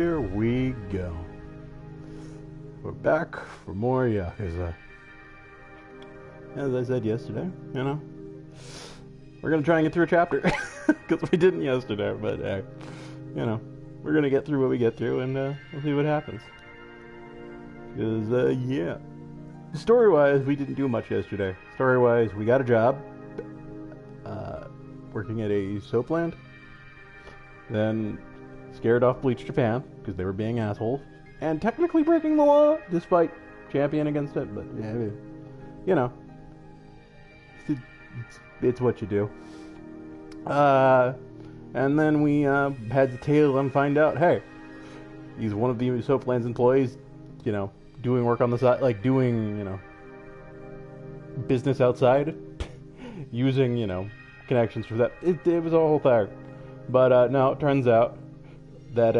Here we go. We're back for more Yakuza. As I said yesterday, we're gonna try and get through a chapter because we didn't yesterday. But we're gonna get through what we get through, and we'll see what happens. Because story-wise, we didn't do much yesterday. Story-wise, we got a job working at a soap land. Then scared off Bleach Japan because they were being assholes and technically breaking the law despite championing against it. But it's what you do. And then we had to tail and find out, hey, he's one of the Soapland's employees, doing work on the side, like doing, business outside, using, connections for that. It was a whole thing. But no, it turns out that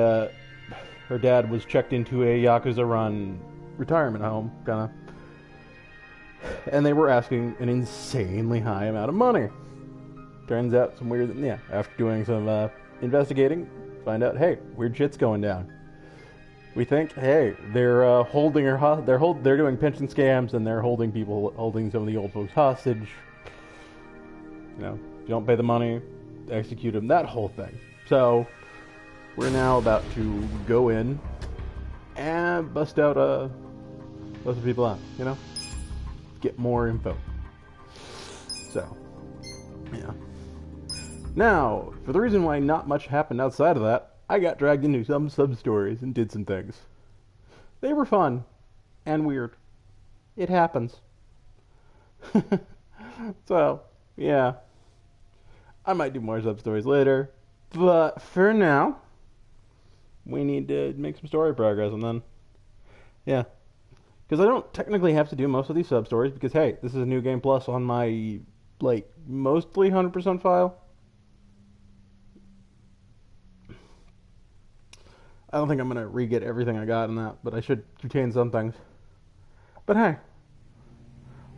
her dad was checked into a Yakuza-run retirement home, and they were asking an insanely high amount of money. Turns out some weird, after doing some investigating, find out, hey, weird shit's going down. We think, hey, they're holding her, they're doing pension scams, and they're holding some of the old folks hostage. If you don't pay the money, execute them, that whole thing. So we're now about to go in and bust the people out, get more info. So yeah. Now, for the reason why not much happened outside of that, I got dragged into some sub-stories and did some things. They were fun and weird. It happens. So yeah, I might do more sub-stories later, but for now, we need to make some story progress, and then, yeah. Because I don't technically have to do most of these sub-stories, because, hey, this is a New Game Plus on my, mostly 100% file. I don't think I'm going to re-get everything I got in that, but I should retain some things. But hey,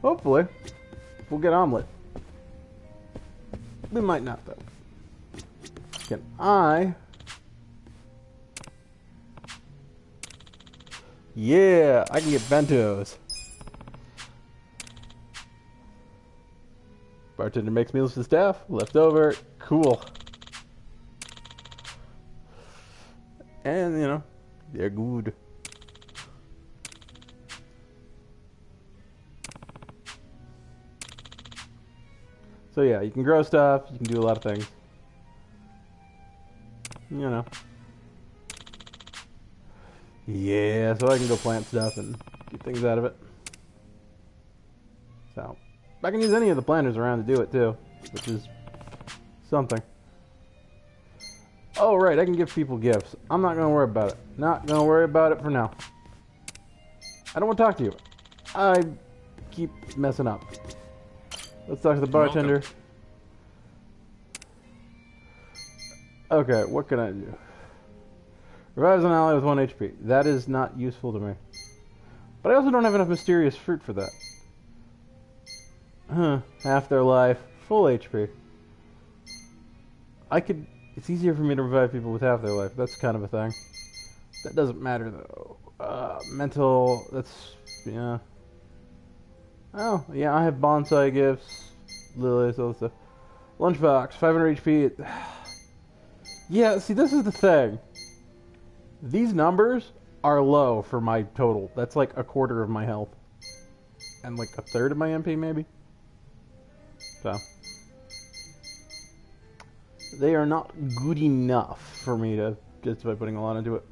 hopefully, we'll get omelet. We might not, though. Can I... Yeah, I can get bentos. Bartender makes meals for the staff. Left over. Cool. And, they're good. So yeah, you can grow stuff, you can do a lot of things. Yeah, so I can go plant stuff and get things out of it. So, I can use any of the planters around to do it too, which is something. Oh right, I can give people gifts. I'm not gonna worry about it. Not gonna worry about it for now. I don't want to talk to you. I keep messing up. Let's talk to the bartender. Okay, what can I do? Revives an ally with 1 HP. That is not useful to me. But I also don't have enough mysterious fruit for that. Half their life. Full HP. It's easier for me to revive people with half their life. That's kind of a thing. That doesn't matter though. Mental, yeah. Oh, yeah, I have bonsai gifts. Lilies, all this stuff. Lunchbox, 500 HP. Yeah, see, this is the thing. These numbers are low for my total. That's like a quarter of my health. And like a third of my MP, maybe? So. They are not good enough for me to justify putting a lot into it.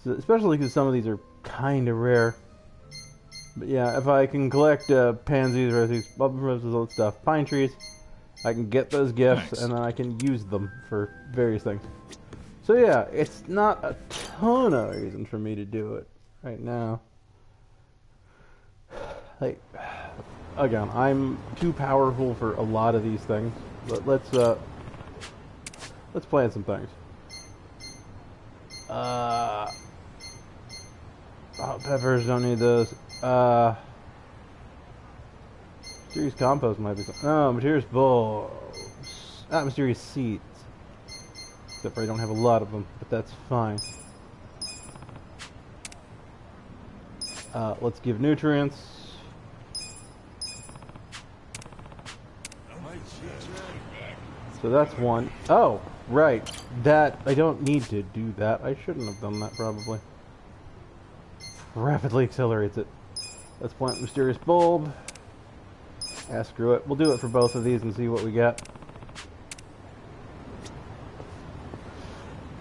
So, especially because some of these are kind of rare. But yeah, if I can collect pansies, roses, roses, all that stuff, pine trees, I can get those gifts, nice. And then I can use them for various things. So yeah, it's not a ton of reason for me to do it right now. Again, I'm too powerful for a lot of these things. But let's plan some things. Oh, peppers, don't need those. Mysterious compost might be some. Oh, mysterious bulbs. Mysterious seeds. except for I don't have a lot of them, but that's fine. Let's give nutrients. So that's one. Oh, right. That, I don't need to do that. I shouldn't have done that, probably. Rapidly accelerates it. Let's plant Mysterious Bulb. Ah, screw it. We'll do it for both of these and see what we get.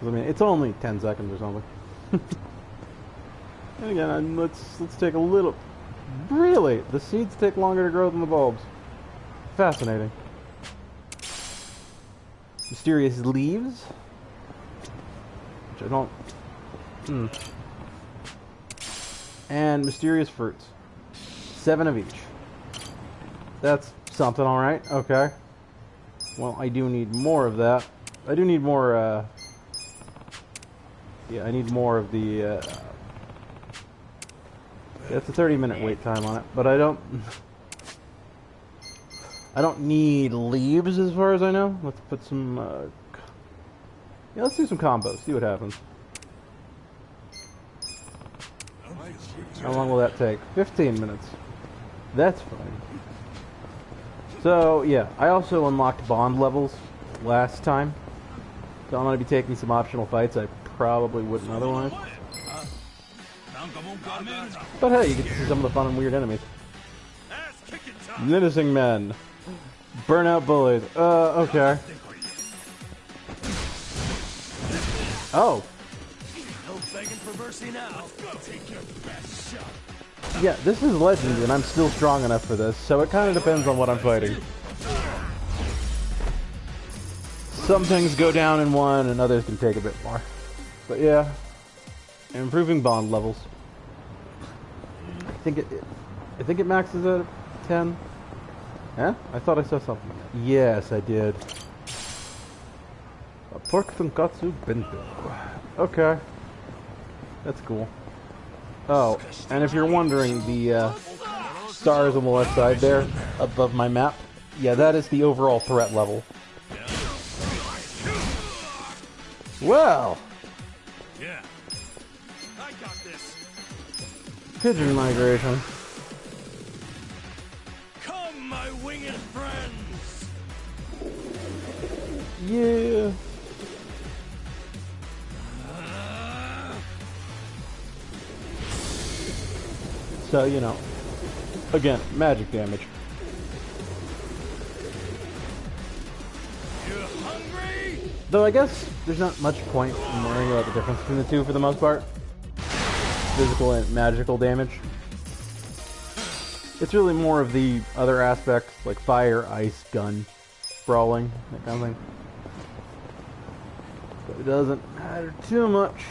I mean, it's only 10 seconds or something. And again, let's take a little... Really? The seeds take longer to grow than the bulbs. Fascinating. Mysterious leaves. Which I don't... And mysterious fruits. 7 of each. That's something, alright. Okay. Well, I do need more of that. I do need more, yeah, I need more of the, yeah, it's a 30-minute wait time on it, but I don't need leaves as far as I know. Let's put some, yeah, let's do some combos, see what happens. How long will that take? 15 minutes. That's fine. So, yeah, I also unlocked bond levels last time. So I'm going to be taking some optional fights I probably wouldn't otherwise. But hey, you get to see some of the fun and weird enemies. Menacing men. Burnout bullies. Okay. Oh. Yeah, this is Legend, and I'm still strong enough for this, so it kind of depends on what I'm fighting. Some things go down in one, and others can take a bit more. But yeah, improving bond levels. I think it maxes at 10. Huh? I thought I saw something. Yes, I did. A pork tonkatsu bento. Okay, that's cool. Oh, and if you're wondering, the stars on the left side there, above my map, yeah, that is the overall threat level. Well! Yeah. I got this. Pigeon migration. Come, my winged friends! Yeah. So, you know, again, magic damage. You hungry? Though I guess there's not much point in worrying about the difference between the two for the most part. Physical and magical damage. It's really more of the other aspects, like fire, ice, gun, brawling, that kind of thing. But it doesn't matter too much.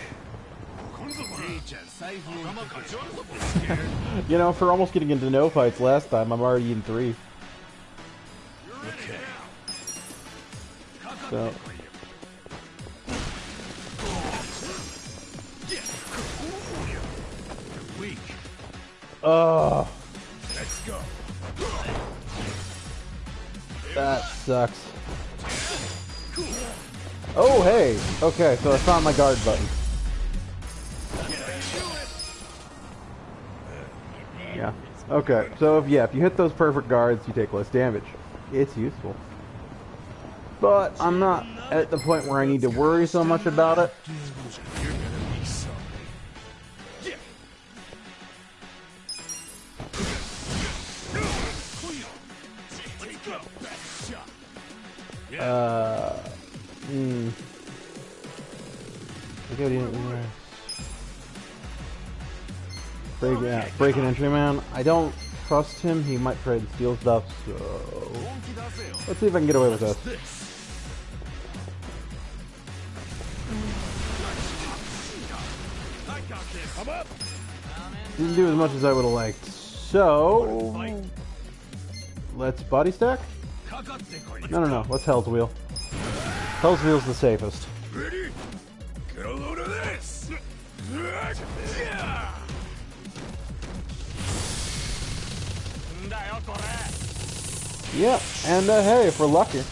You know, for almost getting into no fights last time, I'm already in 3. Okay. So. Weak. Let's go. That sucks. Oh, hey! Okay, so I found my guard button. Yeah. Okay, so if you hit those perfect guards, you take less damage. It's useful. But I'm not at the point where I need to worry so much about it. You're gonna be sorry. Take your best shot. Break an entry man. I don't trust him. He might try and steal stuff, so let's see if I can get away with this. Didn't do as much as I would have liked. So let's body stack? No. Let's Hell's Wheel. Hell's Wheel's the safest. Ready? Get a load of this. Yep, and hey, if we're lucky.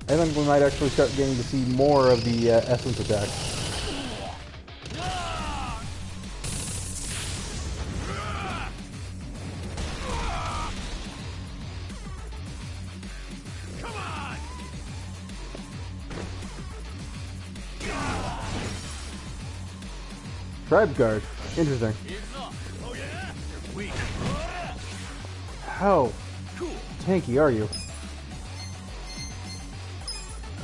I think we might actually start getting to see more of the essence attack. Tribe guard. Interesting. How tanky are you?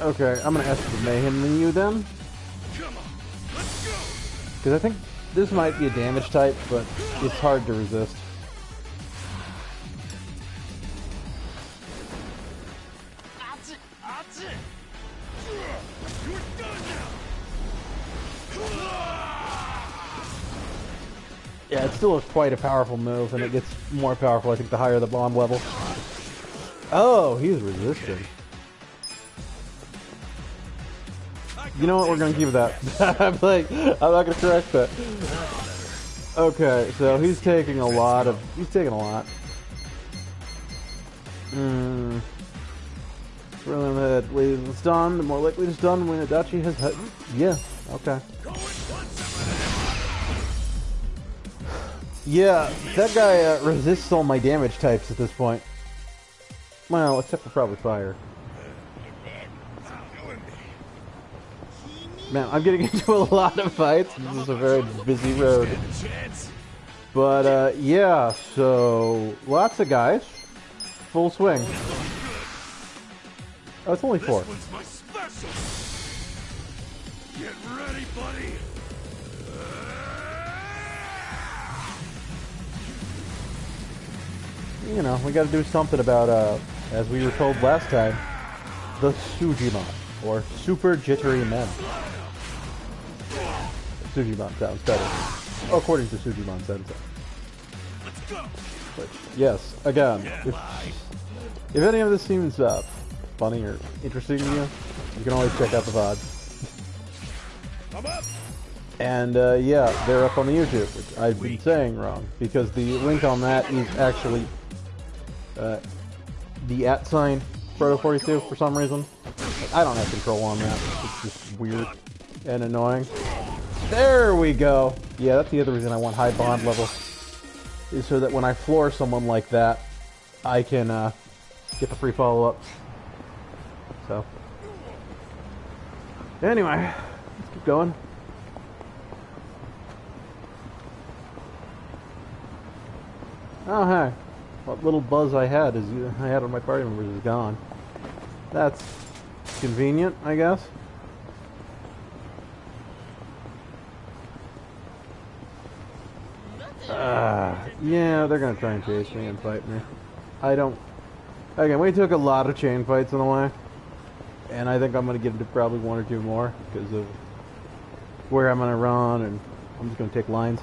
Okay, I'm gonna ask for mayhem in you then. Because I think this might be a damage type, but it's hard to resist. Yeah, it's still quite a powerful move, and it gets more powerful, I think, the higher the bomb level. Oh, he's resisting. You know what? We're gonna keep that. I'm not gonna correct that. Okay, so he's taking a lot. Really, the stun. The more likely to stun when Adachi has hit. Yeah. Okay. Yeah, that guy resists all my damage types at this point. Well, except for probably fire. Man, I'm getting into a lot of fights. This is a very busy road. But, yeah, so lots of guys. Full swing. Oh, it's only 4. Get ready, buddy. You know, we gotta do something about, as we were told last time, the Sujimon, or Super Jittery Men. Sujimon sounds better, according to Sujimon Sensei. Which, yes, again, if any of this seems funny or interesting to you, you can always check out the VODs. And yeah, they're up on the YouTube, which I've been saying wrong, because the link on that is actually the @ Proto42 for some reason. I don't have control on that. It's just weird and annoying. There we go. Yeah, that's the other reason I want high bond level, is so that when I floor someone like that, I can get the free follow-up. So, anyway, let's keep going. Oh, hey. What little buzz I had on my party members is gone. That's convenient, I guess. Yeah, they're gonna try and chase me and fight me. Again, we took a lot of chain fights in the way, and I think I'm gonna get into probably 1 or 2 more because of where I'm gonna run, and I'm just gonna take lines.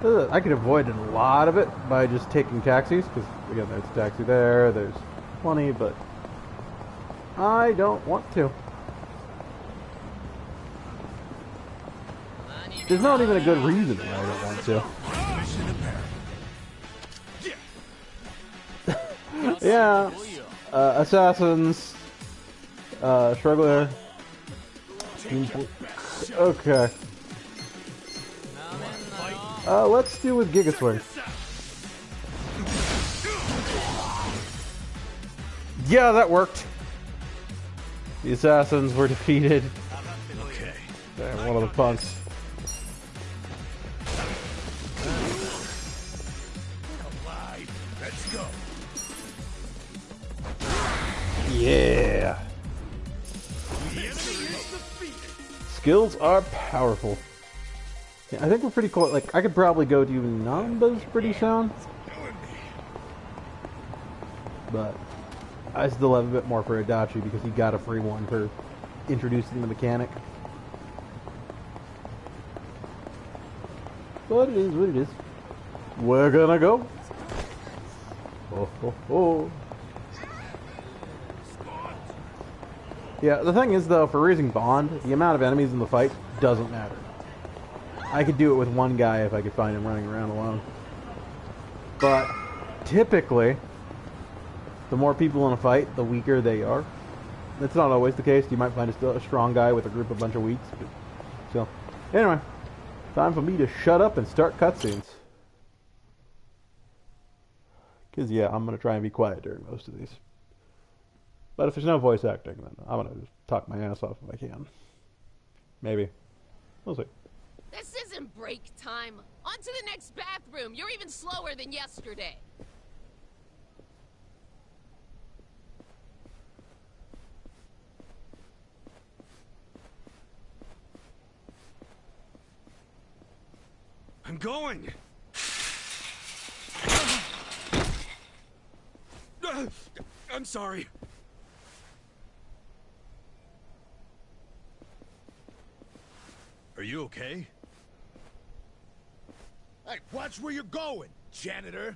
I could avoid a lot of it by just taking taxis, because again, there's a taxi there's plenty, but I don't want to. There's not even a good reason why I don't want to. Yeah, assassins, struggler. Okay. Let's do with Giga Swing. Yeah, that worked. The assassins were defeated. Okay. Damn, one of the punks. Let's go. Yeah. Skills are powerful. Yeah, I think we're pretty cool. Like, I could probably go to Numbers pretty soon. But I still have a bit more for Adachi because he got a free one for introducing the mechanic. But it is what it is. We're gonna go. Oh, oh, oh. Yeah, the thing is though, for raising bond, the amount of enemies in the fight doesn't matter. I could do it with one guy if I could find him running around alone. But typically, the more people in a fight, the weaker they are. It's not always the case. You might find a strong guy with a group of bunch of weaks. But still. Anyway, time for me to shut up and start cutscenes. Because, yeah, I'm going to try and be quiet during most of these. But if there's no voice acting, then I'm going to just talk my ass off if I can. Maybe. We'll see. This isn't break time. On to the next bathroom. You're even slower than yesterday. I'm going. I'm sorry. Are you okay? Hey, watch where you're going, janitor.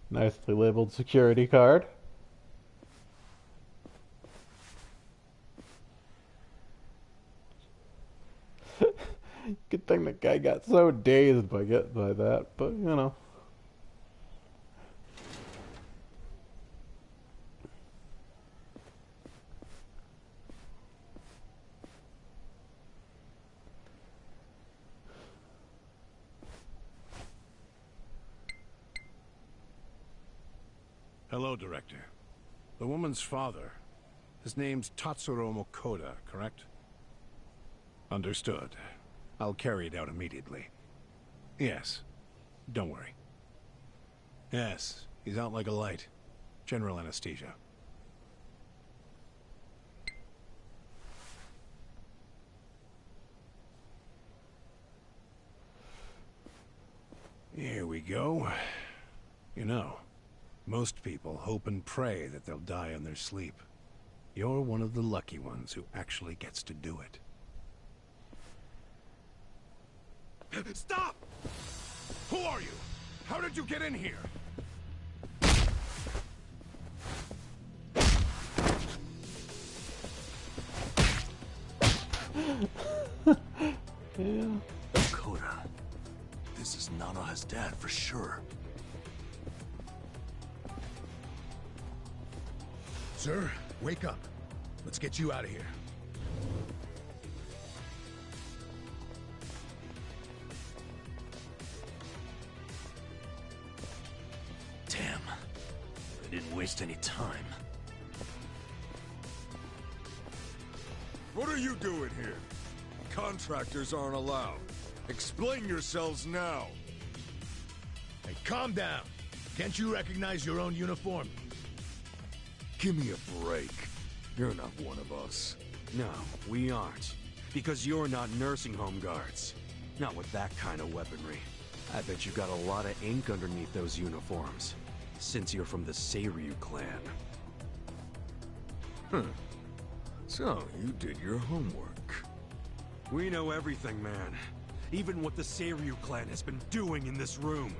Nicely labeled security card. Good thing that guy got so dazed by that, but you know. Hello, Director. The woman's father. His name's Tatsuro Mokoda, correct? Understood. I'll carry it out immediately. Yes. Don't worry. Yes, he's out like a light. General anesthesia. Here we go. You know, most people hope and pray that they'll die in their sleep. You're one of the lucky ones who actually gets to do it. Stop! Who are you? How did you get in here? Yeah. Dakota. This is Nanoha's dad for sure. Sir, wake up. Let's get you out of here. Damn. I didn't waste any time. What are you doing here? Contractors aren't allowed. Explain yourselves now. Hey, calm down. Can't you recognize your own uniform? Give me a break. You're not one of us. No, we aren't. Because you're not nursing home guards. Not with that kind of weaponry. I bet you got a lot of ink underneath those uniforms. Since you're from the Seiryu clan. So, you did your homework. We know everything, man. Even what the Seiryu clan has been doing in this room.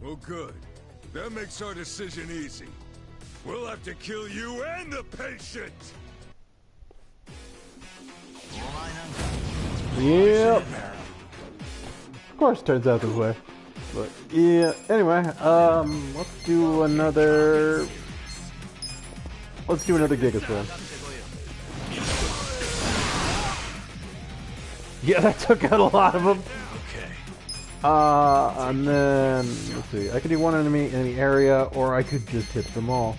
Well, good. That makes our decision easy. We'll have to kill you and the patient! Yep. Of course, turns out this way. But yeah. Anyway, let's do another. Let's do another Gigas one. Yeah, that took out a lot of them. Okay. And then let's see. I could do one enemy area, or I could just hit them all.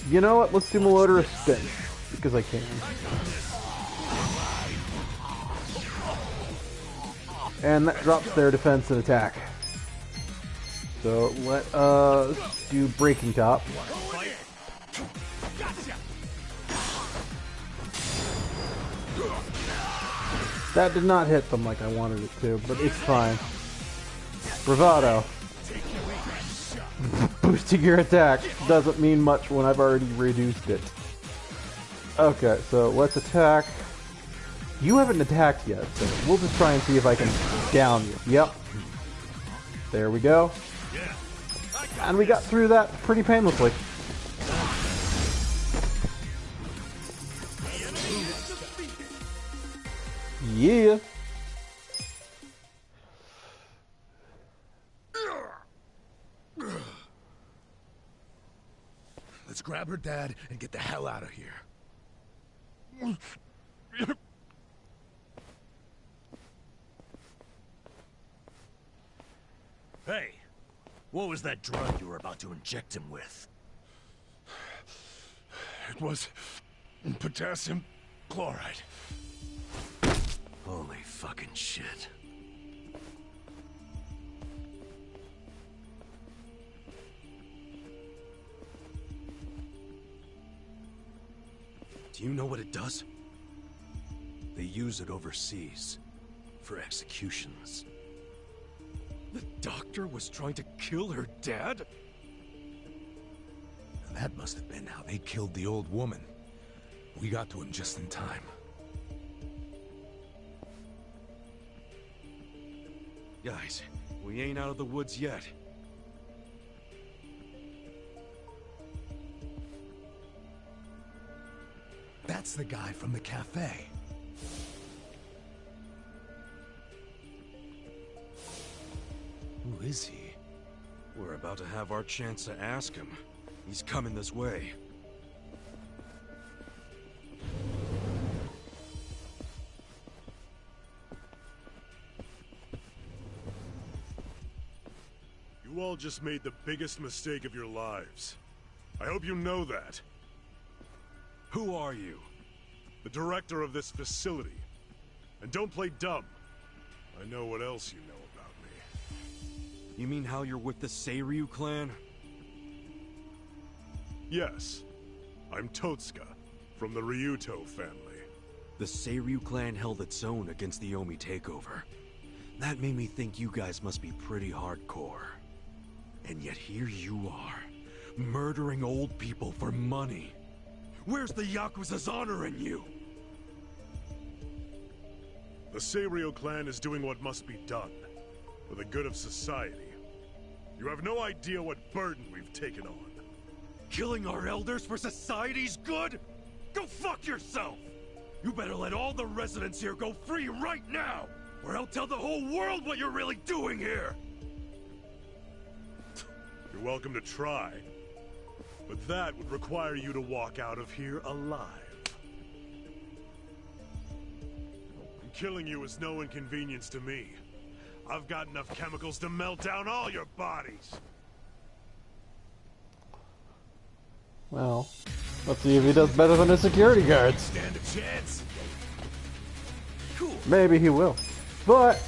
You know what? Let's do Malodorous Stench because I can. And that drops their defense and attack. So let us do Breaking Top. That did not hit them like I wanted it to, but it's fine. Bravado. Boosting your attack doesn't mean much when I've already reduced it. Okay, so let's attack. You haven't attacked yet, so we'll just try and see if I can down you. Yep. There we go. And we got through that pretty painlessly. Yeah. Let's grab her dad and get the hell out of here. Hey, what was that drug you were about to inject him with? It was potassium chloride. Holy fucking shit. Do you know what it does? They use it overseas for executions. The doctor was trying to kill her dad? That must have been how they killed the old woman. We got to him just in time. Guys, we ain't out of the woods yet. That's the guy from the cafe. Who is he? We're about to have our chance to ask him. He's coming this way. You all just made the biggest mistake of your lives. I hope you know that. Who are you? The director of this facility. And don't play dumb. I know what else you know about me. You mean how you're with the Seiryu clan? Yes. I'm Totsuka, from the Ryuto family. The Seiryu clan held its own against the Omi takeover. That made me think you guys must be pretty hardcore. And yet here you are, murdering old people for money. Where's the Yakuza's honor in you? The Seiryu clan is doing what must be done, for the good of society. You have no idea what burden we've taken on. Killing our elders for society's good? Go fuck yourself! You better let all the residents here go free right now, or I'll tell the whole world what you're really doing here! You're welcome to try, but that would require you to walk out of here alive. And killing you is no inconvenience to me. I've got enough chemicals to melt down all your bodies. Well, let's see if he does better than his security guards. Stand a chance. Cool. Maybe he will. But,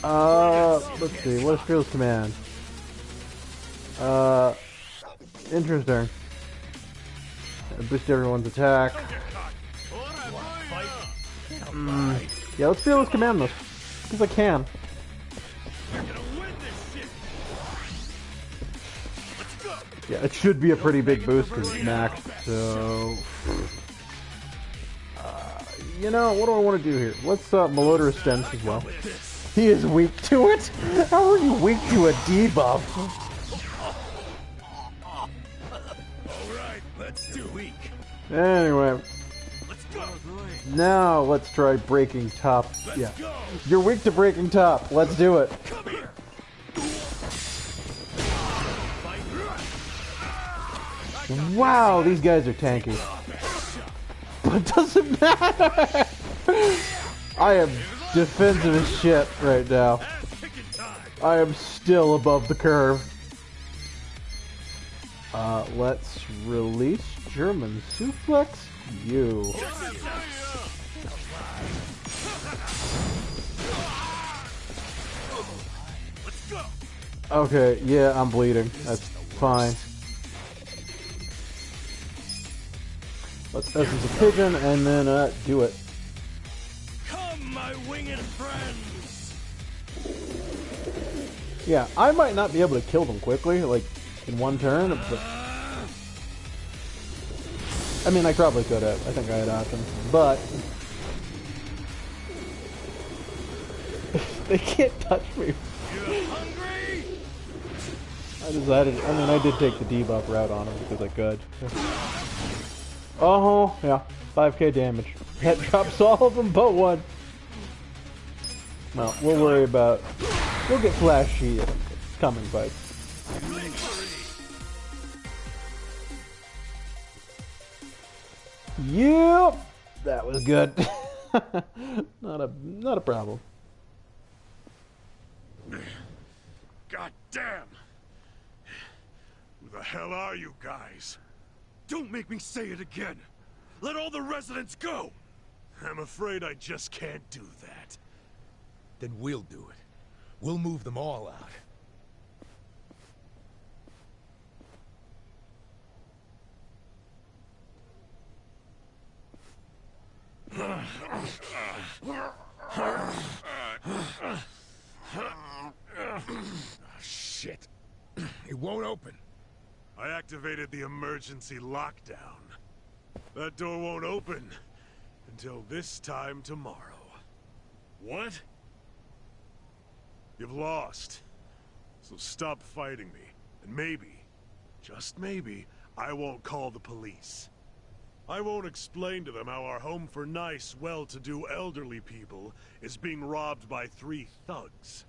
let's see, what is Field's command? Interesting. Boost everyone's attack. Yeah, let's feel his command list. Because I can. Yeah, it should be a pretty big boost because it's maxed, so... you know, what do I want to do here? Let's malodorous stench as well. He is weak to it? How are you weak to a debuff? Alright, let's do weak. Anyway. Let's go. Now let's try breaking top. Yeah. You're weak to breaking top. Let's do it. Come here. Wow, these guys are tanky. But it doesn't matter. I am defensive as shit right now. I am still above the curve. Let's release German suplex you. Okay, yeah, I'm bleeding. That's fine. Let's essence a pigeon and then do it. Come, my winged friends. Yeah, I might not be able to kill them quickly, like in one turn, but I mean, I probably could have. I think I had options, but they can't touch me. You hungry? I decided. I mean, I did take the debuff route on him because I could. Oh, yeah, 5k damage. That drops all of them but one. Well, we'll worry about... We'll get flashy in coming fights. Yep! That was good. Not a problem. God damn! Who the hell are you guys? Don't make me say it again! Let all the residents go! I'm afraid I just can't do that. Then we'll do it. We'll move them all out. Shit. It won't open. I activated the emergency lockdown. That door won't open until this time tomorrow. What? You've lost. So stop fighting me, and maybe, just maybe, I won't call the police. I won't explain to them how our home for nice, well-to-do elderly people is being robbed by 3 thugs.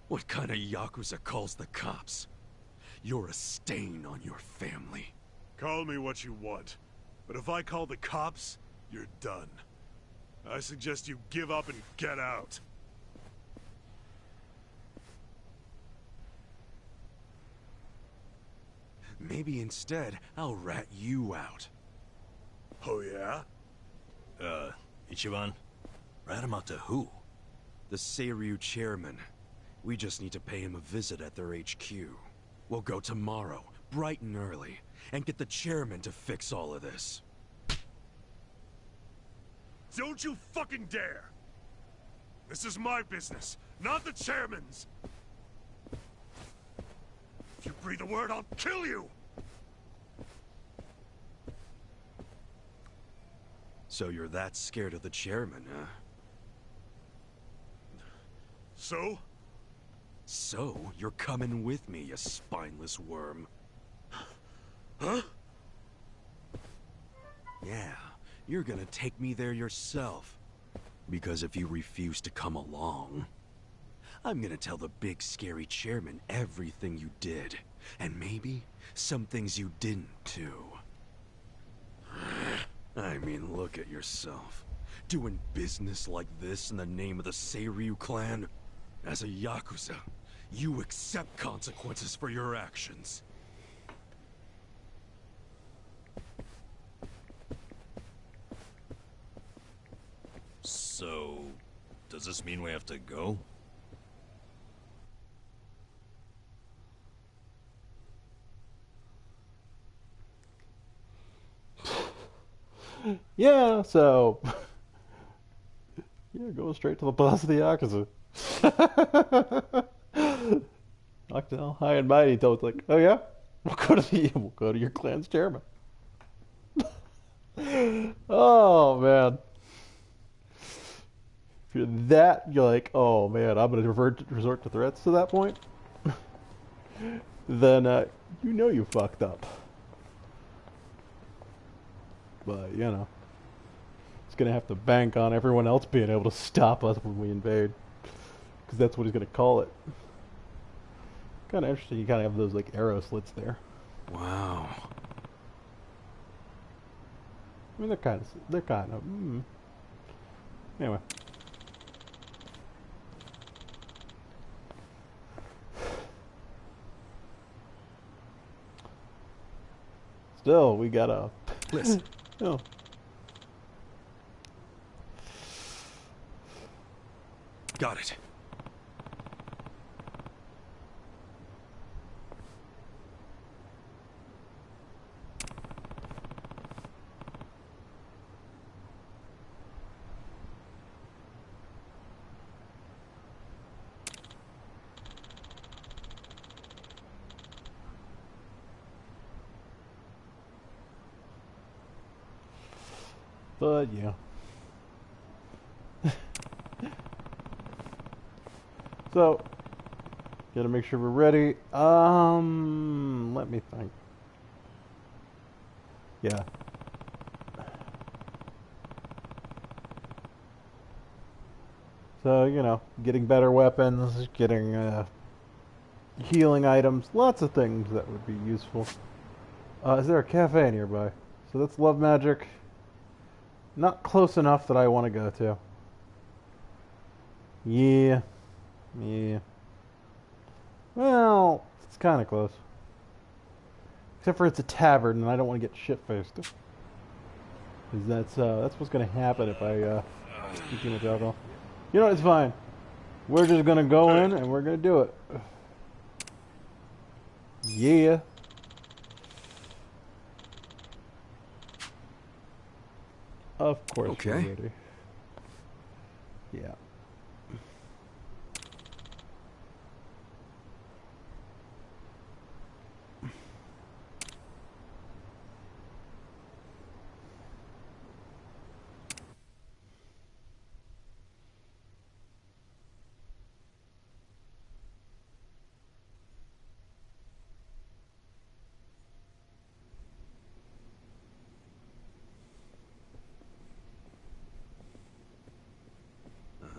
What kind of Yakuza calls the cops? You're a stain on your family. Call me what you want, but if I call the cops, you're done. I suggest you give up and get out. Maybe instead, I'll rat you out. Oh yeah? Ichiban? Rat him out to who? The Seiryu chairman. We just need to pay him a visit at their HQ. We'll go tomorrow, bright and early, and get the chairman to fix all of this. Don't you fucking dare! This is my business, not the chairman's! If you breathe a word, I'll kill you! So you're that scared of the chairman, huh? So? So, you're coming with me, you spineless worm. Huh? Yeah, you're gonna take me there yourself. Because if you refuse to come along, I'm gonna tell the big scary chairman everything you did. And maybe some things you didn't, too. I mean, look at yourself. Doing business like this in the name of the Seiryu clan? As a Yakuza, you accept consequences for your actions. So, does this mean we have to go? Yeah, so... yeah, going straight to the boss of the Yakuza. Knocked down high and mighty until it's like, oh yeah? We'll go to your clan's chairman. Oh, man. If you're that, you're like, oh man, I'm going to resort to threats to that point, then you know you fucked up. But, you know, it's going to have to bank on everyone else being able to stop us when we invade. Because that's what he's going to call it. Kind of interesting, you kind of have those, like, arrow slits there. Wow. I mean, they're kind of, Anyway. Still, we gotta... Listen. Oh. Got it. But, yeah. So, gotta make sure we're ready. Let me think. Yeah. So, you know, getting better weapons, getting healing items, lots of things that would be useful. Is there a cafe nearby? So that's Love Magic. Not close enough that I want to go to. Yeah. Yeah. Well, it's kind of close. Except for it's a tavern, and I don't want to get shit-faced. Because that's what's going to happen if I eat too much alcohol. You know what? It's fine. We're just going to go in, and we're going to do it. Yeah. Of course. Okay. We're ready. Yeah.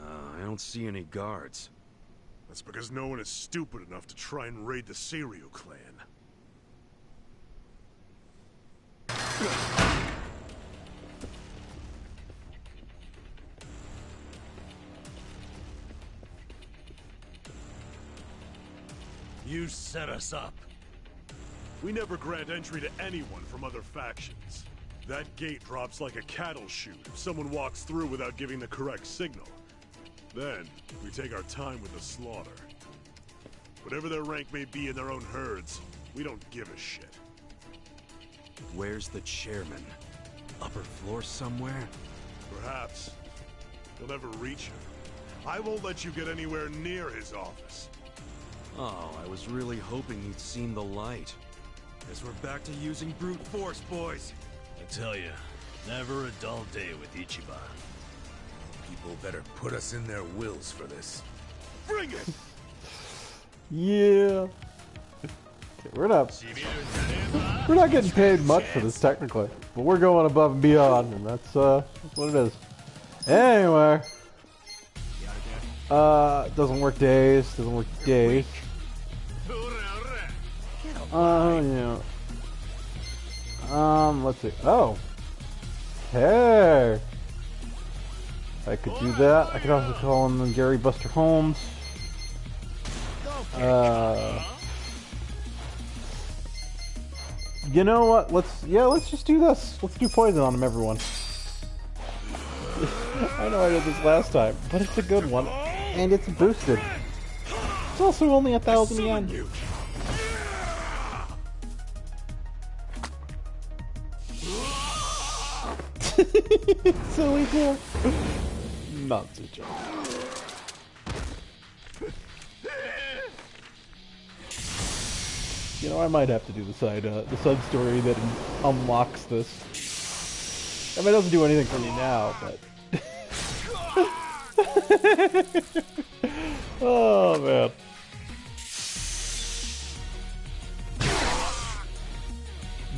I don't see any guards. That's because no one is stupid enough to try and raid the Seiryu clan. You set us up. We never grant entry to anyone from other factions. That gate drops like a cattle chute if someone walks through without giving the correct signal. Then, we take our time with the slaughter. Whatever their rank may be in their own herds, we don't give a shit. Where's the chairman? Upper floor somewhere? Perhaps. You'll never reach him. I won't let you get anywhere near his office. Oh, I was really hoping you'd seen the light. Guess we're back to using brute force, boys. I tell you, never a dull day with Ichiban. People better put us in their wills for this. Bring it! Yeah. Okay, we're not getting paid much for this technically, but we're going above and beyond, and that's what it is. Anyway, doesn't work days. Doesn't work days. Yeah. Let's see. Oh. Hey. I could do that. I could also call him Gary Buster Holmes. You know what? Let's just do this. Let's do poison on him, everyone. I know I did this last time, but it's a good one, and it's boosted. It's also only 1,000 yen. Silly boy. Not too joke. You know, I might have to do the side story that unlocks this. I mean, it doesn't do anything for me now, but. Oh man.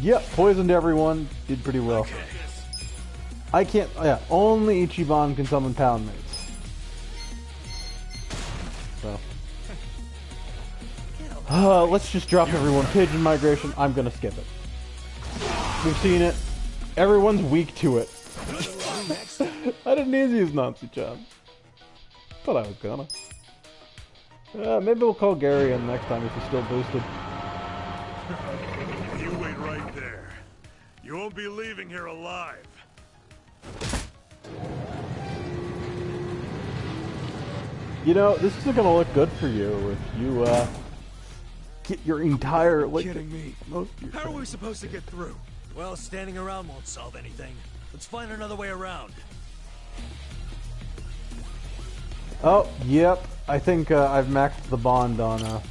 Yep, poisoned everyone. Did pretty well. I can't. Yeah, only Ichiban can summon pound mates. So. Let's just drop everyone. Pigeon migration. I'm gonna skip it. We've seen it. Everyone's weak to it. I didn't need to use Nancy-chan. But I was gonna. Maybe we'll call Gary in next time if he's still boosted. You wait right there. You won't be leaving here alive. You know, this isn't gonna look good for you if you get your entire. Like, Kidding me? How are we supposed to get through? Well, standing around won't solve anything. Let's find another way around. Oh, yep. I think I've maxed the bond on.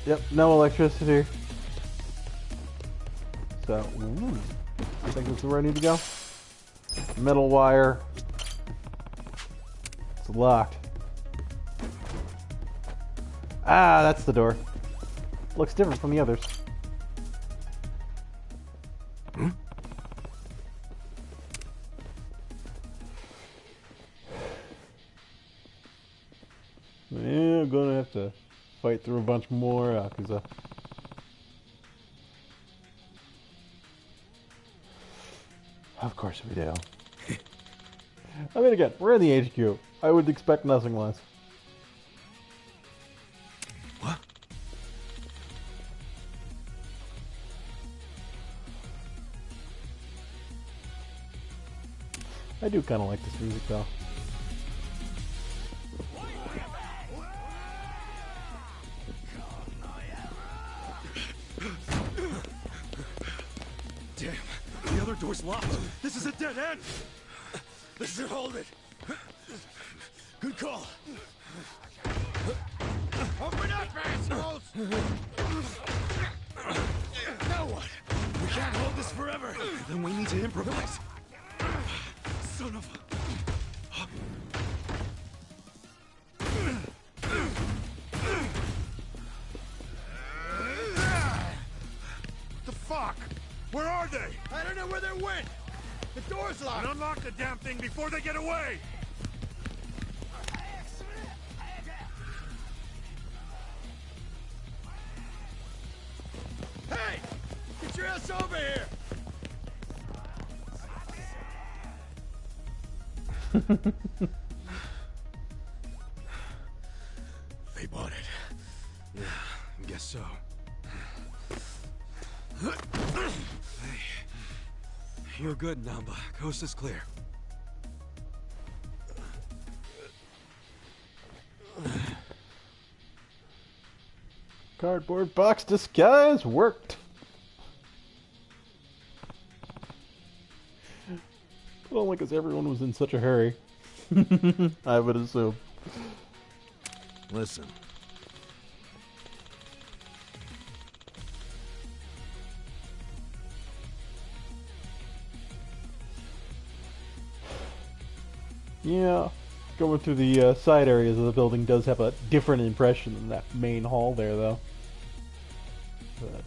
Yep, no electricity. So, I think this is where I need to go. Metal wire. It's locked. Ah, that's the door. Looks different from the others. have to fight through a bunch more Yakuza. Of course we do. I mean, again, we're in the HQ. I would expect nothing less. What? I do kind of like this music, though. Damn, the other door's locked. This is a dead end. This should hold it. Good call. Open up, assholes! Now what? We can't hold this forever. Then we need to improvise. Son of a... The fuck? Where are they? I don't know where they went. The door's locked. And unlock the damn thing before they get away! Hey! Get your ass over here! They bought it. Yeah, I guess so. Hey. You're good, Namba. Coast is clear. Cardboard box disguise worked. But only because everyone was in such a hurry. I would assume. Listen. Yeah, going through the side areas of the building does have a different impression than that main hall there, though. But,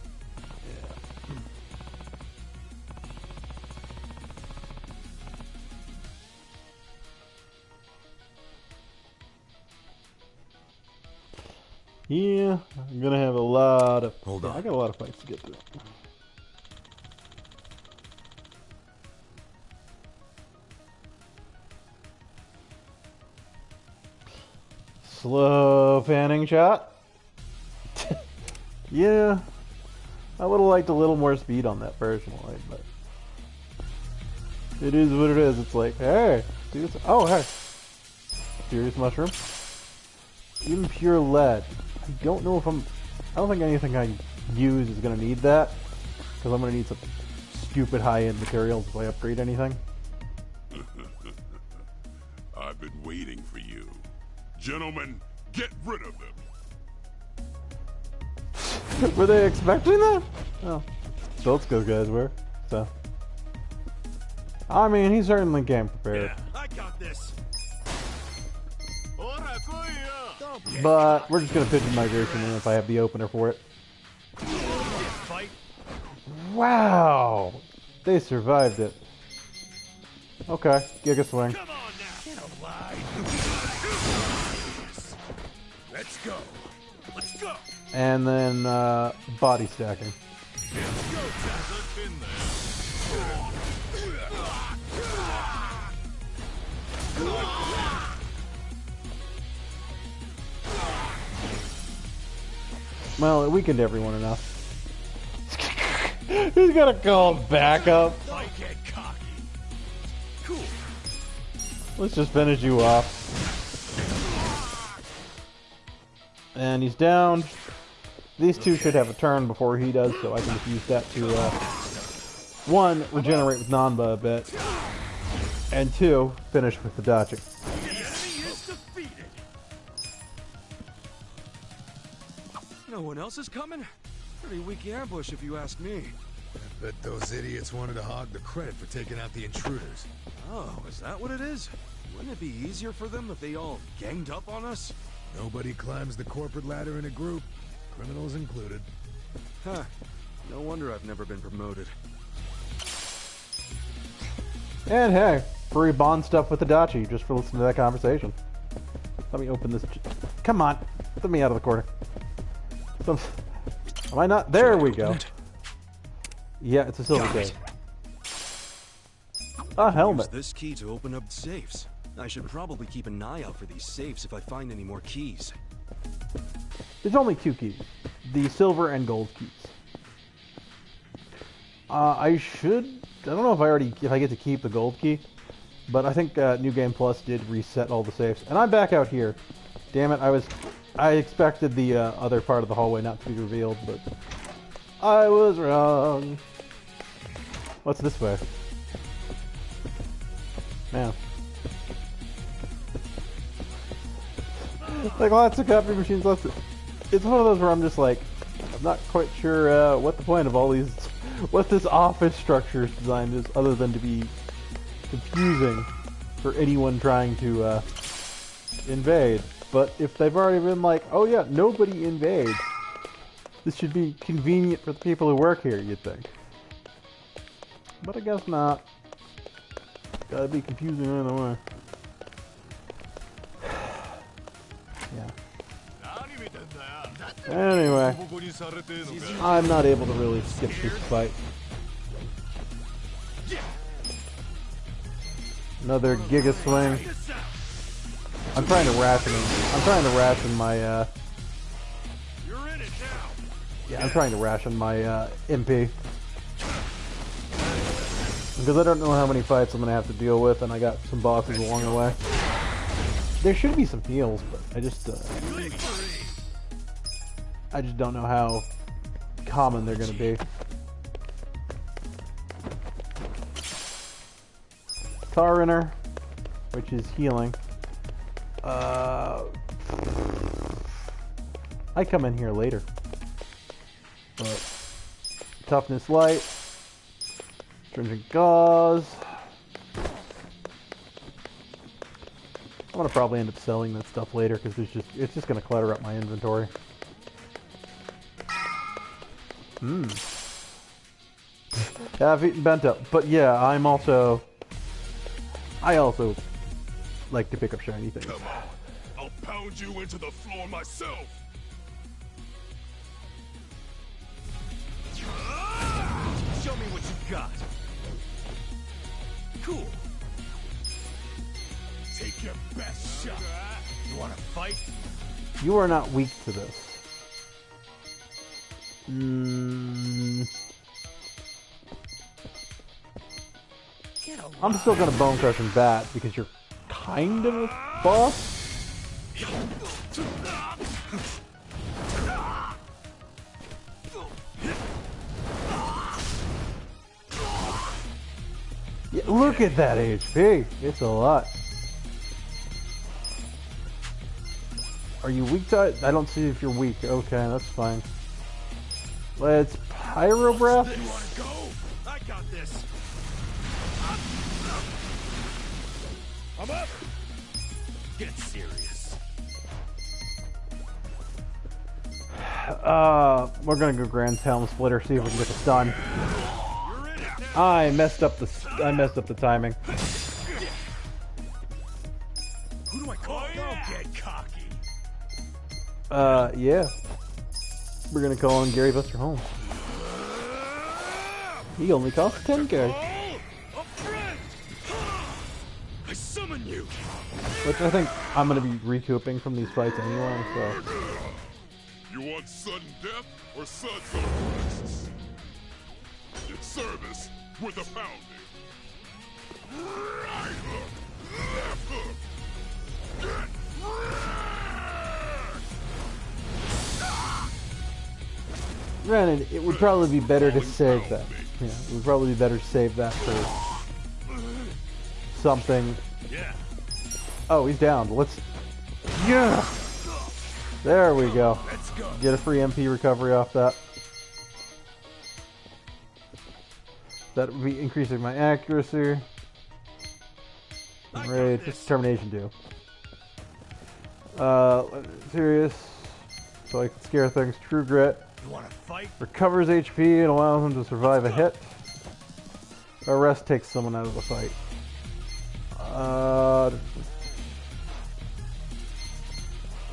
yeah, I'm gonna have a lot of. Hold yeah, on. I got a lot of fights to get through. Slow panning shot. Yeah, I would have liked a little more speed on that personally, but it is what it is. It's like, hey, see this? Oh, hey, serious mushroom. Even pure lead. I don't know if I don't think anything I use is gonna need that, because I'm gonna need some stupid high-end materials if I upgrade anything. I've been waiting for you. Gentlemen, get rid of them. Were they expecting that? Oh, both those guys were. So, I mean, he certainly came prepared. Yeah, I got this. But we're just gonna pigeon migration in if I have the opener for it. Fight. Wow, they survived it. Okay, Giga Swing. Come on now. Get alive. Let's go. Let's go. And then body stacking. Let's go, Jack. In there. Well, it weakened everyone enough. He's gonna call backup. I get cocky. Cool. Let's just finish you off. And he's down. These two should have a turn before he does, so I can just use that to, one, regenerate with Nanba a bit, and two, finish with the Dachi. The enemy is defeated. No one else is coming? Pretty weak ambush if you ask me. I bet those idiots wanted to hog the credit for taking out the intruders. Oh, is that what it is? Wouldn't it be easier for them if they all ganged up on us? Nobody climbs the corporate ladder in a group, criminals included. Huh. No wonder I've never been promoted. And hey, free bond stuff with the Dachi, just for listening to that conversation. Let me open this. Come on. Get me out of the corner. Am I not? There we go. Yeah, it's a silver case. A helmet. Use this key to open up safes. I should probably keep an eye out for these safes if I find any more keys. There's only 2 keys. The silver and gold keys. I don't know if I get to keep the gold key, but I think New Game Plus did reset all the safes. And I'm back out here. Damn it, I expected the other part of the hallway not to be revealed, but I was wrong. What's this way? Man. Like lots of copy machines, it's one of those where I'm just like, I'm not quite sure what the point of all these, what this office structure is designed is, other than to be confusing for anyone trying to invade. But if they've already been like, oh yeah, nobody invade, this should be convenient for the people who work here, you'd think. But I guess not. Gotta be confusing either way. Yeah. Anyway, I'm not able to really skip this fight. Another Giga Swing. I'm trying to ration my I'm trying to ration my MP. Because I don't know how many fights I'm gonna have to deal with, and I got some bosses along the way. There should be some heals, but I just don't know how common they're gonna be. Tarinner, which is healing. I come in here later. But toughness light, stringent gauze. I'm gonna probably end up selling that stuff later because it's just gonna clutter up my inventory. Yeah, I've eaten bento, but yeah, I also like to pick up shiny things. Come on, I'll pound you into the floor myself. Show me what you got. Cool. Take your best shot. You wanna fight? You are not weak to this. I'm still gonna bone crush and bat because you're kind of a boss. Yeah, look at that HP. It's a lot. Are you weak to it? I don't see if you're weak. Okay, that's fine. Let's Pyro Breath. You wanna go? I got this. I'm up. Get serious. We're gonna go Grand Helm Splitter, see if we can get the stun. I messed up the timing. Who do I call? Don't get cocky. Yeah. We're gonna call on Gary Buster Holmes. He only costs 10k. A friend. I summon you. Which I think I'm gonna be recouping from these fights anyway, so. You want sudden death or suds on wrists? In service with a pounding. Right hook, left hook. Get wrecked! Granted, it would probably be better to save that. Yeah, it would probably be better to save that for something. Yeah. Oh, he's down. Let's. Yeah! There we go. Let's go. Get a free MP recovery off that. That would be increasing my accuracy. And rage. What's determination do? Serious. So I can scare things. True Grit. You wanna fight? Recovers HP and allows him to survive a hit. Arrest takes someone out of the fight.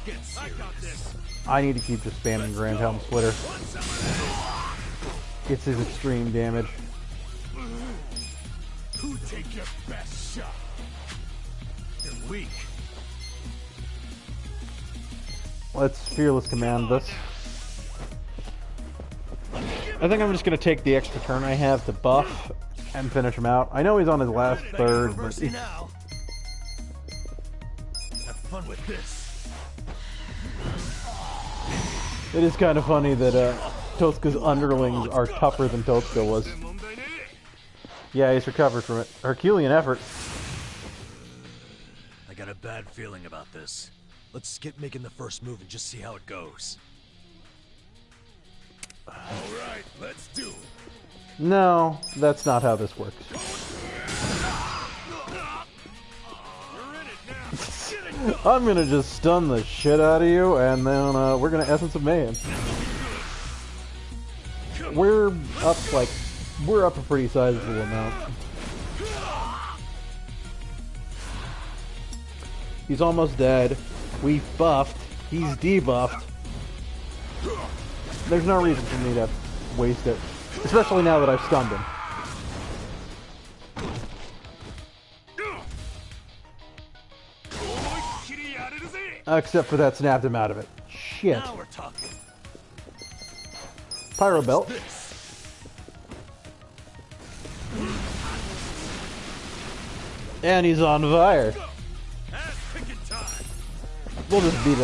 Get serious. I got this. I need to keep just spamming Grand Helm Splitter. It's his extreme damage. Who take your best shot? You're weak. Let's Fearless Command this. I think I'm just going to take the extra turn I have to buff and finish him out. I know he's on his last third, but Now. Have fun with this. it is kind of funny that Totsuka's underlings are tougher than Totsuka was. Yeah, he's recovered from it. Herculean effort. I got a bad feeling about this. Let's skip making the first move and just see how it goes. Alright, let's do it. No, that's not how this works. I'm gonna just stun the shit out of you, and then we're gonna Essence of Mayhem. We're up a pretty sizable amount. He's almost dead. We buffed. He's debuffed. There's no reason for me to waste it, especially now that I've stunned him. Except for that snapped him out of it. Shit. Now we're talking. Pyro Belt. And he's on fire. We'll just beat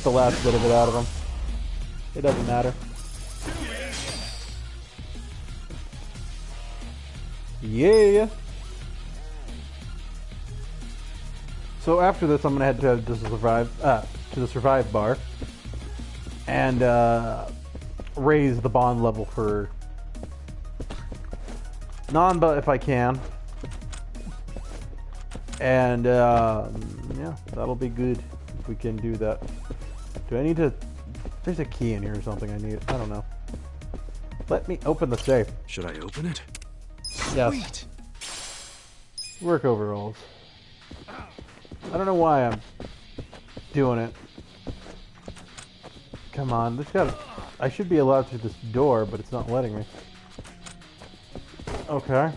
the last bit of it out of him. It doesn't matter. Yeah. So after this, I'm gonna head to the survive bar and raise the bond level for Nanba if I can, and yeah, that'll be good if we can do that. Do I need to? There's a key in here or something I need. I don't know. Let me open the safe. Should I open it? Yes. Sweet. Work overalls. I don't know why I'm doing it. Come on, there's got. I should be allowed through this door, but it's not letting me. Okay.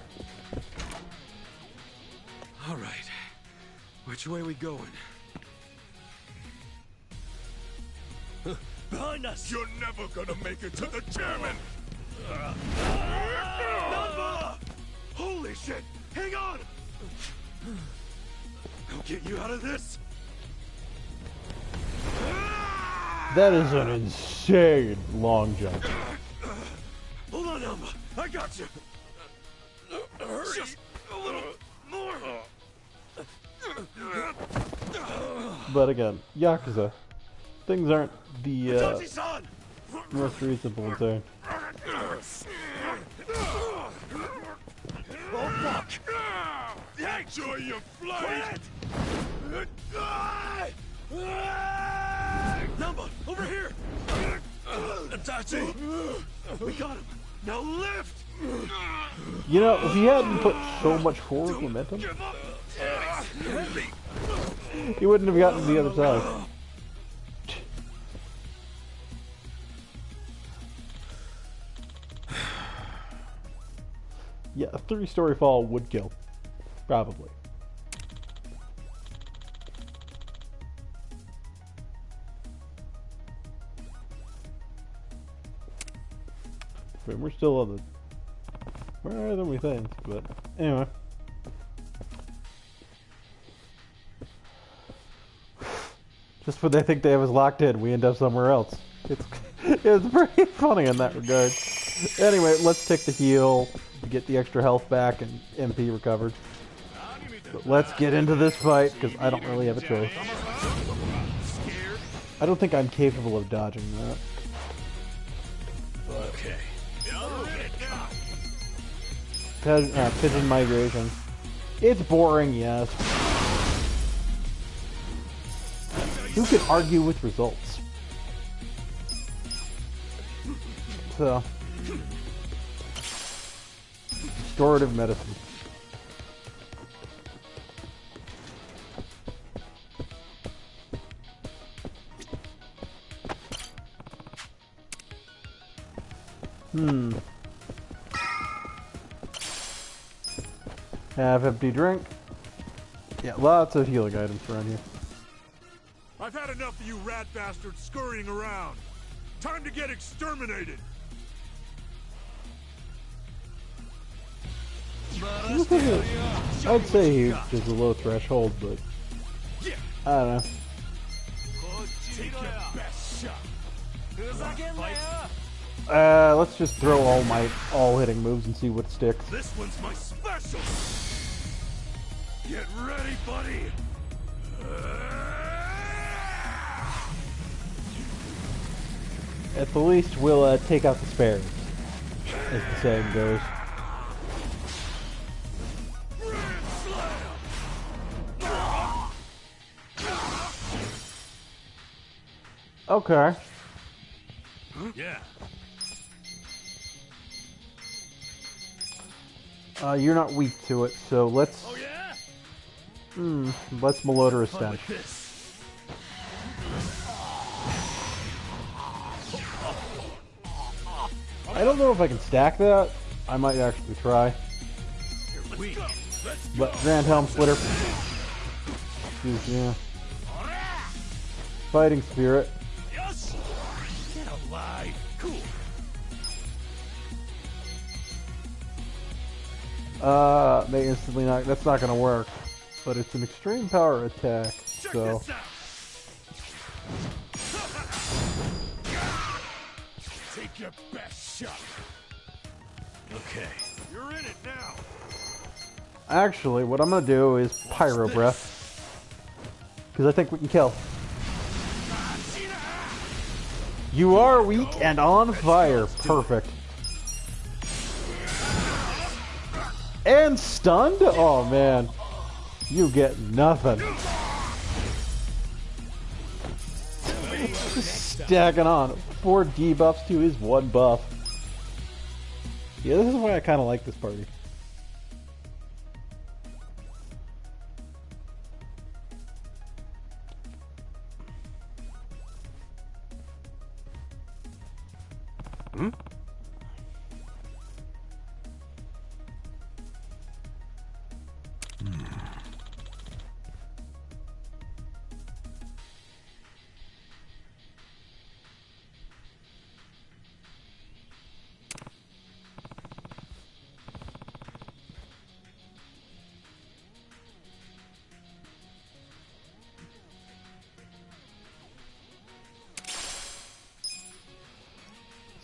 All right. Which way we going? Behind us! You're never gonna make it to the chairman! Holy shit! Hang on! I'll get you out of this! That is an insane long jump. Hold on, Elma! I got you! Just a little more! But again, Yakuza. Things aren't the Itachi-san! most reasonable and so. Oh fuck! Enjoy your flight! Number, over here! Itachi! We got him! Now lift! You know, if he hadn't put so much forward momentum, Give up! he wouldn't have gotten to the other side. Yeah, a 3-story fall would kill. Probably. But we're still on the... Where than we think, but anyway. Just when they think they have us locked in, we end up somewhere else. It's pretty funny in that regard. Anyway, let's take the heal, get the extra health back, and MP recovered. But let's get into this fight, because I don't really have a choice. I don't think I'm capable of dodging that. Okay. Pigeon migration. It's boring, yes. Who could argue with results? So, restorative medicine. Half empty drink. Yeah, lots of healing items around here. I've had enough of you rat bastards scurrying around. Time to get exterminated. I'd say there's a low threshold, but I don't know. Take your best shot. Let's just throw all hitting moves and see what sticks. This one's my special. Get ready, buddy. At the least, we'll take out the spares, as the saying goes. Okay. Yeah. You're not weak to it, so let's. Oh yeah. Let's Melodorous How Stench. about this? I don't know if I can stack that. I might actually try. Let's go. But Grand Helm Splitter. Yeah. Fighting Spirit. Yes. Get alive. Cool. They instantly knock. That's not gonna work. But it's an extreme power attack, Check so. this out. Take your best shot. Okay. You're in it now. Actually, what I'm gonna do is Pyro Breath. Because I think we can kill. You are weak and on fire. Perfect. And stunned? Oh man. You get nothing. Just stacking on. 4 debuffs to his 1 buff. Yeah, this is why I kind of like this party.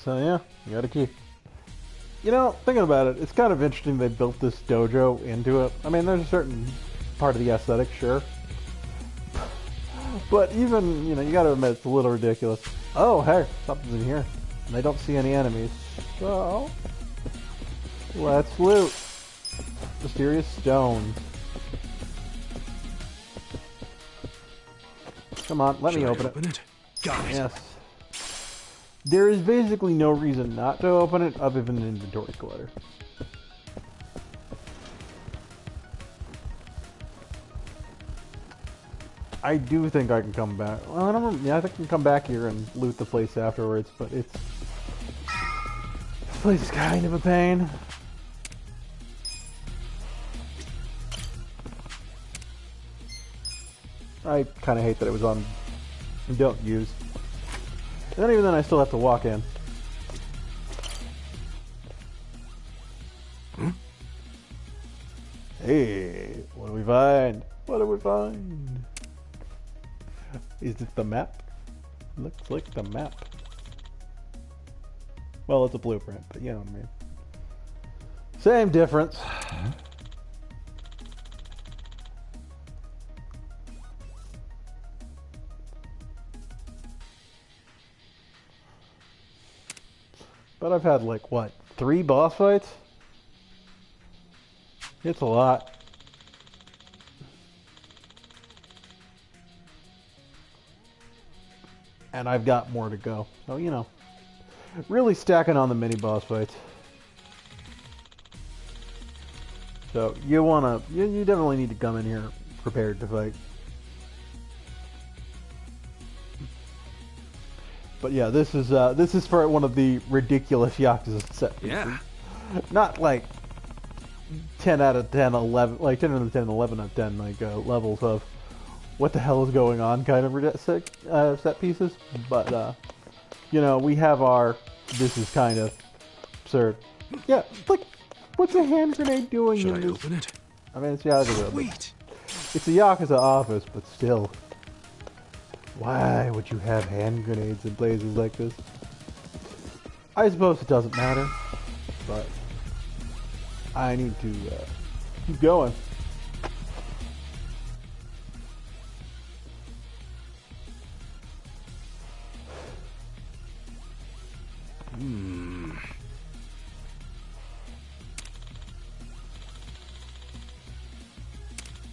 So yeah, you got a key. You know, thinking about it, it's kind of interesting they built this dojo into it. I mean, there's a certain part of the aesthetic, sure. But even, you know, you gotta admit it's a little ridiculous. Oh, hey, something's in here. And they don't see any enemies. So, let's loot. Mysterious stones. Come on, let me open it. Got it. Yes. There is basically no reason not to open it other than inventory clutter. I do think I can come back. Well, I don't remember. Yeah, I think I can come back here and loot the place afterwards, but it's... This place is kind of a pain. I kind of hate that it was on don't use. And then even then I still have to walk in. Hey, what do we find? What do we find? Is it the map? Looks like the map. Well, it's a blueprint, but you know what I mean. Same difference. But I've had like, what, 3 boss fights? It's a lot. And I've got more to go. So, you know, really stacking on the mini boss fights. So, you definitely need to come in here prepared to fight. But yeah, this is for one of the ridiculous Yakuza set pieces. Yeah. Not like 10 out of 10, 11, like 10 out of 10, 11 out of 10, like levels of what the hell is going on kind of set pieces. But you know, we have our this is kind of absurd. Yeah, like what's a hand grenade doing Should in I this? open it? I mean, it's Yakuza. Sweet. It's a Yakuza office, but still. Why would you have hand grenades in places like this? I suppose it doesn't matter, but I need to keep going.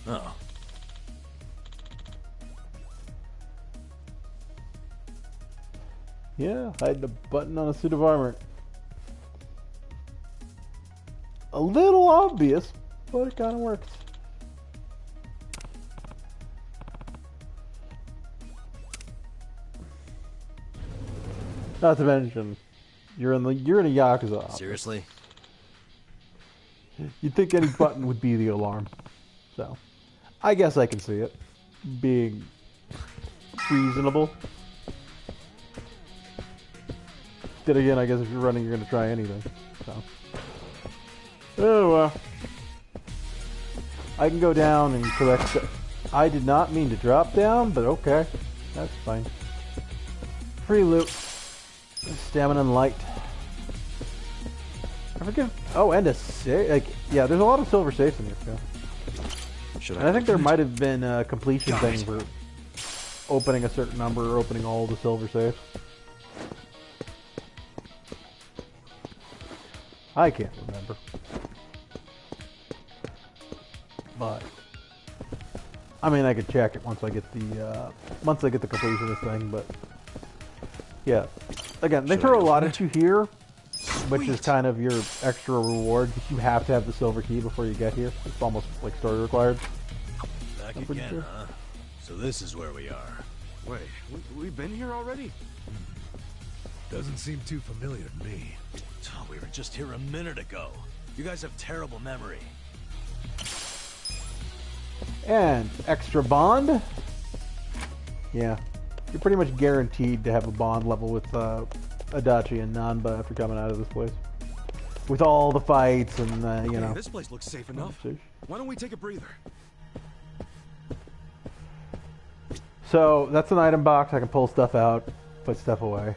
Oh. Yeah, hide the button on a suit of armor. A little obvious, but it kind of works. Not to mention, you're in a Yakuza office. Seriously? You'd think any button would be the alarm. So, I guess I can see it being reasonable. Then again, I guess if you're running, you're going to try anything. So, oh well. I can go down and collect. I did not mean to drop down, but okay, that's fine. Free loot, stamina and light. I forget. Oh, and a safe. Like, yeah, there's a lot of silver safes in here too. And I think there might have been a completion thing for opening a certain number or opening all the silver safes. I can't remember. But I mean, I could check it once I get the completion of this thing. But yeah, again, they throw a lot at you here, which is kind of your extra reward because you have to have the silver key before you get here. It's almost like story required. Back again, huh? So this is where we are. Wait, we've been here already? Doesn't seem too familiar to me. Oh, we were just here a minute ago. You guys have terrible memory. And extra bond. Yeah, you're pretty much guaranteed to have a bond level with Adachi and Nanba after coming out of this place. With all the fights and you know. This place looks safe enough. Why don't we take a breather? So that's an item box. I can pull stuff out, put stuff away.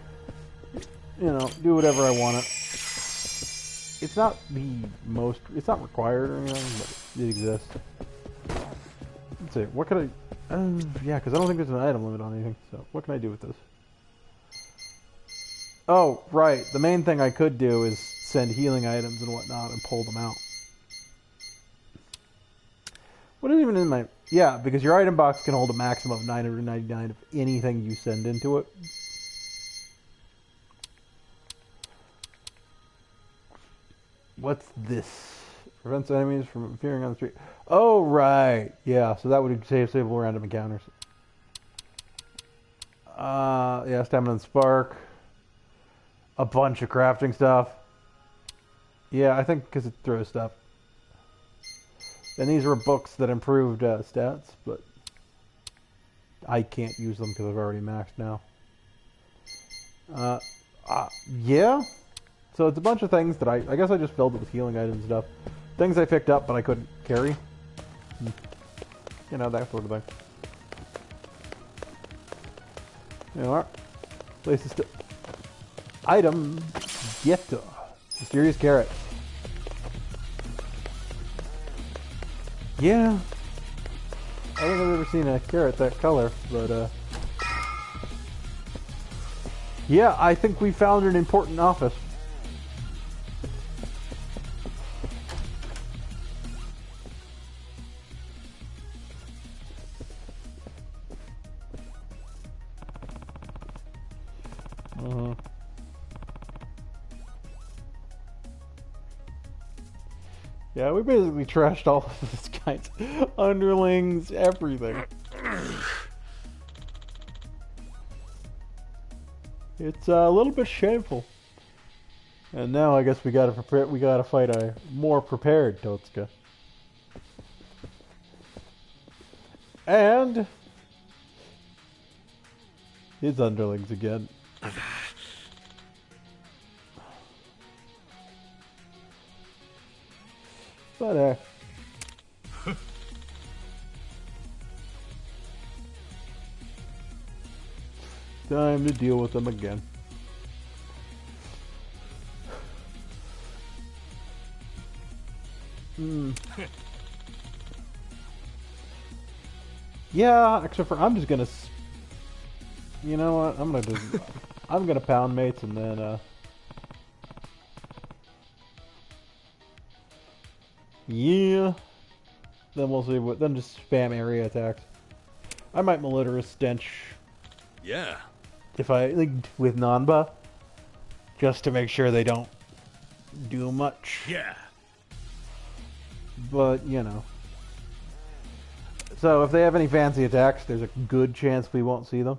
You know, do whatever I want it. It's not it's not required or anything, but it exists. Let's see, what could I, yeah, because I don't think there's an item limit on anything, so what can I do with this? Oh, right, the main thing I could do is send healing items and whatnot and pull them out. What is even in my, yeah, because your item box can hold a maximum of 999 of anything you send into it. What's this? Prevents enemies from appearing on the street. Oh, right. Yeah, so that would disable random encounters. Yeah, stamina and spark. A bunch of crafting stuff. Yeah, I think because it throws stuff. And these were books that improved stats, but I can't use them because I've already maxed now. Yeah. So it's a bunch of things that I guess I just filled it with healing items and stuff. Things I picked up but I couldn't carry. You know, that sort of thing. You know what? Places to... Item. Gift. Mysterious carrot. Yeah. I don't think I've ever seen a carrot that color, but yeah, I think we found an important office. Yeah, we basically trashed all of this guy's underlings, everything. It's a little bit shameful. And now I guess we gotta prepare. We gotta fight a more prepared Totsuka. And his underlings again. But time to deal with them again. Yeah, except for I'm just gonna. You know what? I'm gonna pound mates and then yeah. Then we'll see what. Then just spam area attacks. I might Meliterous Stench. Yeah. If I like with Nanba, just to make sure they don't do much. Yeah. But you know. So if they have any fancy attacks, there's a good chance we won't see them.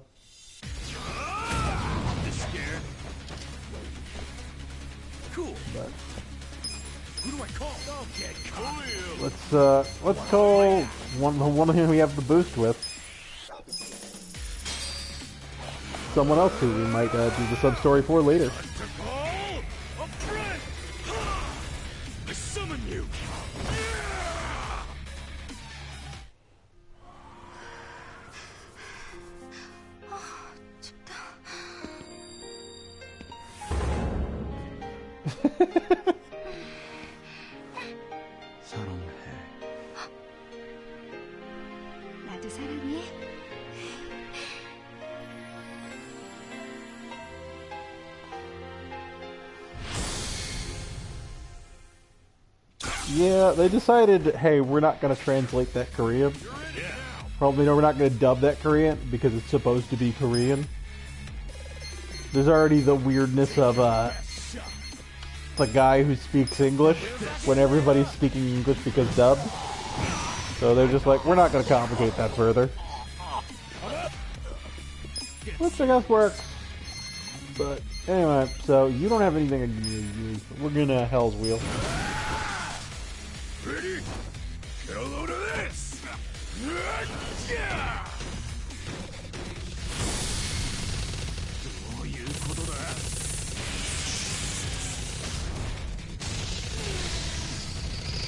Scared. Cool. But who do I call? Don't get caught. let's call one of whom we have the boost with. Someone else who we might do the sub story for later. A friend. I summon you. 나도 사랑해. Yeah, they decided, hey, we're not going to translate that Korean. Probably no, we're not going to dub that Korean because it's supposed to be Korean. There's already the weirdness of the guy who speaks English when everybody's speaking English because dubbed. So they're just like, we're not going to complicate that further. Which I guess works. But anyway, so you don't have anything to use. We're going to Hell's Wheel. Ready? Get a load of this!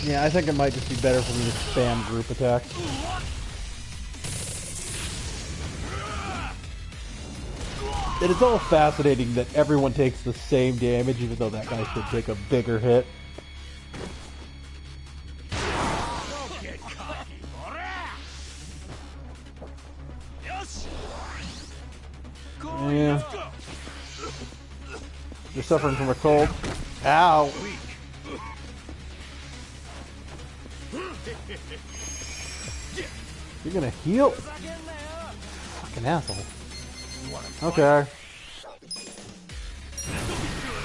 Yeah, I think it might just be better for me to spam group attacks. It is all fascinating that everyone takes the same damage, even though that guy should take a bigger hit. Yeah. You're suffering from a cold. Ow! You're gonna heal? Fucking asshole. Okay.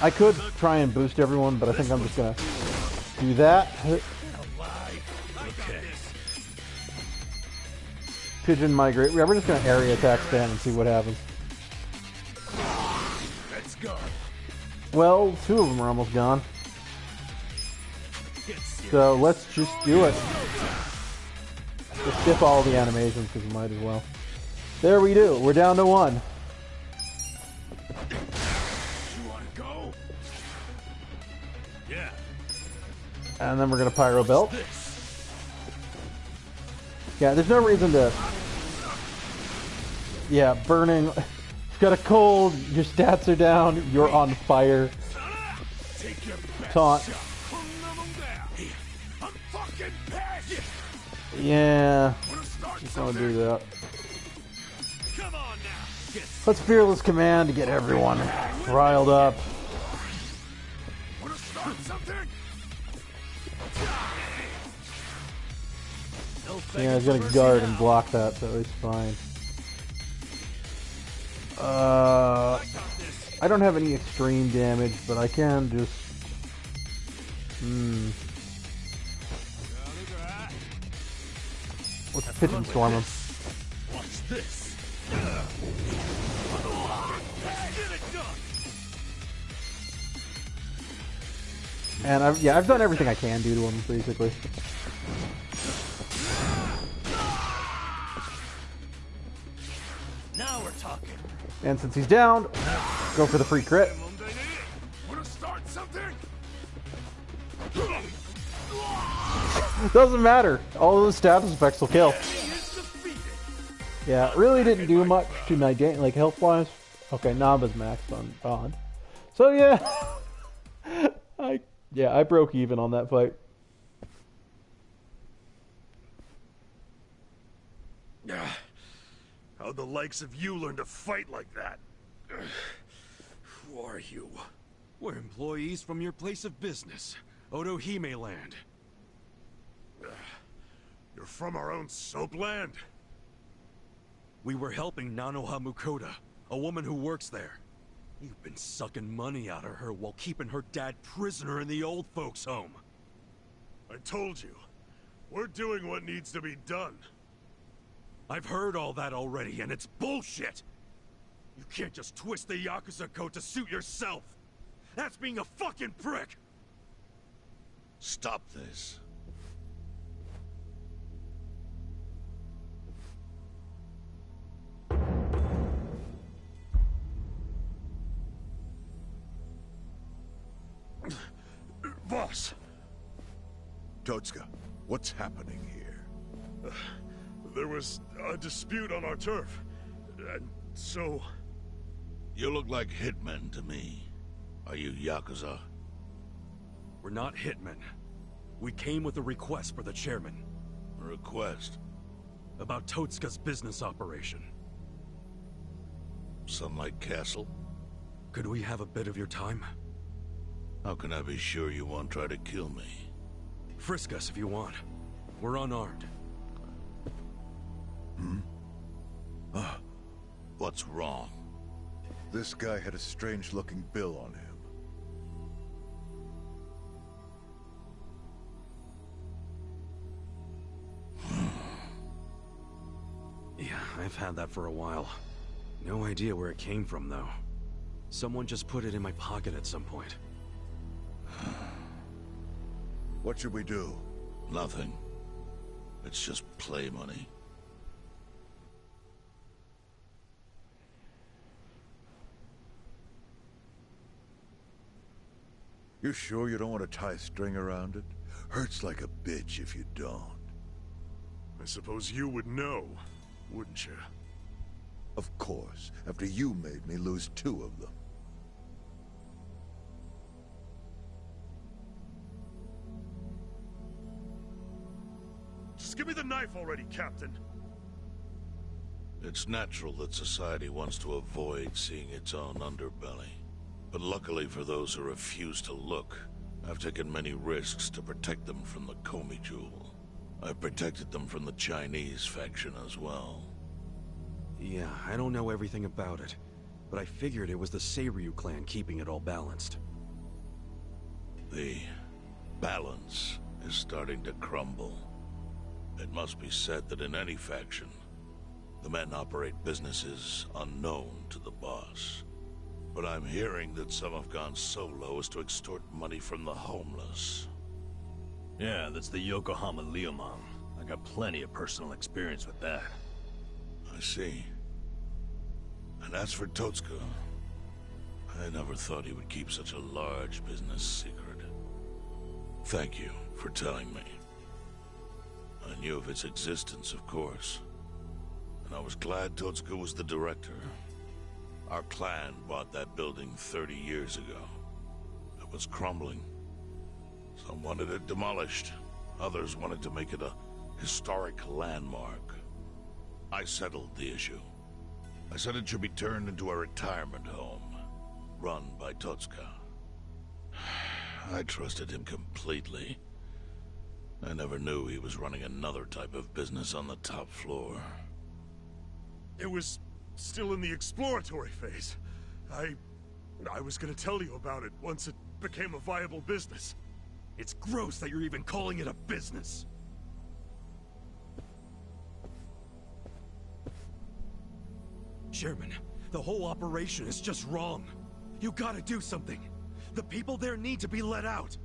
I could try and boost everyone, but I think I'm just gonna do that. Pigeon migrate. Yeah, we're just gonna area attack Stan and see what happens. Let's go. Well, two of them are almost gone. So let's just do it. Let's skip all the animations because we might as well. There we do. We're down to one. You wanna go? Yeah. And then we're gonna Pyro Belt. Yeah, there's no reason to... Yeah, burning... You've got a cold, your stats are down, you're on fire. Taunt. Yeah, just gonna do that. Let's Fearless Command to get everyone riled up. Yeah, he's gonna guard and block that, so it's fine. I don't have any extreme damage, but I can just... Let's Pigeon Storm him. Watch this. And I've done everything I can do to him, basically. Now we're talking. And since he's down, go for the free crit. Wanna start something? Doesn't matter. All those status effects will kill. Yeah, really didn't do much to my game, like health-wise. Okay, Naba's maxed on Bond. So yeah, I broke even on that fight. How'd the likes of you learn to fight like that? Who are you? We're employees from your place of business, Otohime Land. You're from our own soapland? We were helping Nanoha Mukoda, a woman who works there. You've been sucking money out of her while keeping her dad prisoner in the old folks' home. I told you, we're doing what needs to be done. I've heard all that already, and it's bullshit! You can't just twist the Yakuza code to suit yourself! That's being a fucking prick! Stop this. Boss! Totsuka, what's happening here? There was a dispute on our turf, and so... You look like hitmen to me. Are you Yakuza? We're not hitmen. We came with a request for the chairman. A request? About Totsuka's business operation. Sunlight Castle? Could we have a bit of your time? How can I be sure you won't try to kill me? Frisk us if you want. We're unarmed. What's wrong? This guy had a strange-looking bill on him. Yeah, I've had that for a while. No idea where it came from, though. Someone just put it in my pocket at some point. What should we do? Nothing. It's just play money. You sure you don't want to tie a string around it? Hurts like a bitch if you don't. I suppose you would know, wouldn't you? Of course, after you made me lose 2 of them. Just give me the knife already, Captain. It's natural that society wants to avoid seeing its own underbelly. But luckily for those who refuse to look, I've taken many risks to protect them from the Komi Jewel. I've protected them from the Chinese faction as well. Yeah, I don't know everything about it, but I figured it was the Seiryu clan keeping it all balanced. The balance is starting to crumble. It must be said that in any faction, the men operate businesses unknown to the boss. But I'm hearing that some have gone so low as to extort money from the homeless. Yeah, that's the Yokohama Leomon. I got plenty of personal experience with that. I see. And as for Totsuka, I never thought he would keep such a large business secret. Thank you for telling me. I knew of its existence, of course. And I was glad Totsuka was the director. Our clan bought that building 30 years ago. It was crumbling. Some wanted it demolished. Others wanted to make it a historic landmark. I settled the issue. I said it should be turned into a retirement home, run by Totsuka. I trusted him completely. I never knew he was running another type of business on the top floor. It was still in the exploratory phase. I was gonna tell you about it once it became a viable business. It's gross that you're even calling it a business. Chairman, the whole operation is just wrong. You gotta do something. The people there need to be let out.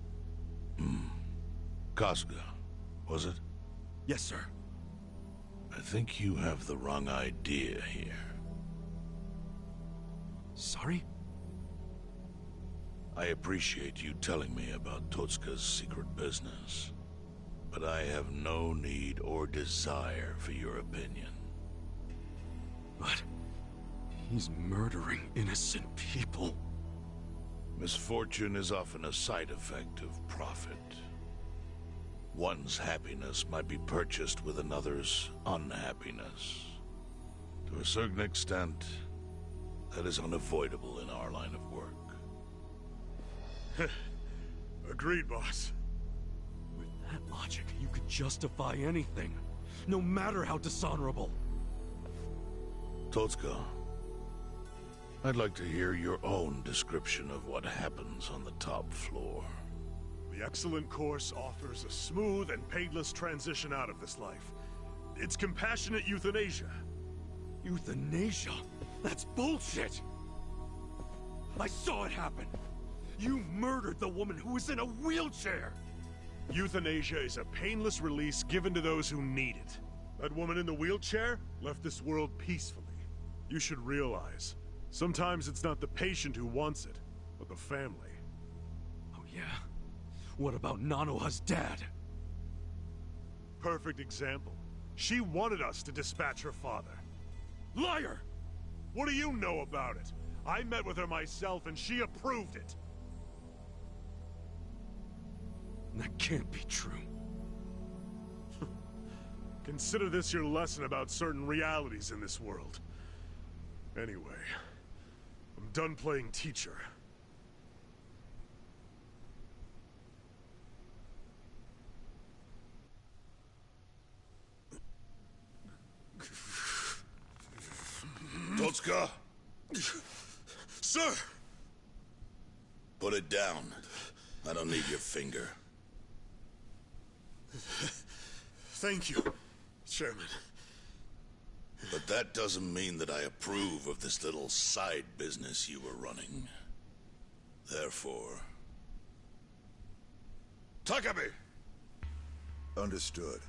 Kasuga, was it? Yes, sir. I think you have the wrong idea here. Sorry? I appreciate you telling me about Totsuka's secret business, but I have no need or desire for your opinion. But he's murdering innocent people. Misfortune is often a side effect of profit. One's happiness might be purchased with another's unhappiness. To a certain extent, that is unavoidable in our line of work. Agreed, boss. With that logic, you could justify anything, no matter how dishonorable. Totsuka, I'd like to hear your own description of what happens on the top floor. The excellent course offers a smooth and painless transition out of this life. It's compassionate euthanasia. Euthanasia? That's bullshit! I saw it happen! You murdered the woman who was in a wheelchair! Euthanasia is a painless release given to those who need it. That woman in the wheelchair left this world peacefully. You should realize, sometimes it's not the patient who wants it, but the family. Oh yeah? What about Nanoha's dad? Perfect example. She wanted us to dispatch her father. Liar! What do you know about it? I met with her myself and she approved it. That can't be true. Consider this your lesson about certain realities in this world. Anyway, I'm done playing teacher. Totsuka! Sir! Put it down. I don't need your finger. Thank you, Chairman. But that doesn't mean that I approve of this little side business you were running. Therefore... Takami! Understood.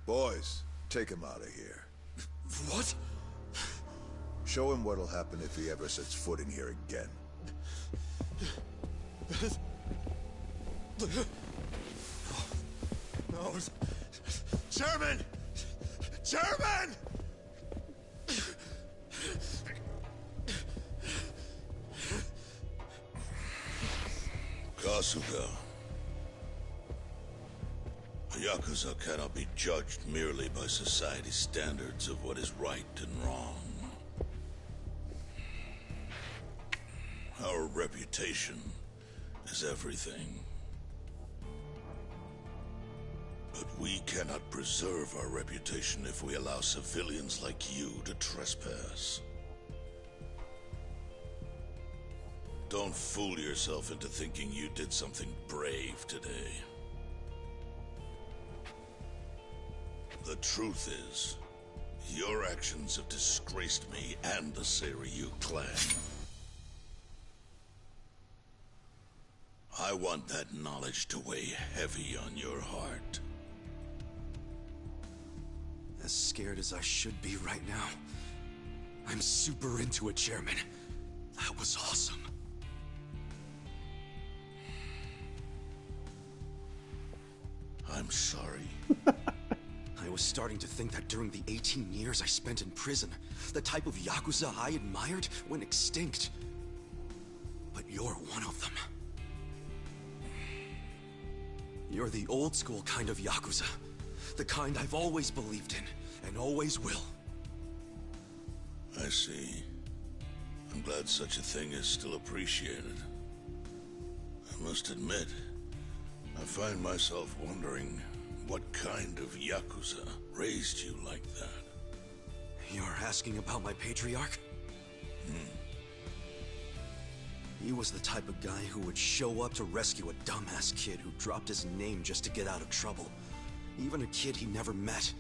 Boys, take him out of here. What? Show him what'll happen if he ever sets foot in here again. No. Chairman! Chairman! Kasuga. A Yakuza cannot be judged merely by society's standards of what is right and wrong. Our reputation is everything. But we cannot preserve our reputation if we allow civilians like you to trespass. Don't fool yourself into thinking you did something brave today. The truth is, your actions have disgraced me and the Seiryu clan. I want that knowledge to weigh heavy on your heart. As scared as I should be right now, I'm super into it, Chairman. That was awesome. I'm sorry. I was starting to think that during the 18 years I spent in prison, the type of Yakuza I admired went extinct. But you're one of them. You're the old school kind of Yakuza. The kind I've always believed in, and always will. I see. I'm glad such a thing is still appreciated. I must admit, I find myself wondering what kind of Yakuza raised you like that. You're asking about my patriarch? He was the type of guy who would show up to rescue a dumbass kid who dropped his name just to get out of trouble. Even a kid he never met.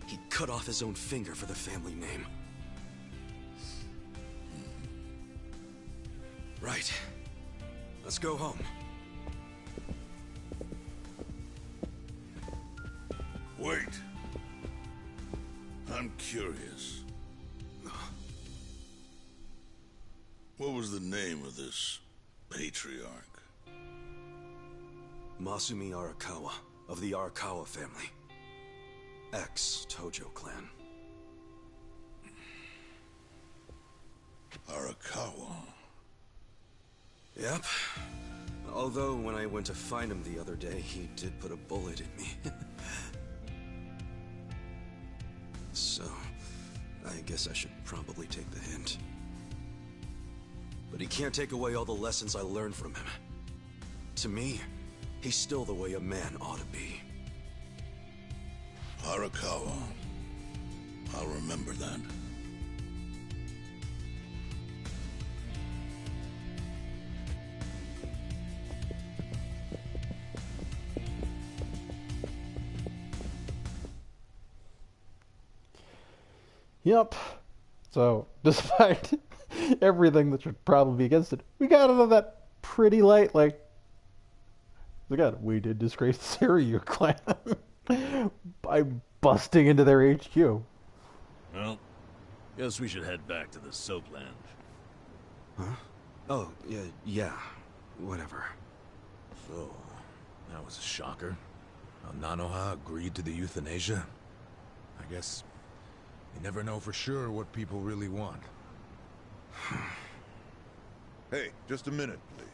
He'd cut off his own finger for the family name. Right. Let's go home. Wait. I'm curious. What was the name of this patriarch? Masumi Arakawa, of the Arakawa family. Ex-Tojo clan. Arakawa? Yep. Although, when I went to find him the other day, he did put a bullet in me. So, I guess I should probably take the hint. But he can't take away all the lessons I learned from him. To me, he's still the way a man ought to be. Arakawa. I'll remember that. Yep. So, despite everything that should probably be against it, we got out of that pretty light. Like, again, we did disgrace the Seiryu clan by busting into their HQ. Well, guess we should head back to the soapland. Huh? Oh, yeah, whatever. So, that was a shocker. How Nanoha agreed to the euthanasia. I guess you never know for sure what people really want. Hey, just a minute, please.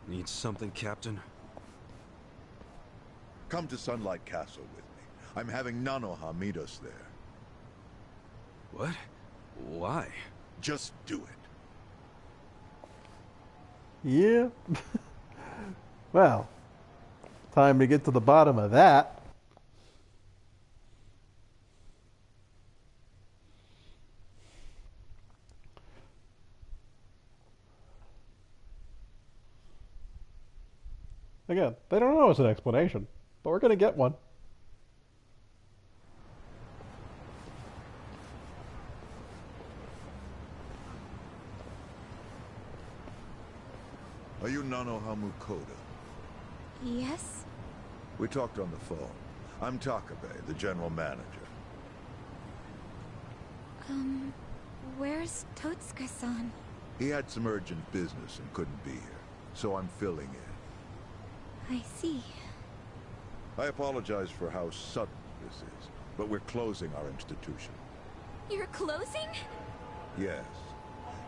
Need something, Captain? Come to Sunlight Castle with me. I'm having Nanoha meet us there. What? Why? Just do it. Yeah. Well, time to get to the bottom of that. Again, they don't know it's an explanation, but we're going to get one. Are you Nanoha Mukoda? Yes? We talked on the phone. I'm Takabe, the general manager. Where's Totsuka-san? He had some urgent business and couldn't be here, so I'm filling in. I see. I apologize for how sudden this is, but we're closing our institution. You're closing? Yes.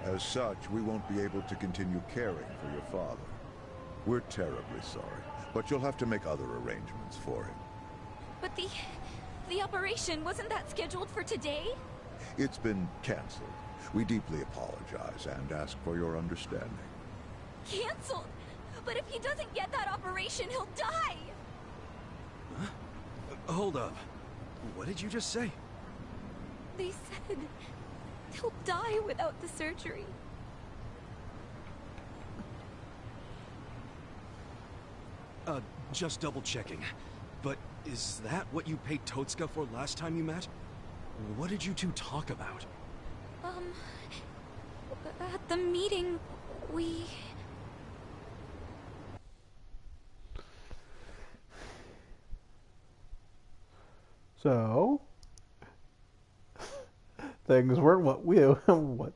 As such, we won't be able to continue caring for your father. We're terribly sorry, but you'll have to make other arrangements for him. But the operation, wasn't that scheduled for today? It's been canceled. We deeply apologize and ask for your understanding. Canceled? But if he doesn't get that operation, he'll die! Huh? Hold up. What did you just say? They said he'll die without the surgery. Just double checking. But is that what you paid Totsuka for last time you met? What did you two talk about? At the meeting, we... So, things weren't what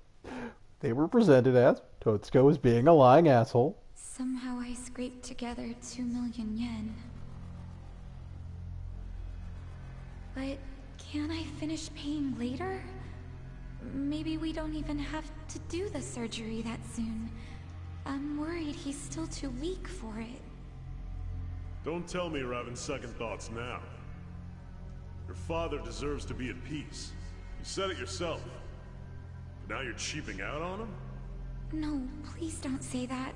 they were presented as. Totsuka was being a lying asshole. Somehow I scraped together 2 million yen. But can't I finish paying later? Maybe we don't even have to do the surgery that soon. I'm worried he's still too weak for it. Don't tell me you're having second thoughts now. Your father deserves to be at peace. You said it yourself. But now you're cheaping out on him? No, please don't say that.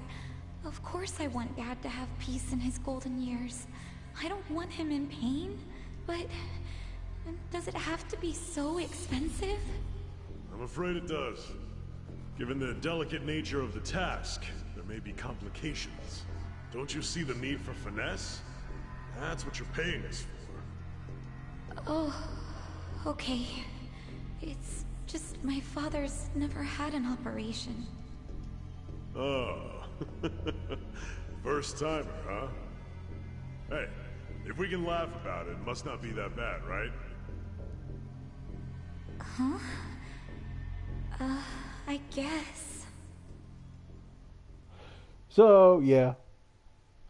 Of course I want Dad to have peace in his golden years. I don't want him in pain, but does it have to be so expensive? I'm afraid it does. Given the delicate nature of the task, there may be complications. Don't you see the need for finesse? That's what you're paying us for. Oh, okay. It's just my father's never had an operation. Oh. First timer, huh? Hey, If we can laugh about it, it must not be that bad, right? Huh? I guess. So, yeah.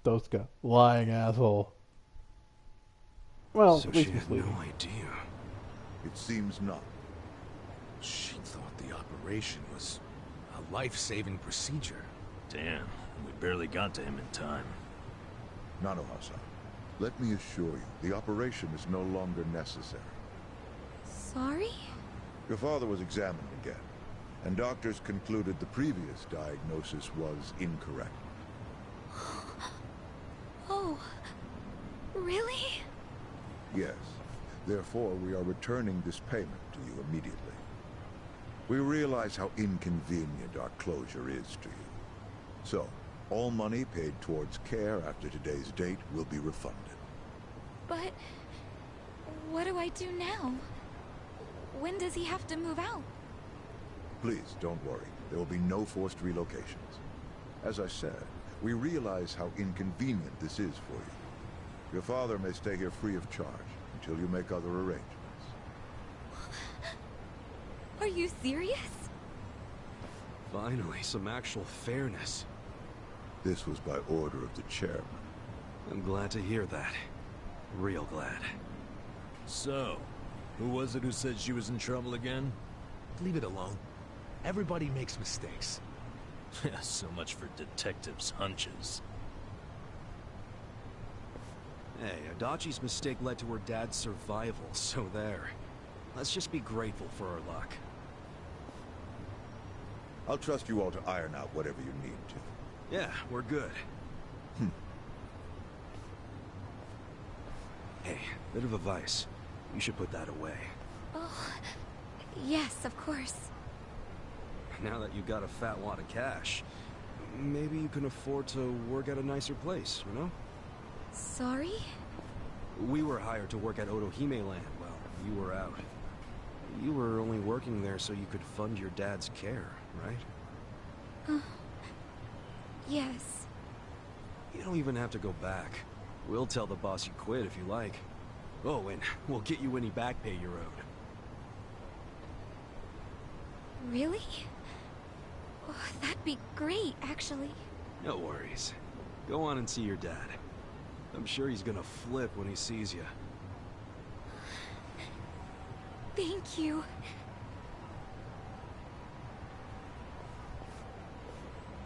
Doska. Lying asshole. Well, So at she least had misleading. no idea. It seems not. She thought the operation was a life-saving procedure. Damn, we barely got to him in time. Nanoha-san, let me assure you, the operation is no longer necessary. Sorry? Your father was examined again, and doctors concluded the previous diagnosis was incorrect. Oh, really? Yes. Therefore, we are returning this payment to you immediately. We realize how inconvenient our closure is to you. So, all money paid towards care after today's date will be refunded. But what do I do now? When does he have to move out? Please, don't worry. There will be no forced relocations. As I said, we realize how inconvenient this is for you. Your father may stay here free of charge until you make other arrangements. Are you serious? Finally, some actual fairness. This was by order of the chairman. I'm glad to hear that. Real glad. So, who was it who said she was in trouble again? Leave it alone. Everybody makes mistakes. So much for detectives' hunches. Hey, Adachi's mistake led to her dad's survival, so there. Let's just be grateful for our luck. I'll trust you all to iron out whatever you need to. Yeah, we're good. Hey, bit of advice. You should put that away. Oh, yes, of course. Now that you got a fat wad of cash, maybe you can afford to work at a nicer place, you know? Sorry? We were hired to work at Otohime Land while you were out. You were only working there so you could fund your dad's care, right? Yes. You don't even have to go back. We'll tell the boss you quit if you like. Oh, and we'll get you any back pay you're owed. Really? Oh, that'd be great, actually. No worries. Go on and see your dad. I'm sure he's gonna flip when he sees you. Thank you.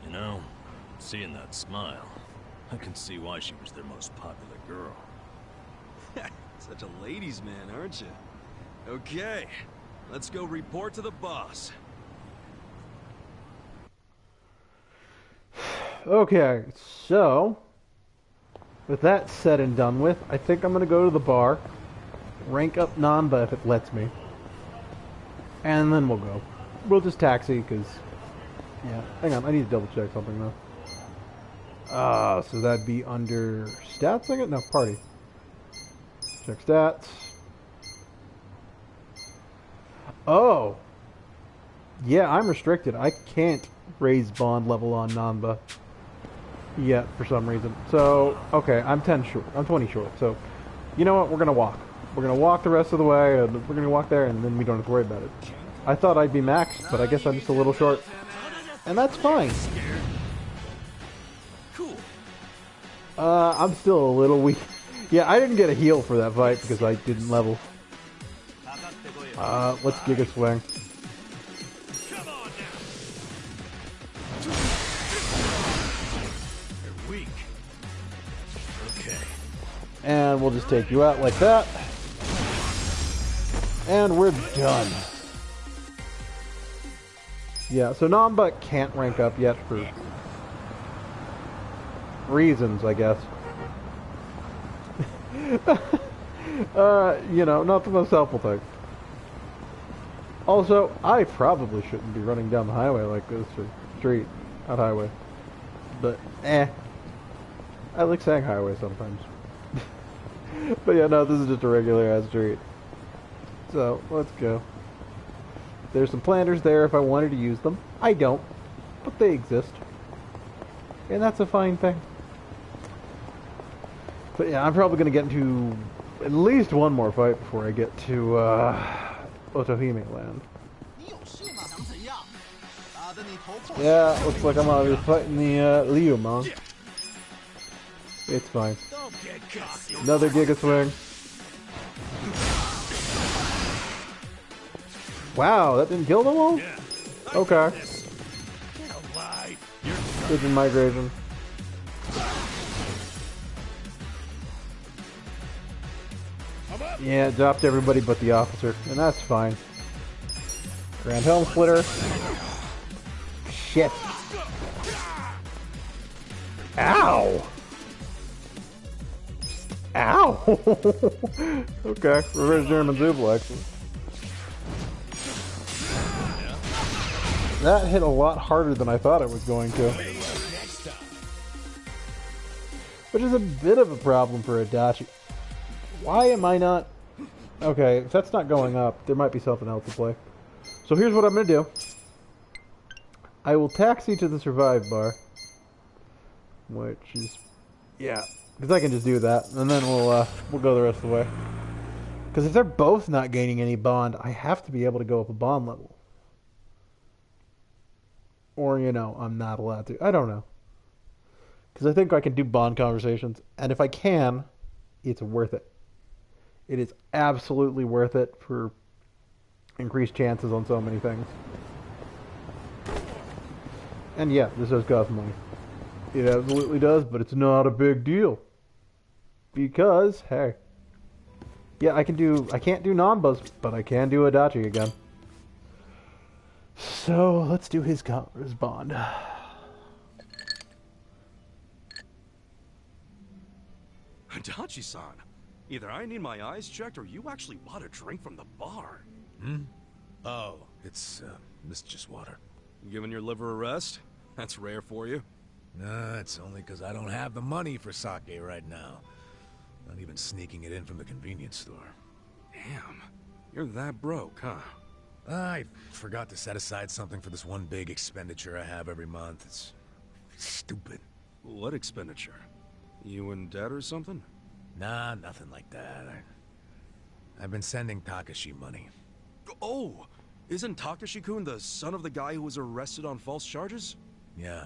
You know, seeing that smile, I can see why she was their most popular girl. Such a ladies' man, aren't you? Okay, let's go report to the boss. Okay, so with that said and done with, I think I'm gonna go to the bar, rank up Namba if it lets me, and then we'll go. We'll just taxi, because, yeah, hang on, I need to double check something though. So that'd be under stats, I guess? No, party. Check stats. Oh! Yeah, I'm restricted. I can't raise bond level on Namba yet for some reason. So, okay, I'm 10 short. I'm 20 short. So, you know what? We're gonna walk. We're gonna walk the rest of the way, and we're gonna walk there, and then we don't have to worry about it. I thought I'd be maxed, but I guess I'm just a little short. And that's fine. Cool. I'm still a little weak. Yeah, I didn't get a heal for that fight because I didn't level. Let's Giga Swing. They're weak. Okay. And we'll just take you out like that. And we're done. Yeah, so Namba can't rank up yet for reasons, I guess. You know, not the most helpful thing. Also, I probably shouldn't be running down the highway like this, or street, not highway. But, I like saying highway sometimes. But yeah, no, this is just a regular ass street. So, let's go. There's some planters there if I wanted to use them. I don't, but they exist. And that's a fine thing. But yeah, I'm probably going to get into at least one more fight before I get to Otohime Land. Yeah, looks like I'm going to be fighting the Liumang. It's fine. Another Giga Swing. Wow, that didn't kill them all? Okay. Pigeon migration. Yeah, it dropped everybody but the officer, and that's fine. Grand Helm Splitter. Shit. Ow! Ow! Okay, reverse German suplex. That hit a lot harder than I thought it was going to. Which is a bit of a problem for Adachi. Why am I not... Okay, if that's not going up, there might be something else to play. So here's what I'm going to do. I will taxi to the survive bar. Which is... Yeah, because I can just do that. And then we'll go the rest of the way. Because if they're both not gaining any bond, I have to be able to go up a bond level. Or, you know, I'm not allowed to. I don't know. Because I think I can do bond conversations. And if I can, it's worth it. It is absolutely worth it for increased chances on so many things. And yeah, this does cost money. It absolutely does, but it's not a big deal. Because, hey. Yeah, I can't do non-buzz, but I can do Adachi again. So, let's do his bond. Adachi-san, either I need my eyes checked or you actually bought a drink from the bar. Hmm? Oh, it's just water. Giving your liver a rest? That's rare for you. Nah, it's only because I don't have the money for sake right now. Not even sneaking it in from the convenience store. Damn, you're that broke, huh? I forgot to set aside something for this one big expenditure I have every month. It's stupid. What expenditure? You in debt or something? Nah, nothing like that. I've been sending Takashi money. Oh, isn't Takashi-kun the son of the guy who was arrested on false charges? Yeah,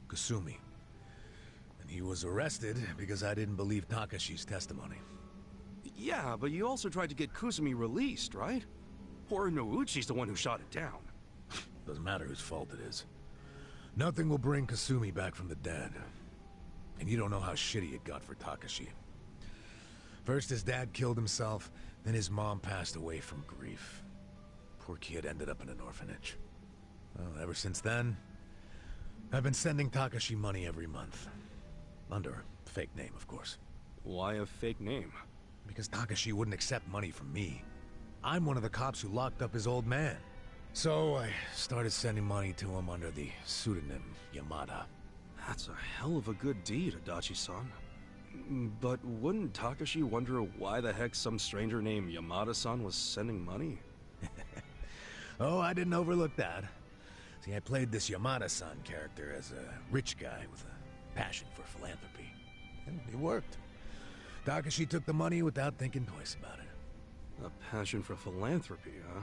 Kasumi. And he was arrested because I didn't believe Takashi's testimony. Yeah, but you also tried to get Kusumi released, right? Or Nouchi's the one who shot it down. Doesn't matter whose fault it is. Nothing will bring Kasumi back from the dead. And you don't know how shitty it got for Takashi. First his dad killed himself, then his mom passed away from grief. Poor kid ended up in an orphanage. Well, ever since then, I've been sending Takashi money every month. Under a fake name, of course. Why a fake name? Because Takashi wouldn't accept money from me. I'm one of the cops who locked up his old man. So I started sending money to him under the pseudonym Yamada. That's a hell of a good deed, Adachi-san. But wouldn't Takashi wonder why the heck some stranger named Yamada-san was sending money? Oh, I didn't overlook that. See, I played this Yamada-san character as a rich guy with a passion for philanthropy. And it worked. Takashi took the money without thinking twice about it. A passion for philanthropy, huh?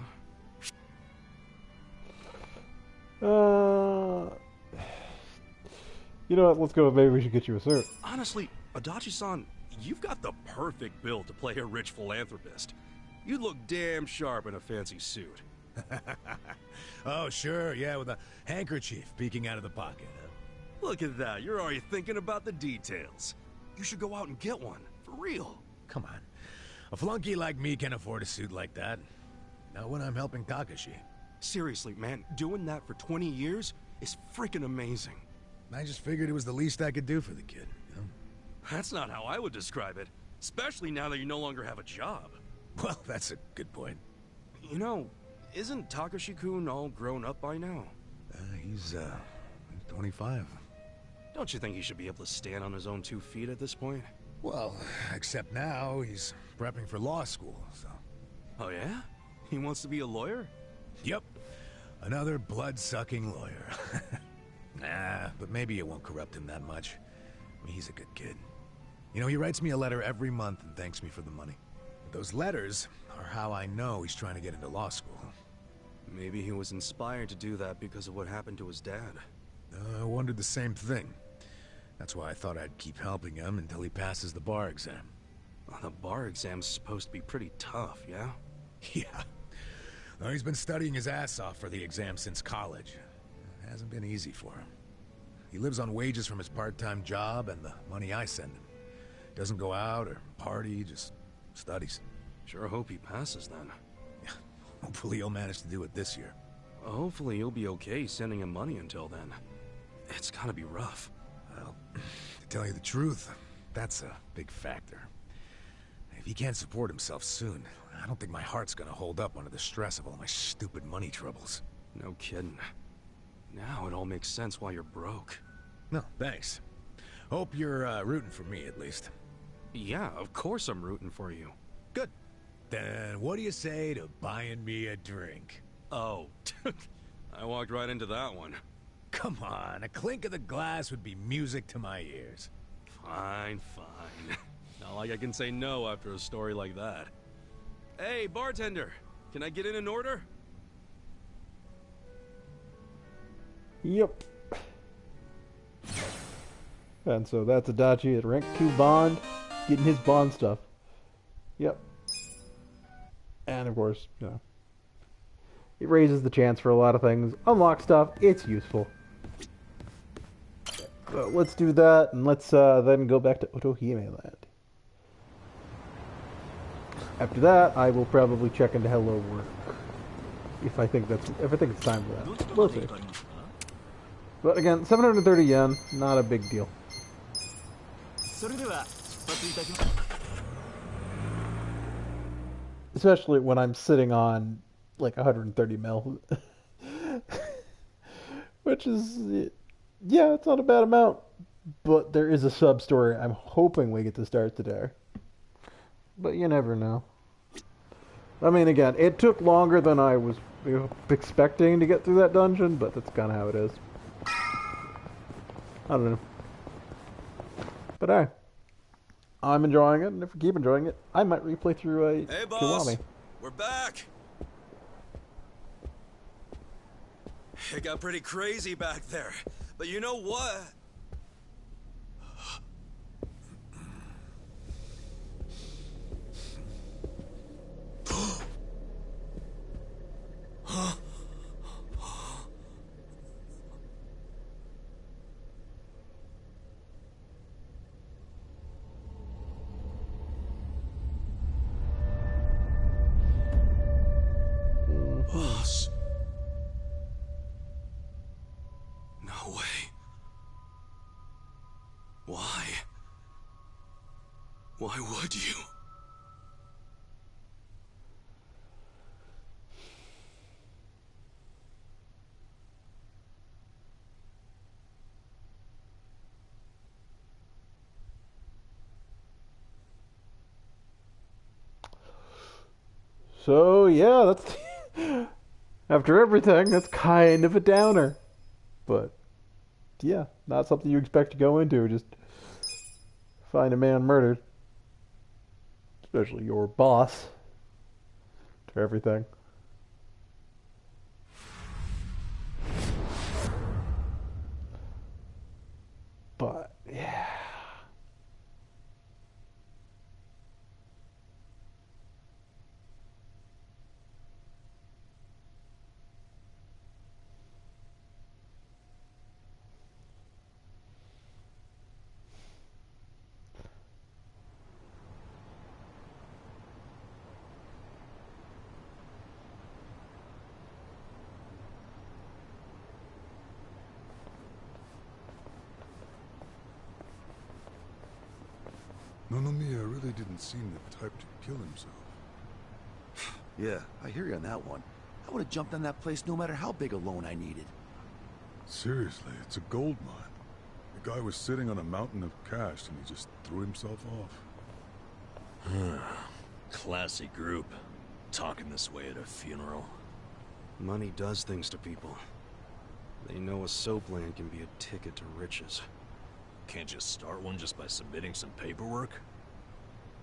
You know what? Let's go. Maybe we should get you a cert. Honestly, Adachi-san, you've got the perfect build to play a rich philanthropist. You'd look damn sharp in a fancy suit. Oh, sure, yeah, with a handkerchief peeking out of the pocket, huh? Look at that, you're already thinking about the details. You should go out and get one, for real. Come on. A flunky like me can afford a suit like that. Not when I'm helping Takashi. Seriously, man, doing that for 20 years is freaking amazing. I just figured it was the least I could do for the kid, you know? That's not how I would describe it, especially now that you no longer have a job. Well, that's a good point. You know, isn't Takashi-kun all grown up by now? He's 25. Don't you think he should be able to stand on his own 2 feet at this point? Well, except now he's prepping for law school, so... Oh yeah? He wants to be a lawyer? Yep. Another blood-sucking lawyer. Nah, but maybe it won't corrupt him that much. I mean, he's a good kid. You know, he writes me a letter every month and thanks me for the money. Those letters are how I know he's trying to get into law school. Maybe he was inspired to do that because of what happened to his dad. I wondered the same thing. That's why I thought I'd keep helping him until he passes the bar exam. Well, the bar exam's supposed to be pretty tough, yeah? Yeah. Well, he's been studying his ass off for the exam since college. It hasn't been easy for him. He lives on wages from his part-time job and the money I send him. Doesn't go out or party, just studies. Sure hope he passes then. Yeah, hopefully he'll manage to do it this year. Hopefully you'll be okay sending him money until then. It's gotta be rough. Well, to tell you the truth, that's a big factor. If he can't support himself soon, I don't think my heart's gonna hold up under the stress of all my stupid money troubles. No kidding. Now it all makes sense why you're broke. No, thanks. Hope you're rooting for me, at least. Yeah, of course I'm rooting for you. Good. Then what do you say to buying me a drink? Oh, I walked right into that one. Come on, a clink of the glass would be music to my ears. Fine, fine. Not like I can say no after a story like that. Hey, bartender, can I get in an order? Yep. And so that's Adachi at rank 2 Bond, getting his Bond stuff. Yep. And of course, you know, it raises the chance for a lot of things. Unlock stuff, it's useful. So let's do that, and let's then go back to Otohime Land. After that, I will probably check into Hello Work. If I think it's time for that. We'll see. But again, 730 yen, not a big deal. Especially when I'm sitting on like 130 mil. Which is, yeah, it's not a bad amount. But there is a sub-story I'm hoping we get to start today. But you never know. I mean, again, it took longer than I was expecting to get through that dungeon, but that's kind of how it is. I don't know. But hey, I'm enjoying it, and if we keep enjoying it, I might replay through a Hey, boss! Kiwami. We're back! It got pretty crazy back there, but you know what? Boss. No way. Why? Why would you? So yeah, that's after everything, that's kind of a downer. But yeah, not something you expect to go into. Just find a man murdered, especially your boss. To everything. But yeah. Nonomiya really didn't seem the type to kill himself. Yeah, I hear you on that one. I would have jumped on that place no matter how big a loan I needed. Seriously, it's a gold mine. The guy was sitting on a mountain of cash and he just threw himself off. Classy group. Talking this way at a funeral. Money does things to people. They know a soap land can be a ticket to riches. Can't you start one just by submitting some paperwork?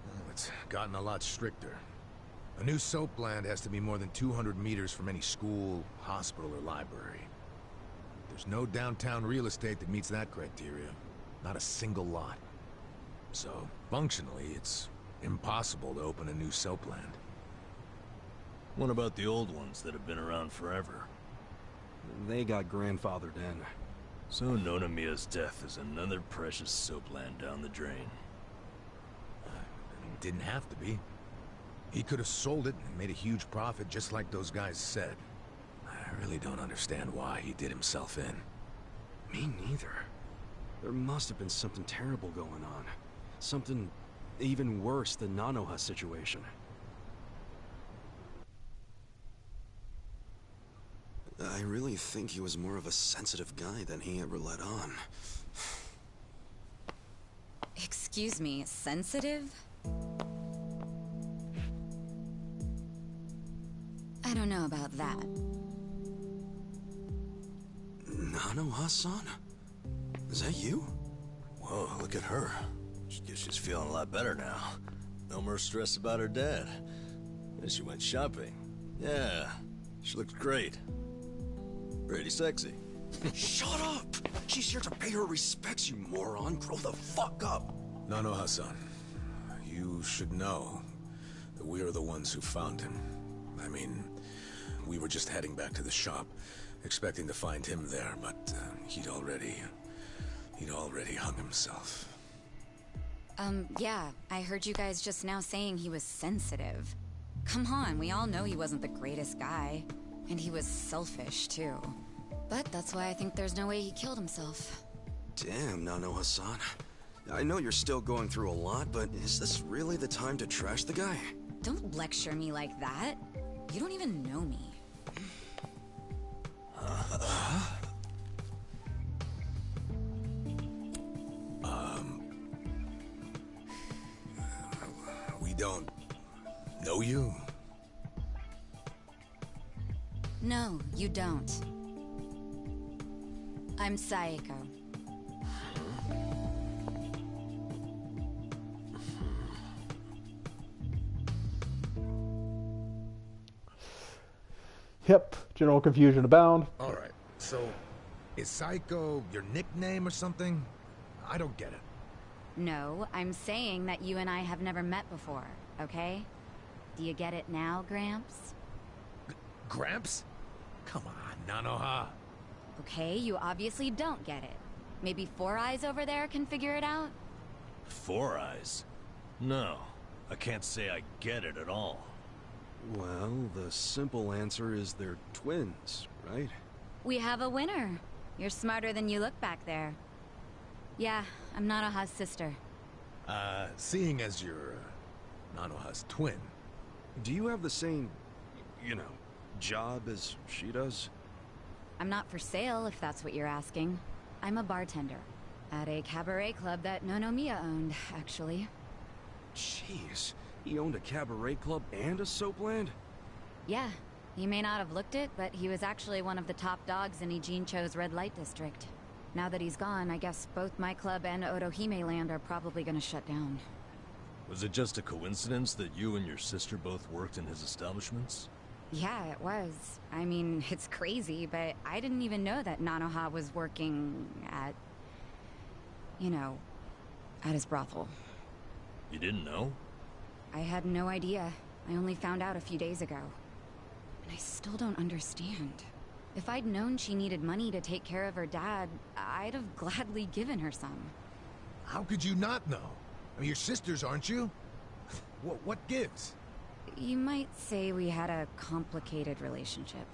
Well, it's gotten a lot stricter. A new soap land has to be more than 200 meters from any school, hospital, or library. There's no downtown real estate that meets that criteria. Not a single lot. So, functionally, it's impossible to open a new soap land. What about the old ones that have been around forever? They got grandfathered in. So Nonomiya's death is another precious soap land down the drain. It didn't have to be. He could have sold it and made a huge profit just like those guys said. I really don't understand why he did himself in. Me neither. There must have been something terrible going on. Something even worse than Nanoha's situation. I really think he was more of a sensitive guy than he ever let on. Excuse me, sensitive? I don't know about that. Nanoha-san? Is that you? Whoa, look at her. Guess she's feeling a lot better now. No more stress about her dad. And she went shopping. Yeah, she looks great. Pretty sexy. Shut up! She's here to pay her respects, you moron. Grow the fuck up! Nanoha-san, you should know that we are the ones who found him. I mean, we were just heading back to the shop, expecting to find him there, but he'd already hung himself. Yeah, I heard you guys just now saying he was sensitive. Come on, we all know he wasn't the greatest guy. And he was selfish, too. But that's why I think there's no way he killed himself. Damn, Nanoha-san. I know you're still going through a lot, but is this really the time to trash the guy? Don't lecture me like that. You don't even know me. We don't know you? No, you don't. I'm Saeko. Yep, general confusion abound. Alright, so is Saeko your nickname or something? I don't get it. No, I'm saying that you and I have never met before, okay? Do you get it now, Gramps? Gramps? Come on, Nanoha. Okay, you obviously don't get it. Maybe Four Eyes over there can figure it out? Four Eyes? No, I can't say I get it at all. Well, the simple answer is they're twins, right? We have a winner. You're smarter than you look back there. Yeah, I'm Nanoha's sister. Seeing as you're Nanoha's twin, do you have the same, you know, job as she does? I'm not for sale, if that's what you're asking. I'm a bartender. At a cabaret club that Nonomiya owned, actually. Jeez, he owned a cabaret club and a soap land? Yeah, you may not have looked it, but he was actually one of the top dogs in Ijincho's red light district. Now that he's gone, I guess both my club and Otohime land are probably gonna shut down. Was it just a coincidence that you and your sister both worked in his establishments? Yeah, it was. I mean, it's crazy, but I didn't even know that Nanoha was working at... you know, at his brothel. You didn't know? I had no idea. I only found out a few days ago. And I still don't understand. If I'd known she needed money to take care of her dad, I'd have gladly given her some. how could you not know? I mean, you're sisters, aren't you? What gives? You might say we had a complicated relationship.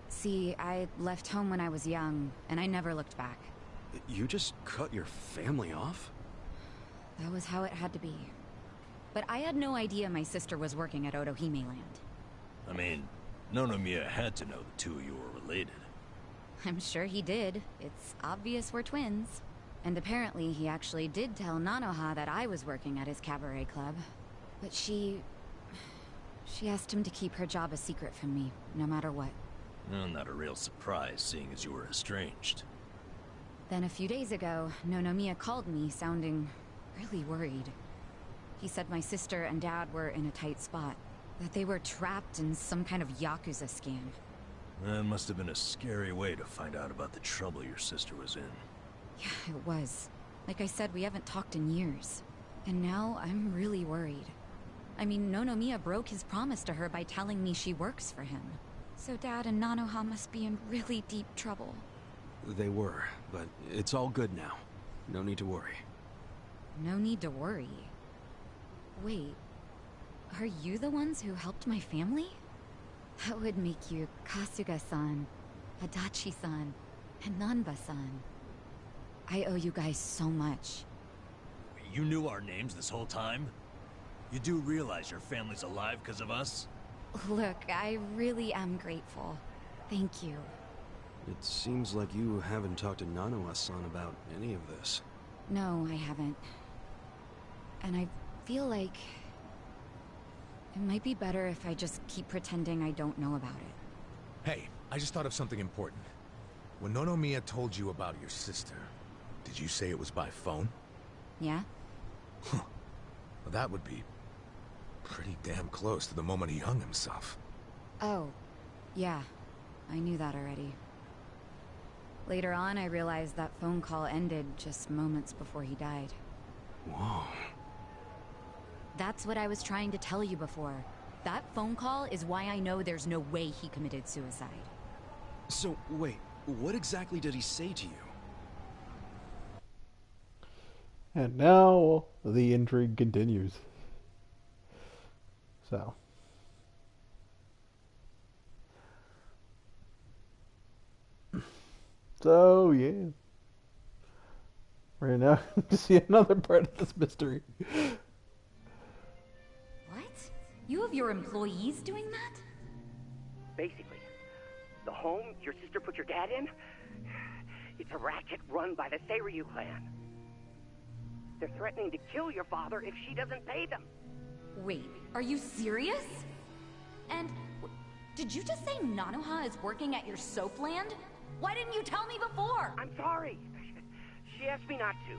See, I left home when I was young, and I never looked back. You just cut your family off? That was how it had to be. But I had no idea my sister was working at Otohime land. I mean, Nonomiya had to know the two of you were related. I'm sure he did. It's obvious we're twins. And apparently he actually did tell Nanoha that I was working at his cabaret club. But she asked him to keep her job a secret from me, no matter what. Well, not a real surprise, seeing as you were estranged. Then a few days ago, Nonomiya called me, sounding really worried. He said my sister and dad were in a tight spot, that they were trapped in some kind of Yakuza scam. That must have been a scary way to find out about the trouble your sister was in. Yeah, it was. Like I said, we haven't talked in years. And now I'm really worried. I mean, Nonomiya broke his promise to her by telling me she works for him. So Dad and Nanoha must be in really deep trouble. They were, but it's all good now. No need to worry. No need to worry. Wait, are you the ones who helped my family? That would make you Kasuga-san, Adachi-san, and Nanba-san. I owe you guys so much. You knew our names this whole time? You do realize your family's alive because of us? Look, I really am grateful. Thank you. It seems like you haven't talked to Nanoha-san about any of this. No, I haven't. And I feel like it might be better if I just keep pretending I don't know about it. Hey, I just thought of something important. When Nonomiya told you about your sister, did you say it was by phone? Yeah? Huh. Well, that would be pretty damn close to the moment he hung himself. Oh, yeah. I knew that already. Later on, I realized that phone call ended just moments before he died. Whoa. That's what I was trying to tell you before. That phone call is why I know there's no way he committed suicide. So, wait, what exactly did he say to you? And now the intrigue continues. So yeah. We're now to see another part of this mystery. What? You have your employees doing that? Basically. The home your sister put your dad in? It's a racket run by the Seiryu clan. They're threatening to kill your father if she doesn't pay them. Wait, are you serious? And did you just say Nanoha is working at your soap land? Why didn't you tell me before? I'm sorry. She asked me not to.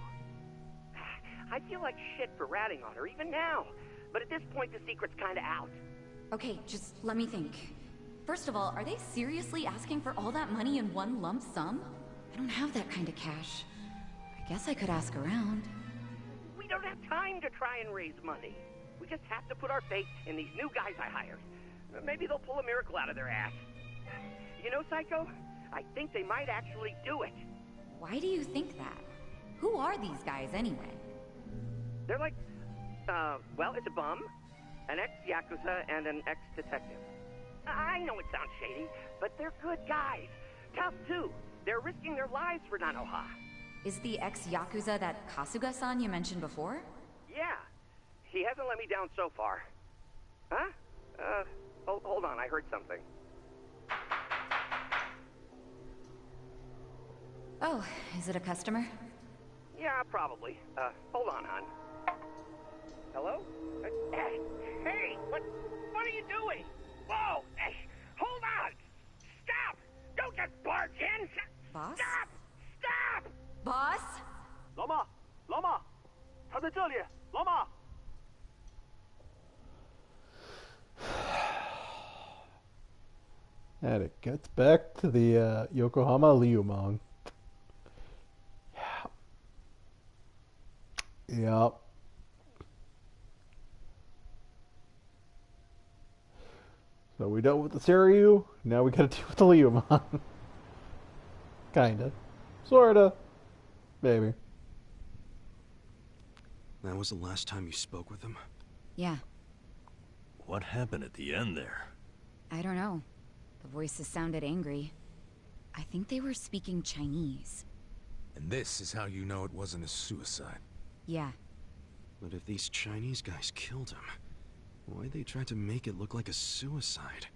I feel like shit for ratting on her, even now. But at this point, the secret's kinda out. Okay, just let me think. First of all, are they seriously asking for all that money in one lump sum? I don't have that kind of cash. I guess I could ask around. We don't have time to try and raise money. We just have to put our faith in these new guys I hired. Maybe they'll pull a miracle out of their ass. You know, Psycho? I think they might actually do it. Why do you think that? Who are these guys anyway? They're like, well, it's a bum, an ex-Yakuza, and an ex-detective. I know it sounds shady, but they're good guys. Tough, too. They're risking their lives for Nanoha. Is the ex-Yakuza that Kasuga-san you mentioned before? Yeah. He hasn't let me down so far. Huh? Hold on, I heard something. Oh, is it a customer? Yeah, probably. Hold on, hon. Hello? Hey, what are you doing? Whoa! Hey, hold on! Stop! Don't just barge in! Boss? Stop! Stop! Boss? 老妈，老妈，他在这里，老妈。 And it gets back to the Yokohama Liumang. Yep. So we dealt with the Seiryu, now we gotta deal with the Liumang. Kinda. Sorta. Maybe. That was the last time you spoke with him? Yeah. What happened at the end there? I don't know. The voices sounded angry. I think they were speaking Chinese. And this is how you know it wasn't a suicide. Yeah. But if these Chinese guys killed him, why'd they try to make it look like a suicide?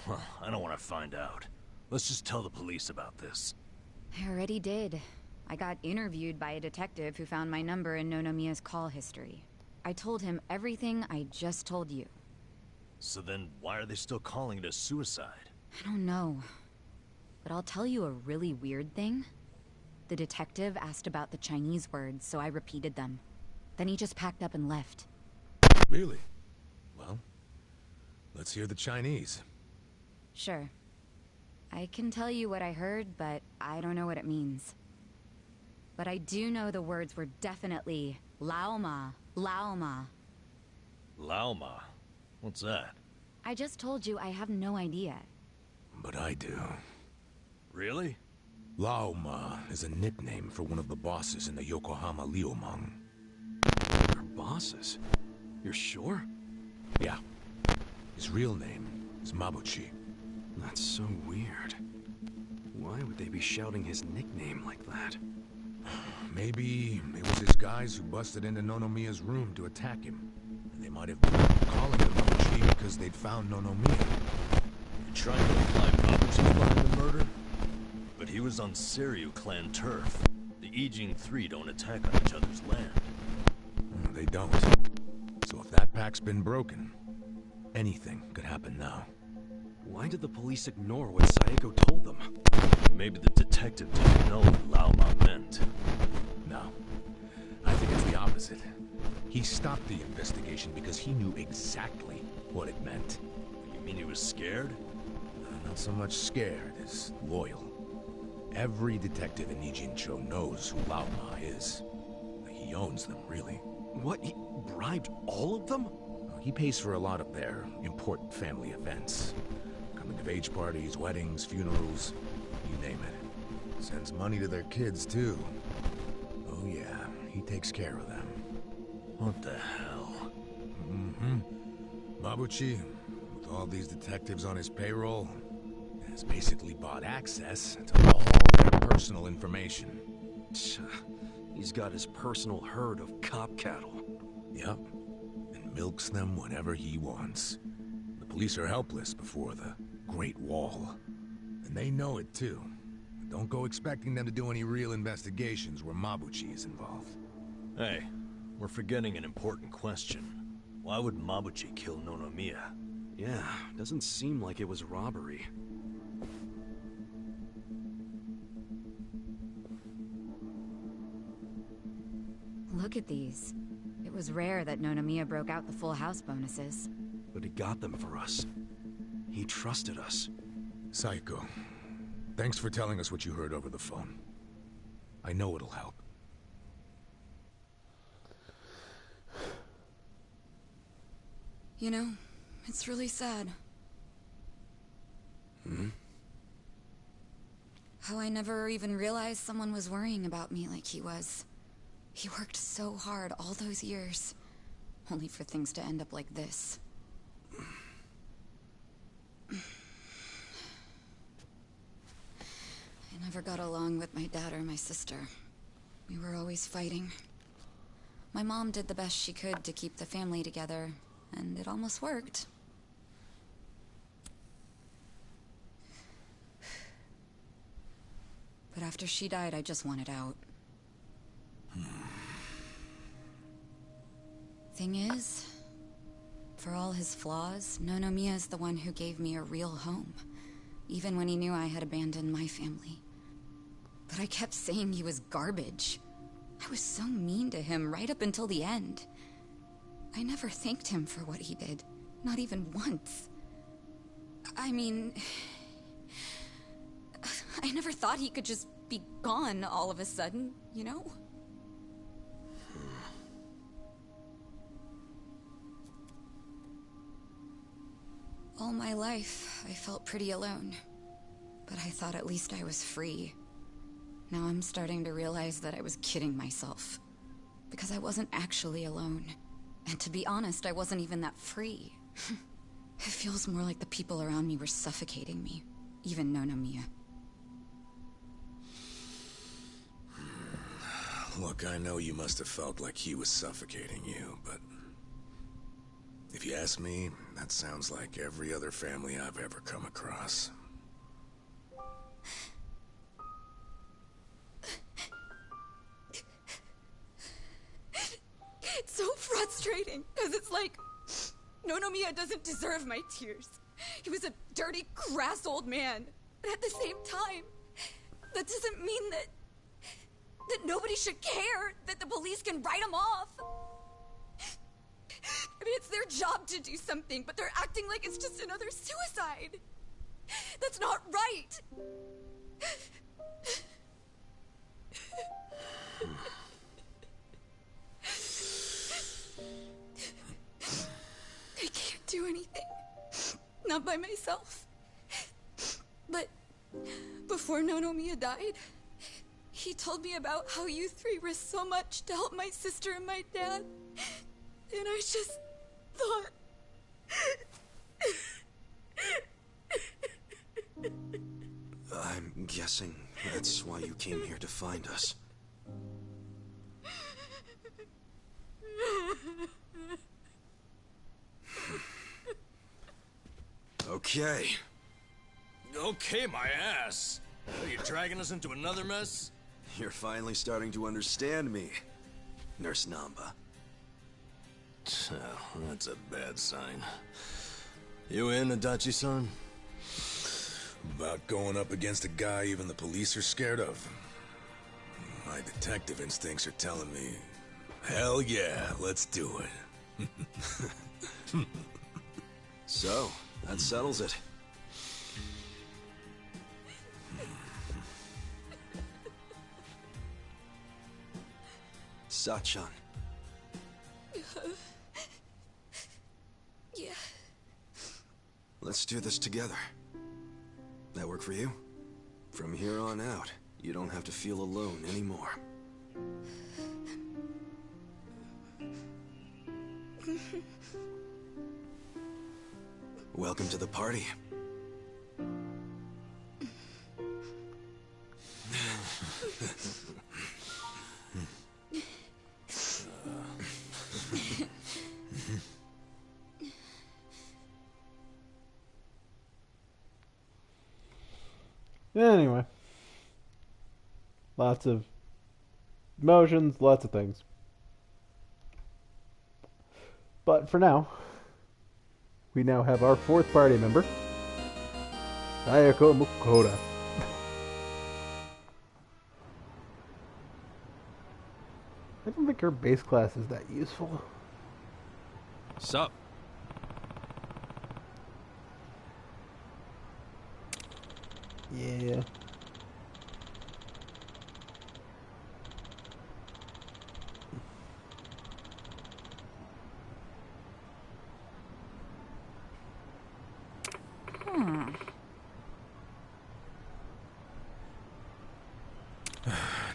Well, I don't want to find out. Let's just tell the police about this. I already did. I got interviewed by a detective who found my number in Nonomiya's call history. I told him everything I just told you. So then, why are they still calling it a suicide? I don't know. But I'll tell you a really weird thing. The detective asked about the Chinese words, so I repeated them. Then he just packed up and left. Really? Well, let's hear the Chinese. Sure. I can tell you what I heard, but I don't know what it means. But I do know the words were definitely Lao Ma, Lao Ma. Lao Ma? What's that? I just told you I have no idea. But I do. Really? Lao Ma is a nickname for one of the bosses in the Yokohama Liumang. Our bosses? You're sure? Yeah. His real name is Mabuchi. That's so weird. Why would they be shouting his nickname like that? Maybe it was his guys who busted into Nonomiya's room to attack him. And they might have been calling him Mabuchi because they'd found Nonomiya. You're trying to imply Mabuchi's behind the murder? But he was on Seiryu clan turf. The Ijing Three don't attack on each other's land. They don't. So if that pack's been broken, anything could happen now. Why did the police ignore what Saeko told them? Maybe the detective didn't know what Lao Ma meant. No. I think it's the opposite. He stopped the investigation because he knew exactly what it meant. You mean he was scared? Not so much scared as loyal. Every detective in Nijincho knows who Lao Ma is. He owns them, really. What? He bribed all of them? He pays for a lot of their important family events. Coming-of-age parties, weddings, funerals, you name it. Sends money to their kids, too. Oh yeah, he takes care of them. What the hell? Mm-hmm. Mabuchi, with all these detectives on his payroll, has basically bought access to all their personal information. He's got his personal herd of cop cattle. Yep. And milks them whenever he wants. The police are helpless before the Great Wall. And they know it too. But don't go expecting them to do any real investigations where Mabuchi is involved. Hey, we're forgetting an important question. Why would Mabuchi kill Nonomiya? Yeah, doesn't seem like it was robbery. Look at these. It was rare that Nonomiya broke out the full house bonuses. But he got them for us. He trusted us. Saeko, thanks for telling us what you heard over the phone. I know it'll help. You know, it's really sad. How I never even realized someone was worrying about me like he was. He worked so hard all those years, only for things to end up like this. I never got along with my dad or my sister. We were always fighting. My mom did the best she could to keep the family together, and it almost worked. But after she died, I just wanted out. Thing is, for all his flaws, Nonomiya is the one who gave me a real home, even when he knew I had abandoned my family. But I kept saying he was garbage. I was so mean to him right up until the end. I never thanked him for what he did, not even once. I mean, I never thought he could just be gone all of a sudden, you know? All my life, I felt pretty alone. But I thought at least I was free. Now I'm starting to realize that I was kidding myself. Because I wasn't actually alone. And to be honest, I wasn't even that free. It feels more like the people around me were suffocating me. Even Nonomiya. Look, I know you must have felt like he was suffocating you, but... if you ask me, that sounds like every other family I've ever come across. It's so frustrating, because it's like... Nonomiya doesn't deserve my tears. He was a dirty, crass old man. But at the same time, that doesn't mean that... That nobody should care, that the police can write them off. I mean, it's their job to do something, but they're acting like it's just another suicide. That's not right. I can't do anything. Not by myself. But before Nonomiya died, he told me about how you three risked so much to help my sister and my dad. And I just thought... I'm guessing that's why you came here to find us. Okay. Okay, my ass. Are you dragging us into another mess? You're finally starting to understand me, Nurse Namba. Oh, that's a bad sign. You in, Adachi-san? About going up against a guy even the police are scared of. My detective instincts are telling me, hell yeah, let's do it. So, that settles it. Sachan. Yeah. Let's do this together. That work for you? From here on out, you don't have to feel alone anymore. Welcome to the party. Anyway. Lots of emotions, lots of things. But for now, we now have our fourth party member, Sayako Mukoda. I don't think her base class is that useful. Sup? Yeah.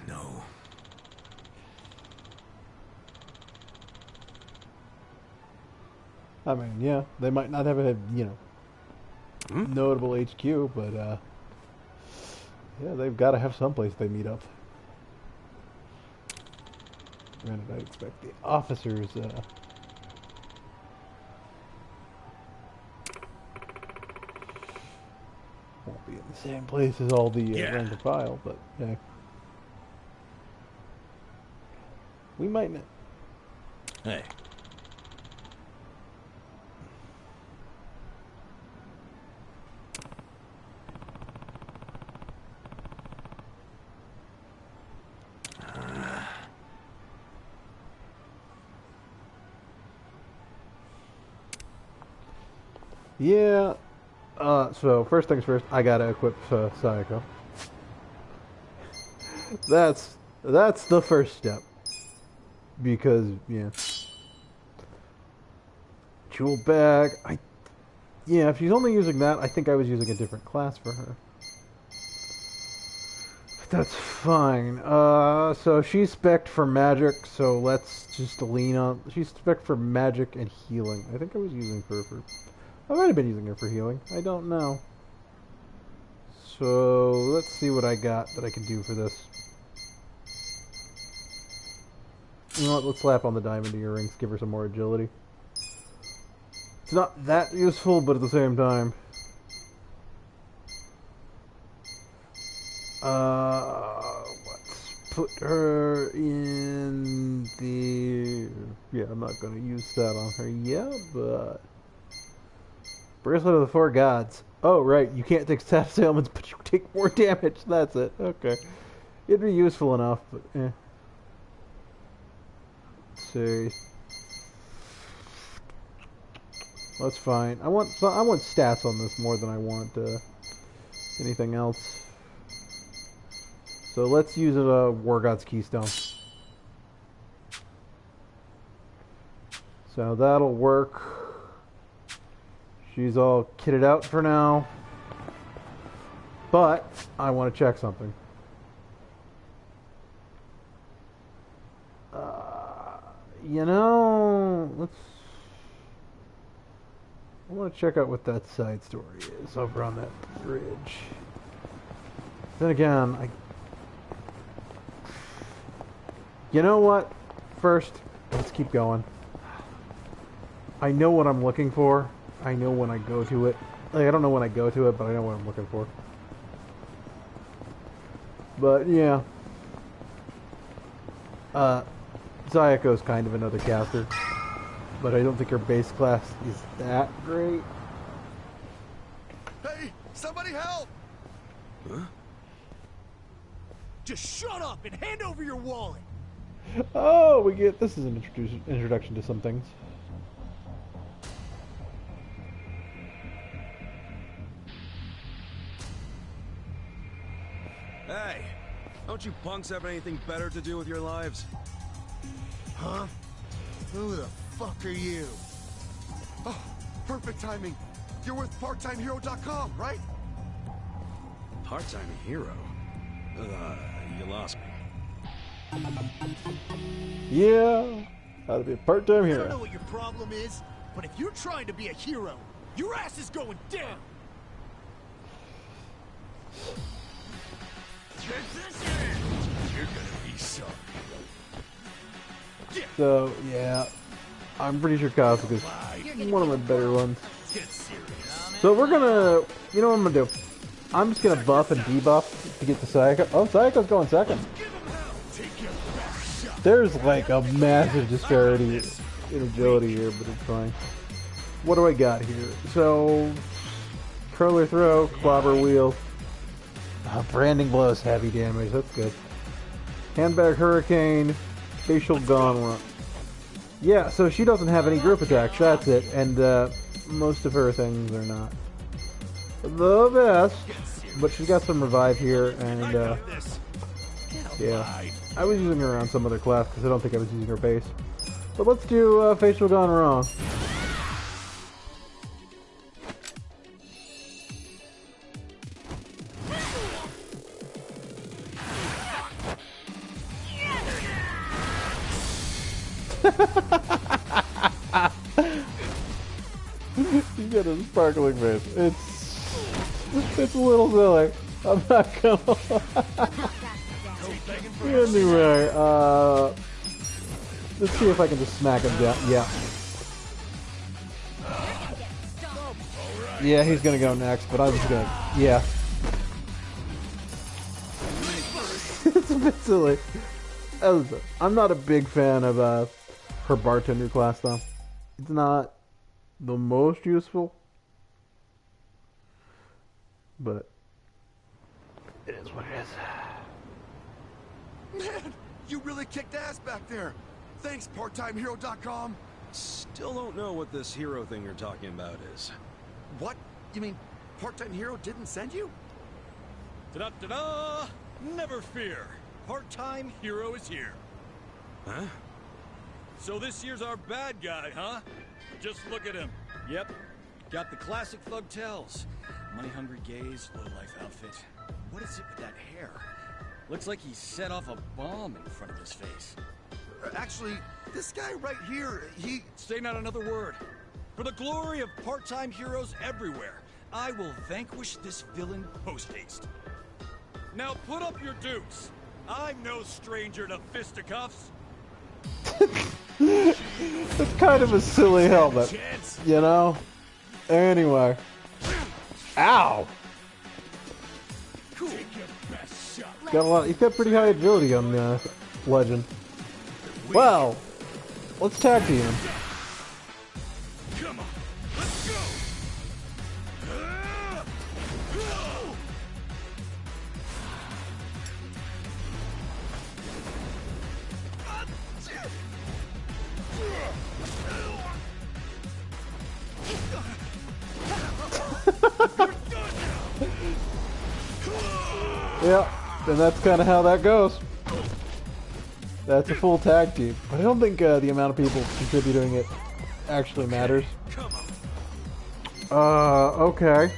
No. I mean, yeah, they might not have a, notable HQ, but, yeah, they've got to have someplace they meet up. Granted, I expect the officers, won't be in the same place as all the rank and file, but, yeah. We might not. Hey. Yeah, so first things first, I gotta equip Sayako. That's the first step. Because, yeah. Jewel bag, yeah, if she's only using that, I think I was using a different class for her. That's fine. So she's spec'd for magic, so let's just lean on... She's spec'd for magic and healing. I think I was using her for... I might have been using her for healing. I don't know. So, let's see what I got that I can do for this. You know what, let's slap on the diamond earrings, give her some more agility. It's not that useful, but at the same time... let's put her in the... Yeah, I'm not going to use that on her yet, but... Bracelet of the Four Gods. Oh, right, you can't take staff ailments, but you take more damage. That's it. Okay. It'd be useful enough, but eh. Let's see. That's fine. I want stats on this more than I want anything else. So let's use a War God's Keystone. So that'll work. She's all kitted out for now. But I want to check something. You know, I want to check out what that side story is over on that bridge. Then again, you know what? First, let's keep going. I know what I'm looking for. I know when I go to it. Like, I don't know when I go to it, but I know what I'm looking for. But, yeah. Zayako's kind of another caster. But I don't think her base class is that great. Hey, somebody help! Huh? Just shut up and hand over your wallet! Oh, this is an introduction to some things. Hey, don't you punks have anything better to do with your lives? Huh? Who the fuck are you? Oh, perfect timing. You're with PartTimeHero.com, right? Part-time hero? You lost me. Yeah, how to be a part-time I hero. don't know what your problem is, but if you're trying to be a hero, your ass is going down! You're gonna be sorry. So, yeah, I'm pretty sure Kasuga's one of my better ones. So we're gonna, you know what I'm gonna do? I'm just gonna buff and debuff to get to Sayaka. Oh, Sayaka's going second. There's like a massive disparity in agility here, but it's fine. What do I got here? So, curler throw, clobber wheel. Branding blows, heavy damage, that's good. Handbag hurricane, facial gone run. Yeah, so she doesn't have any group attacks, that's it. And most of her things are not the best. But she's got some revive here, and yeah. I was using her on some other class because I don't think I was using her base. But let's do facial gone wrong. You got a sparkling face. It's a little silly. I'm not gonna. Anyway, let's see if I can just smack him down. Yeah. Yeah, he's gonna go next, but I'm just gonna. Yeah. It's a bit silly. I'm not a big fan of her bartender class, though. It's not the most useful, but it is what it is. Man, you really kicked ass back there. Thanks, PartTimeHero.com. Still don't know what this hero thing you're talking about is. What? You mean Part-Time Hero didn't send you? Ta-da-ta-da! Never fear. Part-Time Hero is here. Huh? So this year's our bad guy, huh? Just look at him. Yep. Got the classic thug tells. Money-hungry gaze, low-life outfit. What is it with that hair? Looks like he set off a bomb in front of his face. Actually, this guy right here, he... Say not another word. For the glory of part-time heroes everywhere, I will vanquish this villain post-haste. Now put up your dukes. I'm no stranger to fisticuffs. It's kind of a silly helmet, you know? Anyway. Ow! Got a lot. He's got pretty high agility on Legend. Well, let's tag team him. Come on, let's go. Yeah, and that's kind of how that goes. That's a full tag team. But I don't think the amount of people contributing it actually matters. Okay.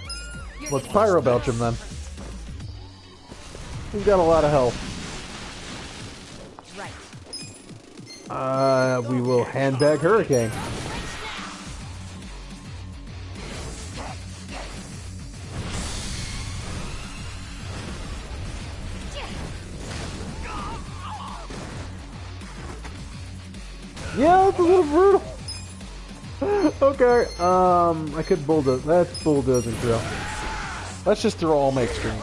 Let's Pyro Belch him then. He's got a lot of health. We will handbag Hurricane. Yeah, that's a little brutal. Okay, I could bulldoze. That's bulldozing drill. Let's just throw all my extremes.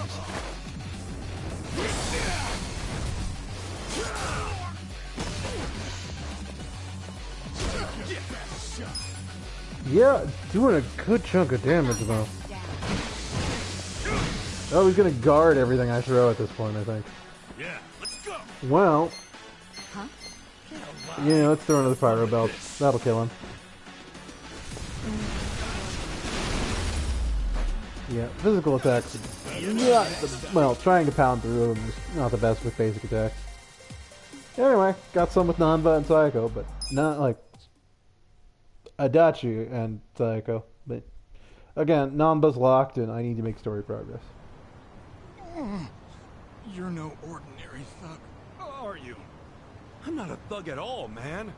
Yeah, doing a good chunk of damage though. Oh, he's gonna guard everything I throw at this point, I think. Yeah, let's go. Well, yeah, let's throw another Pyro Belt. That'll kill him. Yeah, physical attacks. Yeah, well, trying to pound through them is not the best with basic attacks. Anyway, got some with Nanba and Psycho, but not like Adachi and Psycho. But again, Nanba's locked, and I need to make story progress. You're no ordinary thug, are you? I'm not a thug at all, man.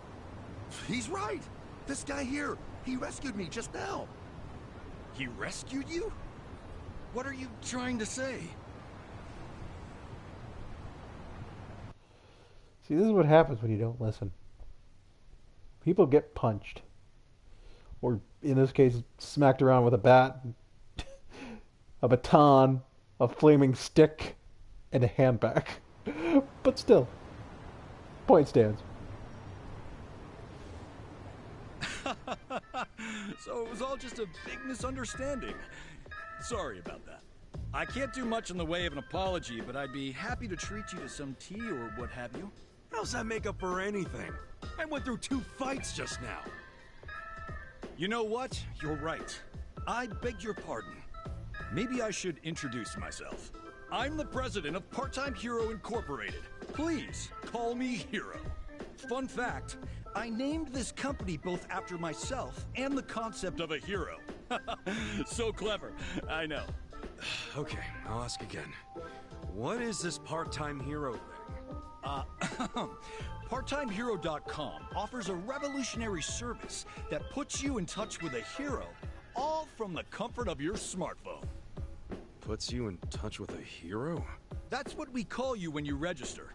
He's right. This guy here, he rescued me just now. He rescued you? What are you trying to say? See, this is what happens when you don't listen. People get punched. Or, in this case, smacked around with a bat, a baton, a flaming stick, and a handbag. But still, point stands. So it was all just a big misunderstanding. Sorry about that. I can't do much in the way of an apology, but I'd be happy to treat you to some tea or what have you. How's that make up for anything? I went through 2 fights just now. You know what? You're right. I beg your pardon. Maybe I should introduce myself. I'm the president of Part-Time Hero Incorporated. Please call me Hero. Fun fact, I named this company both after myself and the concept of a hero. So clever, I know. Okay, I'll ask again. What is this part-time hero thing? PartTimeHero.com offers a revolutionary service that puts you in touch with a hero, all from the comfort of your smartphone. Puts you in touch with a hero? That's what we call you when you register.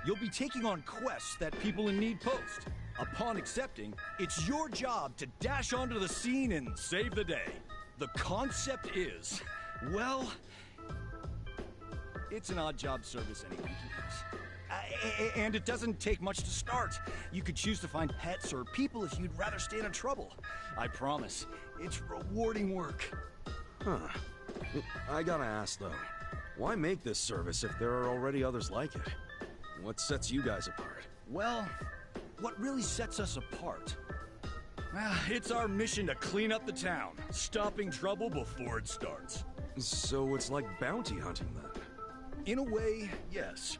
You'll be taking on quests that people in need post. Upon accepting, it's your job to dash onto the scene and save the day. The concept is, well, it's an odd job service anyone can use. And it doesn't take much to start. You could choose to find pets or people if you'd rather stay out of trouble. I promise, it's rewarding work. Huh. I gotta ask though, why make this service if there are already others like it? What sets you guys apart? Well, what really sets us apart? It's our mission to clean up the town, stopping trouble before it starts. So it's like bounty hunting then? In a way, yes.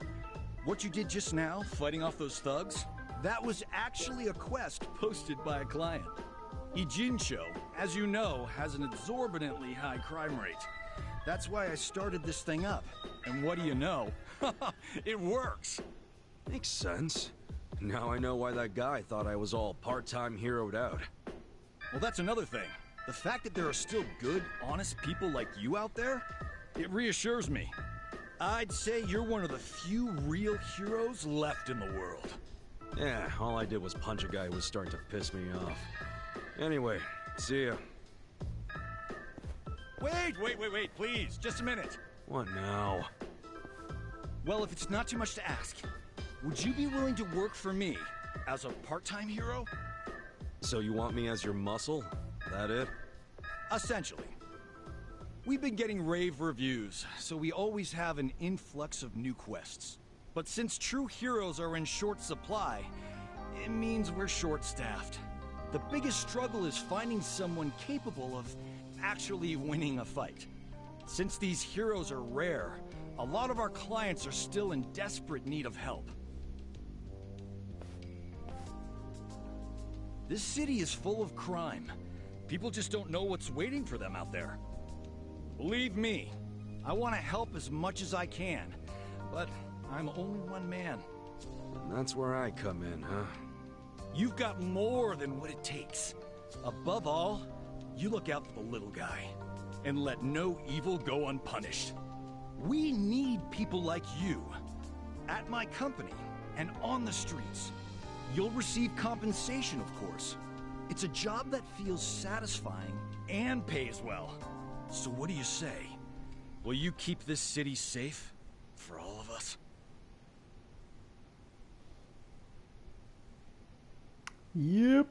What you did just now, fighting off those thugs, that was actually a quest posted by a client. Ijincho, as you know, has an exorbitantly high crime rate. That's why I started this thing up. And what do you know? It works! Makes sense. Now I know why that guy thought I was all part-time heroed out. Well, that's another thing. The fact that there are still good, honest people like you out there, it reassures me. I'd say you're one of the few real heroes left in the world. Yeah, all I did was punch a guy who was starting to piss me off. Anyway, see ya. Wait, please, just a minute. What now? Well, if it's not too much to ask, would you be willing to work for me as a part-time hero? So you want me as your muscle? That it? Essentially. We've been getting rave reviews, so we always have an influx of new quests. But since true heroes are in short supply, it means we're short-staffed. The biggest struggle is finding someone capable of actually winning a fight. Since these heroes are rare, A lot of our clients are still in desperate need of help. This city is full of crime. People just don't know what's waiting for them out there. Believe me, I want to help as much as I can, but I'm only one man. That's where I come in, huh? You've got more than what it takes. Above all, you look out for the little guy, and let no evil go unpunished. We need people like you. At my company, and on the streets. You'll receive compensation, of course. It's a job that feels satisfying and pays well. So what do you say? Will you keep this city safe for all of us? Yep.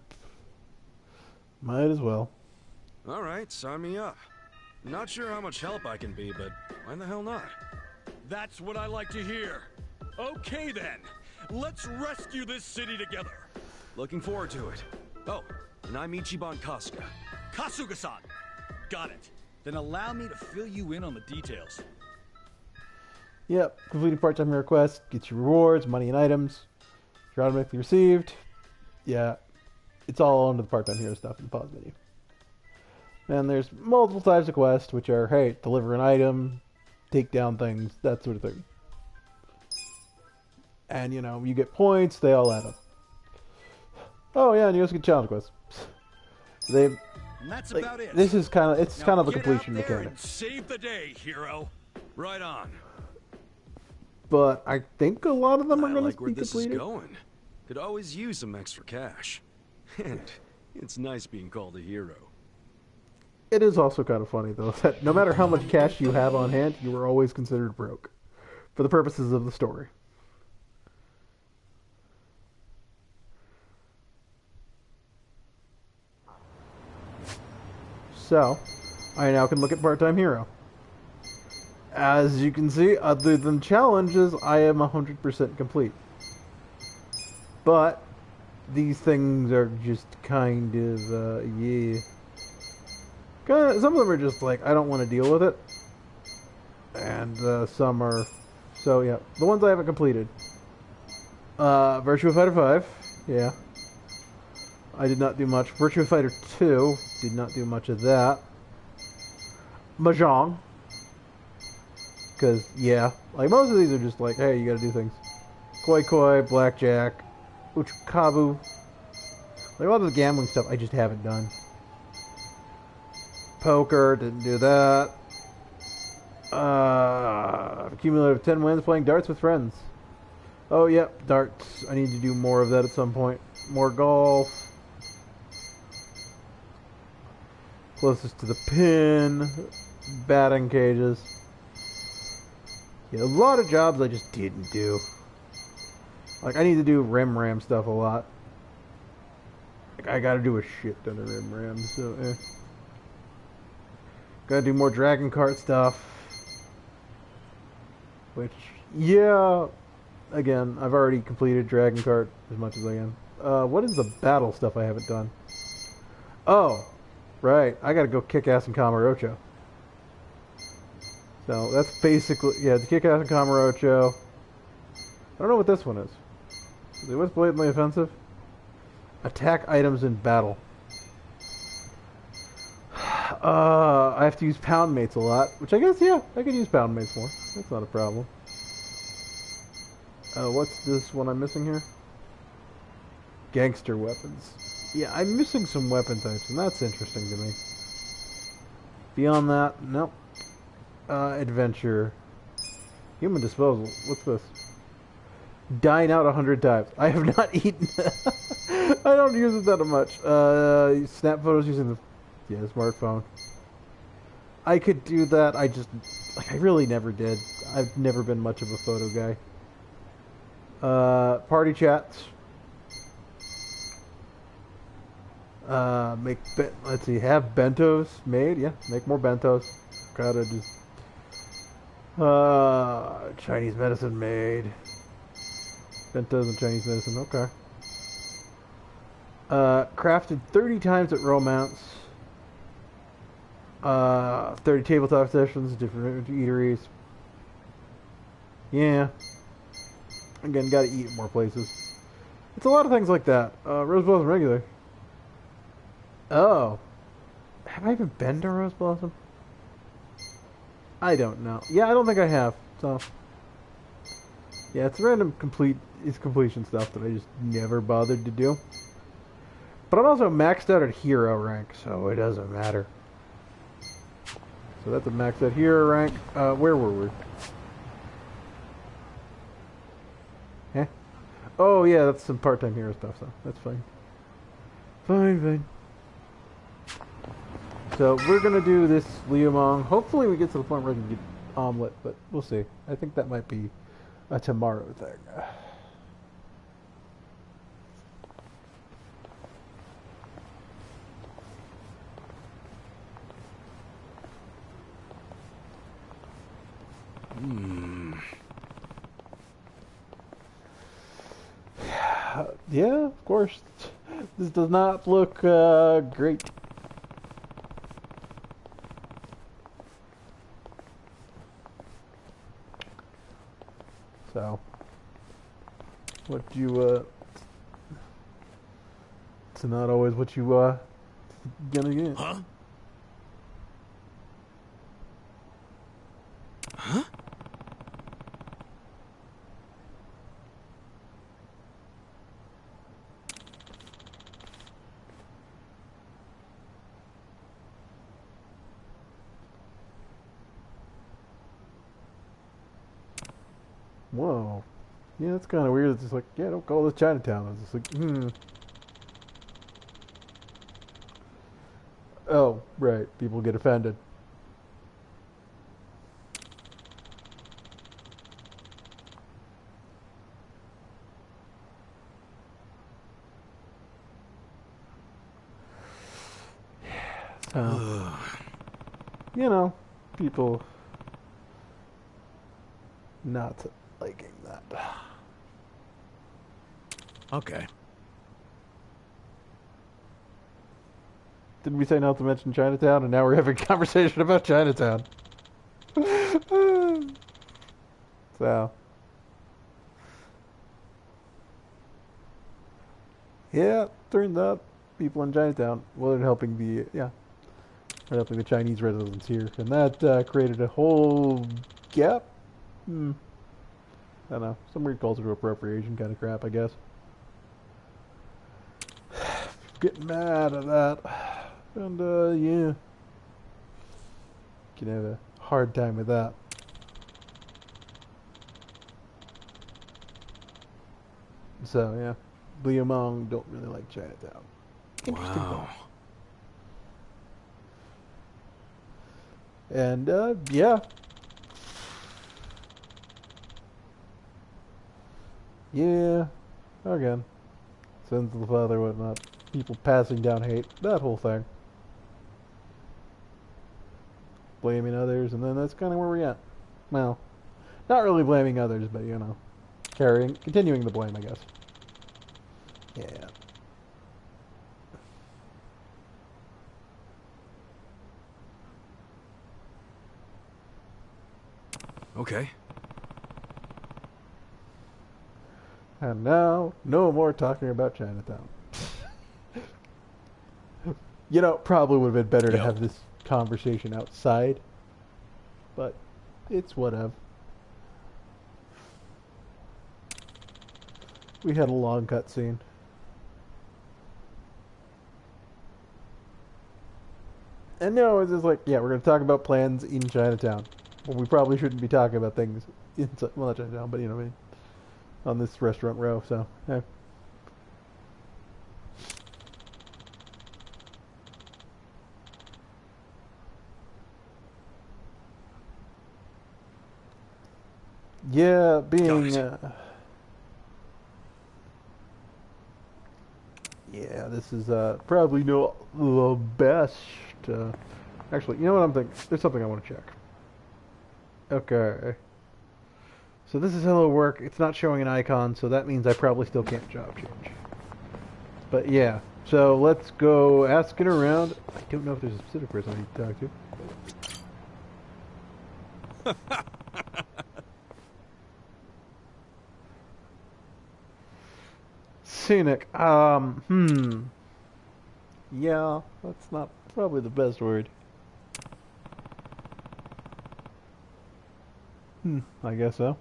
Might as well. All right, sign me up. Not sure how much help I can be, but why the hell not? That's what I like to hear. Okay then, let's rescue this city together. Looking forward to it. Oh, and I'm Ichiban Kasuga. Kasuga-san! Got it. Then allow me to fill you in on the details. Yep, completing part-time hero quest gets you rewards, money, and items. You're automatically received. Yeah, it's all under the part-time hero stuff in the pause menu. And there's multiple types of quests, which are, hey, deliver an item, take down things, that sort of thing. And, you know, you get points, they all add up. Oh, yeah, and you also get challenge quests. And that's about it. This is kind of, it's now kind of a get completion out there mechanic. And save the day, hero. Right on. But I think a lot of them are I going like to where be this completed. is going. Could always use some extra cash. And it's nice being called a hero. It is also kind of funny, though, that no matter how much cash you have on hand, you are always considered broke. For the purposes of the story. So, I now can look at part-time hero. As you can see, other than challenges, I am 100% complete. But, these things are just kind of, yeah. Some of them are just like, I don't want to deal with it. And some are, so yeah. The ones I haven't completed. Virtua Fighter 5, yeah. I did not do much. Virtua Fighter 2, did not do much of that. Mahjong. Because, yeah. Like, most of these are just like, hey, you gotta do things. Koi Koi, Blackjack, Uchikabu. Like, a lot of the gambling stuff I just haven't done. Poker, didn't do that. Cumulative 10 wins playing darts with friends. Oh, yep, darts. I need to do more of that at some point. More golf. Closest to the pin. Batting cages. Yeah, a lot of jobs I just didn't do. Like, I need to do rim-ram stuff a lot. Like, I gotta do a shit ton of rim-ram, so, eh. Gotta do more Dragon Kart stuff. Which, yeah, again, I've already completed Dragon Kart as much as I can. What is the battle stuff I haven't done? Oh, right, I gotta go kick ass in Kamurocho. So, that's basically, yeah, the kick ass in Kamurocho. I don't know what this one is. What's blatantly offensive? Attack items in battle. I have to use pound mates a lot, which I guess, yeah, I could use pound mates more. That's not a problem. What's this one I'm missing here? Gangster weapons. Yeah, I'm missing some weapon types, and that's interesting to me. Beyond that, nope. Adventure. Human disposal. What's this? Dine out 100 times. I have not eaten. I don't use it that much. Snap photos using the smartphone. I could do that. I just, like, I really never did. I've never been much of a photo guy. Party chats. Let's see, have bentos made. Yeah, make more bentos. Gotta just, Chinese medicine made. Bentos and Chinese medicine, okay. Crafted 30 times at Romance. 30 tabletop sessions, different eateries. yeah. Again, gotta eat more places. It's a lot of things like that. Rose Blossom regular. Oh. Have I even been to Rose Blossom? I don't know. Yeah, I don't think I have. So, yeah, it's random completion stuff that I just never bothered to do. But I'm also maxed out at hero rank, so it doesn't matter. So that's a maxed out hero rank. Where were we? Eh? Oh yeah, that's some part-time hero stuff, so that's fine. Fine. So we're gonna do this Liumong. Hopefully we get to the point where we can get omelet, but we'll see. I think that might be a tomorrow thing. Yeah, of course. This does not look great. So, what you, it's not always what you, gonna get. Huh? Huh? Whoa. Yeah, it's kind of weird. It's just like, yeah, don't call this Chinatown. It's just like, Oh, right. People get offended. So, you know, people not liking that. Okay. Didn't we say not to mention Chinatown, and now we're having a conversation about Chinatown? So, yeah, turns out people in Chinatown were helping the Chinese residents here, and that created a whole gap. I don't know, some weird cultural appropriation kind of crap, I guess. Getting mad at that, and yeah, can have a hard time with that. So yeah, Liumong don't really like Chinatown. Interesting Wow. thought. And yeah. Yeah, again, sins of the father, whatnot, people passing down hate, that whole thing. Blaming others, and then that's kind of where we're at. Well, not really blaming others, but you know, continuing the blame, I guess. Yeah. Okay. And now, no more talking about Chinatown. You know, probably would have been better to have this conversation outside. But, it's whatever. We had a long cutscene. And now it's just like, yeah, we're going to talk about plans in Chinatown. Well, we probably shouldn't be talking about things inside, well, not Chinatown, but you know what I mean. On this restaurant row, so, yeah. Yeah, being, yeah, this is, probably not the best, actually, you know what I'm thinking? There's something I want to check. Okay. So this is hello work. It's not showing an icon, so that means I probably still can't job change. But yeah, so let's go asking around. I don't know if there's a specific person I need to talk to. scenic. Yeah, that's not probably the best word. I guess so.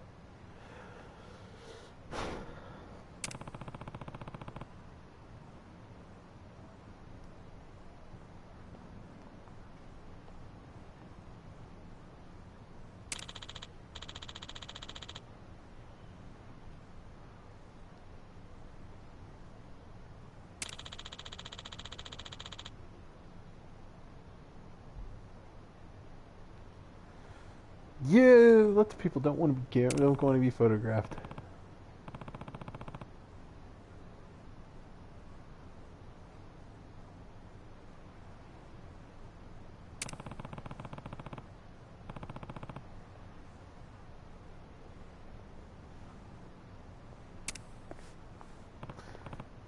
Yeah, lots of people don't want to don't want to be photographed.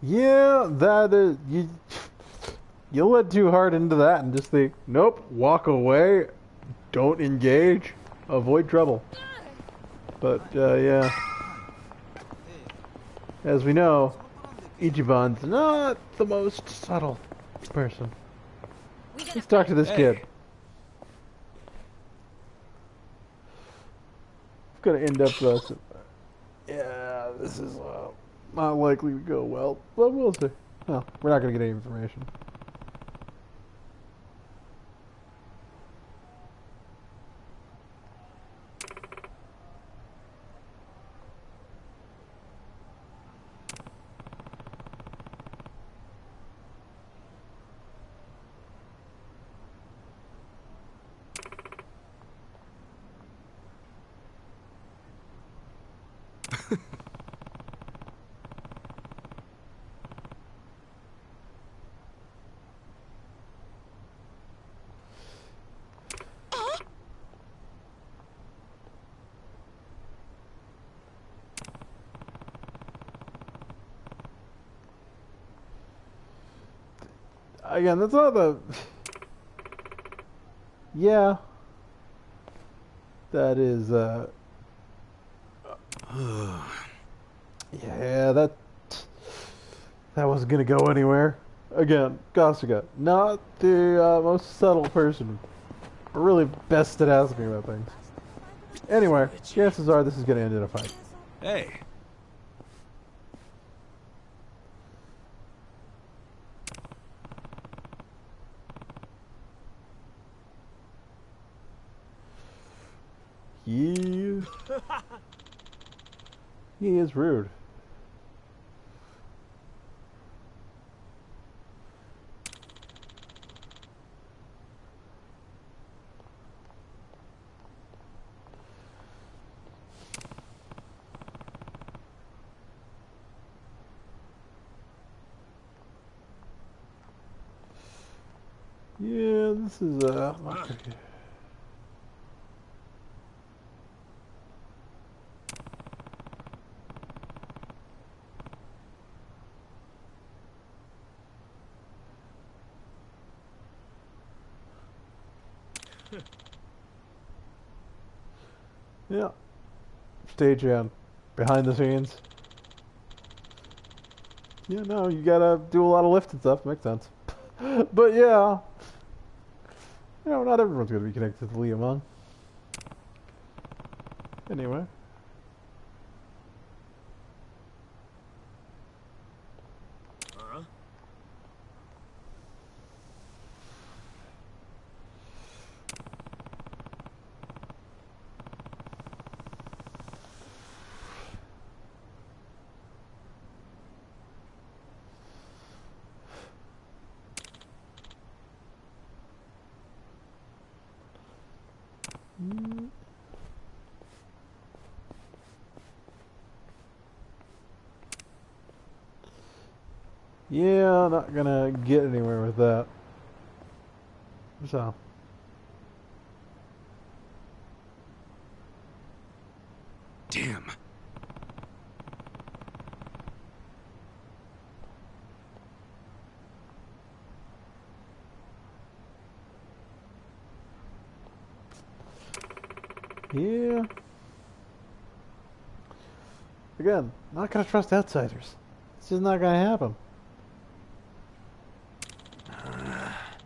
Yeah, that is you let too hard into that and just think, nope, walk away, don't engage, avoid trouble. But yeah, as we know, Ichiban's not the most subtle person. Let's talk to this kid. It's gonna end up yeah, this is not likely to go well, but we'll see. Well, we're not gonna get any information. Again, that's not the... Yeah. That is, yeah, that wasn't gonna go anywhere. Again, Gasuga, not the most subtle person. But really best at asking about things. Anyway, chances are this is gonna end in a fight. Hey. He is rude. Yeah, this is yeah. Stage hand. Behind the scenes. Yeah, no, you gotta do a lot of lift and stuff. Makes sense. But yeah. You know, not everyone's gonna be connected to Liamon. Anyway. Yeah, not gonna get anywhere with that. So. Damn. Yeah. Again, not gonna trust outsiders. It's just not gonna happen.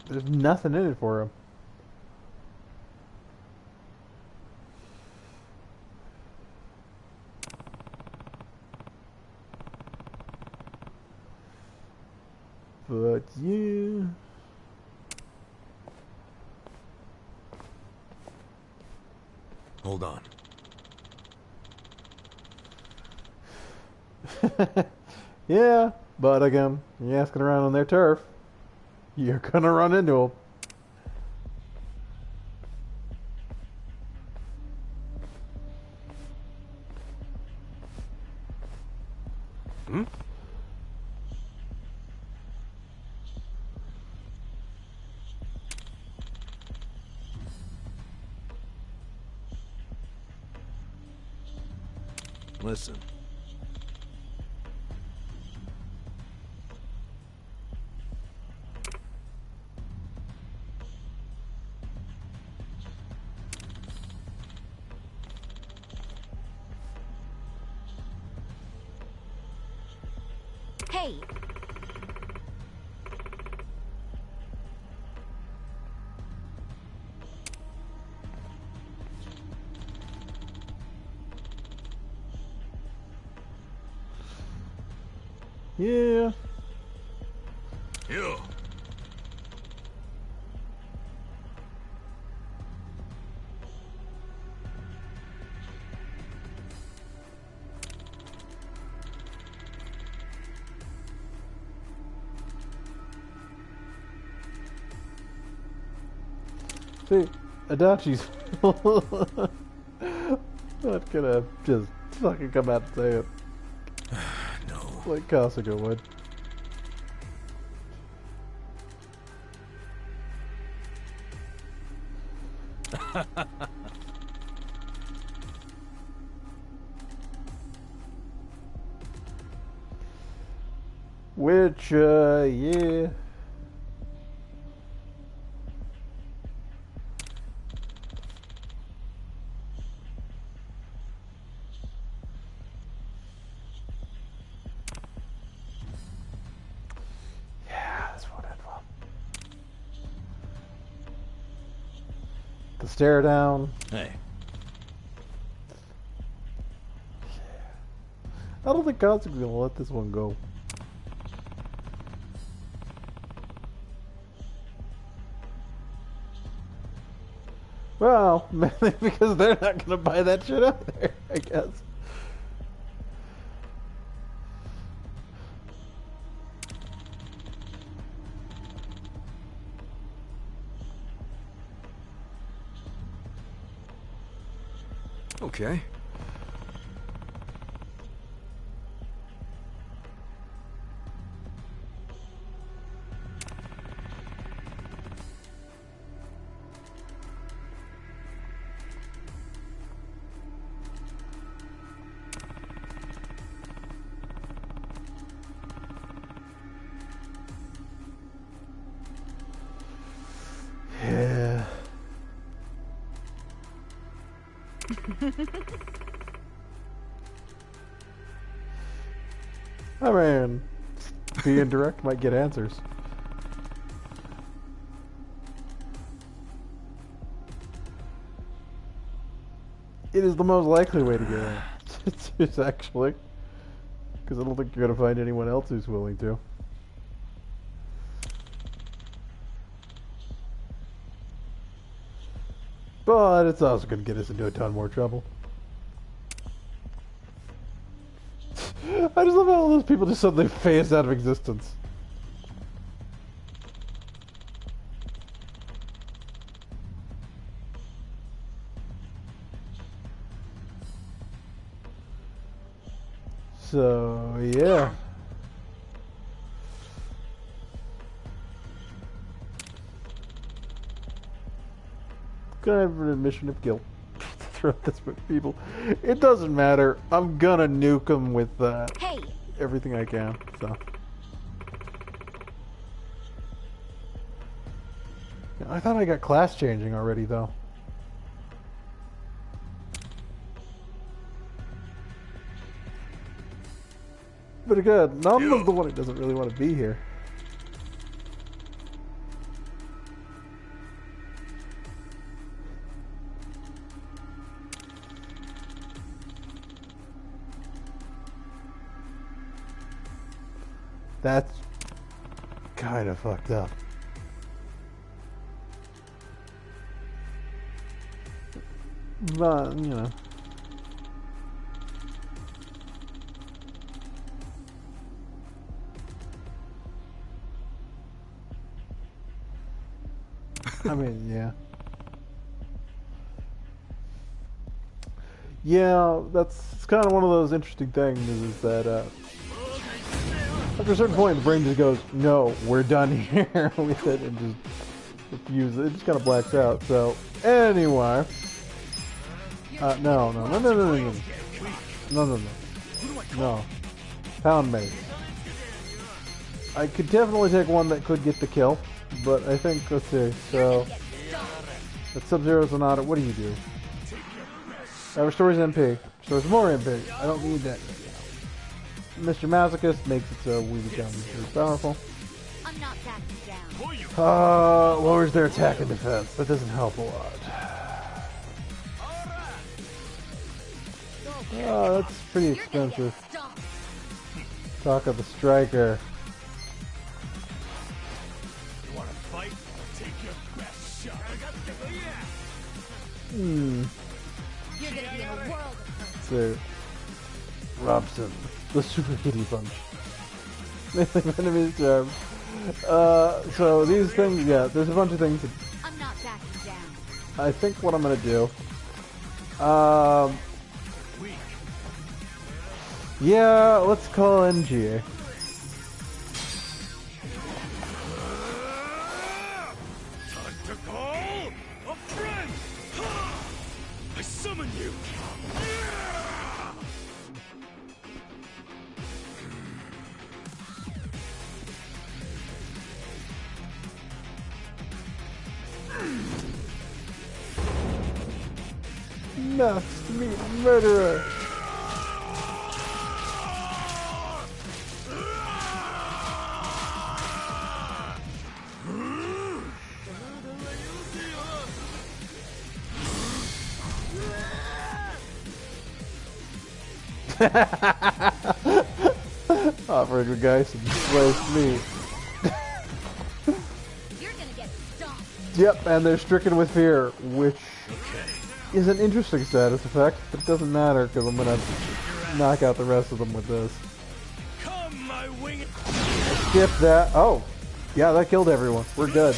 There's nothing in it for him. But yeah. Hold on. Yeah, but again, you're asking around on their turf. You're gonna run into them. Hmm? Listen. Hey! Yeah. You. See, Adachi's not gonna just fucking come out and say it. No. Like Kasuga would. Which, yeah. The stare down. Hey. I don't think Kasuga's gonna let this one go. Well, mainly because they're not gonna buy that shit out there, I guess. Okay. Yeah. I mean, being direct might get answers. It is the most likely way to get answers, actually. Because I don't think you're going to find anyone else who's willing to. But it's also going to get us into a ton more trouble. I just love how all those people just suddenly phased out of existence. So, yeah. Kind of an admission of guilt. Throw this with people. It doesn't matter. I'm gonna nuke them with everything I can. So I thought I got class changing already, though. But pretty good. Nanma's the one who doesn't really want to be here. That's kind of fucked up. But, you know. I mean, yeah. Yeah, it's kind of one of those interesting things is that after a certain point the brain just goes, no, we're done here with it, and just refuses it. It just kind of blacks out. So, anyway. No. No. Pound mace. I could definitely take one that could get the kill, but I think, let's see, so... That's Sub-Zero Sonata, what do you do? Restores MP. Restores more MP. I don't need that. Mr. Masochist makes it so we become very powerful. I'm not backing down. Lowers their attack and defense. That doesn't help a lot. Oh, that's pretty expensive. Talk of the Striker. You want to fight? Take your best shot. You're gonna be in a world of So, Robson, the Super Kitty Punch. Enemies charm. So these things, yeah, there's a bunch of things. I'm not backing down. I think what I'm gonna do. Yeah, let's call NGA. Time to call a friend. I summon you. Masked meat murderer. Offering the guy some sliced meat. You're gonna get stomped. Yep, and they're stricken with fear, which is an interesting status effect, but it doesn't matter because I'm gonna knock out the rest of them with this. Come, my wing. Skip that. Oh, yeah, that killed everyone. We're good.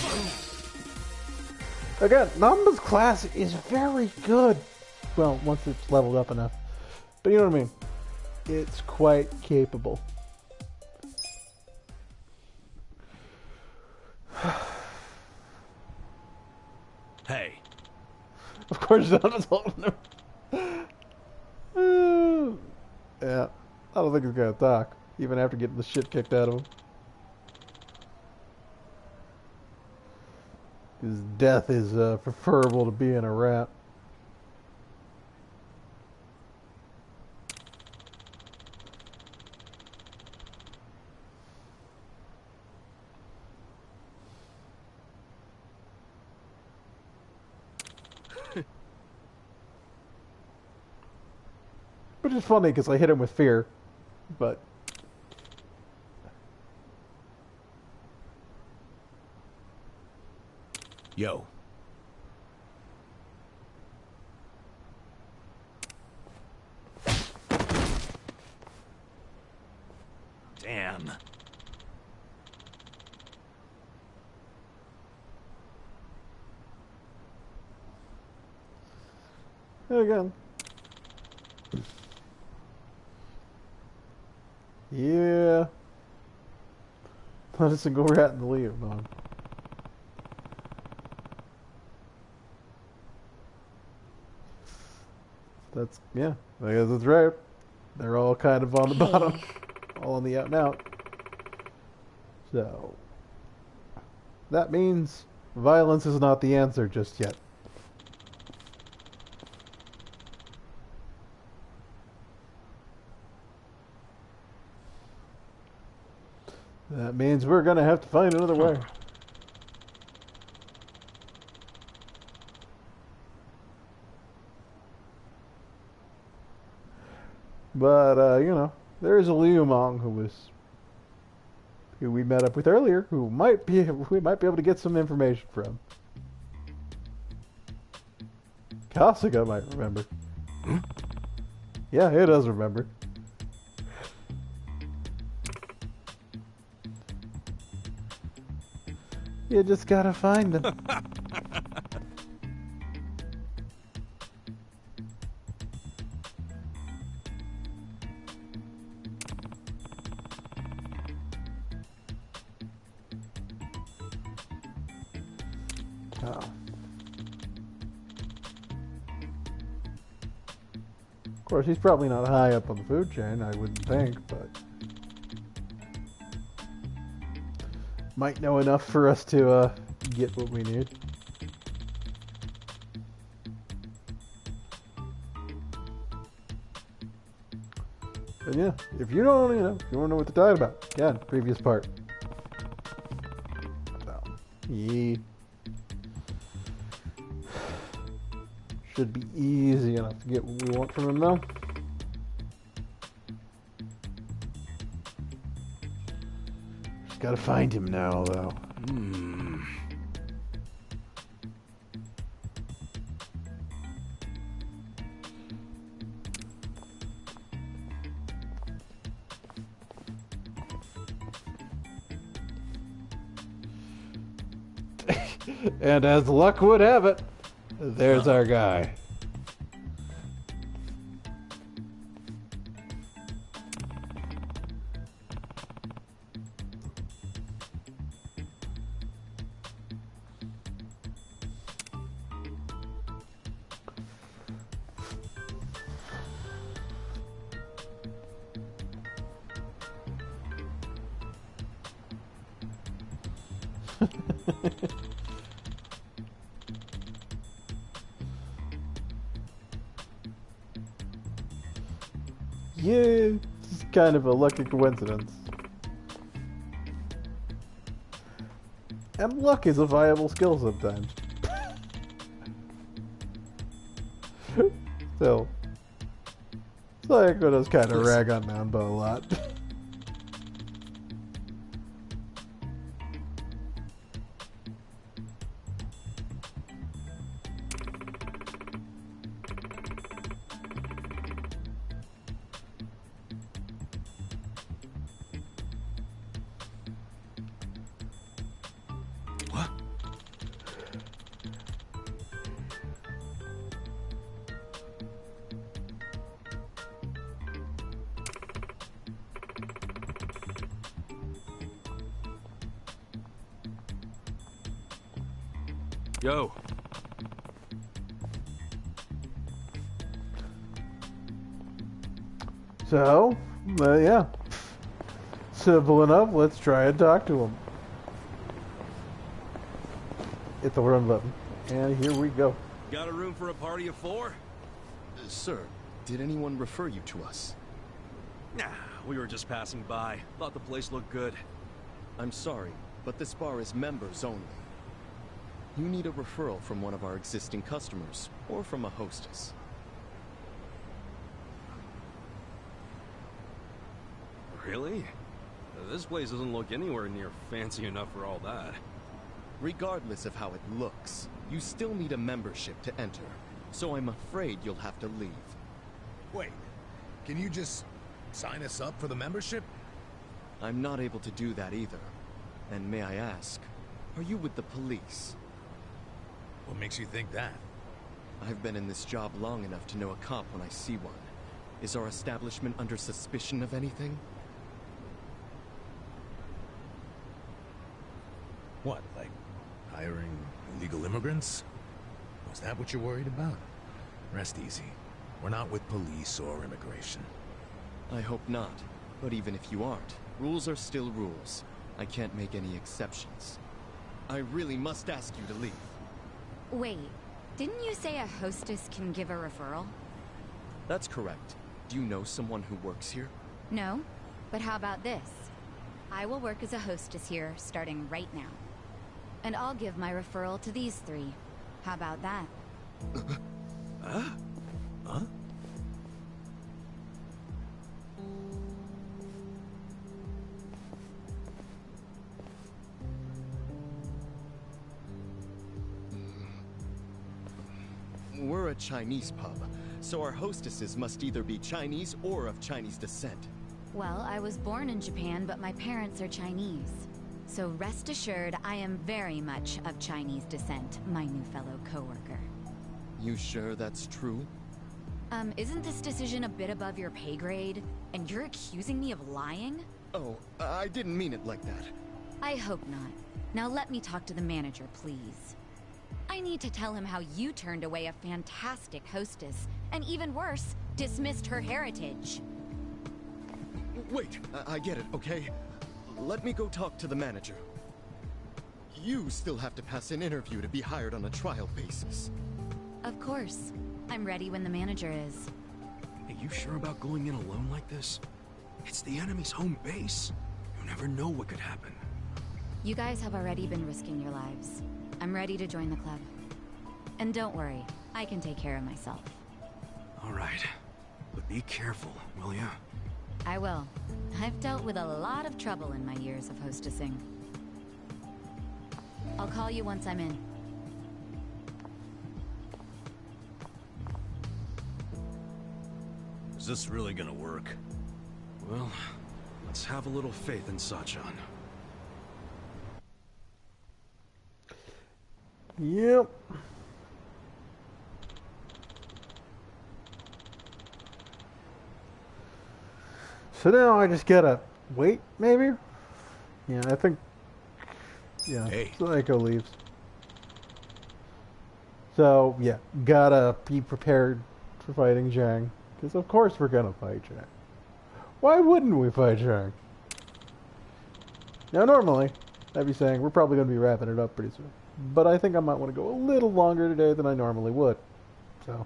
Again, Namba's class is very good. Well, once it's leveled up enough. But you know what I mean? It's quite capable. Hey. Of course, Namba's holding him. Yeah, I don't think he's gonna talk, even after getting the shit kicked out of him. His death is preferable to being a rat. Which is funny because I hit him with fear, but Yo. Damn. there again. Yeah. Not a single rat in the Leo Bond. That's, yeah, I guess that's right. They're all kind of on the bottom. All on the out and out. So, that means violence is not the answer just yet. That means we're gonna have to find another way. But, you know, there is a Liu Mong who we met up with earlier, we might be able to get some information from. Kasuga might remember. Yeah, he does remember. You just gotta find them. Oh. Of course, he's probably not high up on the food chain, I wouldn't think, but might know enough for us to get what we need. And yeah, if you don't, if you want to know what to talk about, again, previous part. So, yeah. Should be easy enough to get what we want from him now. Just gotta find him now, though. And as luck would have it, there's our guy. Yeah, it's kind of a lucky coincidence. And luck is a viable skill sometimes. Still, it's like when I was kind of rag on Nambo a lot. Yo. So, yeah. Simple enough, let's try and talk to him. Hit the run button. And here we go. Got a room for a party of 4? Sir, did anyone refer you to us? Nah, we were just passing by. Thought the place looked good. I'm sorry, but this bar is members only. You need a referral from one of our existing customers, or from a hostess. Really? This place doesn't look anywhere near fancy enough for all that. Regardless of how it looks, you still need a membership to enter, so I'm afraid you'll have to leave. Wait, can you just sign us up for the membership? I'm not able to do that either. And may I ask, are you with the police? What makes you think that? I've been in this job long enough to know a cop when I see one. Is our establishment under suspicion of anything? What, like hiring illegal immigrants? Is that what you're worried about? Rest easy. We're not with police or immigration. I hope not. But even if you aren't, rules are still rules. I can't make any exceptions. I really must ask you to leave. Wait, didn't you say a hostess can give a referral? That's correct. Do you know someone who works here? No, but how about this? I will work as a hostess here, starting right now. And I'll give my referral to these three. How about that? Huh? Huh? We're a Chinese pub, so our hostesses must either be Chinese or of Chinese descent. Well, I was born in Japan, but my parents are Chinese. So rest assured, I am very much of Chinese descent, my new fellow coworker. You sure that's true? Isn't this decision a bit above your pay grade? And you're accusing me of lying? Oh, I didn't mean it like that. I hope not. Now let me talk to the manager, please. I need to tell him how you turned away a fantastic hostess, and even worse, dismissed her heritage. Wait, I get it, okay? Let me go talk to the manager. You still have to pass an interview to be hired on a trial basis. Of course. I'm ready when the manager is. Are you sure about going in alone like this? It's the enemy's home base. You never know what could happen. You guys have already been risking your lives. I'm ready to join the club. And don't worry, I can take care of myself. All right. But be careful, will ya? I will. I've dealt with a lot of trouble in my years of hostessing. I'll call you once I'm in. Is this really gonna work? Well, let's have a little faith in Sachan. Yep. So now I just gotta wait, maybe? Yeah, I think... Yeah, Psycho leaves. So, yeah, gotta be prepared for fighting Zhang. Because of course we're gonna fight Zhang. Why wouldn't we fight Zhang? Now normally, I'd be saying we're probably gonna be wrapping it up pretty soon. But I think I might want to go a little longer today than I normally would. So...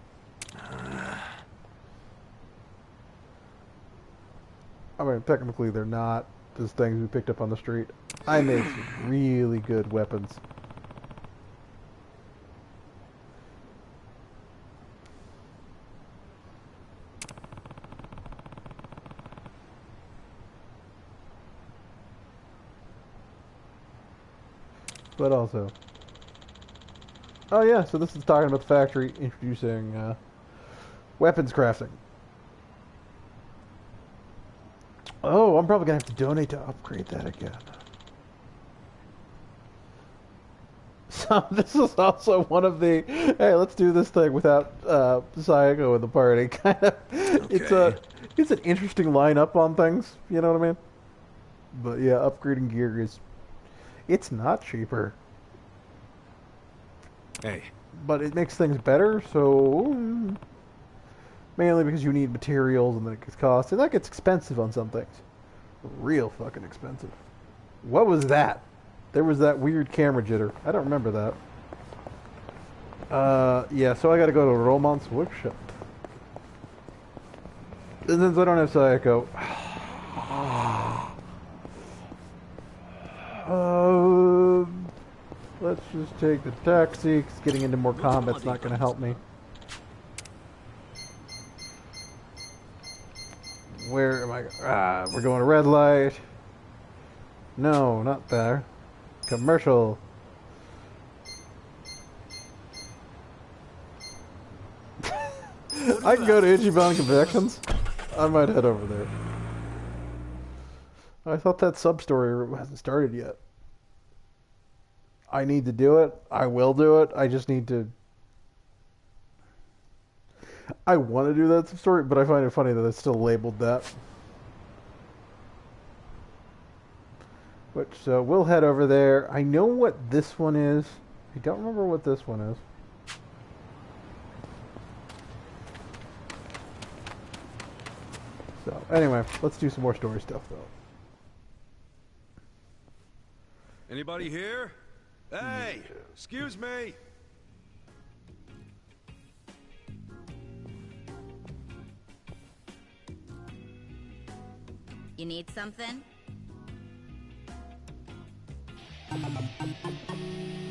I mean, technically they're not just things we picked up on the street. I made some really good weapons. But also... Oh yeah, so this is talking about the factory introducing weapons crafting. Oh, I'm probably going to have to donate to upgrade that again. So this is also one of the, hey, let's do this thing without Sayako in the party. Kind of, okay. It's an interesting lineup on things, you know what I mean? But yeah, upgrading gear is, it's not cheaper. Hey. But it makes things better, so... Mainly because you need materials and then it gets cost. And that gets expensive on some things. Real fucking expensive. What was that? There was that weird camera jitter. I don't remember that. Yeah, so I gotta go to Roman's workshop. And since I don't have Sayako... let's just take the taxi, because getting into more combat's not gonna help me. Where am I? We're going to red light. No, not there. Commercial. I can go to Ichiban Confections. I might head over there. I thought that sub-story hasn't started yet. I need to do it. I will do it. I just need to... I want to do that story, but I find it funny that it's still labeled that. Which, so we'll head over there. I know what this one is. I don't remember what this one is. So, anyway, let's do some more story stuff, though. Anybody here? Hey, excuse me. You need something?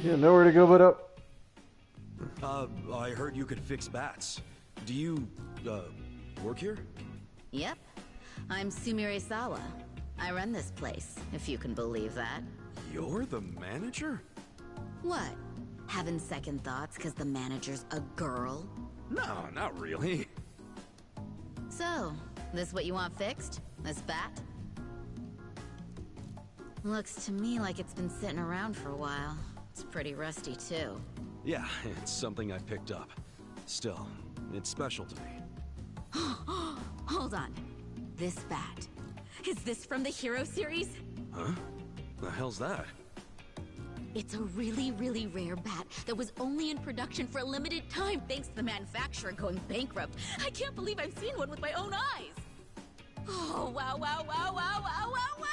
Yeah, nowhere to go but up. I heard you could fix bats. Do you, work here? Yep. I'm Sumire Sawa. I run this place, if you can believe that. You're the manager? What? Having second thoughts because the manager's a girl? No, not really. So, this what you want fixed? This bat? Looks to me like it's been sitting around for a while. It's pretty rusty, too. Yeah, it's something I picked up. Still, it's special to me. Hold on. This bat. Is this from the Hero series? Huh? The hell's that? It's a really, really rare bat that was only in production for a limited time thanks to the manufacturer going bankrupt. I can't believe I've seen one with my own eyes. Oh, wow, wow, wow, wow, wow, wow, wow.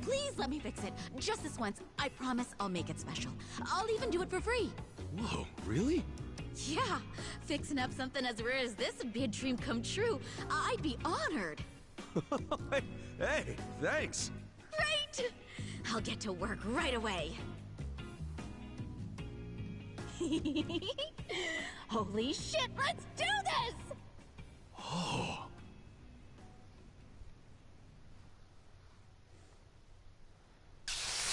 Please let me fix it. Just this once. I promise I'll make it special. I'll even do it for free. Whoa, really? Yeah, fixing up something as rare as this would be a dream come true. I'd be honored. Hey, thanks. Great! I'll get to work right away. Holy shit, let's do this! Oh.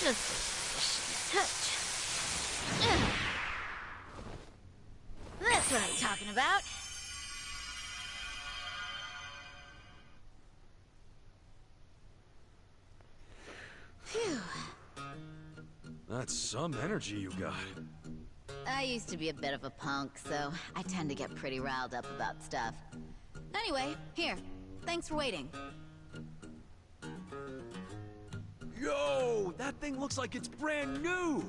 Just a touch. That's what I'm talking about. Phew. That's some energy you got. I used to be a bit of a punk, so I tend to get pretty riled up about stuff. Anyway, here. Thanks for waiting. Yo, that thing looks like it's brand new!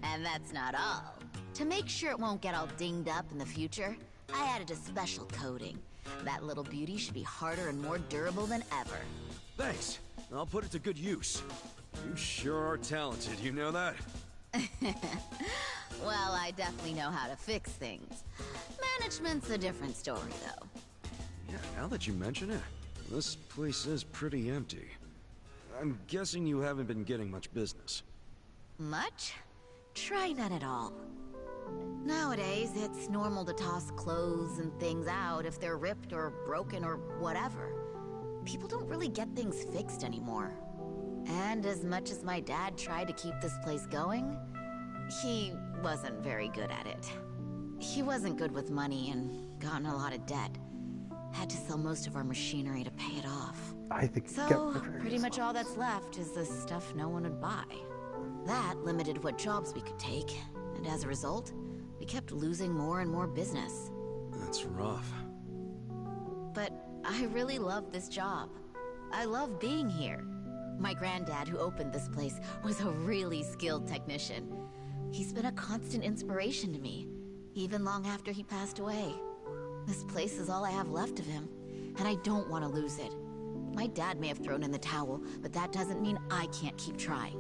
And that's not all. To make sure it won't get all dinged up in the future, I added a special coating. That little beauty should be harder and more durable than ever. Thanks. I'll put it to good use. You sure are talented, you know that? Well, I definitely know how to fix things. Management's a different story, though. Yeah, now that you mention it, this place is pretty empty. I'm guessing you haven't been getting much business. Much? Try none at all. Nowadays, it's normal to toss clothes and things out if they're ripped or broken or whatever. People don't really get things fixed anymore. And as much as my dad tried to keep this place going, he wasn't very good at it. He wasn't good with money and got in a lot of debt. Had to sell most of our machinery to pay it off. I think so, pretty much all that's left is the stuff no one would buy. That limited what jobs we could take, and as a result, we kept losing more and more business. That's rough. But I really love this job. I love being here. My granddad, who opened this place, was a really skilled technician. He's been a constant inspiration to me, even long after he passed away. This place is all I have left of him, and I don't want to lose it. My dad may have thrown in the towel, but that doesn't mean I can't keep trying.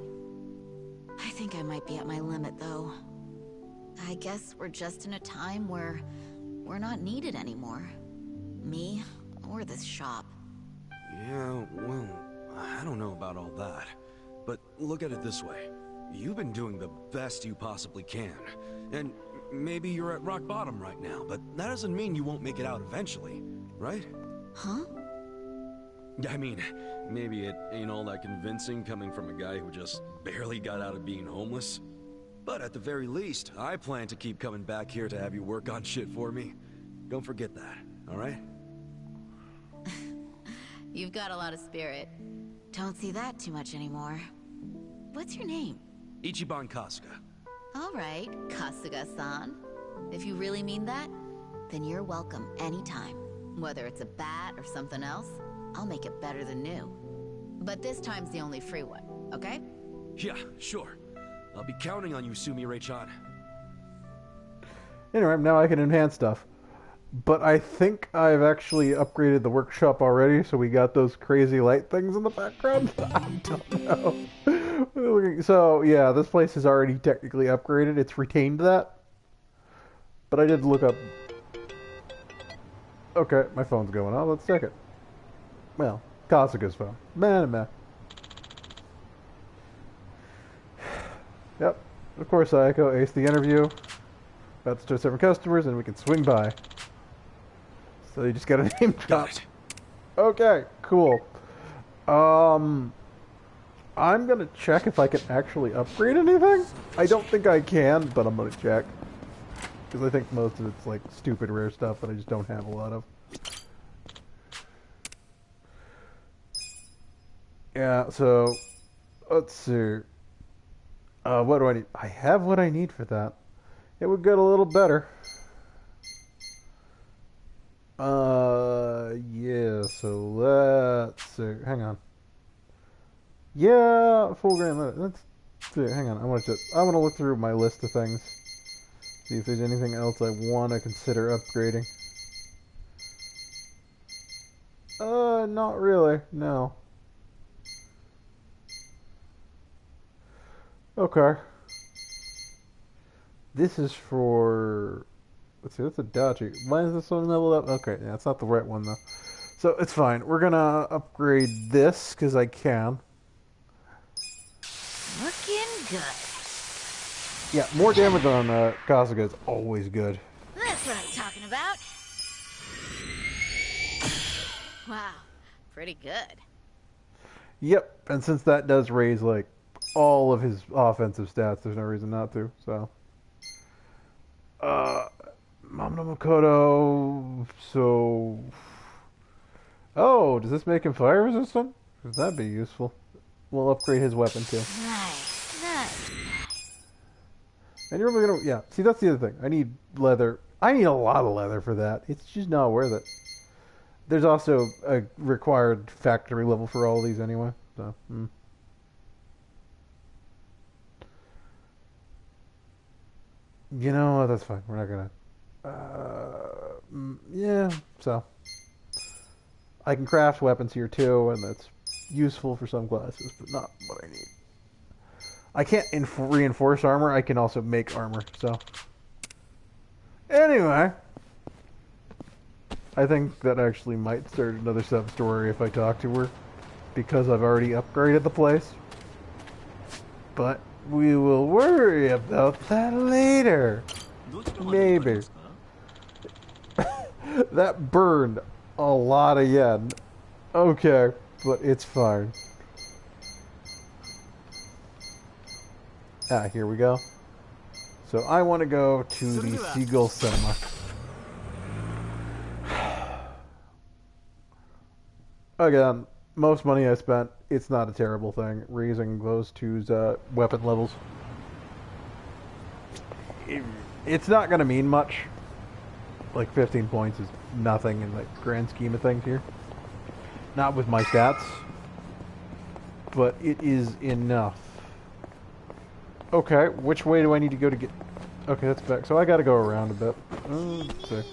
I think I might be at my limit, though. I guess we're just in a time where we're not needed anymore. Me, or this shop. Yeah, well, I don't know about all that. But look at it this way. You've been doing the best you possibly can. And maybe you're at rock bottom right now, but that doesn't mean you won't make it out eventually, right? Huh? I mean, maybe it ain't all that convincing coming from a guy who just barely got out of being homeless. But at the very least, I plan to keep coming back here to have you work on shit for me. Don't forget that, alright? You've got a lot of spirit. Don't see that too much anymore. What's your name? Ichiban Kasuga. Alright, Kasuga-san. If you really mean that, then you're welcome anytime. Whether it's a bat or something else, I'll make it better than new. But this time's the only free one, okay? Yeah, sure. I'll be counting on you, Sumire-chan. Anyway, now I can enhance stuff. But I think I've actually upgraded the workshop already, so we got those crazy light things in the background. I don't know. So, yeah, this place is already technically upgraded. It's retained that. But I did look up... Okay, my phone's going off. Let's check it. Well, Kasuga's phone. Man, man. Yep. Of course, Ayako aced the interview. About to start serving customers, and we can swing by. So you just got a name drop. Got it. Okay, cool. I'm gonna check if I can actually upgrade anything. I don't think I can, but I'm gonna check. Because I think most of it's like stupid rare stuff that I just don't have a lot of. Yeah, so let's see. What do I need? I have what I need for that. It would get a little better. Yeah, so let's see. Hang on. Yeah, full grand limit. Let's see. Hang on. I want to look through my list of things. See if there's anything else I want to consider upgrading. Not really. No. Okay. This is for... Let's see, that's a Dachi. Why is this one leveled up? Okay, yeah, it's not the right one, though. So, it's fine. We're gonna upgrade this, because I can. Looking good. Yeah, more damage on Kasuga is always good. That's what I'm talking about. Wow, pretty good. Yep, and since that does raise, like, all of his offensive stats, there's no reason not to, so... Mamma Makoto, so... Oh, does this make him fire resistant? Because that'd be useful. We'll upgrade his weapon, too. Nice. And you're really gonna... Yeah, see, that's the other thing. I need leather. I need a lot of leather for that. It's just not worth it. There's also a required factory level for all these anyway, so... You know what, that's fine. We're not gonna... yeah, so... I can craft weapons here too, and that's useful for some classes, but not what I need. I can't reinforce armor, I can also make armor, so... Anyway... I think that actually might start another sub-story if I talk to her, because I've already upgraded the place. But... we will worry about that later. Maybe. That burned a lot of yen. Okay, but it's fine. Ah, here we go. So I want to go to the Seagull Cinema. Again, most money I spent, it's not a terrible thing, raising those two's weapon levels. It's not going to mean much. Like, 15 points is nothing in the grand scheme of things here. Not with my stats. But it is enough. Okay, which way do I need to go to get... Okay, that's back. So I got to go around a bit. Let's see.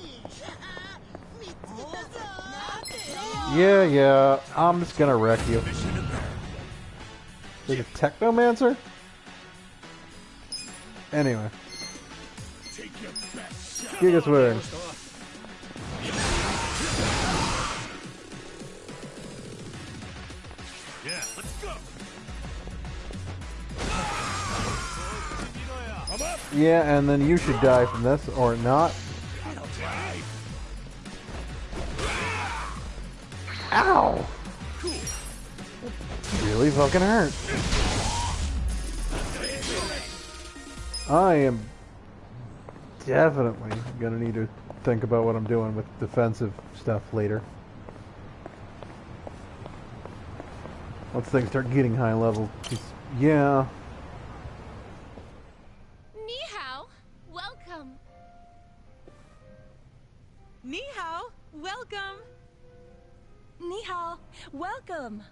Yeah, I'm just gonna wreck you. There's a Technomancer? Anyway. Giga Swing. Yeah, let's go. Yeah, and then you should die from this, or not. Ow! Really fucking hurt. I am definitely gonna need to think about what I'm doing with defensive stuff later. Once things start getting high level. Yeah. Ni hao, welcome. Ni hao, welcome. Ni hao, welcome.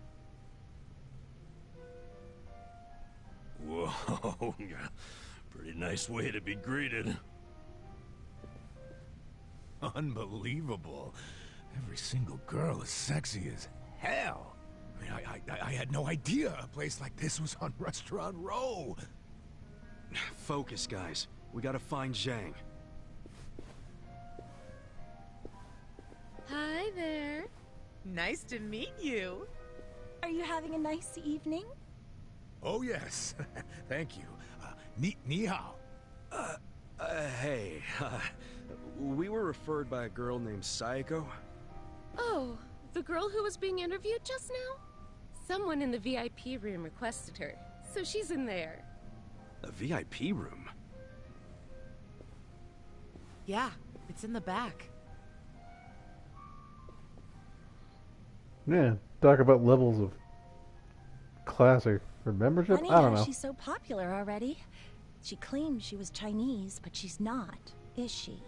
Whoa, pretty nice way to be greeted. Unbelievable. Every single girl is sexy as hell. I mean, I had no idea a place like this was on Restaurant Row. Focus, guys. We gotta find Zhang. Hi there. Nice to meet you. Are you having a nice evening? Oh, yes. Thank you. Ni hao. Hey, we were referred by a girl named Sayako. Oh, the girl who was being interviewed just now? Someone in the VIP room requested her, so she's in there. A VIP room? Yeah, it's in the back. Yeah, talk about levels of classic or membership. Funny I don't how know. she's so popular already. She claimed she was Chinese, but she's not, is she?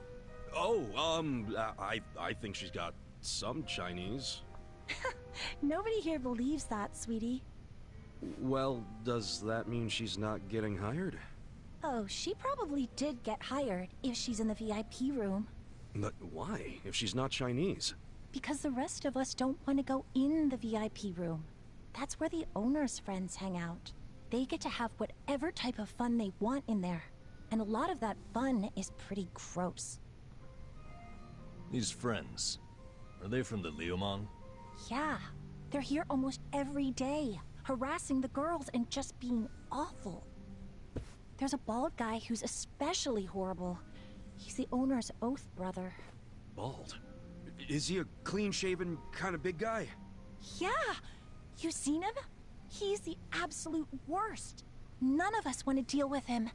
Oh, I think she's got some Chinese. Nobody here believes that, sweetie. Well, does that mean she's not getting hired? Oh, she probably did get hired if she's in the VIP room. But why, if she's not Chinese? Because the rest of us don't want to go in the VIP room. That's where the owner's friends hang out. They get to have whatever type of fun they want in there. And a lot of that fun is pretty gross. These friends, are they from the Liumang? Yeah, they're here almost every day, harassing the girls and just being awful. There's a bald guy who's especially horrible. He's the owner's oath brother. Bald? Is he a clean-shaven kind of big guy? Yeah! You seen him? He's the absolute worst. None of us want to deal with him.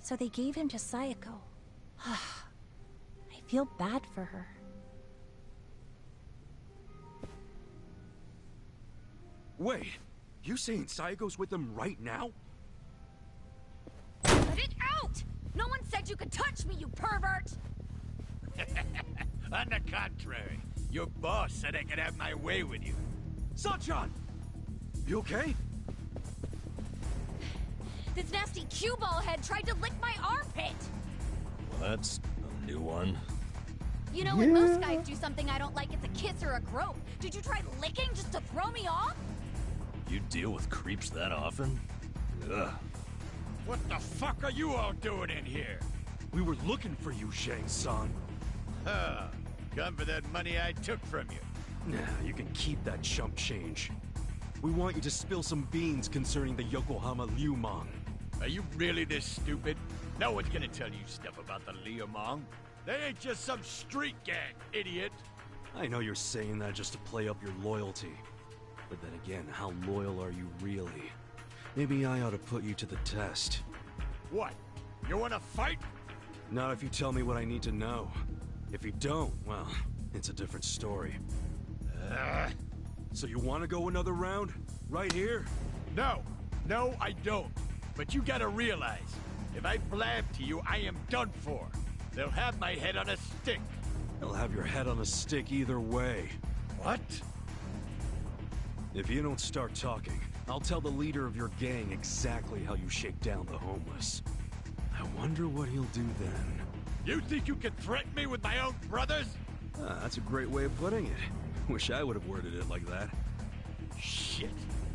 So they gave him to Sayako. I feel bad for her. Wait, you saying Sayako's with them right now? Let it out! No one said you could touch me, you pervert! On the contrary, your boss said I could have my way with you. Sunshine! You okay? This nasty cue ball head tried to lick my armpit! Well, that's a new one. You know, when most guys do something I don't like, it's a kiss or a grope. Did you try licking just to throw me off? You deal with creeps that often? Ugh. What the fuck are you all doing in here? We were looking for you, Shang-san. Huh. Come for that money I took from you. Nah, you can keep that chump change. We want you to spill some beans concerning the Yokohama Liumang. Are you really this stupid? No one's gonna tell you stuff about the Liumang. They ain't just some street gang, idiot. I know you're saying that just to play up your loyalty. But then again, how loyal are you really? Maybe I ought to put you to the test. What? You wanna fight? Not if you tell me what I need to know. If you don't, well, it's a different story. So you want to go another round? Right here? No. No, I don't. But you gotta realize, if I blab to you, I am done for. They'll have my head on a stick. They'll have your head on a stick either way. What? If you don't start talking, I'll tell the leader of your gang exactly how you shake down the homeless. I wonder what he'll do then. You think you can threaten me with my own brothers? That's a great way of putting it. Wish I would have worded it like that. Shit.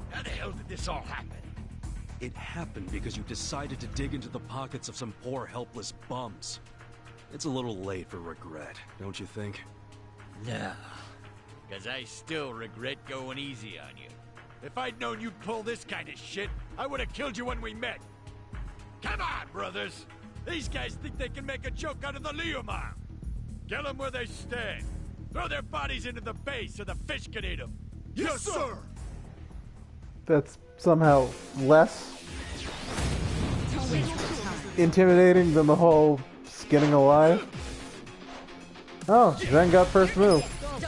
How the hell did this all happen? It happened because you decided to dig into the pockets of some poor, helpless bums. It's a little late for regret, don't you think? No. Because I still regret going easy on you. If I'd known you'd pull this kind of shit, I would have killed you when we met. Come on, brothers! These guys think they can make a joke out of the Liumang. Kill them where they stand. Throw their bodies into the bay so the fish can eat them. Yes, sir! That's somehow less intimidating than the whole skinning alive. Oh, Zheng got first move.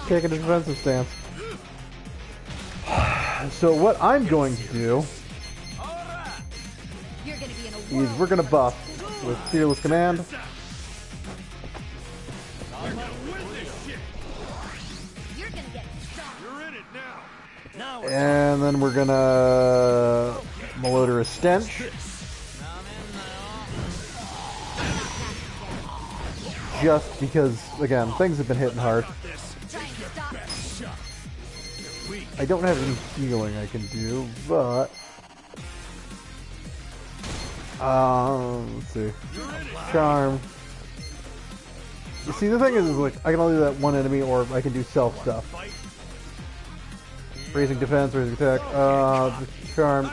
Taking a defensive stance. So what I'm going to do is we're going to buff with Fearless Command. And then we're going to Malodorous Stench. Just because, again, things have been hitting hard. I don't have any healing I can do, but... let's see. Charm. You see, the thing is like, I can only do that one enemy, or I can do self stuff. Raising defense, raising attack. Charm.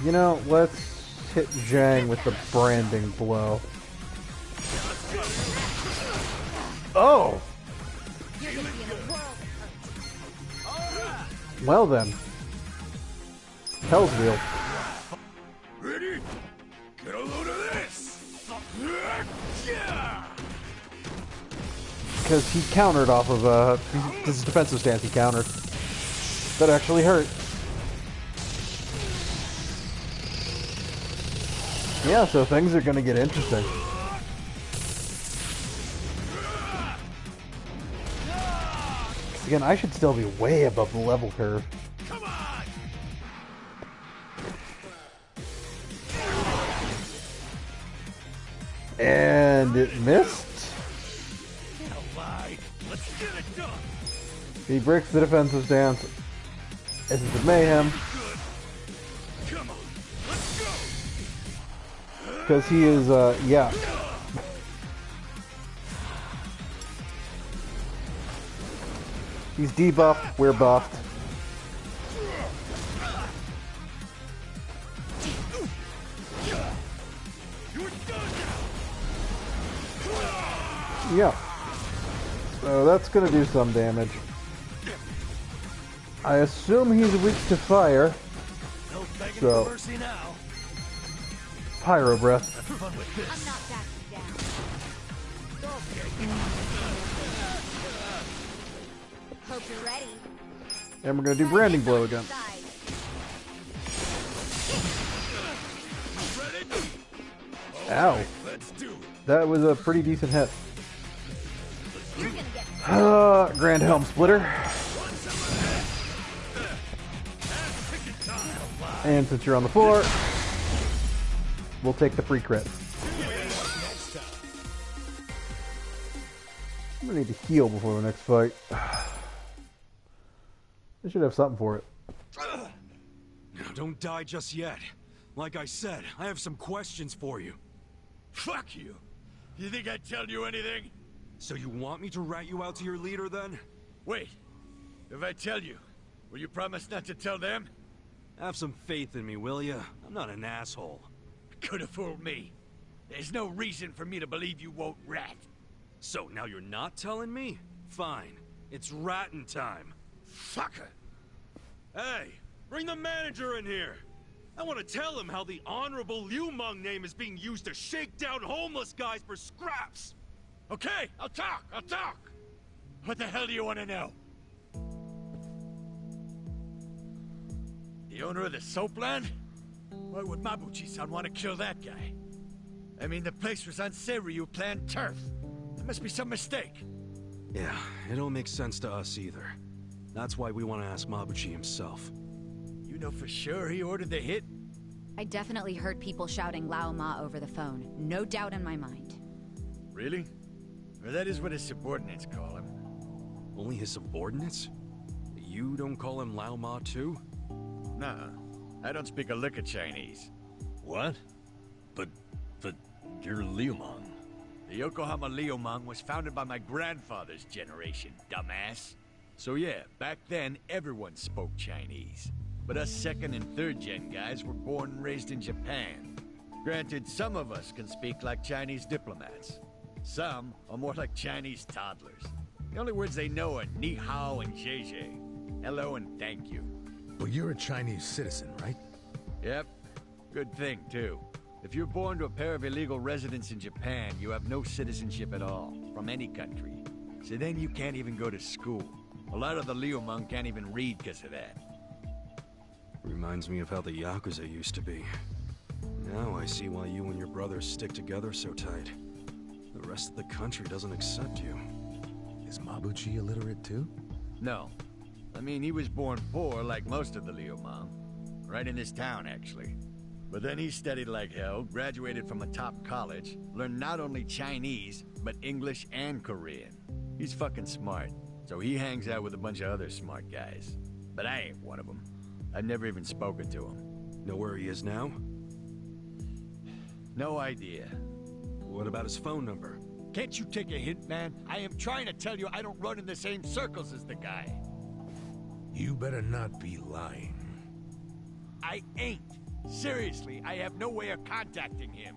You know, let's hit Zhang with the branding blow. Oh! Well then. Hell's real. Ready? Get a load of this! Because he countered off of, this is defensive stance, he countered. That actually hurt. Yeah, so things are gonna get interesting. Again, I should still be way above the level curve. And it missed. He breaks the defensive stance. This is the mayhem. Because he is, yeah. He's debuffed, we're buffed. Yeah. So that's gonna do some damage. I assume he's weak to fire. So Pyro Breath. Hope you're ready. And we're gonna do Branding Blow again. Ow. That was a pretty decent hit. Grand Helm Splitter. And since you're on the floor, we'll take the free crit. I'm gonna need to heal before the next fight. I should have something for it. Now, don't die just yet. Like I said, I have some questions for you. Fuck you! You think I'd tell you anything? So you want me to rat you out to your leader, then? Wait. If I tell you, will you promise not to tell them? Have some faith in me, will ya? I'm not an asshole. Could have fooled me. There's no reason for me to believe you won't rat. So now you're not telling me? Fine. It's ratting time. Fucker! Hey, bring the manager in here! I want to tell him how the Honorable Liu Meng name is being used to shake down homeless guys for scraps! Okay, I'll talk! What the hell do you want to know? The owner of the soapland? Why would Mabuchi-san want to kill that guy? I mean, the place was on Seiryu planned turf. There must be some mistake. Yeah, it don't make sense to us either. That's why we want to ask Mabuchi himself. You know for sure he ordered the hit? I definitely heard people shouting Lao Ma over the phone. No doubt in my mind. Really? Or that is what his subordinates call him. Only his subordinates? You don't call him Lao Ma too? Nuh-uh. I don't speak a lick of Chinese. What? But you're Liu Meng. The Yokohama Liu Meng was founded by my grandfather's generation, dumbass. So yeah, back then everyone spoke Chinese. But us second and third gen guys were born and raised in Japan. Granted, some of us can speak like Chinese diplomats. Some are more like Chinese toddlers. The only words they know are ni hao and jie jie. Hello and thank you. But you're a Chinese citizen, right? Yep. Good thing, too. If you're born to a pair of illegal residents in Japan, you have no citizenship at all, from any country. So then you can't even go to school. A lot of the Liu Meng can't even read because of that. Reminds me of how the Yakuza used to be. Now I see why you and your brothers stick together so tight. The rest of the country doesn't accept you. Is Mabuchi illiterate too? No. I mean, he was born poor like most of the Liu Meng. Right in this town, actually. But then he studied like hell, graduated from a top college, learned not only Chinese, but English and Korean. He's fucking smart, so he hangs out with a bunch of other smart guys. But I ain't one of them. I've never even spoken to him. Know where he is now? No idea. What about his phone number? Can't you take a hint, man? I am trying to tell you I don't run in the same circles as the guy. You better not be lying. I ain't. Seriously, I have no way of contacting him.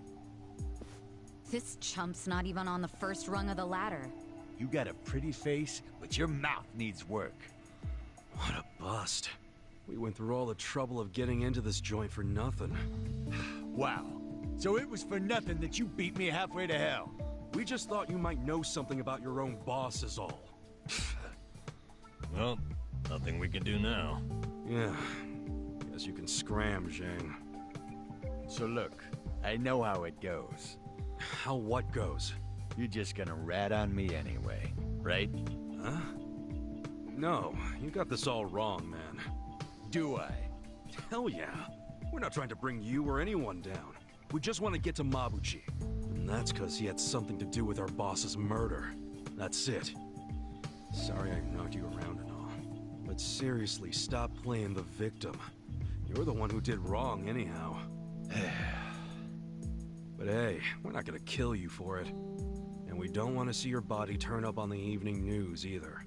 This chump's not even on the first rung of the ladder. You got a pretty face, but your mouth needs work. What a bust. We went through all the trouble of getting into this joint for nothing. Wow. So it was for nothing that you beat me halfway to hell. We just thought you might know something about your own boss is all. Well, nothing we can do now. Yeah. Guess you can scram, Zhang. So look, I know how it goes. How what goes? You're just gonna rat on me anyway, right? Huh? No, you got this all wrong, man. Do I? Hell yeah. We're not trying to bring you or anyone down. We just want to get to Mabuchi. And that's because he had something to do with our boss's murder. That's it. Sorry I knocked you around and all. But seriously, stop playing the victim. You're the one who did wrong anyhow. But hey, we're not gonna kill you for it. And we don't want to see your body turn up on the evening news either.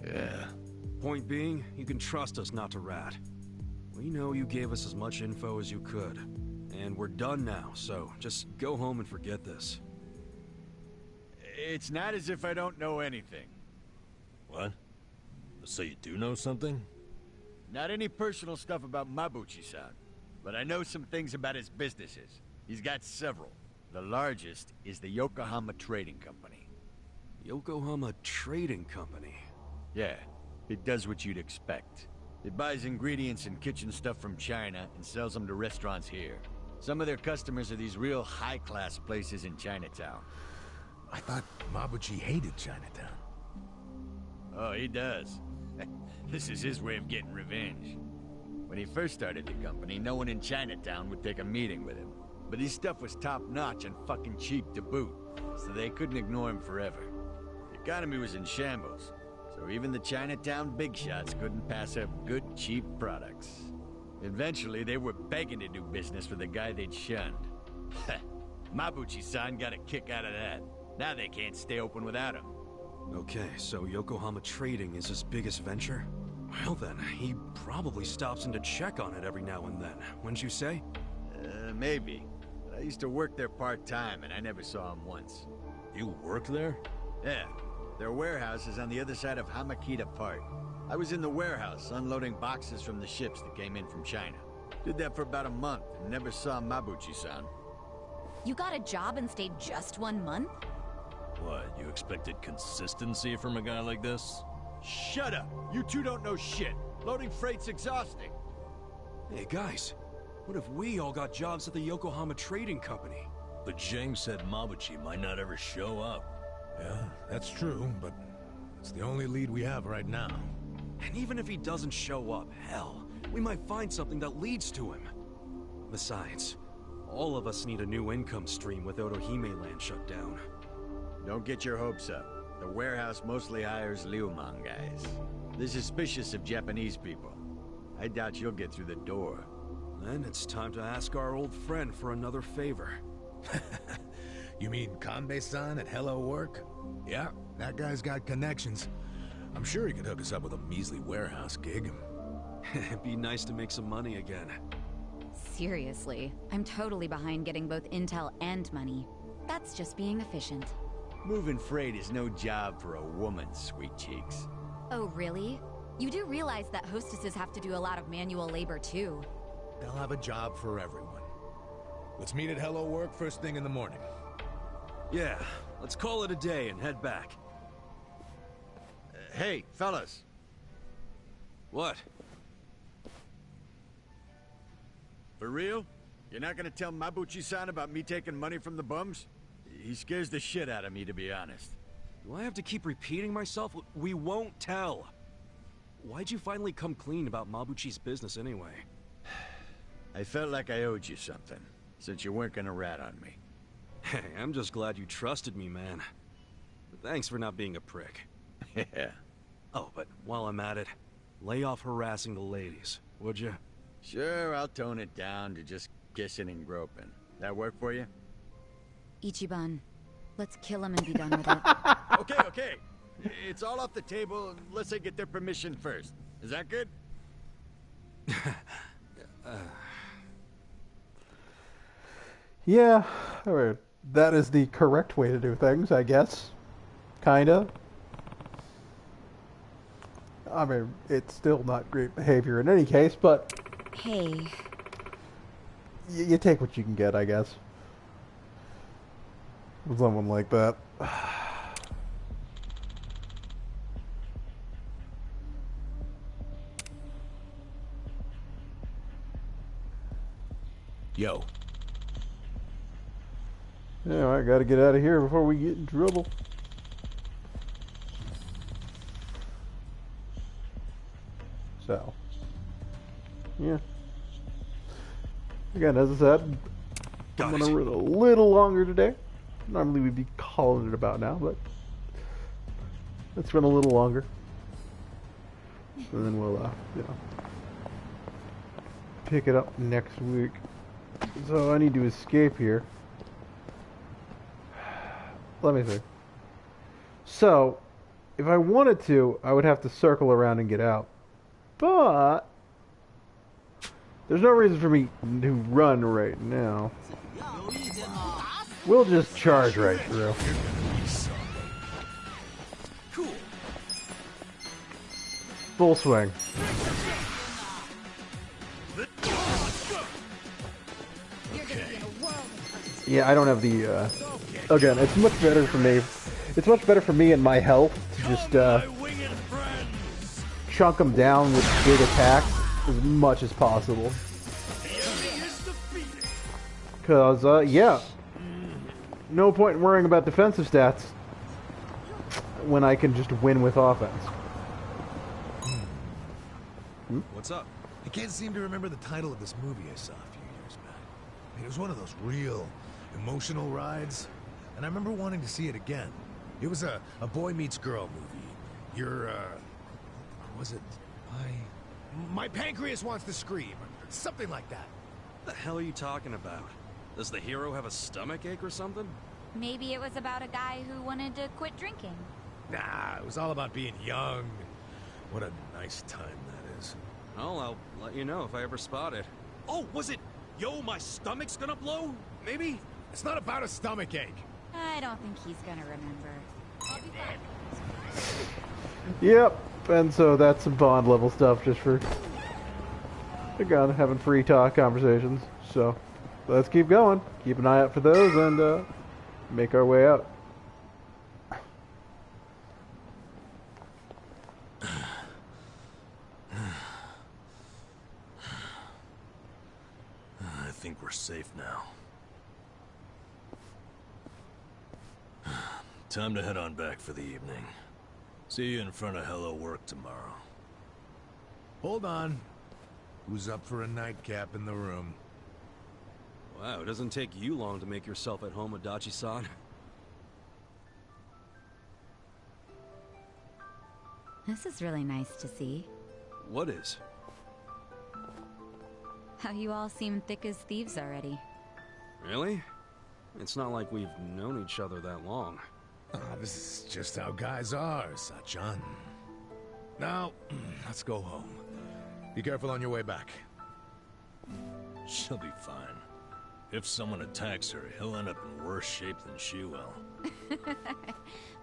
Yeah. Point being, you can trust us not to rat. We know you gave us as much info as you could. And we're done now, so just go home and forget this. It's not as if I don't know anything. What? So you do know something? Not any personal stuff about Mabuchi-san, but I know some things about his businesses. He's got several. The largest is the Yokohama Trading Company. Yokohama Trading Company? Yeah, it does what you'd expect. It buys ingredients and kitchen stuff from China and sells them to restaurants here. Some of their customers are these real high-class places in Chinatown. I thought Mabuchi hated Chinatown. Oh, he does. This is his way of getting revenge. When he first started the company, no one in Chinatown would take a meeting with him. But his stuff was top-notch and fucking cheap to boot, so they couldn't ignore him forever. The economy was in shambles, so even the Chinatown big shots couldn't pass up good, cheap products. Eventually, they were begging to do business with the guy they'd shunned. Mabuchi-san got a kick out of that. Now they can't stay open without him. Okay, so Yokohama Trading is his biggest venture? Well then, he probably stops in to check on it every now and then, wouldn't you say? Maybe. But I used to work there part-time, and I never saw him once. You work there? Yeah. Their warehouse is on the other side of Hamakita Park. I was in the warehouse, unloading boxes from the ships that came in from China. Did that for about a month, and never saw Mabuchi-san. You got a job and stayed just 1 month? What, you expected consistency from a guy like this? Shut up! You two don't know shit! Loading freight's exhausting! Hey guys, what if we all got jobs at the Yokohama Trading Company? But Zhang said Mabuchi might not ever show up. Yeah, that's true, but it's the only lead we have right now. And even if he doesn't show up, hell, we might find something that leads to him. Besides, all of us need a new income stream with Otohime Land shut down. Don't get your hopes up. The warehouse mostly hires Liumang guys. They're suspicious of Japanese people. I doubt you'll get through the door. Then it's time to ask our old friend for another favor. You mean Kanbei-san at Hello Work? Yeah, that guy's got connections. I'm sure he could hook us up with a measly warehouse gig. It'd be nice to make some money again. Seriously, I'm totally behind getting both intel and money. That's just being efficient. Moving freight is no job for a woman, sweet cheeks. Oh, really? You do realize that hostesses have to do a lot of manual labor, too. They'll have a job for everyone. Let's meet at Hello Work first thing in the morning. Yeah, let's call it a day and head back. Hey, fellas. What? For real? You're not gonna tell Mabuchi-san about me taking money from the bums? He scares the shit out of me, to be honest. Do I have to keep repeating myself? We won't tell. Why'd you finally come clean about Mabuchi's business anyway? I felt like I owed you something, since you weren't gonna rat on me. Hey, I'm just glad you trusted me, man. But thanks for not being a prick. Yeah. Oh, but while I'm at it, lay off harassing the ladies, would you? Sure, I'll tone it down to just kissing and groping. That work for you? Ichiban, let's kill him and be done with it. Okay. It's all off the table unless I get their permission first. Is that good? Yeah, I mean, that is the correct way to do things, I guess. Kinda. I mean, it's still not great behavior in any case, but... Hey. You take what you can get, I guess. With someone like that. Yo. Yeah, I gotta get out of here before we get in trouble. So, yeah. Again, as I said, I'm gonna run a little longer today. Normally we'd be calling it about now, but let's run a little longer. And then we'll, you know, pick it up next week. So I need to escape here. Let me see. So, if I wanted to, I would have to circle around and get out. But there's no reason for me to run right now. We'll just charge right through. Cool. Full swing. Yeah, I don't have the, again, it's much better for me. It's much better for me and my health to just, chunk them down with big attacks as much as possible. Because, yeah. No point in worrying about defensive stats when I can just win with offense. What's up? I can't seem to remember the title of this movie I saw a few years back. I mean, it was one of those real emotional rides, and I remember wanting to see it again. It was a boy meets girl movie. You're, was it My pancreas wants to scream, or something like that. What the hell are you talking about? Does the hero have a stomach ache or something? Maybe it was about a guy who wanted to quit drinking. Nah, it was all about being young. What a nice time that is. Well, I'll let you know if I ever spot it. Oh, was it, yo, my stomach's gonna blow? Maybe? It's not about a stomach ache. I don't think he's gonna remember. I'll be fine. Yep, and so that's some Bond level stuff just for, again, having free talk conversations. So, let's keep going. Keep an eye out for those and make our way out. I think we're safe now. Time to head on back for the evening. See you in front of Hello Work tomorrow. Hold on. Who's up for a nightcap in the room? Wow, it doesn't take you long to make yourself at home, Adachi-san. This is really nice to see. What is? How you all seem thick as thieves already. Really? It's not like we've known each other that long. This is just how guys are, Sachan. Now, let's go home. Be careful on your way back. She'll be fine. If someone attacks her, he'll end up in worse shape than she will.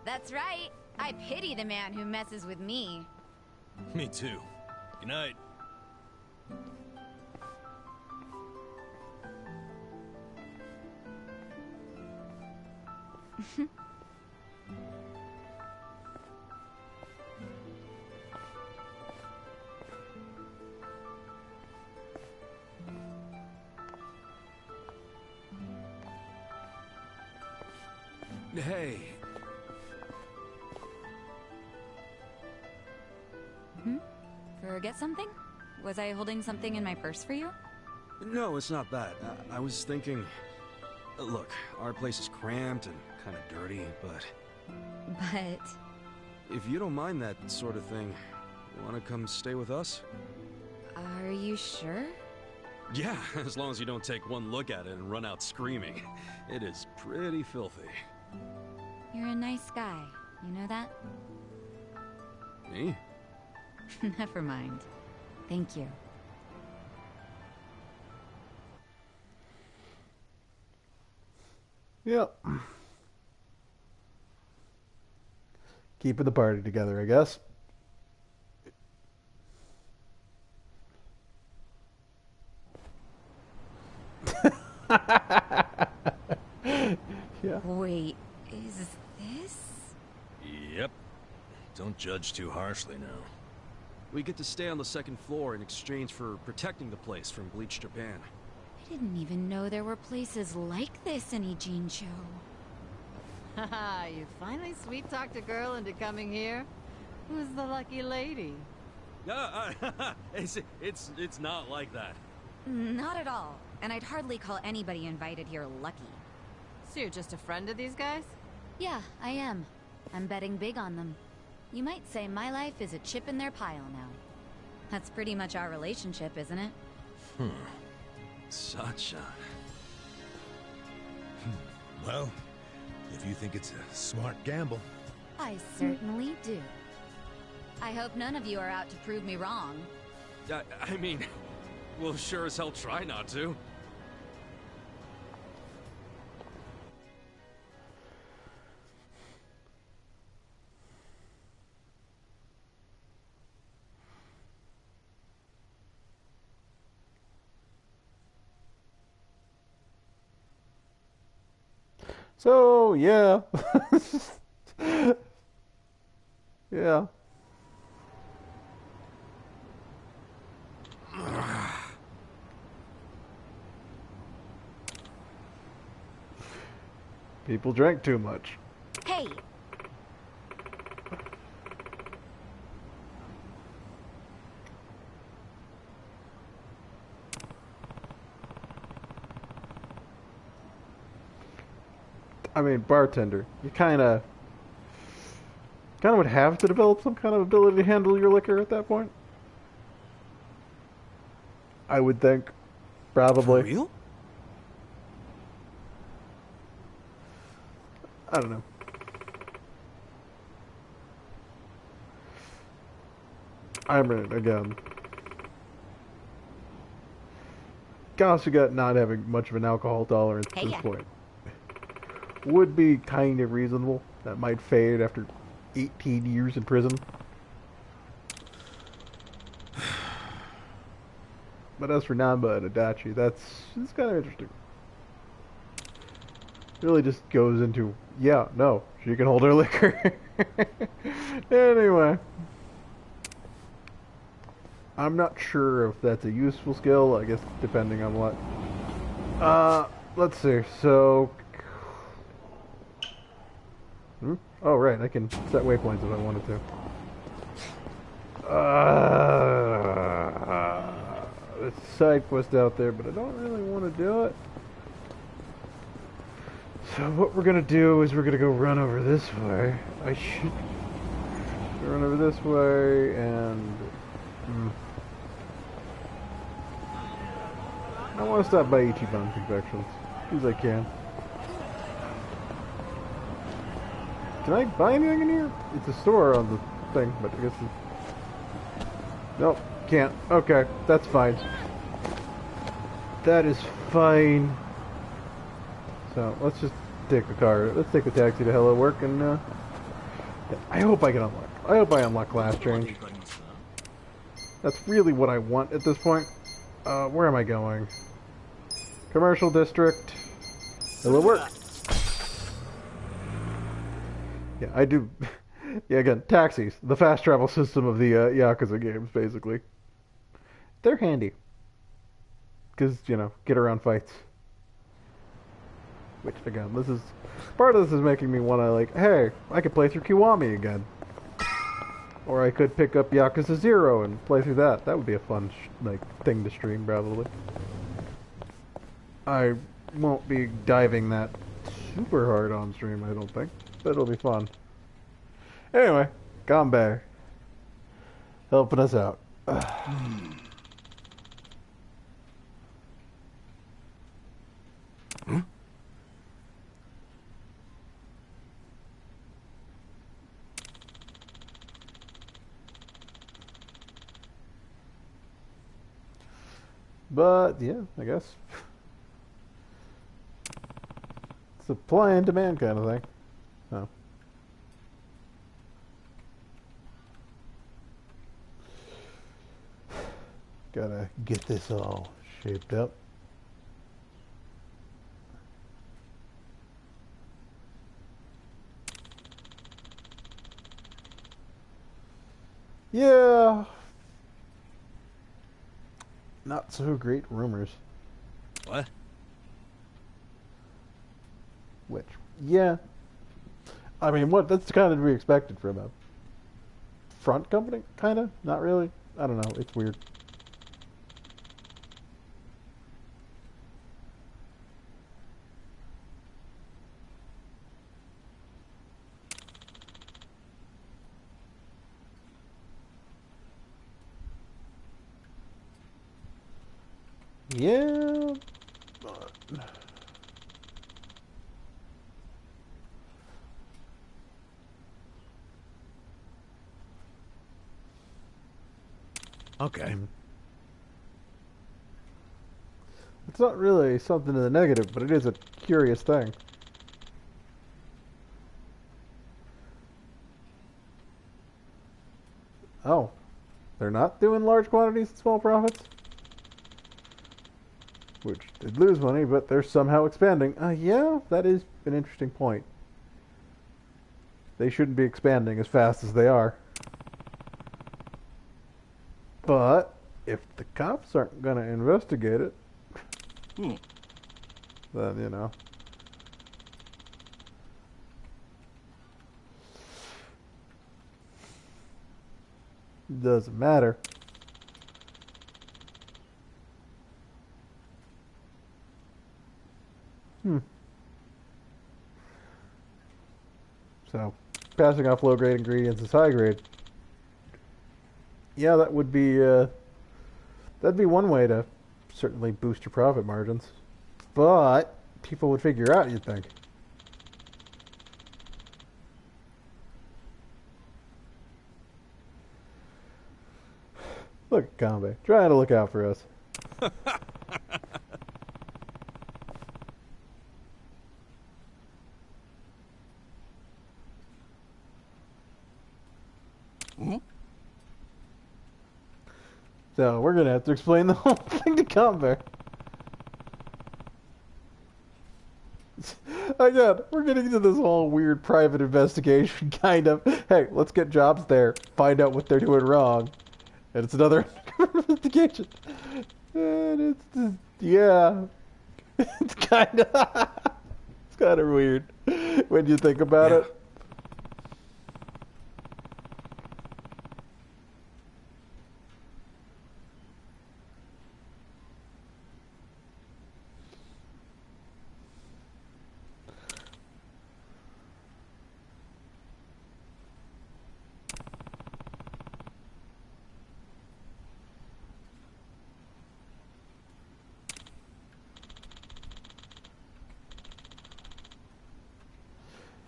That's right. I pity the man who messes with me. Me too. Good night. Hey. Forget something? Was I holding something in my purse for you? No, it's not that. I was thinking... Look, our place is cramped and kind of dirty, but... But... If you don't mind that sort of thing, want to come stay with us? Are you sure? Yeah, as long as you don't take one look at it and run out screaming. It is pretty filthy. You're a nice guy. You know that? Me? Never mind. Thank you. Yep. Keeping the party together, I guess. Yeah. Wait, is this? Yep. Don't judge too harshly now. We get to stay on the second floor in exchange for protecting the place from Bleach Japan. I didn't even know there were places like this in Ijincho. Haha, you finally sweet-talked a girl into coming here? Who's the lucky lady? It's not like that. Not at all. And I'd hardly call anybody invited here lucky. So you're just a friend of these guys? Yeah, I am. I'm betting big on them. You might say my life is a chip in their pile now. That's pretty much our relationship, isn't it? Such a... Well, if you think it's a smart gamble. I certainly do. I hope none of you are out to prove me wrong. I mean, we'll sure as hell try not to. So, yeah. Yeah. People drank too much. Hey! I mean, bartender. You kind of would have to develop some kind of ability to handle your liquor at that point. I would think, probably. For real? I don't know. I'm again. Kasuga not having much of an alcohol tolerance at this point would be kind of reasonable. That might fade after 18 years in prison. But as for Namba and Adachi, that's kind of interesting. Really just goes into, yeah, no, she can hold her liquor. Anyway. I'm not sure if that's a useful skill, I guess depending on what. Let's see, so... Oh, right, I can set waypoints if I wanted to. There's a side quest out there, but I don't really want to do it. So what we're gonna do is we're gonna go run over this way. I should run over this way and... I want to stop by Ichiban Confections, as I can. Can I buy anything in here? It's a store on the thing, but I guess it's... Nope, can't. Okay, that's fine. That is fine. So, let's just take the car. Let's take the taxi to Hello Work, and, I hope I can unlock. I hope I unlock class change. That's really what I want at this point. Where am I going? Commercial District. Hello Work. Yeah, I do. Yeah, again, taxis. The fast travel system of the Yakuza games, basically. They're handy. Because, you know, get around fights. Which, again, this is... Part of this is making me want to, like, hey, I could play through Kiwami again. Or I could pick up Yakuza 0 and play through that. That would be a fun, thing to stream, probably. I won't be diving that super hard on stream, I don't think. But it'll be fun. Anyway, Gombe. Helping us out. But, yeah, I guess. supply and demand kind of thing. So. Gotta get this all shaped up. Yeah. Not so great rumors. What? Which, yeah. I mean, what? That's kind of to be expected from a front company, kind of? Not really? I don't know. It's weird. Yeah. Okay. It's not really something to the negative, but it is a curious thing. Oh. They're not doing large quantities and small profits? Which did lose money, but they're somehow expanding. Yeah, that is an interesting point. They shouldn't be expanding as fast as they are. But if the cops aren't going to investigate it, then, you know. Doesn't matter. So, passing off low-grade ingredients as high-grade. Yeah, that would be, that'd be one way to certainly boost your profit margins. But people would figure out, you'd think. Look at Kambe, trying to look out for us. So we're gonna have to explain the whole thing to Kambe. Again, we're getting into this whole weird private investigation kind of. Hey, let's get jobs there, find out what they're doing wrong, and it's another investigation. And it's yeah, it's kind of weird when you think about it.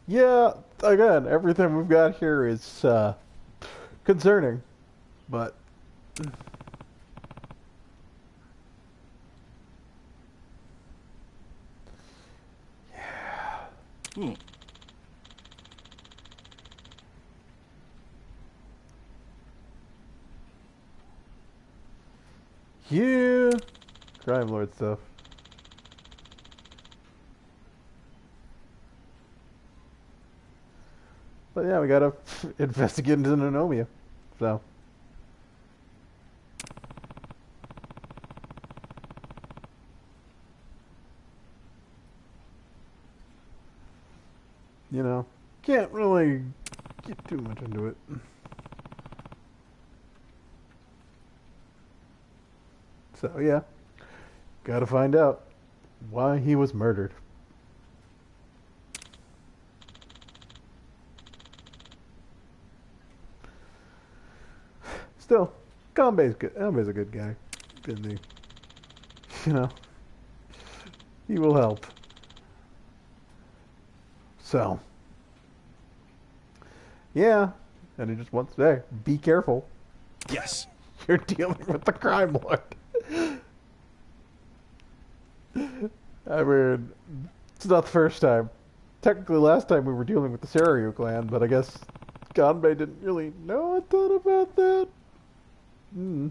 Yeah, again, everything we've got here is concerning, but yeah. Yeah, crime lord stuff. But yeah, we gotta investigate into Nanomia, so. You know, can't really get too much into it. So yeah, gotta find out why he was murdered. Still, Kambe's good. Kambe's a good guy, isn't he? You know, he will help. So, yeah, and he just wants to say, be careful. Yes. You're dealing with the crime lord. I mean, it's not the first time technically last time we were dealing with the Seiryu clan, but I guess Ganbei didn't really know a ton about that. Hmm.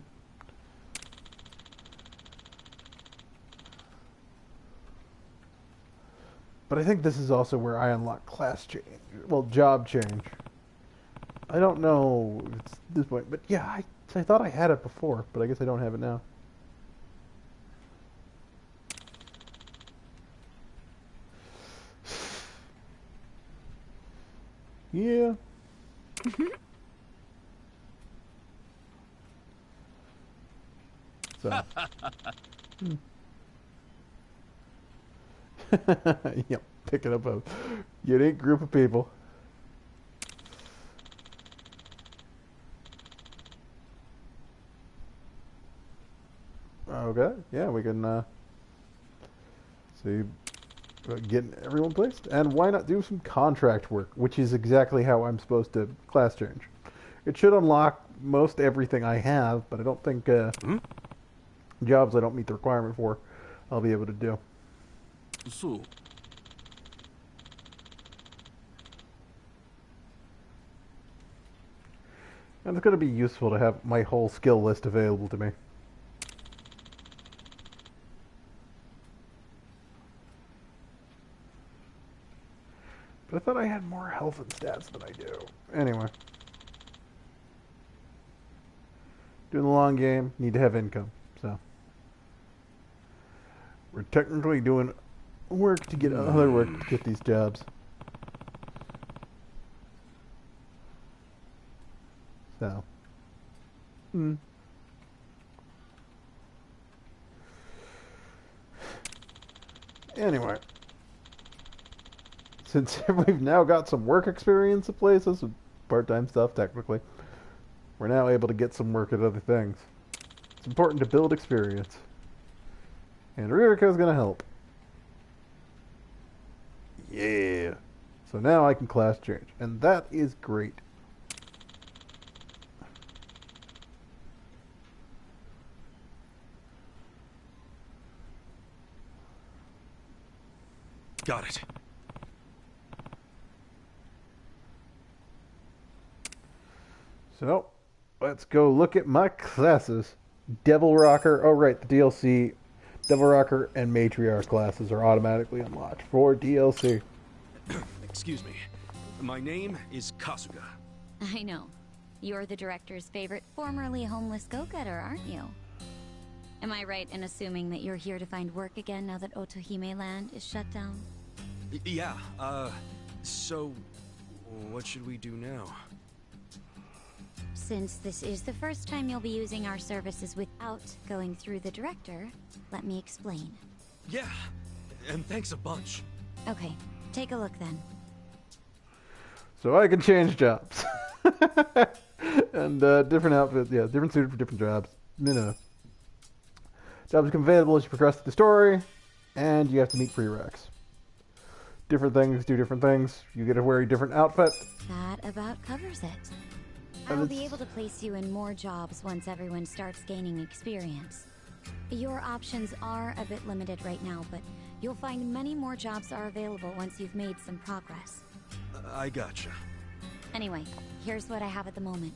But I think this is also where I unlock class change. Well, job change. I don't know if it's this point, but yeah, I thought I had it before, but I guess I don't have it now. Yeah. So. Yep, picking up a unique group of people. Okay, yeah, we can see getting everyone placed, and why not do some contract work, which is exactly how I'm supposed to class change. It should unlock most everything I have, but I don't think jobs I don't meet the requirement for, I'll be able to do. So. And it's going to be useful to have my whole skill list available to me. But I thought I had more health and stats than I do. Anyway. Doing the long game, need to have income, so. We're technically doing work to get other work to get these jobs. So. Anyway. Since we've now got some work experience at places, part-time stuff technically, we're now able to get some work at other things. It's important to build experience. And Ririka's gonna help. Yeah. So now I can class change. And that is great. Got it. So, let's go look at my classes. Devil Rocker, oh right, the DLC, Devil Rocker and Matriarch classes are automatically unlocked for DLC. Excuse me. My name is Kasuga. I know. You're the director's favorite formerly homeless go-getter, aren't you? Am I right in assuming that you're here to find work again now that Otohime Land is shut down? Yeah, so what should we do now? Since this is the first time you'll be using our services without going through the director, let me explain. Yeah, and thanks a bunch. Okay, take a look then. So I can change jobs. And different outfits, yeah, different suited for different jobs. Jobs become available as you progress through the story, and you have to meet prereqs. Different things do different things. You get to wear a different outfit. That about covers it. I'll be able to place you in more jobs once everyone starts gaining experience. Your options are a bit limited right now, but you'll find many more jobs are available once you've made some progress. I gotcha. Anyway, here's what I have at the moment.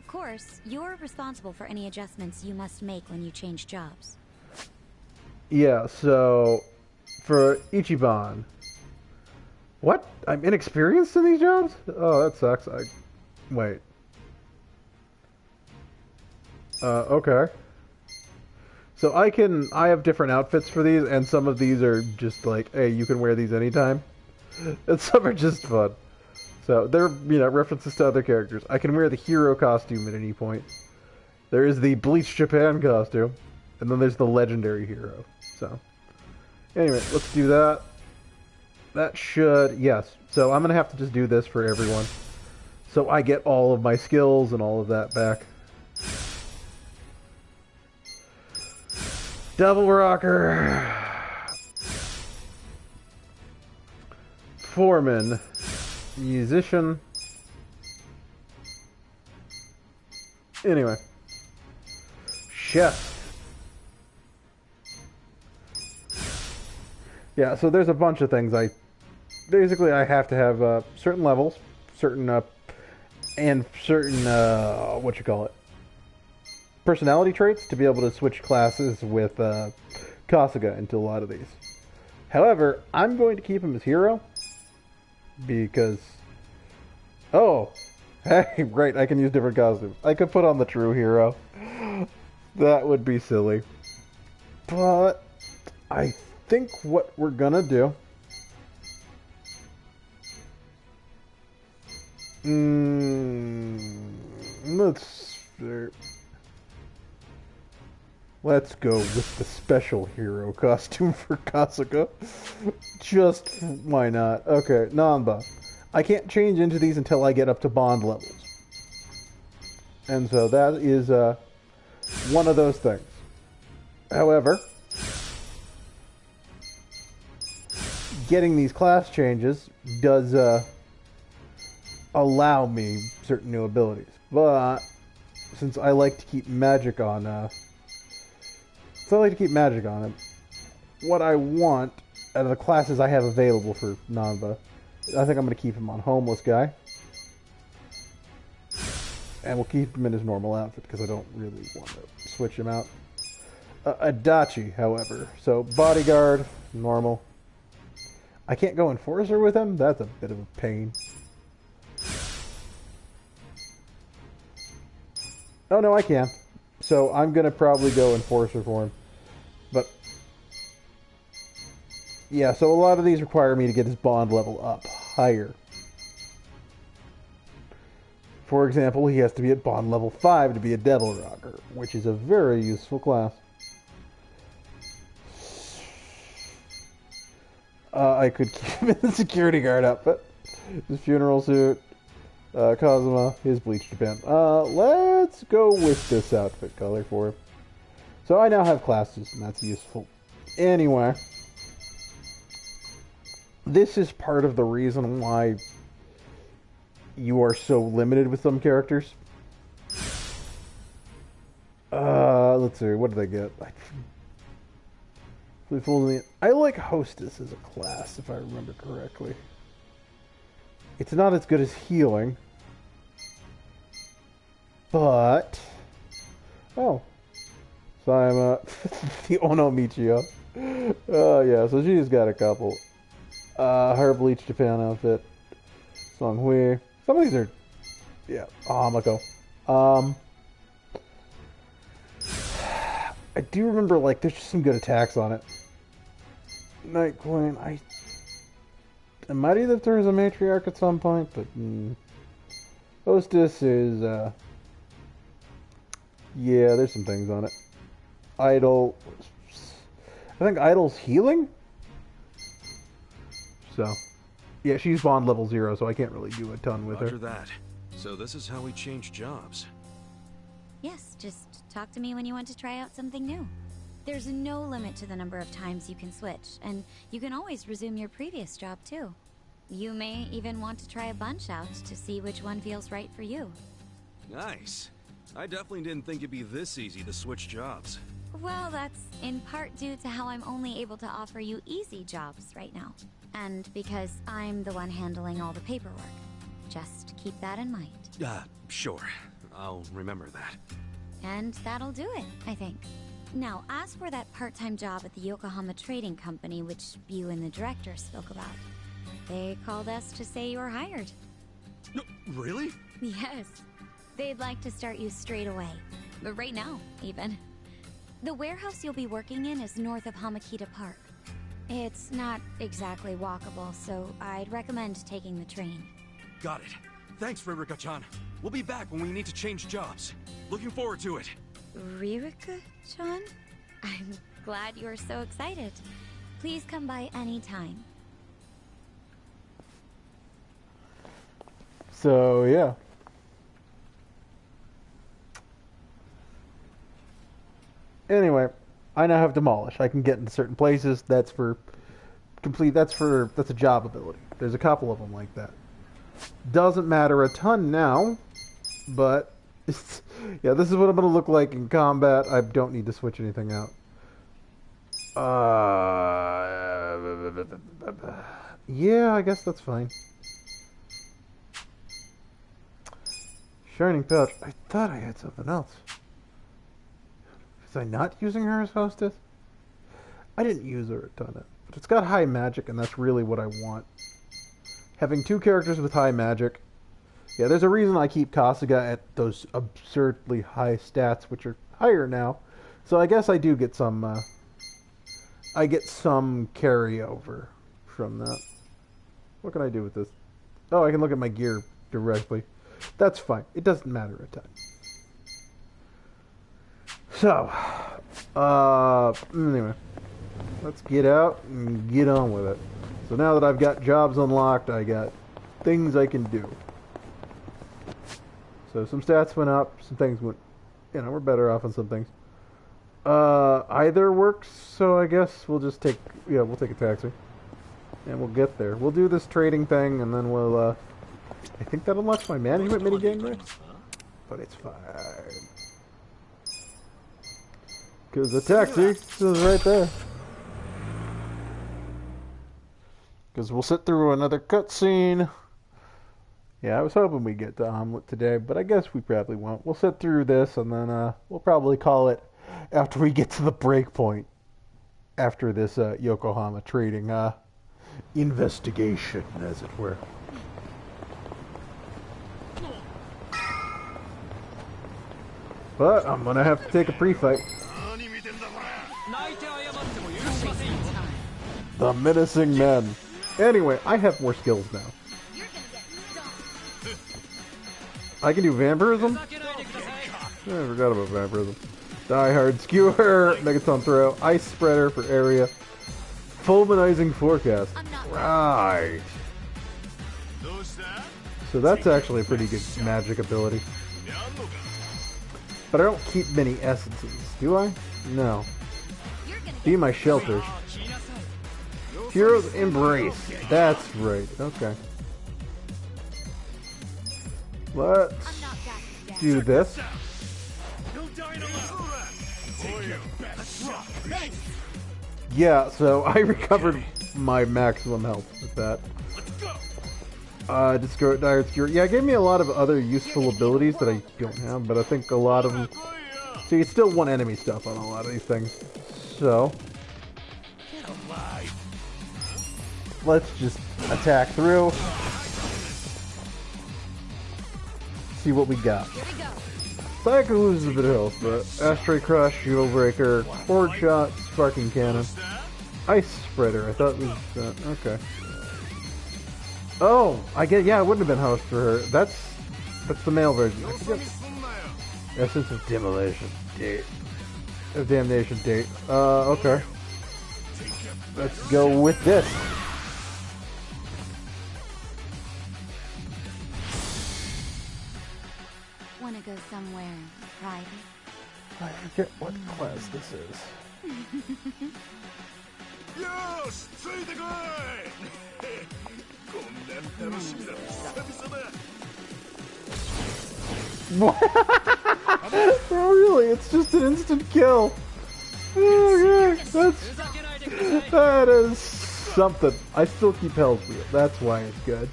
Of course, you're responsible for any adjustments you must make when you change jobs. Yeah, so for Ichiban. What? I'm inexperienced in these jobs? Oh, that sucks. Wait. Okay. So I have different outfits for these, and some of these are just like, hey, you can wear these anytime. And some are just fun. So they're, references to other characters. I can wear the hero costume at any point. There is the Bleach Japan costume, and then there's the legendary hero. So, anyway, let's do that. That should, yes. So I'm going to have to just do this for everyone. So I get all of my skills and all of that back. Devil Rocker. Foreman. Musician. Anyway. Chef. Yeah, so there's a bunch of things I basically I have to have certain levels, certain what you call it, personality traits to be able to switch classes with Kasuga into a lot of these. However, I'm going to keep him as hero because, oh, hey, great, I can use different costumes. I could put on the true hero. That would be silly. But I think what we're gonna do, let's go with the special hero costume for Kasuga. Just why not? Okay, Nanba. I can't change into these until I get up to bond levels. And so that is one of those things. However, getting these class changes does allow me certain new abilities. But since I like to keep magic on what I want out of the classes I have available for Nanba, I think I'm going to keep him on Homeless Guy. And we'll keep him in his normal outfit because I don't really want to switch him out. Adachi, however. So, Bodyguard, normal. I can't go Enforcer with him? That's a bit of a pain. Oh, no, I can. So, I'm going to probably go Enforcer for him. But, yeah, so a lot of these require me to get his bond level up higher. For example, he has to be at bond level 5 to be a Devil Rocker, which is a very useful class. I could keep him in the security guard outfit. His funeral suit. Kazuma, his bleached Japan. Let's go with this outfit color for him. So I now have classes, and that's useful. Anyway. This is part of the reason why you are so limited with some characters. Let's see, what did I get? I like Hostess as a class, if I remember correctly. It's not as good as Healing. But... oh. So I'm, the Ono Michio. Oh, yeah, so she's got a couple. Her Bleach Japan outfit. Song Hui. Some of these are... yeah, Hamako. I do remember, like, there's just some good attacks on it. Night Queen, I might either throw as a matriarch at some point, but Hostess is yeah, there's some things on it. Idol, I think Idol's healing. So yeah, she's bond level 0, so I can't really do a ton with Roger her. that. So this is how we change jobs. Yes, just talk to me when you want to try out something new. There's no limit to the number of times you can switch, and you can always resume your previous job too. You may even want to try a bunch out to see which one feels right for you. Nice. I definitely didn't think it'd be this easy to switch jobs. Well, that's in part due to how I'm only able to offer you easy jobs right now. And because I'm the one handling all the paperwork. Just keep that in mind. Sure. I'll remember that. And that'll do it, I think. Now, as for that part-time job at the Yokohama Trading Company, which you and the director spoke about, they called us to say you're hired. No, really? Yes. They'd like to start you straight away. But right now, even. The warehouse you'll be working in is north of Hamakita Park. It's not exactly walkable, so I'd recommend taking the train. Got it. Thanks, Ririka-chan. We'll be back when we need to change jobs. Looking forward to it. Ririka-chan? I'm glad you're so excited. Please come by any time. So, yeah. Anyway, I now have Demolish. I can get into certain places. That's for complete. That's a job ability. There's a couple of them like that. Doesn't matter a ton now, but yeah, this is what I'm gonna look like in combat. I don't need to switch anything out. Yeah, I guess that's fine. Shining pouch. I thought I had something else. Was I not using her as hostess? I didn't use her a ton, but it's got high magic, and that's really what I want. Having two characters with high magic. Yeah, there's a reason I keep Kasuga at those absurdly high stats, which are higher now. So I guess I do get some, I get some carryover from that. What can I do with this? Oh, I can look at my gear directly. That's fine. It doesn't matter a ton. So, anyway. Let's get out and get on with it. So now that I've got jobs unlocked, I got things I can do. So some stats went up, some things went, you know, we're better off on some things. Either works, so I guess we'll just take, yeah, we'll take a taxi. And we'll get there. We'll do this trading thing, and then we'll, I think that unlocks my management minigame, right? But it's fine. Because the taxi is right there. Because we'll sit through another cutscene. Yeah, I was hoping we'd get to Omelet today, but I guess we probably won't. We'll sit through this, and then we'll probably call it after we get to the break point. After this Yokohama trading investigation, as it were. But I'm going to have to take a pre-fight. The menacing men. Anyway, I have more skills now. I can do vampirism? I forgot about vampirism. Die Hard Skewer, Megaton Throw, Ice Spreader for area, Fulminizing Forecast. Right. So that's actually a pretty good magic ability. But I don't keep many essences, do I? No. Be my shelter. Hero's Embrace. That's right. Okay. Let's do this. Yeah, so I recovered my maximum health with that. Disco Dire Cure. Yeah, it gave me a lot of other useful abilities that I don't have, but I think a lot of them... See, it's still one enemy stuff on a lot of these things. So... let's just attack through. See what we got. Psycho loses a bit of health, but Ashtray Crush, Shield Breaker, Horde Shot, Sparking Cannon, Ice Spreader. I thought it was okay. Oh, I get. Yeah, it wouldn't have been host for her. That's the male version. I forget. Essence of Demolition Date. Of Damnation Date. Okay. Let's go with this. Wanna go somewhere private? I forget what class this is. What? Oh, really? It's just an instant kill. Oh, yeah, that is something. I still keep Hell's Wheel. That's why it's good.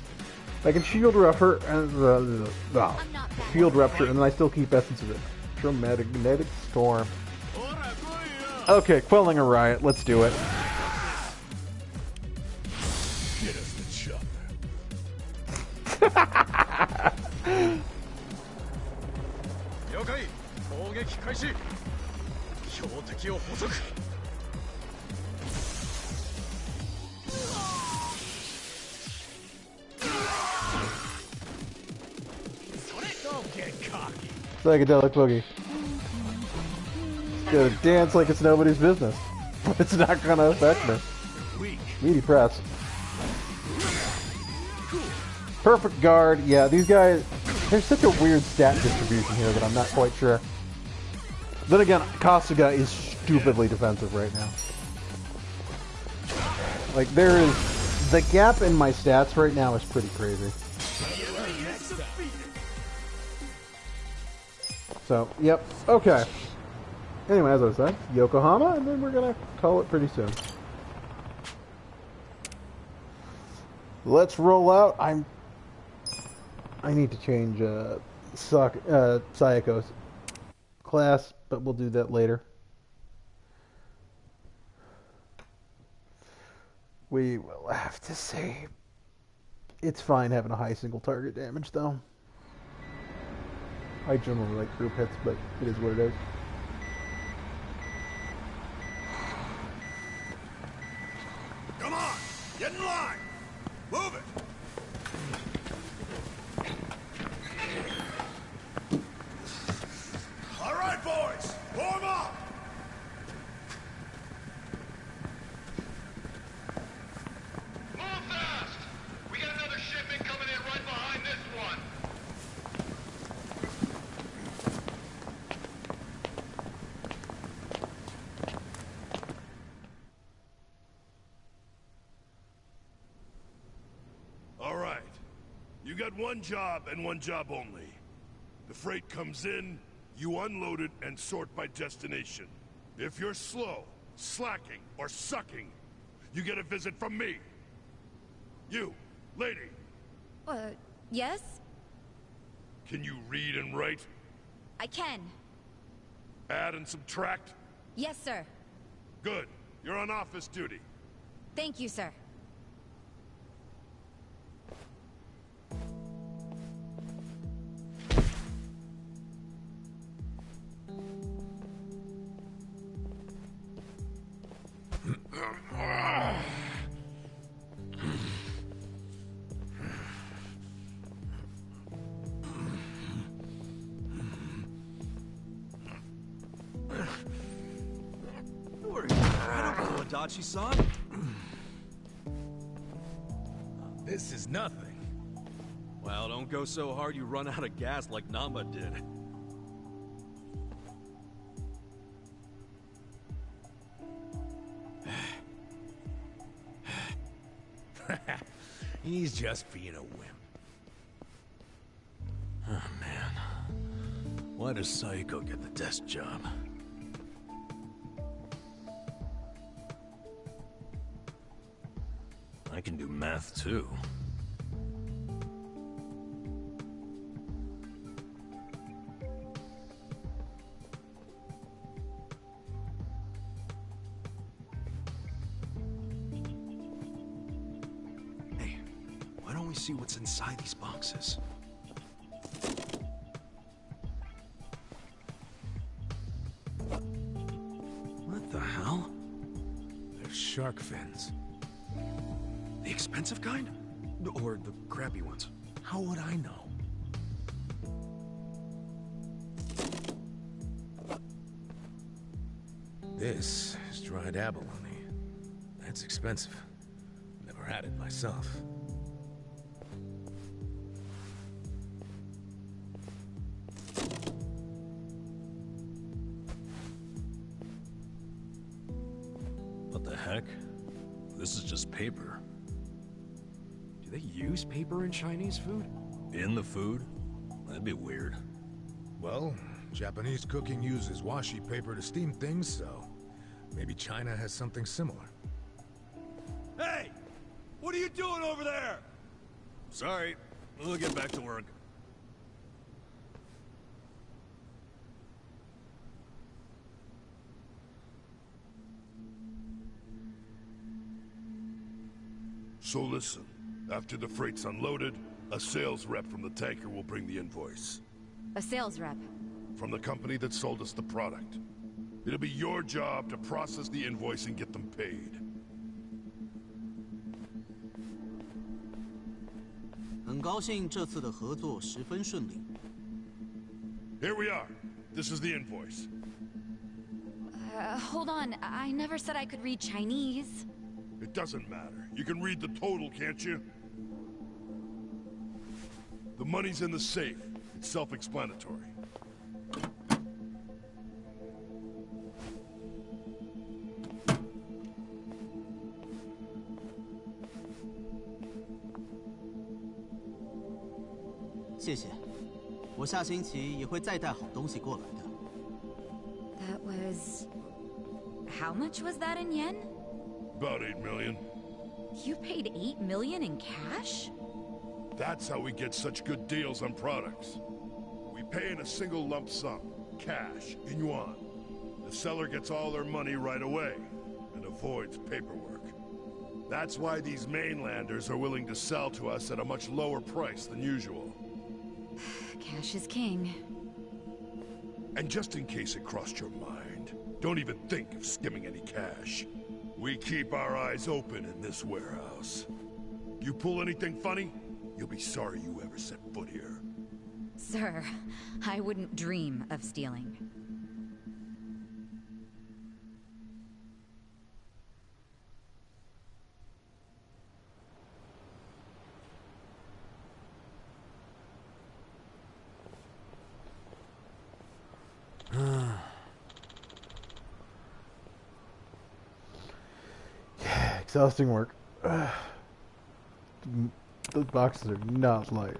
I can shield rupture and shield rupture, and then I still keep Essence of it. Magnetic Storm. Okay, quelling a riot. Let's do it. Get us the chopper. Don't get cocky. Psychedelic Boogie. It's gonna dance like it's nobody's business. But it's not gonna affect me. Meaty press. Perfect guard. Yeah, these guys... There's such a weird stat distribution here that I'm not quite sure. Then again, Kasuga is stupidly defensive right now. Like, there is... The gap in my stats right now is pretty crazy. So, yep. Okay. Anyway, as I said, Yokohama, and then we're gonna call it pretty soon. Let's roll out. I need to change Sayako's class, but we'll do that later. We will have to see. It's fine having a high single target damage, though. I generally like group hits, but it is what it is. Come on! Get in line! Move it! All right, boys! Form up! Move fast! We got another shipment coming in right behind this one. All right. You got one job and one job only. The freight comes in, you unload it and sort by destination. If you're slow, slacking, or sucking, you get a visit from me. You, lady. Yes? Can you read and write? I can. Add and subtract? Yes, sir. Good. You're on office duty. Thank you, sir. You're incredible, Adachi-san. This is nothing. Well, don't go so hard you run out of gas like Namba did. He's just being a wimp. Oh, man. Why does Sayako get the desk job? I can do math, too. Hey, why don't we see what's inside these boxes? What the hell? They're shark fins. The expensive kind? Or the crappy ones? How would I know? This is dried abalone. That's expensive. Never had it myself. What the heck? This is just paper. Do they use paper in Chinese food? In the food? That'd be weird. Well, Japanese cooking uses washi paper to steam things, so maybe China has something similar. Hey! What are you doing over there? Sorry. We'll get back to work. So listen, after the freight's unloaded, a sales rep from the tanker will bring the invoice. A sales rep? From the company that sold us the product. It'll be your job to process the invoice and get them paid. 很高兴这次的合作十分顺利。 Here we are. This is the invoice. Hold on. I never said I could read Chinese. It doesn't matter. You can read the total, can't you? The money's in the safe. It's self-explanatory. That was... How much was that in yen? About 8 million. You paid $8 million in cash? That's how we get such good deals on products. We pay in a single lump sum, cash, in yuan. The seller gets all their money right away, and avoids paperwork. That's why these mainlanders are willing to sell to us at a much lower price than usual. Cash is king. And just in case it crossed your mind, don't even think of skimming any cash. We keep our eyes open in this warehouse. You pull anything funny, you'll be sorry you ever set foot here. Sir, I wouldn't dream of stealing. Yeah, exhausting work. Those boxes are not light.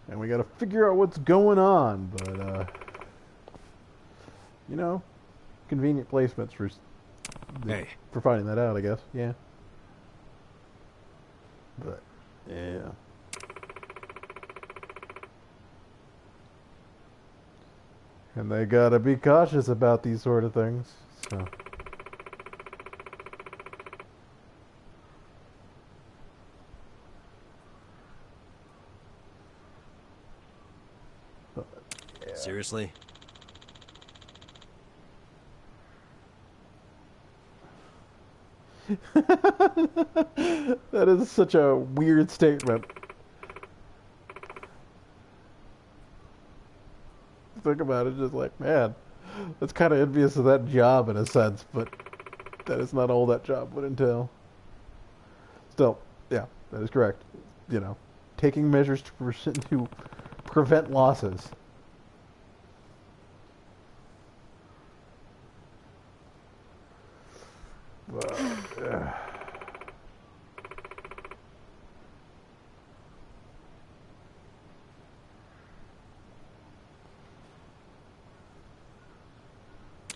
And we gotta figure out what's going on, but, you know, convenient placements for, for finding that out, I guess, yeah. But, yeah. And they gotta be cautious about these sort of things, so. Seriously? That is such a weird statement. Think about it, just like, man, that's kind of envious of that job in a sense, but that is not all that job would entail. Still, yeah, that is correct. You know, taking measures to prevent losses.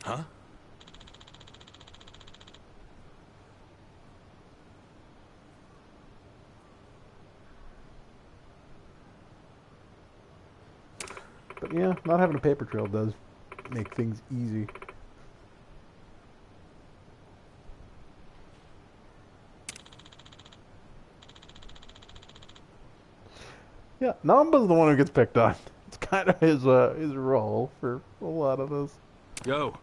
Huh? But yeah, not having a paper trail does make things easy. Yeah, Namba's the one who gets picked on. It's kind of his role for a lot of this. Yo.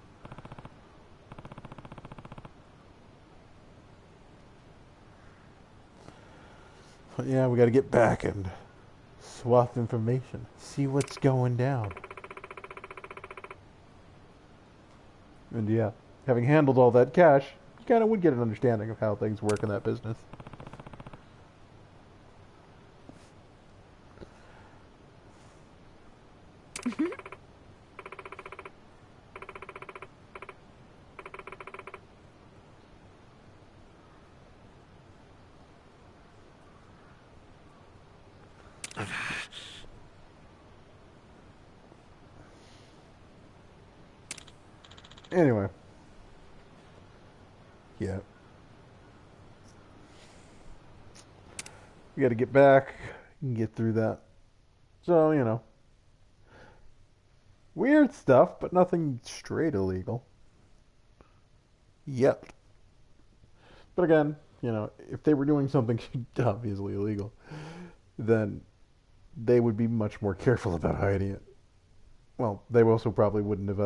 But yeah, we got to get back and swap information, see what's going down. And yeah, having handled all that cash, you kind of would get an understanding of how things work in that business. Anyway. Yeah. We got to get back and get through that. So, you know. Weird stuff, but nothing straight illegal. Yet. But again, you know, if they were doing something obviously illegal, then they would be much more careful about hiding it. Well, they also probably wouldn't have,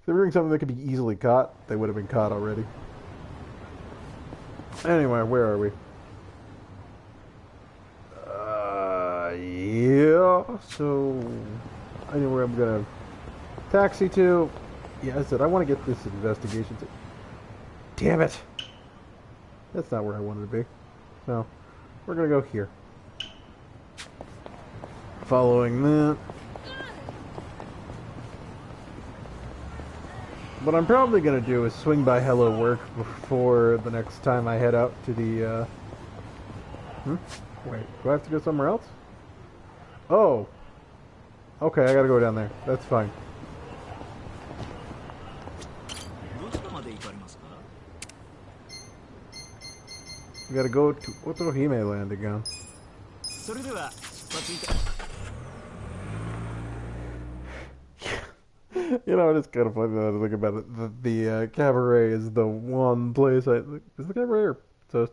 if they were doing something that could be easily caught, they would have been caught already. Anyway, where are we? Yeah, so I know where I'm gonna taxi to. Yeah, I said I want to get this investigation to. Damn it! That's not where I wanted to be. So, we're gonna go here. Following that. What I'm probably going to do is swing by Hello Work before the next time I head out to the, Wait, do I have to go somewhere else? Oh. Okay, I gotta go down there. That's fine. We gotta go to Otohime Land again. それでは出発いた You know, it's kind of funny that I think about it. The cabaret is the one place is the cabaret or so?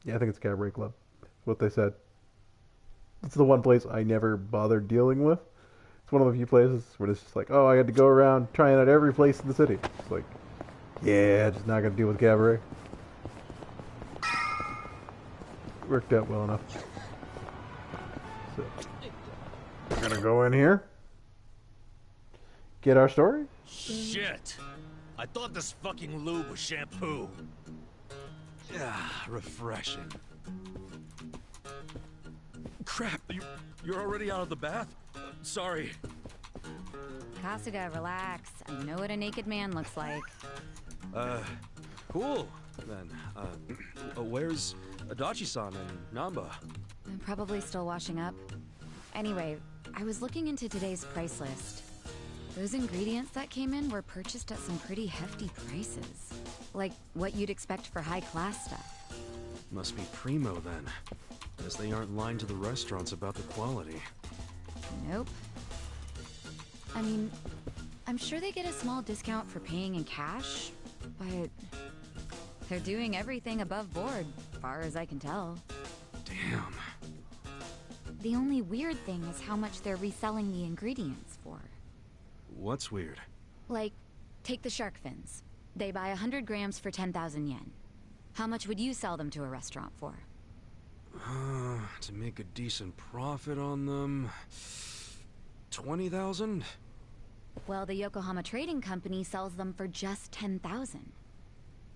Yeah, I think it's Cabaret Club. That's what they said. It's the one place I never bothered dealing with. It's one of the few places where it's just like, oh, I had to go around trying out every place in the city. It's like, yeah, just not gonna deal with cabaret. Worked out well enough. So, we're gonna go in here. Get our story? Shit! I thought this fucking lube was shampoo. Ah, refreshing. Crap, you're already out of the bath? Sorry. Kasuga, relax. I know what a naked man looks like. Cool. Then, where's Adachi-san and Namba? I'm probably still washing up. Anyway, I was looking into today's price list. Those ingredients that came in were purchased at some pretty hefty prices. Like what you'd expect for high-class stuff. Must be primo then. Guess they aren't lying to the restaurants about the quality. Nope. I mean, I'm sure they get a small discount for paying in cash, but they're doing everything above board, far as I can tell. Damn. The only weird thing is how much they're reselling the ingredients for. What's weird? Like, take the shark fins. They buy 100 grams for 10,000 yen. How much would you sell them to a restaurant for? To make a decent profit on them... 20,000? Well, the Yokohama Trading Company sells them for just 10,000.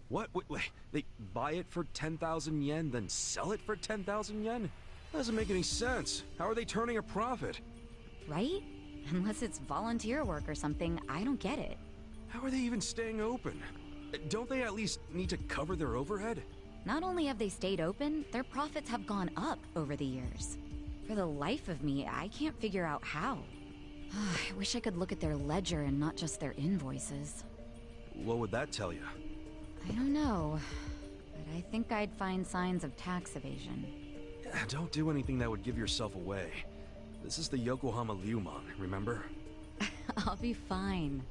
What? Wait, they buy it for 10,000 yen, then sell it for 10,000 yen? That doesn't make any sense. How are they turning a profit? Right? Unless it's volunteer work or something, I don't get it. How are they even staying open? Don't they at least need to cover their overhead? Not only have they stayed open, their profits have gone up over the years. For the life of me, I can't figure out how. I wish I could look at their ledger and not just their invoices. What would that tell you? I don't know, but I think I'd find signs of tax evasion. Don't do anything that would give yourself away. This is the Yokohama Ryuman, remember? I'll be fine.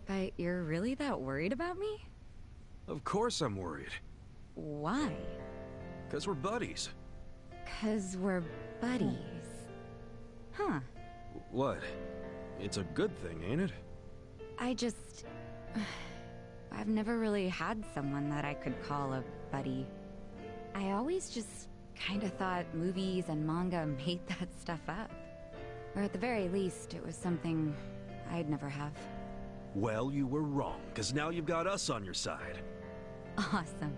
But you're really that worried about me? Of course I'm worried. Why? 'Cause we're buddies. 'Cause we're buddies. Huh. What? It's a good thing, ain't it? I've never really had someone that I could call a buddy. I always just kinda thought movies and manga made that stuff up. Or at the very least, it was something I'd never have. Well, you were wrong, 'cause now you've got us on your side. Awesome.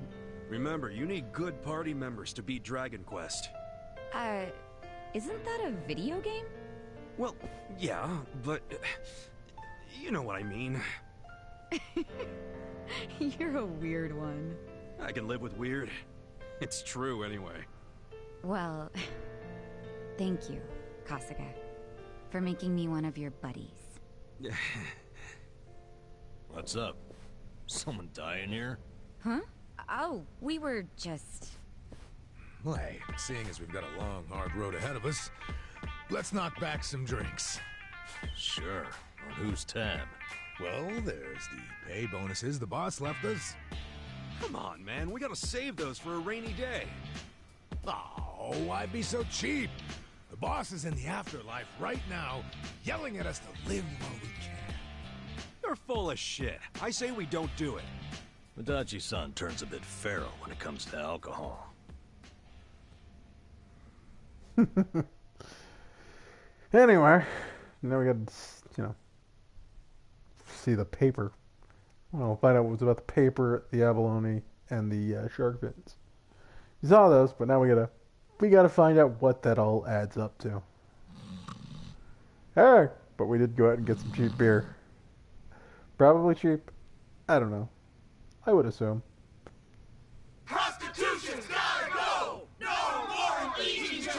Remember, you need good party members to beat Dragon Quest. Isn't that a video game? Well, yeah, but... you know what I mean. You're a weird one. I can live with weird. It's true, anyway. Well, thank you, Kasuga, for making me one of your buddies. What's up? Someone dying here? Huh? Oh, we were just... Well, hey, seeing as we've got a long, hard road ahead of us, let's knock back some drinks. Sure. On whose tab? Well, there's the pay bonuses the boss left us. Come on, man. We gotta save those for a rainy day. Oh, why be so cheap? The boss is in the afterlife right now, yelling at us to live while we can. You're full of shit. I say we don't do it. Adachi-san turns a bit feral when it comes to alcohol. Anyway, now we got to, see the paper. Well, we'll find out what's about the paper, the abalone, and the shark fins. You saw those, but now we gotta find out what that all adds up to. Hey, but we did go out and get some cheap beer. Probably cheap. I don't know. I would assume. Prostitution's gotta go! No more impeachment!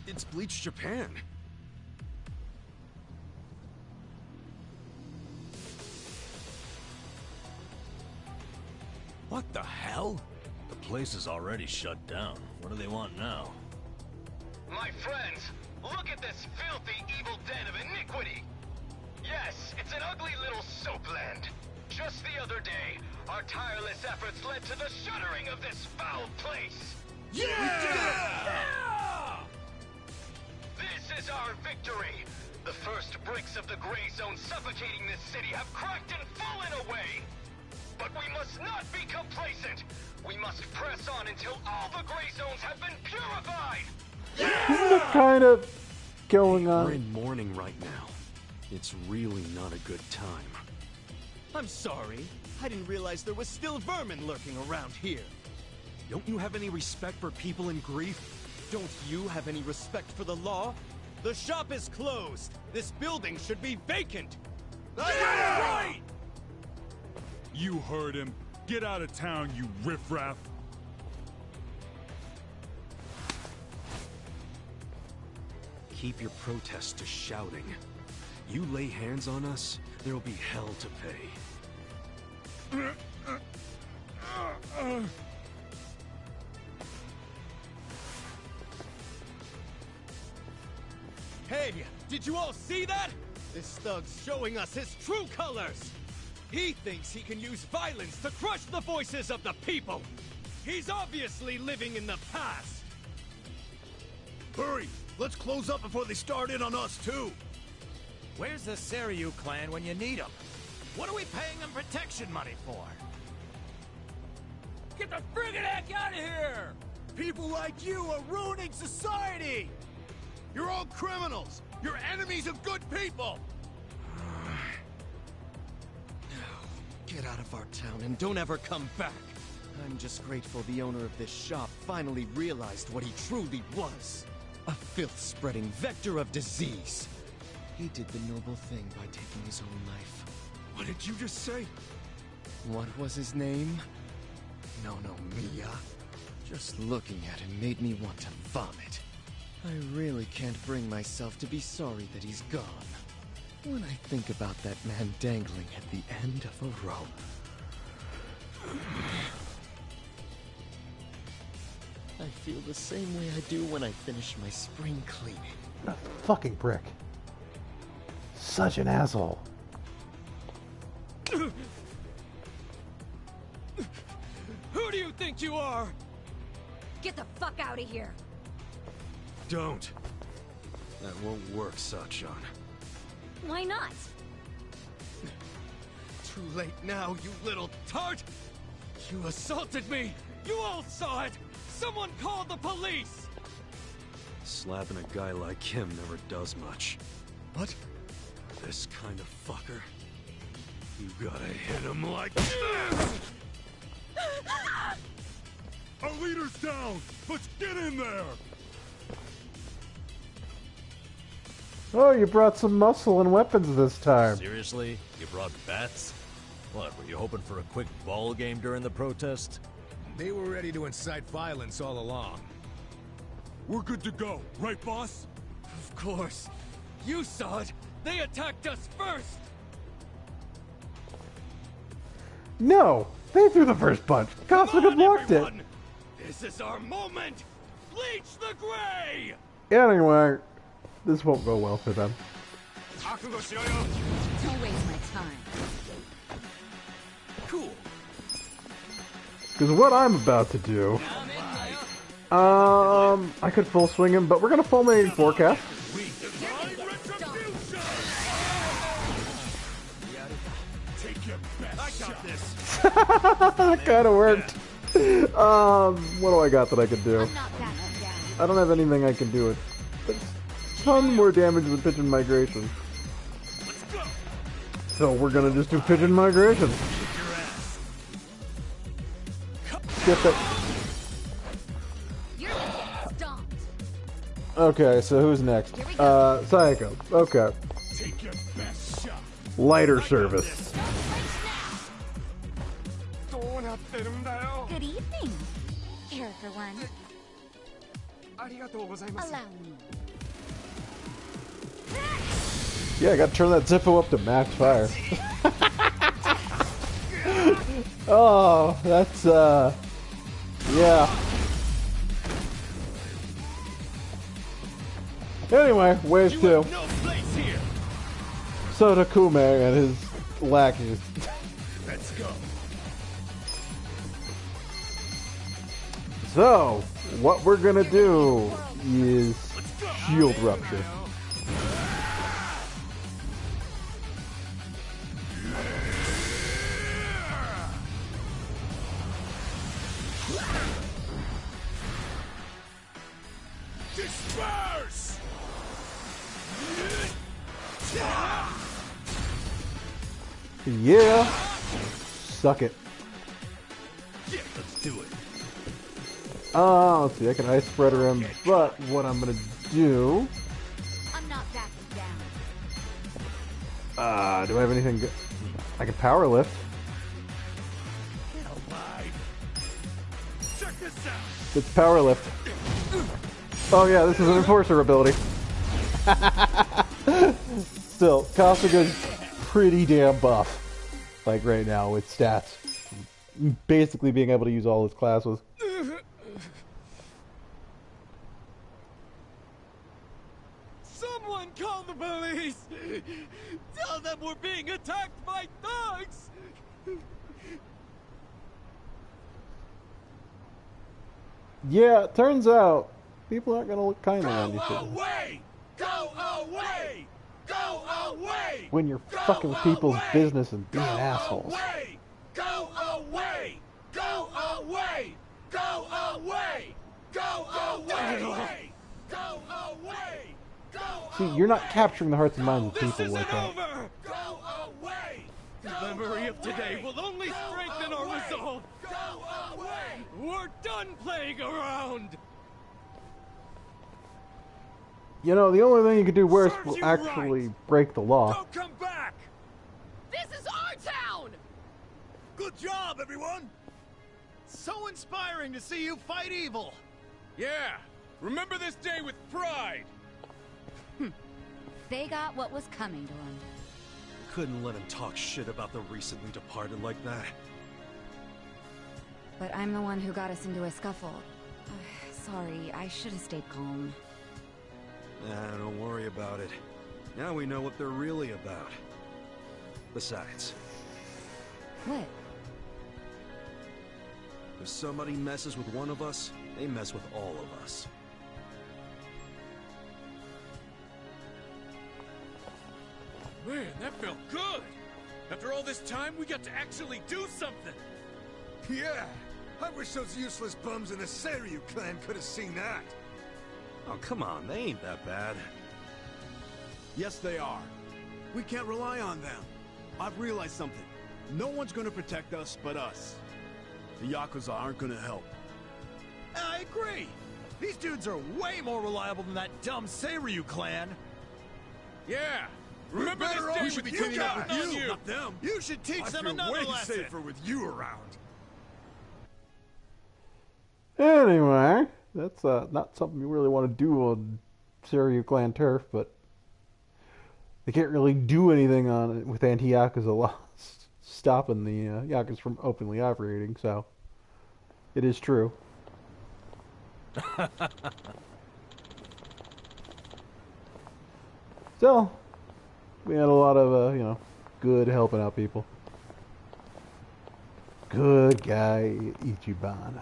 It's Bleach Japan. place is already shut down. What do they want now? My friends, look at this filthy, evil den of iniquity! Yes, it's an ugly little soapland. Just the other day, our tireless efforts led to the shuttering of this foul place! Yeah! This is our victory! The first bricks of the gray zone suffocating this city have cracked and fallen away! But we must not be complacent! We must press on until all the gray zones have been purified! Isn't it kind of going on? We're in mourning right now. It's really not a good time. I'm sorry. I didn't realize there was still vermin lurking around here. Don't you have any respect for people in grief? Don't you have any respect for the law? The shop is closed. This building should be vacant. Right! You heard him. Get out of town, you riffraff. Keep your protests to shouting. You lay hands on us, there'll be hell to pay. Hey, did you all see that? This thug's showing us his true colors. He thinks he can use violence to crush the voices of the people. He's obviously living in the past. Hurry! Let's close up before they start in on us, too! Where's the Seiryu clan when you need them? What are we paying them protection money for? Get the friggin' heck out of here! People like you are ruining society! You're all criminals! You're enemies of good people! Get out of our town and don't ever come back. I'm just grateful the owner of this shop finally realized what he truly was. A filth-spreading vector of disease. He did the noble thing by taking his own life. What did you just say? What was his name? No, Mia. Just looking at him made me want to vomit. I really can't bring myself to be sorry that he's gone. When I think about that man dangling at the end of a rope. I feel the same way I do when I finish my spring cleaning. A fucking prick. Such an asshole. Who do you think you are? Get the fuck out of here! Don't. That won't work, Sachan. Why not? Too late now, you little tart! You assaulted me! You all saw it! Someone called the police! Slapping a guy like him never does much. What? This kind of fucker. You gotta hit him like this! Our leader's down! Let's get in there! Oh, you brought some muscle and weapons this time. Seriously? You brought bats? What, were you hoping for a quick ball game during the protest? They were ready to incite violence all along. We're good to go, right, boss? Of course. You saw it! They attacked us first! No! They threw the first punch. Cosmic blocked it. This is our moment! Bleach the gray! Anyway, this won't go well for them. Don't waste my time. Cool. Because what I'm about to do... I could full swing him, but we're gonna fulminate forecast. That kind of worked. What do I got that I can do? I don't have anything I can do with. Ton more damage than pigeon migration. So we're gonna just do pigeon migration. Get that. Okay, so who's next? Sayako. Okay. Lighter service. Good evening. Here for one. Allow me. Yeah, I gotta turn that Zippo up to max fire. Yeah. Anyway, wave 2. No place here. Soda Kume and his lackeys. Let's go. So, what we're gonna do is shield rupture. Disperse. Yeah. Suck it. Yeah, let's do it. Let's see, I can ice spreader him, but what I'm gonna do... I'm not backing down. do I have anything good? I can power lift. Get alive. Check this out. It's power lift. Oh yeah, this is an enforcer ability. Still, Kasuga's pretty damn buff. Like right now with stats. Basically being able to use all his classes. Someone call the police! Tell them we're being attacked by thugs! Yeah, it turns out people aren't gonna look kindly on you. Go away! Go away! Go away! When you're fucking with people's business and being assholes. Away! Go away! Go away! Go away! Go away! Go away! See, you're not capturing the hearts and minds of people like that. Over! Go away! The memory of today will only strengthen our resolve! Go away! We're done playing around! You know, the only thing you can do worse Serves will you actually break the law. Don't come back! This is our town! Good job, everyone! So inspiring to see you fight evil! Yeah! Remember this day with pride! They got what was coming to them. Couldn't let him talk shit about the recently departed like that. But I'm the one who got us into a scuffle. Sorry, I should have stayed calm. Nah, don't worry about it. Now we know what they're really about. Besides... What? If somebody messes with one of us, they mess with all of us. Man, that felt good! After all this time, we got to actually do something! Yeah! I wish those useless bums in the Seiryu clan could have seen that! Oh, come on, they ain't that bad. Yes, they are. We can't rely on them. I've realized something. No one's gonna protect us but us. The Yakuza aren't gonna help. I agree! These dudes are way more reliable than that dumb Seiryu clan! Yeah! Remember this day should be with teaming you up with on you, you! not them. You should teach them another way lesson! safer with you around. Anyway, that's not something you really want to do on Seiryu clan turf, but they can't really do anything on it with anti-Yakuza laws stopping the Yakuza from openly operating, so it is true. Still, we had a lot of, good helping out people. Good guy, Ichiban.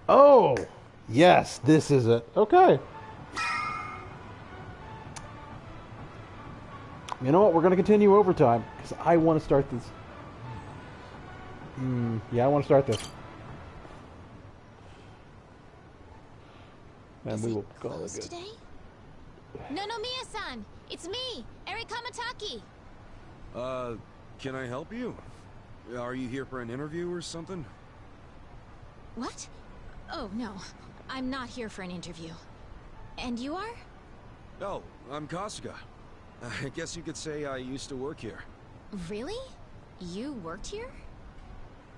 Oh, yes, this is it. Okay. You know what? We're going to continue overtime because I want to start this. Yeah, I want to start this. And we will call it good. Today? Nonomiya-san, it's me, Eri Kamataki. Can I help you? Are you here for an interview or something? What? Oh, no. I'm not here for an interview. And you are? Oh, I'm Kasuga. I guess you could say I used to work here. Really? You worked here?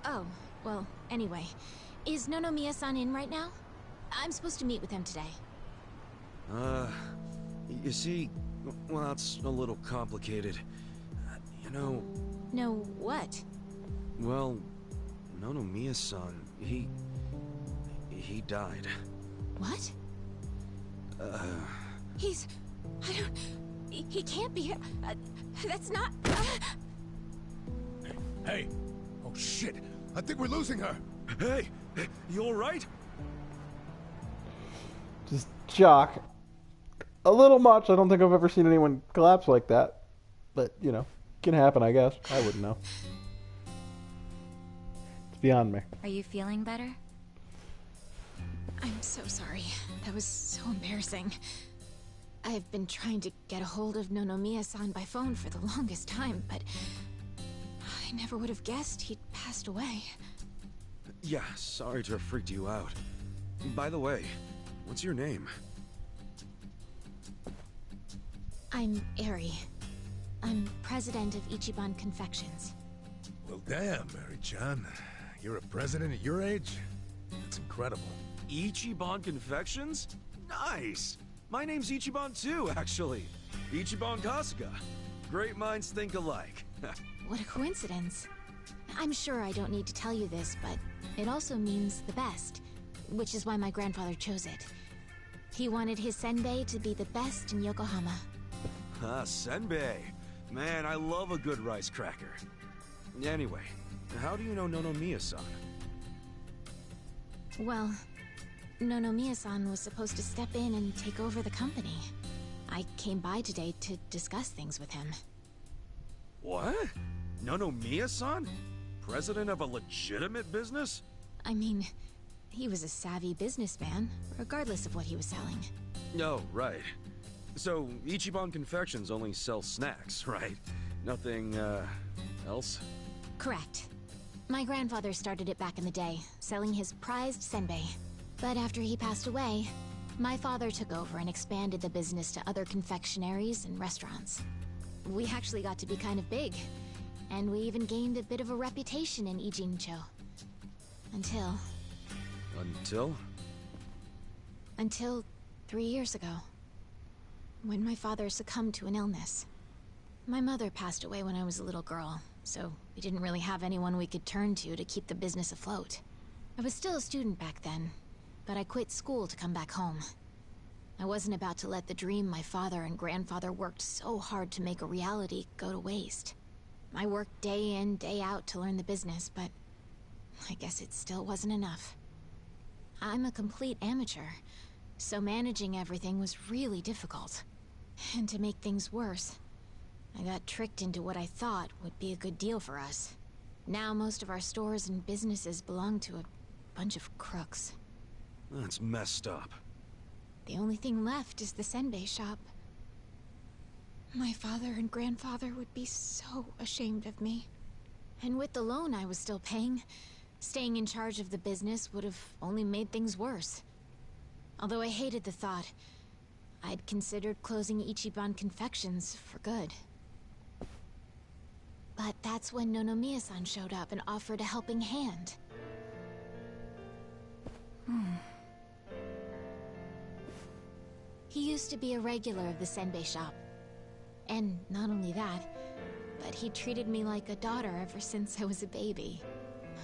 Oh, well, anyway. Is Nonomiya-san in right now? I'm supposed to meet with him today. You see, well, it's a little complicated. You know... No, what? Well, Nonomiya-san, he died. What? He's... I don't... He can't be here. That's not... Hey! Oh shit! I think we're losing her! Hey! You alright? Just shock. A little much. I don't think I've ever seen anyone collapse like that. But, you know, can happen, I guess. I wouldn't know. It's beyond me. Are you feeling better? I'm so sorry. That was so embarrassing. I've been trying to get a hold of Nonomiya-san by phone for the longest time, but I never would have guessed he'd passed away. Yeah, sorry to have freaked you out. By the way, what's your name? I'm Eri. I'm president of Ichiban Confections. Well, damn, Mary-chan. You're a president at your age? That's incredible. Ichiban Confections? Nice! My name's Ichiban too, actually. Ichiban Kasuga. Great minds think alike. What a coincidence. I'm sure I don't need to tell you this, but it also means the best, which is why my grandfather chose it. He wanted his senbei to be the best in Yokohama. Ah, senbei. Man, I love a good rice cracker. Anyway, how do you know Nonomiya-san? Well, Nonomiya-san was supposed to step in and take over the company. I came by today to discuss things with him. What? Nonomiya-san? President of a legitimate business? I mean, he was a savvy businessman, regardless of what he was selling. Oh, right. So, Ichiban Confections only sells snacks, right? Nothing, else? Correct. My grandfather started it back in the day, selling his prized senbei. But after he passed away, my father took over and expanded the business to other confectionaries and restaurants. We actually got to be kind of big, and we even gained a bit of a reputation in Ijincho. Until... Until 3 years ago, when my father succumbed to an illness. My mother passed away when I was a little girl, so we didn't really have anyone we could turn to keep the business afloat. I was still a student back then, but I quit school to come back home. I wasn't about to let the dream my father and grandfather worked so hard to make a reality go to waste. I worked day in, day out to learn the business, but I guess it still wasn't enough. I'm a complete amateur, so managing everything was really difficult. And to make things worse, I got tricked into what I thought would be a good deal for us. Now most of our stores and businesses belong to a bunch of crooks. That's messed up. The only thing left is the senbei shop. My father and grandfather would be so ashamed of me. And with the loan I was still paying, staying in charge of the business would have only made things worse. Although I hated the thought, I'd considered closing Ichiban Confections for good. But that's when Nonomiya-san showed up and offered a helping hand. He used to be a regular of the senbei shop. And not only that, but he treated me like a daughter ever since I was a baby.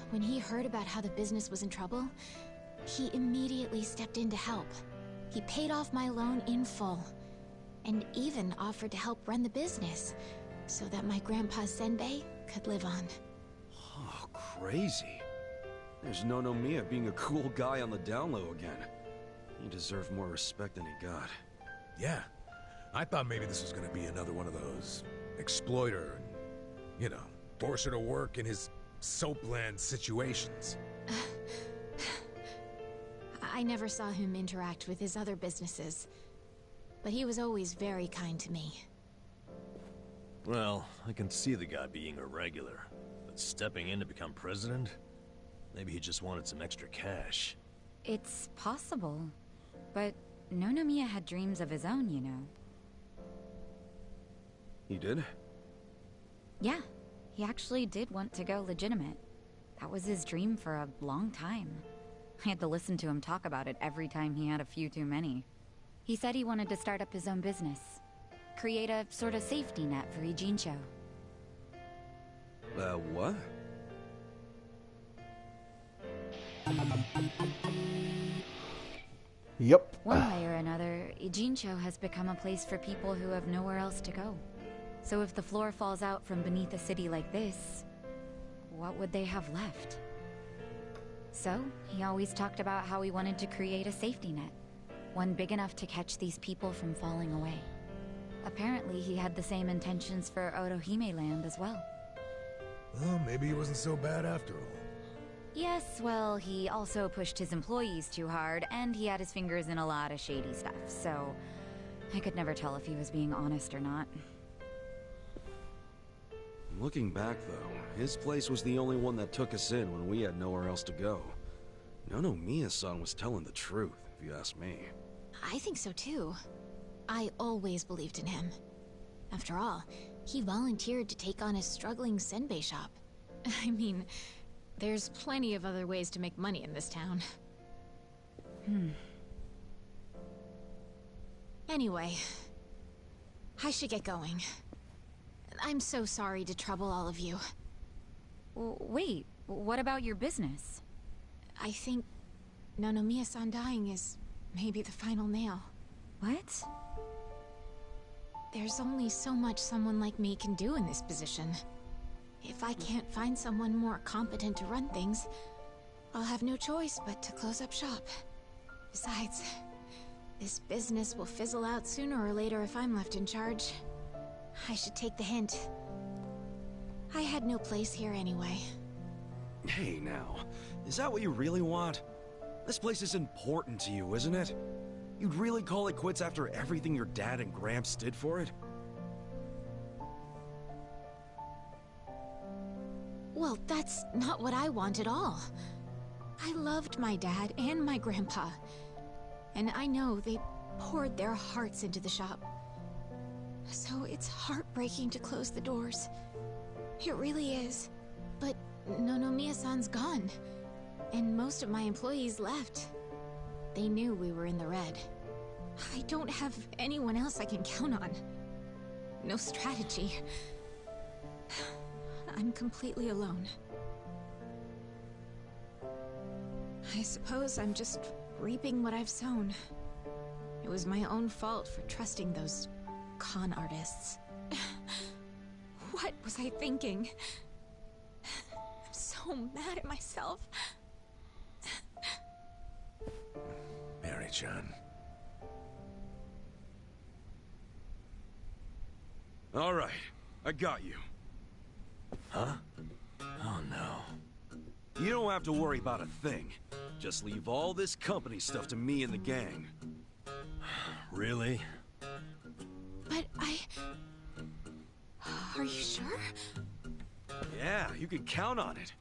When he heard about how the business was in trouble, he immediately stepped in to help. He paid off my loan in full, and even offered to help run the business, so that my grandpa's senbei could live on. Oh, crazy. There's Nonomiya being a cool guy on the down low again. He deserved more respect than he got. Yeah. I thought maybe this was gonna be another one of those exploiter and, you know, force her to work in his soapland situations. I never saw him interact with his other businesses, but he was always very kind to me. Well, I can see the guy being a regular, but stepping in to become president? Maybe he just wanted some extra cash. It's possible, but Nonomiya had dreams of his own, you know. He did? Yeah, he actually did want to go legitimate. That was his dream for a long time. I had to listen to him talk about it every time he had a few too many. He said he wanted to start up his own business. Create a sort of safety net for Ijincho. What? Yep. One way or another, Ijincho has become a place for people who have nowhere else to go. So if the floor falls out from beneath a city like this, what would they have left? So, he always talked about how he wanted to create a safety net. One big enough to catch these people from falling away. Apparently, he had the same intentions for Orohime Land as well. Well, maybe he wasn't so bad after all. Yes, well, he also pushed his employees too hard, and he had his fingers in a lot of shady stuff, so I could never tell if he was being honest or not. Looking back, though, his place was the only one that took us in when we had nowhere else to go. Nonomiya-san was telling the truth, if you ask me. I think so too. I always believed in him. After all, he volunteered to take on a struggling senbei shop. I mean, there's plenty of other ways to make money in this town. Anyway, I should get going. I'm so sorry to trouble all of you. Wait, what about your business? I think Nonomiya-san dying is maybe the final nail. What? There's only so much someone like me can do in this position. If I can't find someone more competent to run things, I'll have no choice but to close up shop. Besides, this business will fizzle out sooner or later if I'm left in charge. I should take the hint. I had no place here anyway. Hey now, is that what you really want? This place is important to you, isn't it? You'd really call it quits after everything your dad and Gramps did for it? Well, that's not what I want at all. I loved my dad and my grandpa. And I know they poured their hearts into the shop. So it's heartbreaking to close the doors. It really is. But Nonomiya-san's gone. And most of my employees left. They knew we were in the red. I don't have anyone else I can count on. No strategy. I'm completely alone. I suppose I'm just reaping what I've sown. It was my own fault for trusting those con artists. What was I thinking? I'm so mad at myself. Mary-chan. All right, I got you. Huh? Oh no. You don't have to worry about a thing. Just leave all this company stuff to me and the gang. Really? But are you sure? Yeah, you can count on it.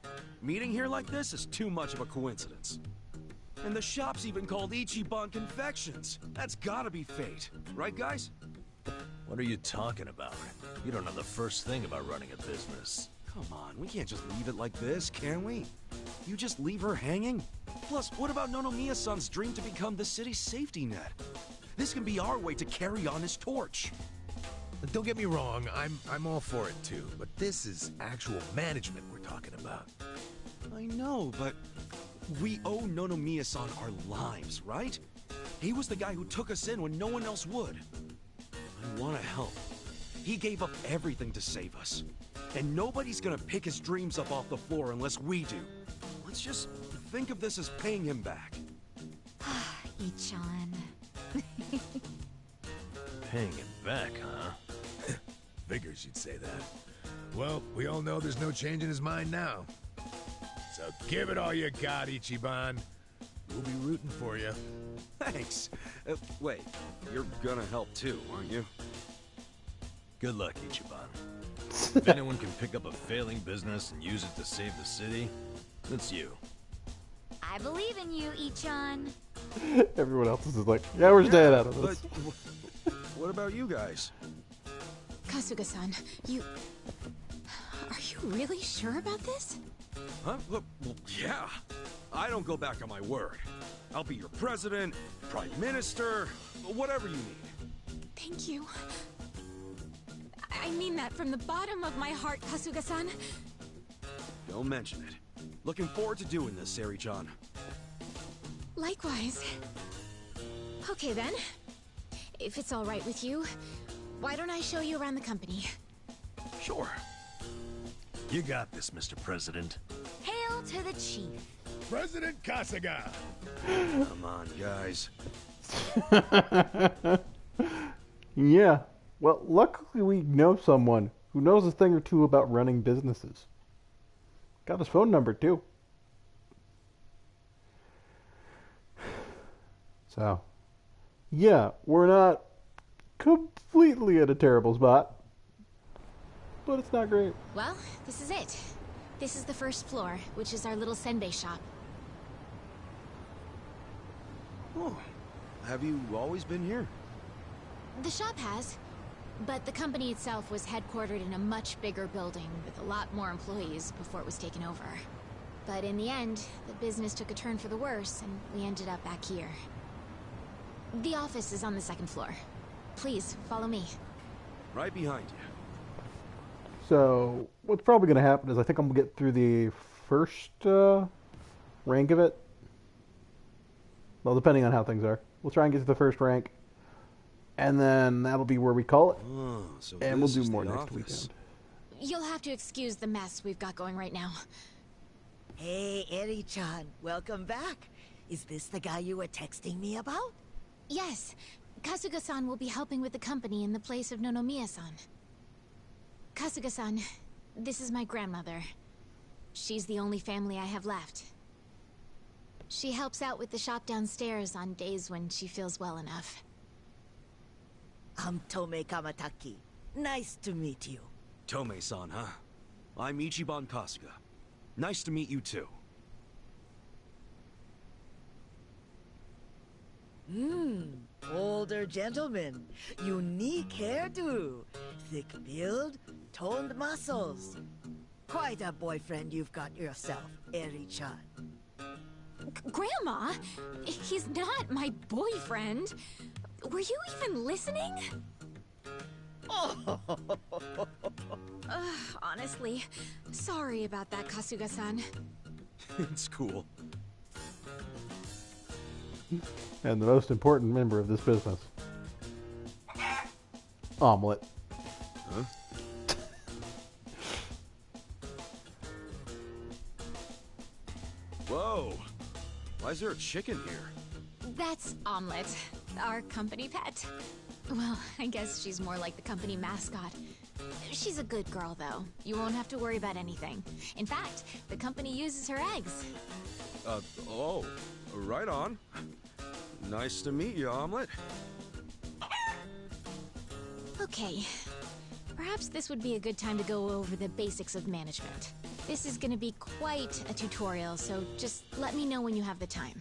Meeting here like this is too much of a coincidence. And the shop's even called Ichiban Confections. That's gotta be fate, right guys? What are you talking about? You don't know the first thing about running a business. Come on, we can't just leave it like this, can we? You just leave her hanging? Plus, what about Nonomiya-san's dream to become the city's safety net? This can be our way to carry on his torch. Don't get me wrong, I'm all for it too, but this is actual management we're talking about. I know, but we owe Nonomiya-san our lives, right? He was the guy who took us in when no one else would. I want to help. He gave up everything to save us. And nobody's gonna pick his dreams up off the floor unless we do. Let's just think of this as paying him back. Ichan. Paying him back, huh? Figures you'd say that. Well, we all know there's no change in his mind now. So give it all you got, Ichiban. We'll be rooting for you. Thanks. Wait, you're gonna help too, aren't you? Good luck, Ichiban. If anyone can pick up a failing business and use it to save the city, it's you. I believe in you, Ichan. Everyone else is like, yeah, we're staying out of this. But what about you guys? Kasuga-san, you... Are you really sure about this? Huh? Look, well, yeah. I don't go back on my word. I'll be your president, prime minister, whatever you need. Thank you. I mean that from the bottom of my heart, Kasuga-san. Don't mention it. Looking forward to doing this, Sari-chan. Likewise. Okay then. If it's all right with you, why don't I show you around the company? Sure. You got this, Mr. President. Hail to the chief. President Kasuga! Come on, guys. Yeah. Well, luckily we know someone who knows a thing or two about running businesses. Got his phone number, too. So, yeah, we're not completely at a terrible spot, but it's not great. Well, this is it. This is the first floor, which is our little senbei shop. Oh, have you always been here? The shop has, but the company itself was headquartered in a much bigger building with a lot more employees before it was taken over. But in the end, the business took a turn for the worse, and we ended up back here. The office is on the second floor. Please, follow me. Right behind you. So, what's probably going to happen is I think I'm going to get through the first rank of it. Well, depending on how things are. We'll try and get to the first rank. And then that'll be where we call it. Oh, so and we'll do more next weekend. You'll have to excuse the mess we've got going right now. Hey, Eri-chan, welcome back. Is this the guy you were texting me about? Yes. Kasuga-san will be helping with the company in the place of Nonomiya-san. Kasuga-san, this is my grandmother. She's the only family I have left. She helps out with the shop downstairs on days when she feels well enough. I'm Tomei Kamataki. Nice to meet you. Tomei-san, huh? I'm Ichiban Kasuga. Nice to meet you too. Older gentleman. Unique hairdo. Thick build, toned muscles. Quite a boyfriend you've got yourself, Eri-chan. Grandma? He's not my boyfriend. Were you even listening? Honestly, sorry about that, Kasuga-san. It's cool. And the most important member of this business. Omelet. Huh? Whoa! Why is there a chicken here? That's Omelet, our company pet. Well, I guess she's more like the company mascot. She's a good girl, though. You won't have to worry about anything. In fact, the company uses her eggs. Oh, right on. Nice to meet you, Omelet. Okay. Perhaps this would be a good time to go over the basics of management. This is gonna be quite a tutorial, so just let me know when you have the time.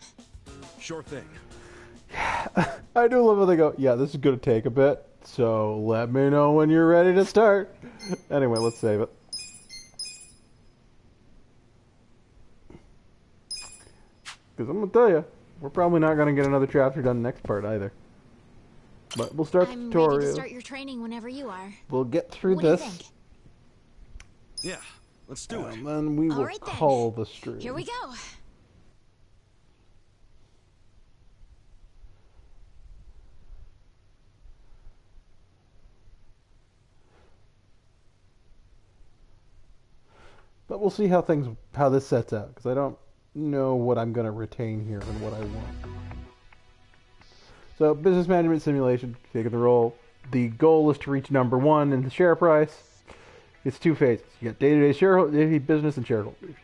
Sure thing. I do love when they go, yeah, this is going to take a bit, so let me know when you're ready to start. Anyway, let's save it. Because I'm going to tell you, we're probably not going to get another chapter done next part either. But we'll start the tutorial. I'm ready to start your training whenever you are. We'll get through What this. do you think? Yeah, let's do it. And then we will right, then. call the stream. Here we go. But we'll see how this sets out, because I don't know what I'm going to retain here and what I want. So, business management simulation, taking the role. The goal is to reach number 1 in the share price. It's 2 phases. You got day-to-day shareholder business and shareholders.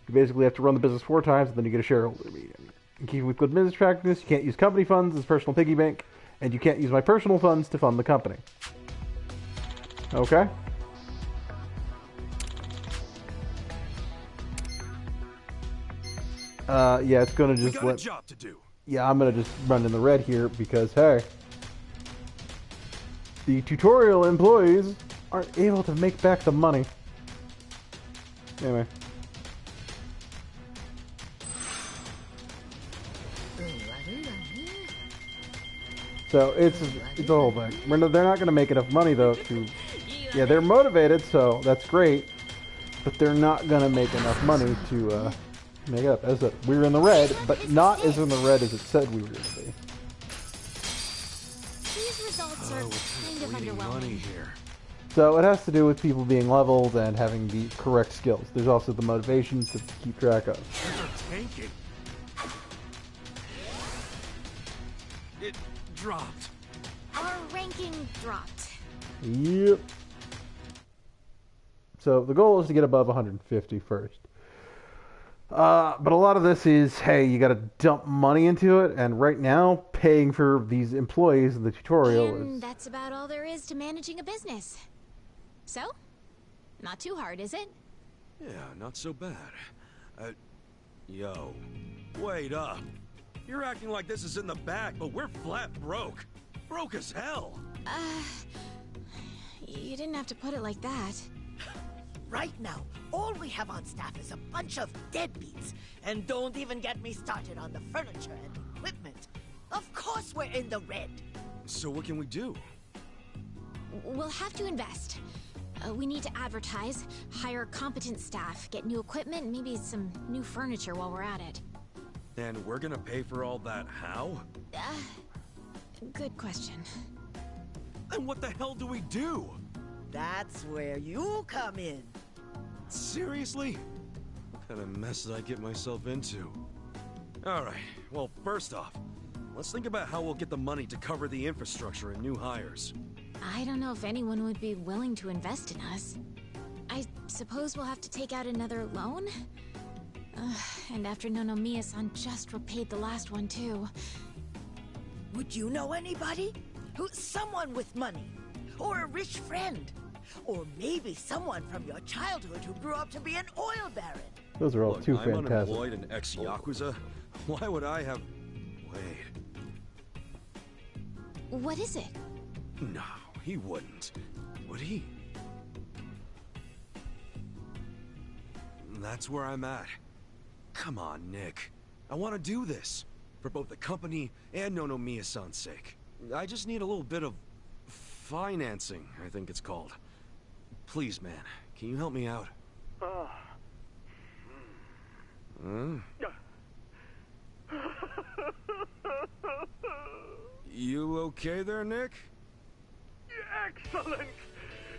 You basically have to run the business 4 times, and then you get a shareholder meeting. In keeping with good business practice, you can't use company funds as personal piggy bank, and you can't use my personal funds to fund the company. Okay? Yeah, it's gonna just We got a job to do. Yeah, I'm gonna just run in the red here because hey, the tutorial employees aren't able to make back the money Anyway. So it's a whole thing. They're not going to make enough money though to. Yeah, they're motivated, so that's great. But they're not going to make enough money to make up. As I said, we were in the red, but not as in the red as it said we were going to be. These results are kind of underwhelming. So it has to do with people being leveled and having the correct skills. There's also the motivation to keep track of. They're tanking. It dropped. Our ranking dropped. Yep. So the goal is to get above 150 first. But a lot of this is, hey, you got to dump money into it, and right now, paying for these employees in the tutorial And is... that's about all there is to managing a business. So, not too hard, is it? Yeah, not so bad. Yo, wait up. You're acting like this is in the bag, but we're flat broke. Broke as hell. You didn't have to put it like that. Right now, all we have on staff is a bunch of deadbeats. And don't even get me started on the furniture and equipment. Of course we're in the red. So what can we do? We'll have to invest. We need to advertise, hire competent staff, get new equipment, maybe some new furniture while we're at it. And we're gonna pay for all that how? Good question. And what the hell do we do? That's where you come in. Seriously? What kind of mess did I get myself into? Alright, well, first off, let's think about how we'll get the money to cover the infrastructure and new hires. I don't know if anyone would be willing to invest in us. I suppose we'll have to take out another loan? And after Nonomiya-san just repaid the last one, too. Would you know anybody? Someone with money? Or a rich friend? Or maybe someone from your childhood who grew up to be an oil baron? Those are all Look, too I'm fantastic. unemployed and ex-Yakuza. Why would I have... Wait. What is it? No, he wouldn't. Would he? That's where I'm at. Come on, Nick. I want to do this. For both the company and Nonomiya-san's sake. I just need a little bit of... financing, I think it's called. Please, man. Can you help me out? You okay there, Nick? Excellent!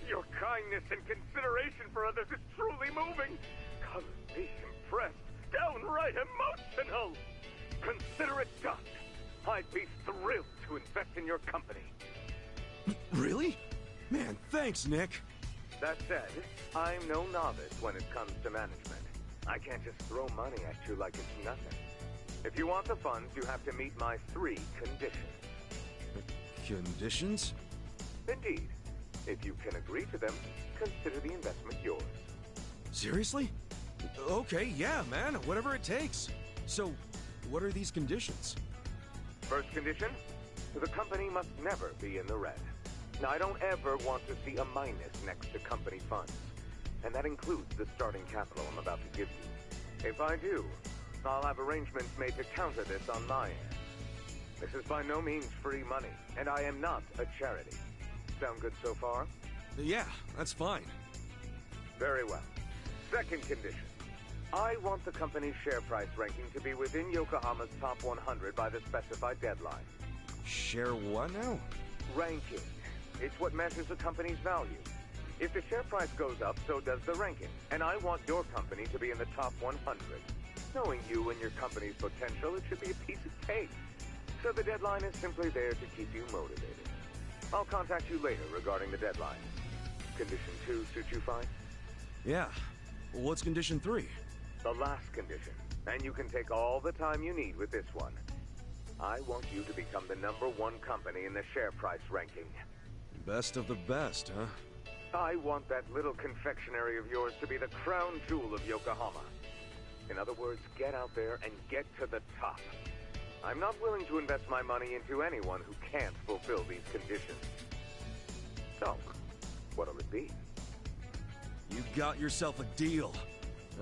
Your kindness and consideration for others is truly moving. Color me impressed, downright emotional. Consider it done. I'd be thrilled to invest in your company. Really? Man, thanks, Nick. That said, I'm no novice when it comes to management. I can't just throw money at you like it's nothing. If you want the funds, you have to meet my 3 conditions. Conditions? Indeed. If you can agree to them, consider the investment yours. Seriously? Okay, yeah, man, whatever it takes. So, what are these conditions? First condition, the company must never be in the red. Now, I don't ever want to see a minus next to company funds. And that includes the starting capital I'm about to give you. If I do, I'll have arrangements made to counter this on my end. This is by no means free money, and I am not a charity. Sound good so far? Yeah, that's fine. Very well. Second condition. I want the company's share price ranking to be within Yokohama's top 100 by the specified deadline. Share what now? Ranking. It's what measures a company's value. If the share price goes up, so does the ranking. And I want your company to be in the top 100. Knowing you and your company's potential, it should be a piece of cake. So the deadline is simply there to keep you motivated. I'll contact you later regarding the deadline. Condition 2 suit you fine? Yeah. What's condition 3? The last condition. And you can take all the time you need with this one. I want you to become the #1 company in the share price ranking. Best of the best, huh? I want that little confectionery of yours to be the crown jewel of Yokohama. In other words, get out there and get to the top. I'm not willing to invest my money into anyone who can't fulfill these conditions. So, what'll it be? You got yourself a deal.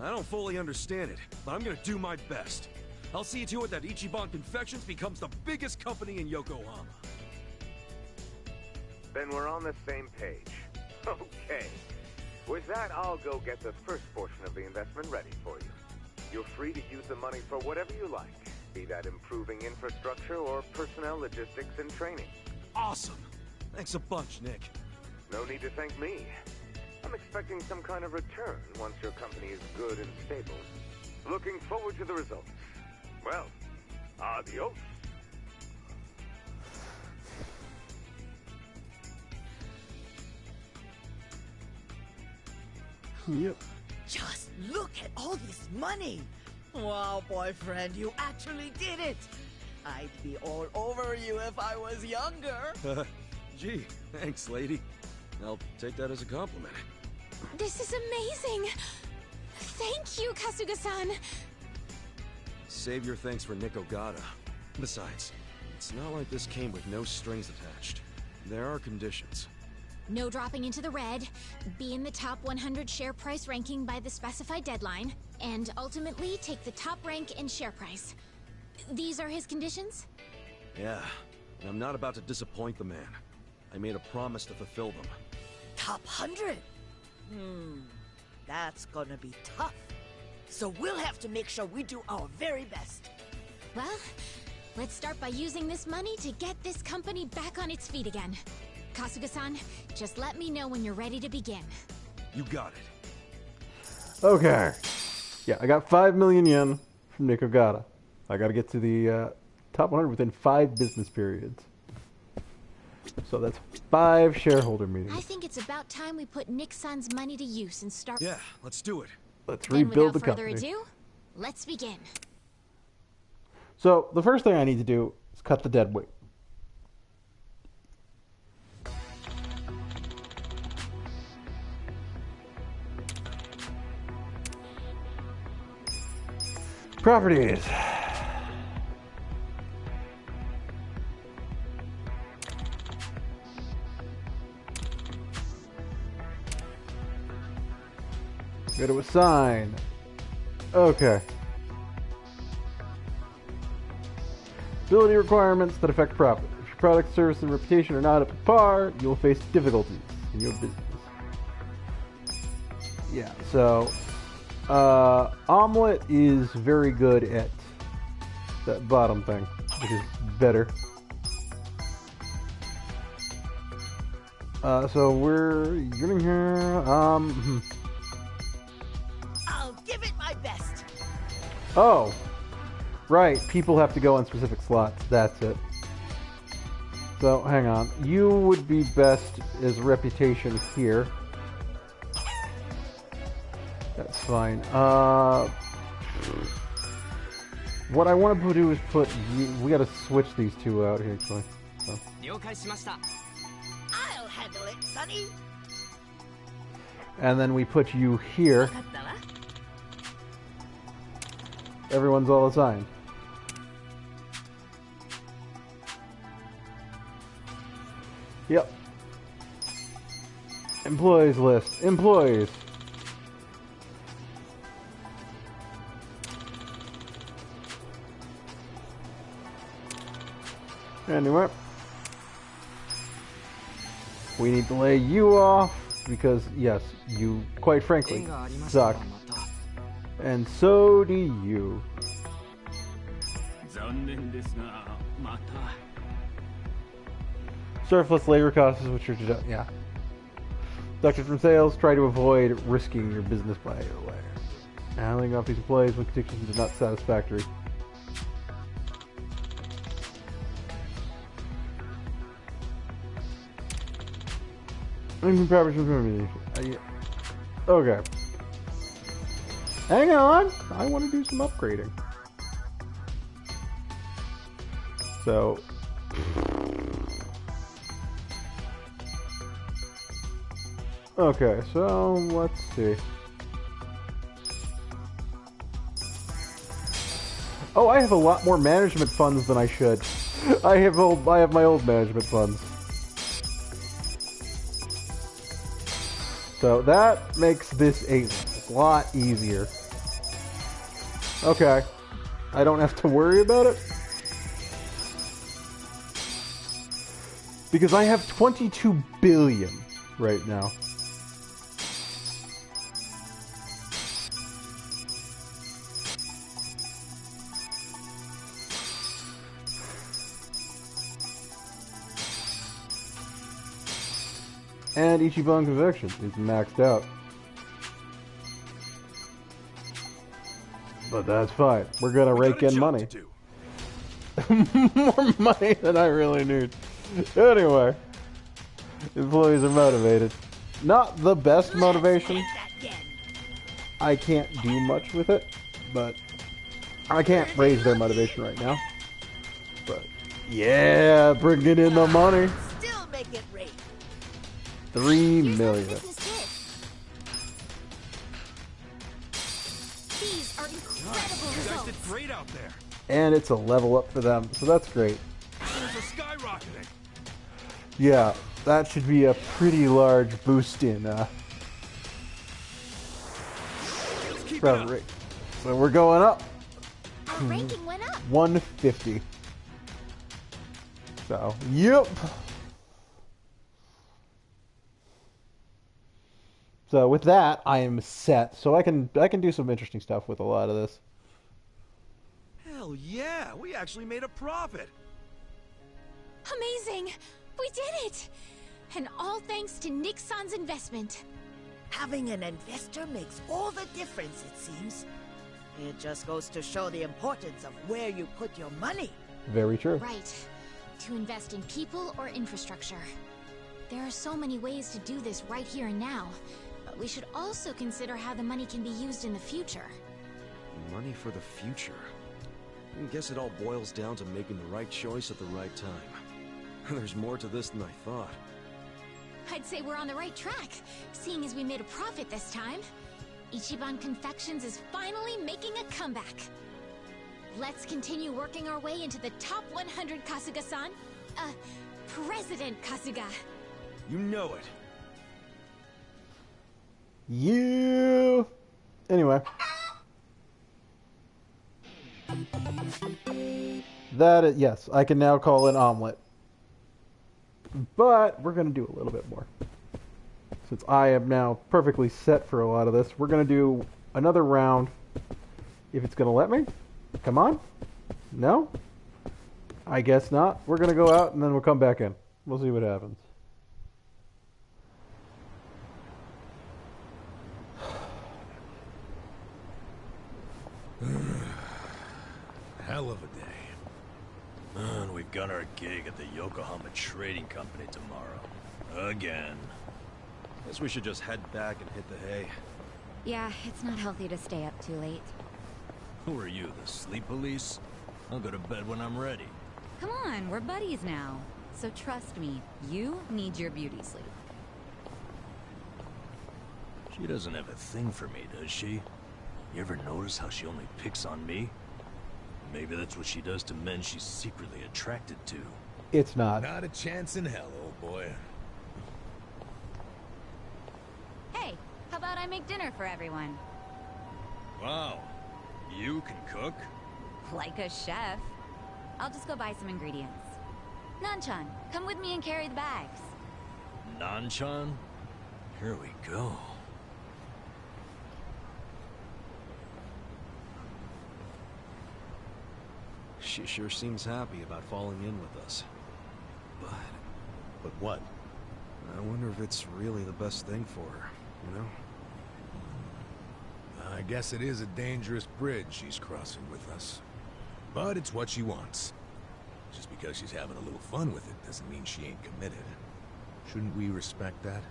I don't fully understand it, but I'm gonna do my best. I'll see to it that Ichiban Confections becomes the biggest company in Yokohama. Then we're on the same page. Okay. With that, I'll go get the first portion of the investment ready for you. You're free to use the money for whatever you like, be that improving infrastructure or personnel logistics and training. Awesome! Thanks a bunch, Nick. No need to thank me. I'm expecting some kind of return once your company is good and stable. Looking forward to the results. Well, adios. Yep. Just look at all this money. Wow, boyfriend, you actually did it. I'd be all over you if I was younger. Gee, thanks, lady. I'll take that as a compliment. This is amazing! Thank you, Kasuga-san! Save your thanks for Nick Ogata. Besides, it's not like this came with no strings attached. There are conditions. No dropping into the red, be in the top 100 share price ranking by the specified deadline, and ultimately take the top rank in share price. These are his conditions? Yeah, and I'm not about to disappoint the man. I made a promise to fulfill them. Top 100? That's gonna be tough. So we'll have to make sure we do our very best. Well, let's start by using this money to get this company back on its feet again. Kasuga-san, just let me know when you're ready to begin. You got it. Okay. Yeah, I got 5 million yen from Nick Ogata. I gotta get to the top 100 within 5 business periods. So that's 5 shareholder meetings. I think it's about time we put Nick-san's money to use and start... Yeah, let's do it. Let's Then rebuild the without company. further ado, let's begin. So the first thing I need to do is cut the dead weight. Properties. Go to assign. Okay. Ability requirements that affect profit. If your product, service, and reputation are not up to par, you'll face difficulties in your business. Yeah, so Omelet is very good at that bottom thing, which is better. So we're getting here. I'll give it my best. Oh, right. People have to go on specific slots. That's it. So hang on. You would be best as reputation here. That's fine. What I want to do is put... We got to switch these two out here, actually. So. I'll handle it, Sonny. And then we put you here. Everyone's all assigned. Yep. Employees list. Employees. Anyway, we need to lay you off because, yes, you, quite frankly, suck. And so do you. Surplus labor costs, which are deducted, yeah. Deducted from sales, try to avoid risking your business by your way. Handling off these employees when conditions are not satisfactory. Okay. Hang on. I want to do some upgrading. So. Okay, so let's see. Oh, I have a lot more management funds than I should. I have my old management funds. So that makes this a lot easier. Okay. I don't have to worry about it. Because I have 22 billion right now. And Ichiban Conviction is maxed out. But that's fine. We're gonna rake in money. More money than I really need. Anyway. Employees are motivated. Not the best motivation. I can't do much with it, but I can't raise their motivation right now. But yeah, bringing in the money. Still make it rain. 3 million. These are incredible You guys results. did great out there. And it's a level up for them, so that's great. Things are skyrocketing. Yeah, that should be a pretty large boost in front rate. So we're going up. Our ranking went up. 150. So, yep. So with that, I am set. So I can do some interesting stuff with a lot of this. Hell yeah, we actually made a profit. Amazing! We did it! And all thanks to Nixon's investment. Having an investor makes all the difference, it seems. It just goes to show the importance of where you put your money. Very true. Right. To invest in people or infrastructure. There are so many ways to do this right here and now. But we should also consider how the money can be used in the future. Money for the future. I guess it all boils down to making the right choice at the right time. There's more to this than I thought. I'd say we're on the right track, seeing as we made a profit this time. Ichiban Confections is finally making a comeback. Let's continue working our way into the top 100, Kasuga-san. President Kasuga. You know it. You. Anyway. That is, yes, I can now call an omelet. But we're going to do a little bit more. Since I am now perfectly set for a lot of this, we're going to do another round. If it's going to let me. Come on. No? I guess not. We're going to go out and then we'll come back in. We'll see what happens. Hell of a day. And we've got our gig at the Yokohama Trading Company tomorrow. Again. Guess we should just head back and hit the hay. Yeah, it's not healthy to stay up too late. Who are you, the sleep police? I'll go to bed when I'm ready. Come on, we're buddies now. So trust me, you need your beauty sleep. She doesn't have a thing for me, does she? You ever notice how she only picks on me? Maybe that's what she does to men she's secretly attracted to. It's not. Not a chance in hell, old boy. Hey, how about I make dinner for everyone? Wow. You can cook? Like a chef. I'll just go buy some ingredients. Nanchan, come with me and carry the bags. Nanchan? Here we go. She sure seems happy about falling in with us. But what? I wonder if it's really the best thing for her, you know? I guess it is a dangerous bridge she's crossing with us. But it's what she wants. Just because she's having a little fun with it doesn't mean she ain't committed. Shouldn't we respect that?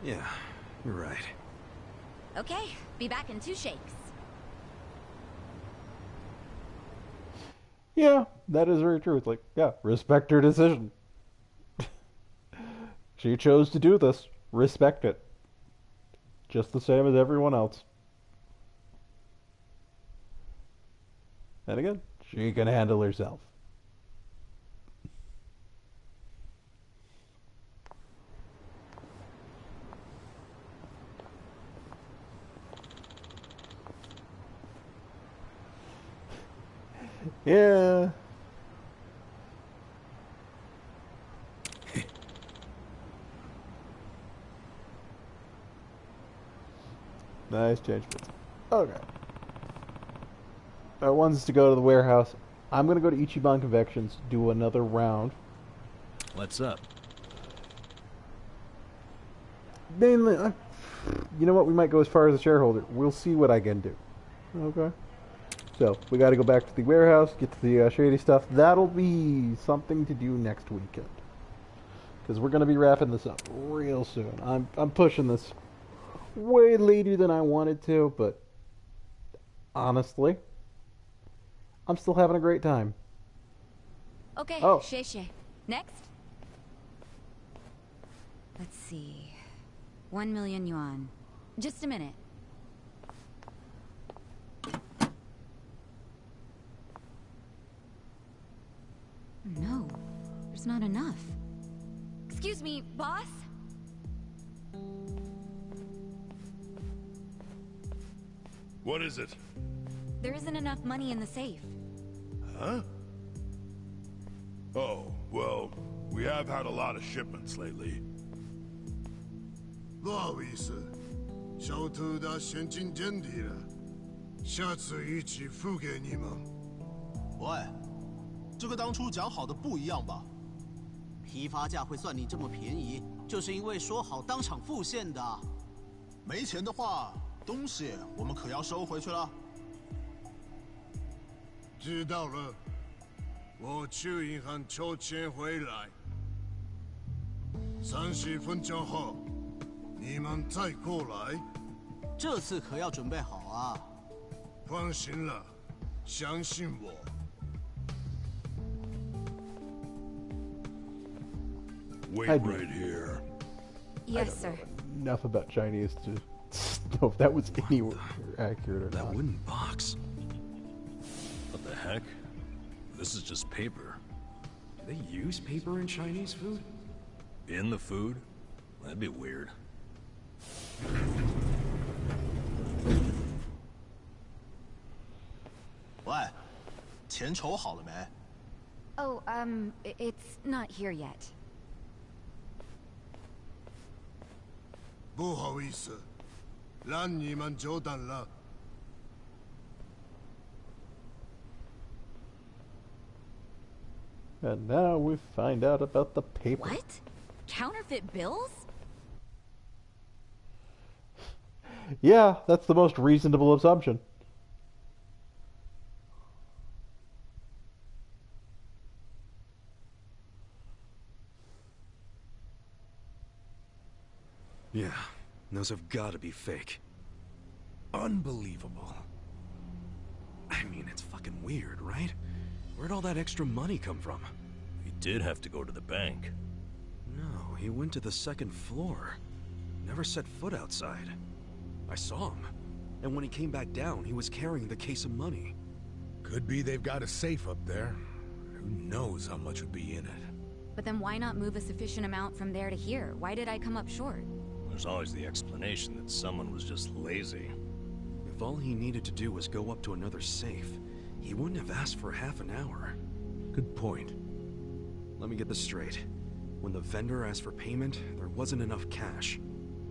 Yeah, you're right. Okay, be back in 2 shakes. Yeah, that is very true. It's like, yeah, respect her decision. She chose to do this. Respect it. Just the same as everyone else. And again, she can handle herself. Yeah. Nice change. Okay. I wants us to go to the warehouse. I'm gonna go to Ichiban Convections, do another round. What's up? Mainly, you know what? We might go as far as a shareholder. We'll see what I can do. Okay. So we got to go back to the warehouse, get to the shady stuff. That'll be something to do next weekend, because we're gonna be wrapping this up real soon. I'm pushing this way later than I wanted to, but honestly, I'm still having a great time. Okay, Oh. Shay. Next? Let's see. 1 million yuan. Just a minute. No, there's not enough. Excuse me, boss? What is it? There isn't enough money in the safe. Huh? Oh, well, we have had a lot of shipments lately. 不好意思，小偷的现金见底了，下次一起付给你们。喂，这跟当初讲好的不一样吧？批发价会算你这么便宜，就是因为说好当场付现的。没钱的话，东西我们可要收回去了。知道了，我去银行抽钱回来。30分钟后，你们再过来。这次可要准备好啊！放心了，相信我。Wait right here. Yes, sir. Enough about Chinese to know if that was anywhere accurate or That not. wooden box. What the heck? This is just paper. Do they use paper in Chinese food? In the food? That'd be weird. 喂，钱筹好了没？ Oh, it's not here yet. 不好意思，让你们久等了。 And now we find out about the paper. What? Counterfeit bills? Yeah, that's the most reasonable assumption. Yeah, those have got to be fake. Unbelievable. I mean, it's fucking weird, right? Where'd all that extra money come from? He did have to go to the bank. No, he went to the second floor. Never set foot outside. I saw him. And when he came back down, he was carrying the case of money. Could be they've got a safe up there. Who knows how much would be in it? But then why not move a sufficient amount from there to here? Why did I come up short? There's always the explanation that someone was just lazy. If all he needed to do was go up to another safe, he wouldn't have asked for half an hour. Good point. Let me get this straight. When the vendor asked for payment, there wasn't enough cash.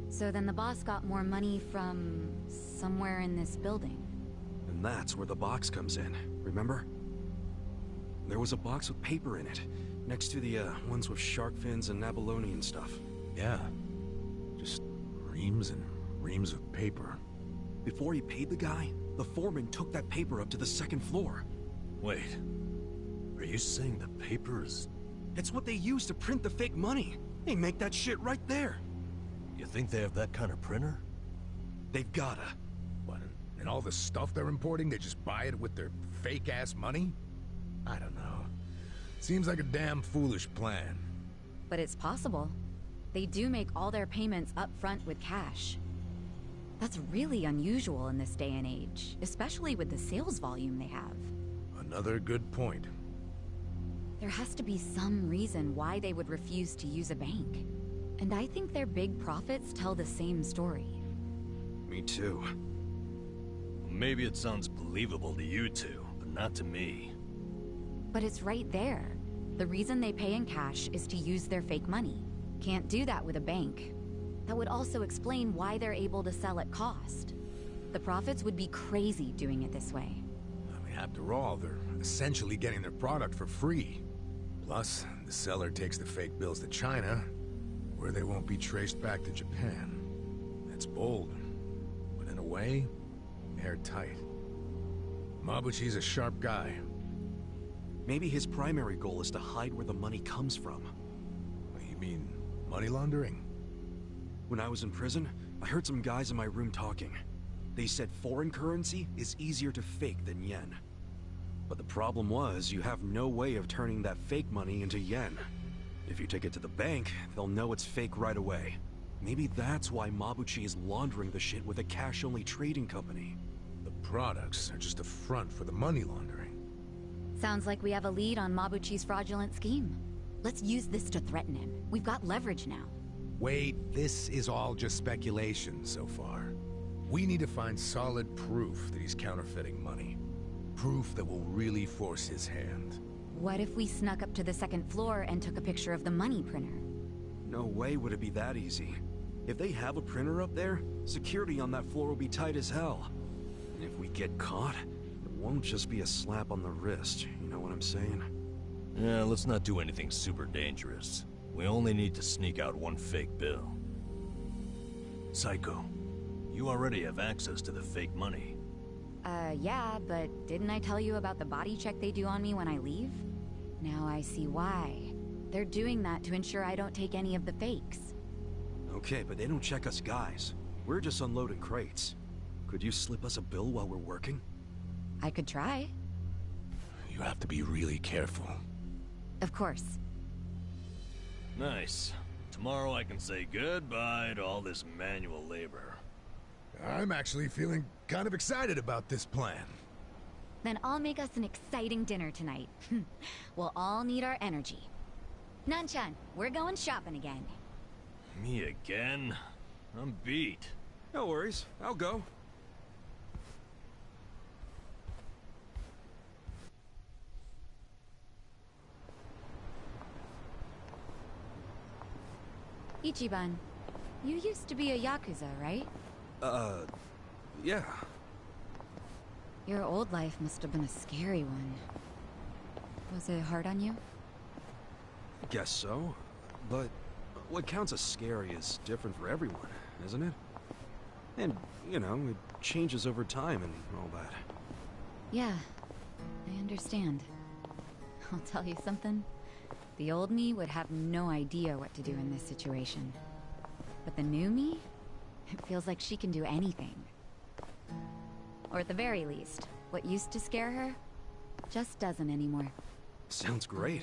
So then the boss got more money from somewhere in this building. And that's where the box comes in, remember? There was a box with paper in it, next to the ones with shark fins and abalone and stuff. Yeah. Just reams and reams of paper. Before he paid the guy, the foreman took that paper up to the second floor. Wait. Are you saying the paper is... It's what they use to print the fake money. They make that shit right there. You think they have that kind of printer? They've gotta. What, and all the stuff they're importing, they just buy it with their fake-ass money? I don't know. Seems like a damn foolish plan. But it's possible. They do make all their payments up front with cash. That's really unusual in this day and age, especially with the sales volume they have. Another good point. There has to be some reason why they would refuse to use a bank. And I think their big profits tell the same story. Me too. Maybe it sounds believable to you two, but not to me. But it's right there. The reason they pay in cash is to use their fake money. Can't do that with a bank. That would also explain why they're able to sell at cost. The profits would be crazy doing it this way. I mean, after all, they're essentially getting their product for free. Plus, the seller takes the fake bills to China, where they won't be traced back to Japan. That's bold, but in a way, airtight. Mabuchi's a sharp guy. Maybe his primary goal is to hide where the money comes from. You mean money laundering? When I was in prison, I heard some guys in my room talking. They said foreign currency is easier to fake than yen. But the problem was, you have no way of turning that fake money into yen. If you take it to the bank, they'll know it's fake right away. Maybe that's why Mabuchi is laundering the shit with a cash-only trading company. The products are just a front for the money laundering. Sounds like we have a lead on Mabuchi's fraudulent scheme. Let's use this to threaten him. We've got leverage now. Wait, this is all just speculation so far. We need to find solid proof that he's counterfeiting money. Proof that will really force his hand. What if we snuck up to the second floor and took a picture of the money printer? No way would it be that easy. If they have a printer up there, security on that floor will be tight as hell. And if we get caught, it won't just be a slap on the wrist, you know what I'm saying? Yeah, let's not do anything super dangerous. We only need to sneak out one fake bill. Psycho, you already have access to the fake money. Yeah, but didn't I tell you about the body check they do on me when I leave? Now I see why. They're doing that to ensure I don't take any of the fakes. Okay, but they don't check us guys. We're just unloading crates. Could you slip us a bill while we're working? I could try. You have to be really careful. Of course. Nice. Tomorrow I can say goodbye to all this manual labor. I'm actually feeling kind of excited about this plan. Then I'll make us an exciting dinner tonight. We'll all need our energy. Nanchan, we're going shopping again. Me again? I'm beat. No worries, I'll go. Ichiban, you used to be a Yakuza, right? Yeah. Your old life must have been a scary one. Was it hard on you? Guess so. But what counts as scary is different for everyone, isn't it? And, you know, it changes over time and all that. Yeah, I understand. I'll tell you something. The old me would have no idea what to do in this situation. But the new me? It feels like she can do anything. Or at the very least, what used to scare her just doesn't anymore. Sounds great.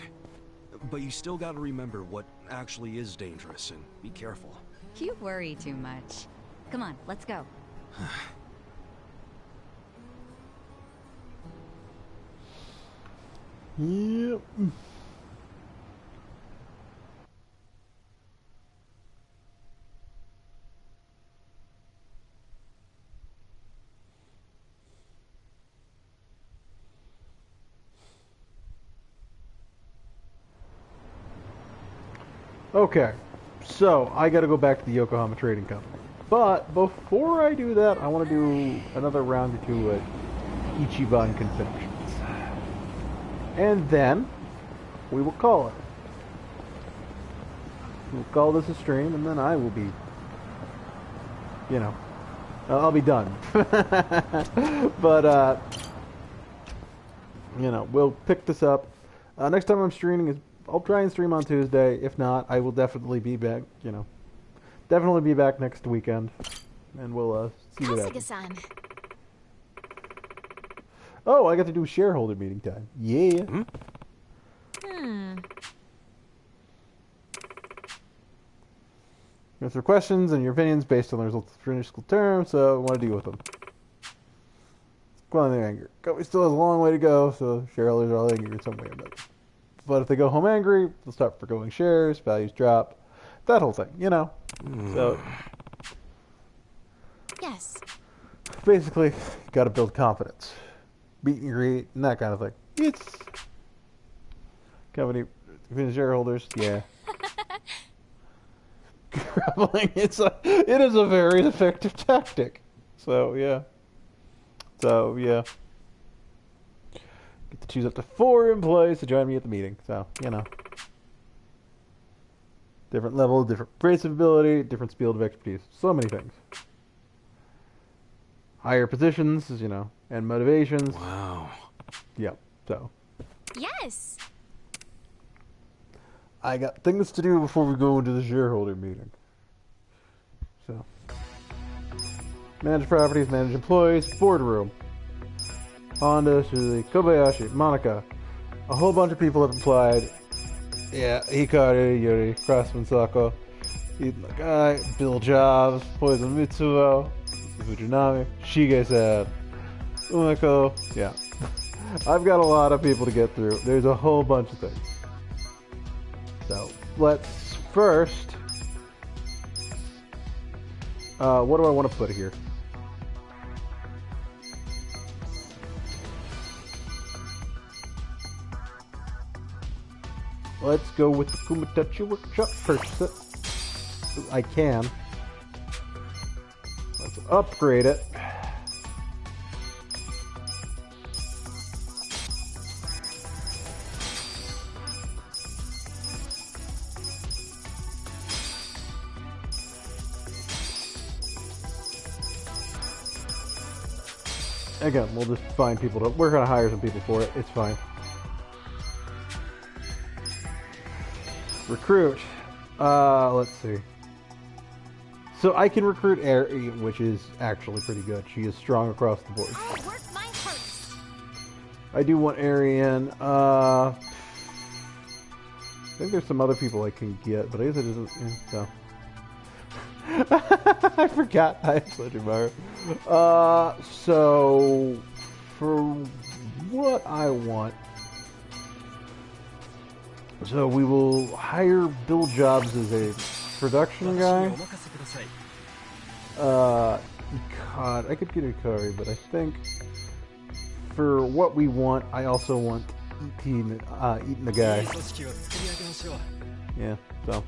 But you still gotta remember what actually is dangerous and be careful. You worry too much. Come on, let's go. Yep. Okay, so I gotta go back to the Yokohama Trading Company. But before I do that, I want to do another round or two at Ichiban Confections. And then, we will call it. We'll call this a stream, and then I will be, you know, I'll be done. But, you know, we'll pick this up. Next time I'm streaming is, I'll try and stream on Tuesday. If not, I will definitely be back, you know. Definitely be back next weekend. And we'll, see what happens. Kasuga-san. Oh, I got to do shareholder meeting time. Yeah. Answer questions and your opinions based on the results of the fiscal term, so I want to deal with them. Quelling their anger. Company still has a long way to go, so shareholders are all angry in some way or another. But if they go home angry, they'll start forgoing shares, values drop, that whole thing, you know. So, Yes. basically, you got to build confidence, meet and greet, and that kind of thing. Company shareholders, yeah. Grappling, it is a very effective tactic. So yeah. Get to choose up to 4 employees to join me at the meeting. So, you know. Different level, different race of ability, different field of expertise. So many things. Higher positions, you know, and motivations. Wow. Yep, so. Yes. I got things to do before we go into the shareholder meeting. So. Manage properties, manage employees, boardroom. Honda, Suzuki, Kobayashi, Monica. A whole bunch of people have applied. Yeah, Hikari, Yuri, Crossman Sako, Eat Nagai, Bill Jobs, Poison Mitsuo, Fujinami, Shige-san, Umeko. Yeah. I've got a lot of people to get through. There's a whole bunch of things. So, let's first... what do I want to put here? Let's go with the Kumitachi Workshop first. I can. Let's upgrade it. Again, we'll just find people to... We're going to hire some people for it. It's fine. Recruit. Let's see. So I can recruit Ari, which is actually pretty good. She is strong across the board. I'll work my hardest. I do want Ari in. I think there's some other people I can get, but I guess it isn't. Yeah, so. I forgot. I am such a Mario. So for what I want. So we will hire Bill Jobs as a production guy. God, I could get Ikari, but I think for what we want, I also want eating the guy. Yeah, so.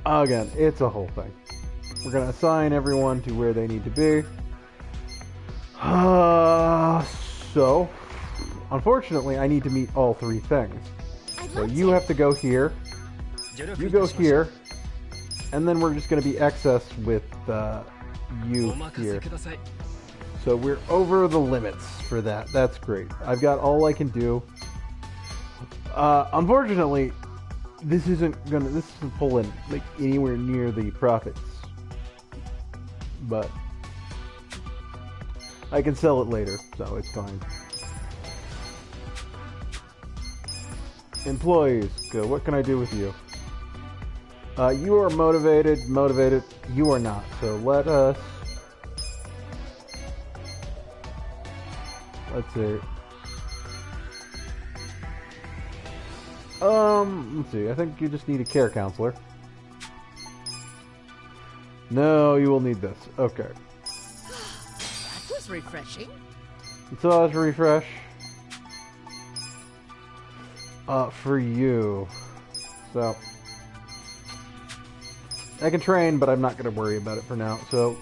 Again, it's a whole thing. We're going to assign everyone to where they need to be. So, unfortunately, I need to meet all 3 things. So you have to go here, you go here, and then we're just going to be excess with you here. So we're over the limits for that. That's great. I've got all I can do. Unfortunately, this isn't pulling like anywhere near the profits, but I can sell it later, so it's fine. Employees, go. What can I do with you? You are motivated. You are not. So let us. Let's see. Let's see. I think you just need a care counselor. No, you will need this. Okay. That was refreshing. Massage refresh. For you. So. I can train, but I'm not going to worry about it for now. So.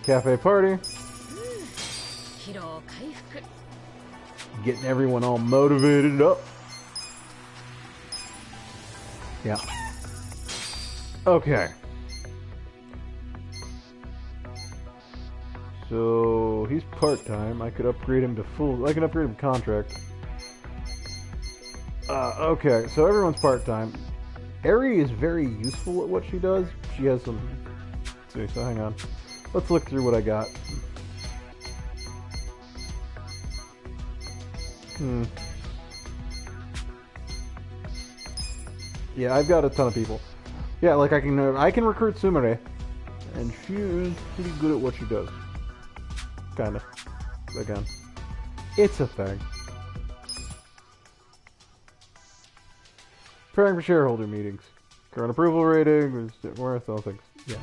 Cafe party. Getting everyone all motivated up. Yeah. Okay. So he's part-time. I could upgrade him to full. I can upgrade him to contract. Okay, so everyone's part-time. Ari is very useful at what she does. She has some... Let's see, so hang on. Let's look through what I got. Yeah, I've got a ton of people. Yeah, like I can recruit Sumire, and she is pretty good at what she does. Kinda. Again, it's a thing. Preparing for shareholder meetings. Current approval rating, worth all things. Yeah.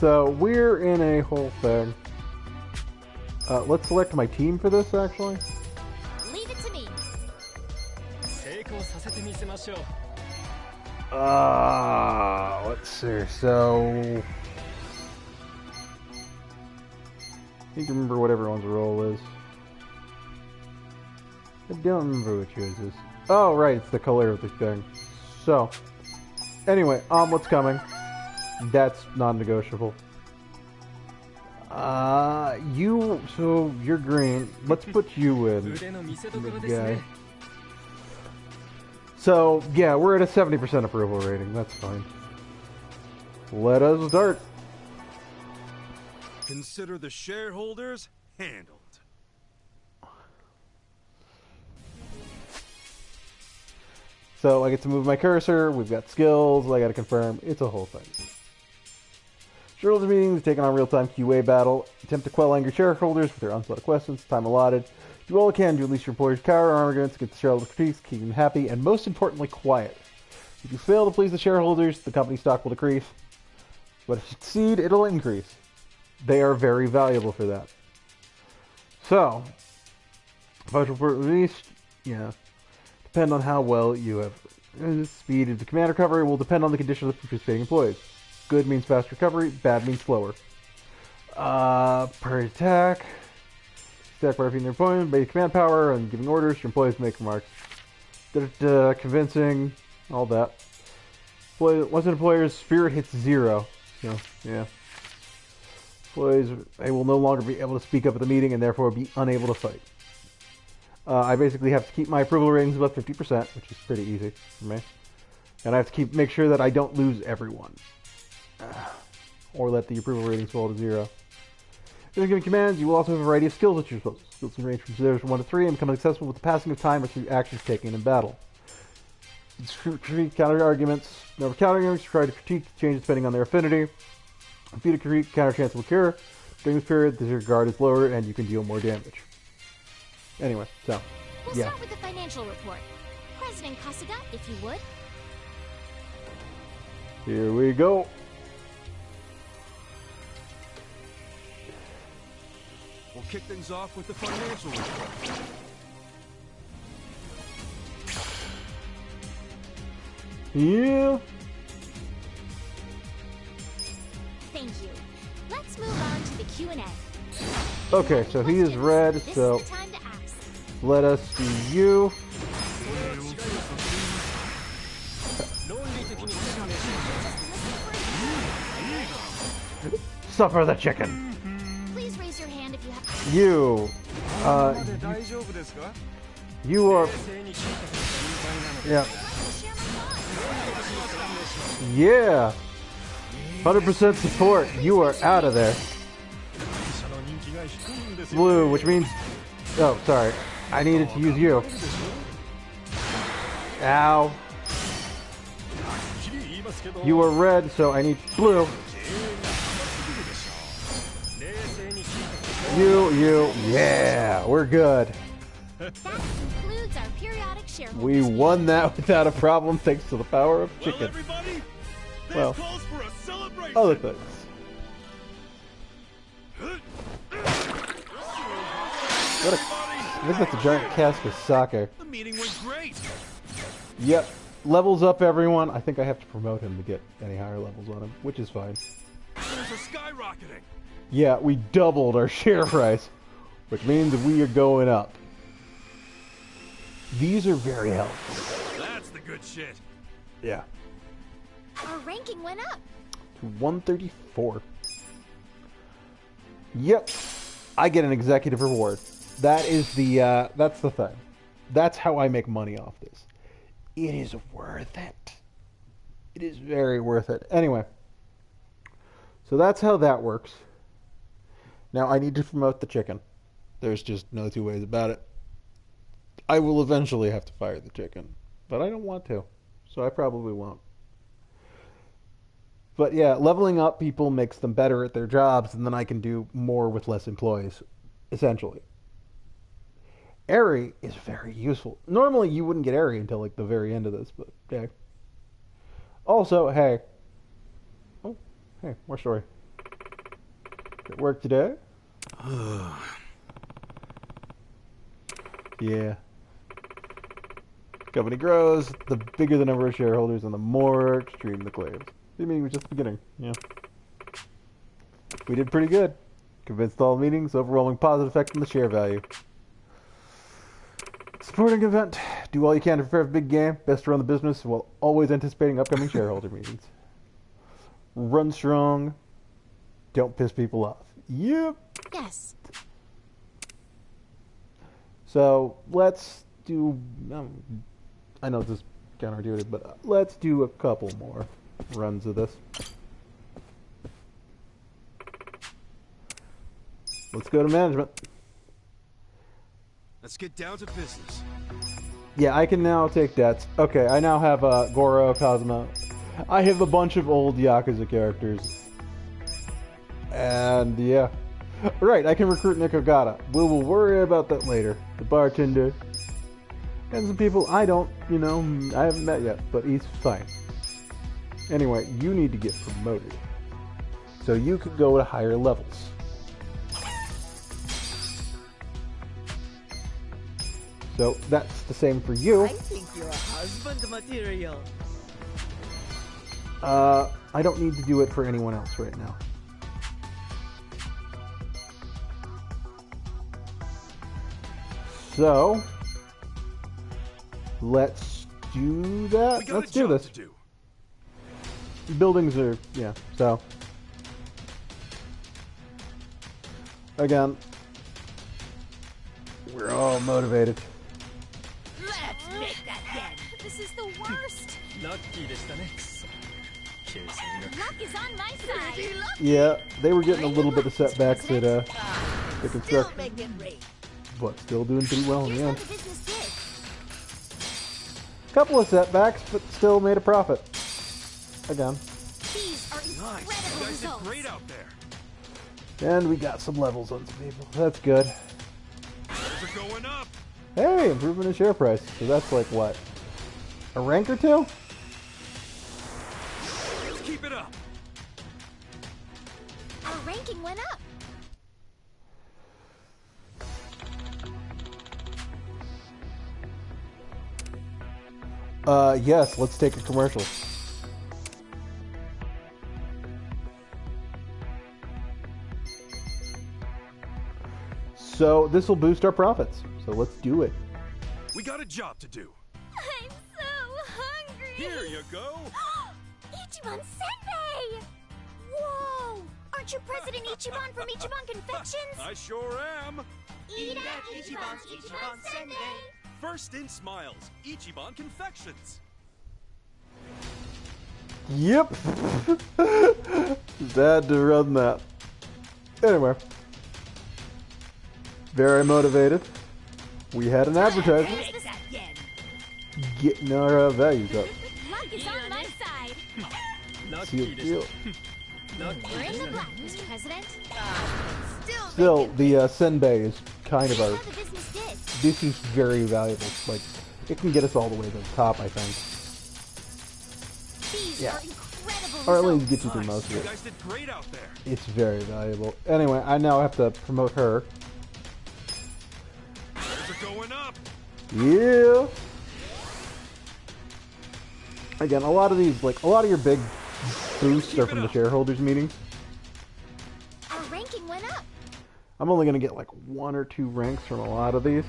So we're in a whole thing. Let's select my team for this, actually. Leave it to me. Let's see. So I need to remember what everyone's role is. I don't remember which yours is. Oh, right, it's the color of the thing. So, anyway, what's coming? That's non-negotiable. So you're green. Let's put you in. Good guy. So, yeah, we're at a 70% approval rating. That's fine. Let us start. Consider the shareholders handled. So I get to move my cursor, we've got skills, I gotta confirm, it's a whole thing. Shareholder meetings, taking on real-time QA battle, attempt to quell angry shareholders with their onslaught of questions, time allotted. Do all you can to release your employer's counter arguments, get the shareholder critiques, keep them happy, and most importantly, quiet. If you fail to please the shareholders, the company stock will decrease. But if you succeed, it'll increase. They are very valuable for that. So, partial release, yeah. Depend on how well you have. The speed of the command recovery will depend on the condition of the participating employees. Good means fast recovery, bad means slower. Per attack. Attack by repeating their opponent, basic command power, and giving orders. Your employees make remarks. Convincing, all that. Once an employer's spirit hits 0. So, yeah. Employees, they will no longer be able to speak up at the meeting and therefore be unable to fight. I basically have to keep my approval ratings above 50%, which is pretty easy for me. And I have to make sure that I don't lose everyone. Or let the approval ratings fall to 0. If you're giving commands, you will also have a variety of skills at your disposal. Skills can range from 0 to 1 to 3 and become accessible with the passing of time or through actions taken in battle. Critique counter arguments. Number of counter arguments try to critique changes depending on their affinity. Defeat a critique counter chance will occur. During this period, the guard is lower and you can deal more damage. Anyway, so, We'll yeah. start with the financial report. President Kasuga, if you would. Here we go. We'll kick things off with the financial report. Yeah. Thank you. Let's move on to the Q&A. Okay, so he is red, so let us do you. Suffer the chicken. Please raise your hand if you have. You are. Yeah. Yeah. 100% support. You are out of there. Blue, which means... Oh, sorry. I needed to use you. Ow. You are red, so I need blue. You. Yeah, we're good. That concludes our periodic shareholders. We won that without a problem thanks to the power of chicken. Well, other things. I think that's a giant cask of sake. The meeting went great. Yep. Levels up everyone. I think I have to promote him to get any higher levels on him, which is fine. Shares are skyrocketing. Yeah, we doubled our share price, which means we are going up. These are very helpful. That's the good shit. Yeah. Our ranking went up. To 134. Yep. I get an executive reward. That is the, that's the thing. That's how I make money off this. It is worth it. It is very worth it. Anyway. So that's how that works. Now I need to promote the chicken. There's just no two ways about it. I will eventually have to fire the chicken. But I don't want to. So I probably won't. But yeah, leveling up people makes them better at their jobs, and then I can do more with less employees, essentially. Airy is very useful. Normally you wouldn't get Airy until like the very end of this, but yeah. Also, hey. Oh, hey, more story. At work today? Yeah. Company grows, the bigger the number of shareholders and the more extreme the claims. The meeting was just the beginning, yeah. We did pretty good. Convinced all meetings, overwhelming positive effect on the share value. Supporting event. Do all you can to prepare for big game. Best to run the business while always anticipating upcoming shareholder meetings. Run strong. Don't piss people off. Yep. Yes. So let's do. I know this is counterintuitive, but let's do a couple more runs of this. Let's go to management. Let's get down to business. Yeah, I can now take debts. Okay, I now have Goro, Kazuma. I have a bunch of old Yakuza characters. And yeah. Right, I can recruit Nick Ogata. We will worry about that later. The bartender. And some people I don't, I haven't met yet, but he's fine. Anyway, you need to get promoted. So you can go to higher levels. So that's the same for you. I think you're a husband material. I don't need to do it for anyone else right now. So let's do that. Let's do this. Buildings are, yeah, so again, we're all motivated. Let's make that again. This is the worst. Luck is on my side. Yeah, they were getting a little bit of setbacks at the construction, but still doing pretty well in the end. Couple of setbacks, but still made a profit. Again. These are incredible results. Great out there. And we got some levels on some people. That's good. They're going up. Hey, improvement in share price. So that's like what? A rank or two? Let's keep it up. Our ranking went up. Yes, let's take a commercial. So this will boost our profits. So let's do it. We got a job to do. I'm so hungry. Here you go. Ichiban Senpai! Whoa! Aren't you President Ichiban from Ichiban Confections? I sure am. Eat at Ichiban's Ichiban Senpai. First in smiles, Ichiban Confections. Yep. Just had to run that. Anyway. Very motivated. We had an advertisement. Getting our values up. Luck is on my side. Seal deal. We're in the black, Mr. President. Still, the Senbei is kind of our... How the business did. This is very valuable. Like, it can get us all the way to the top, I think. These Yeah. are incredible Or at results. least get you through most of You it. guys did great out there. It's very valuable. Anyway, I now have to promote her. They're going up. Yeah. Again, a lot of these, like, a lot of your big boosts are from the shareholders meetings. Our ranking went up. I'm only going to get like 1 or 2 ranks from a lot of these.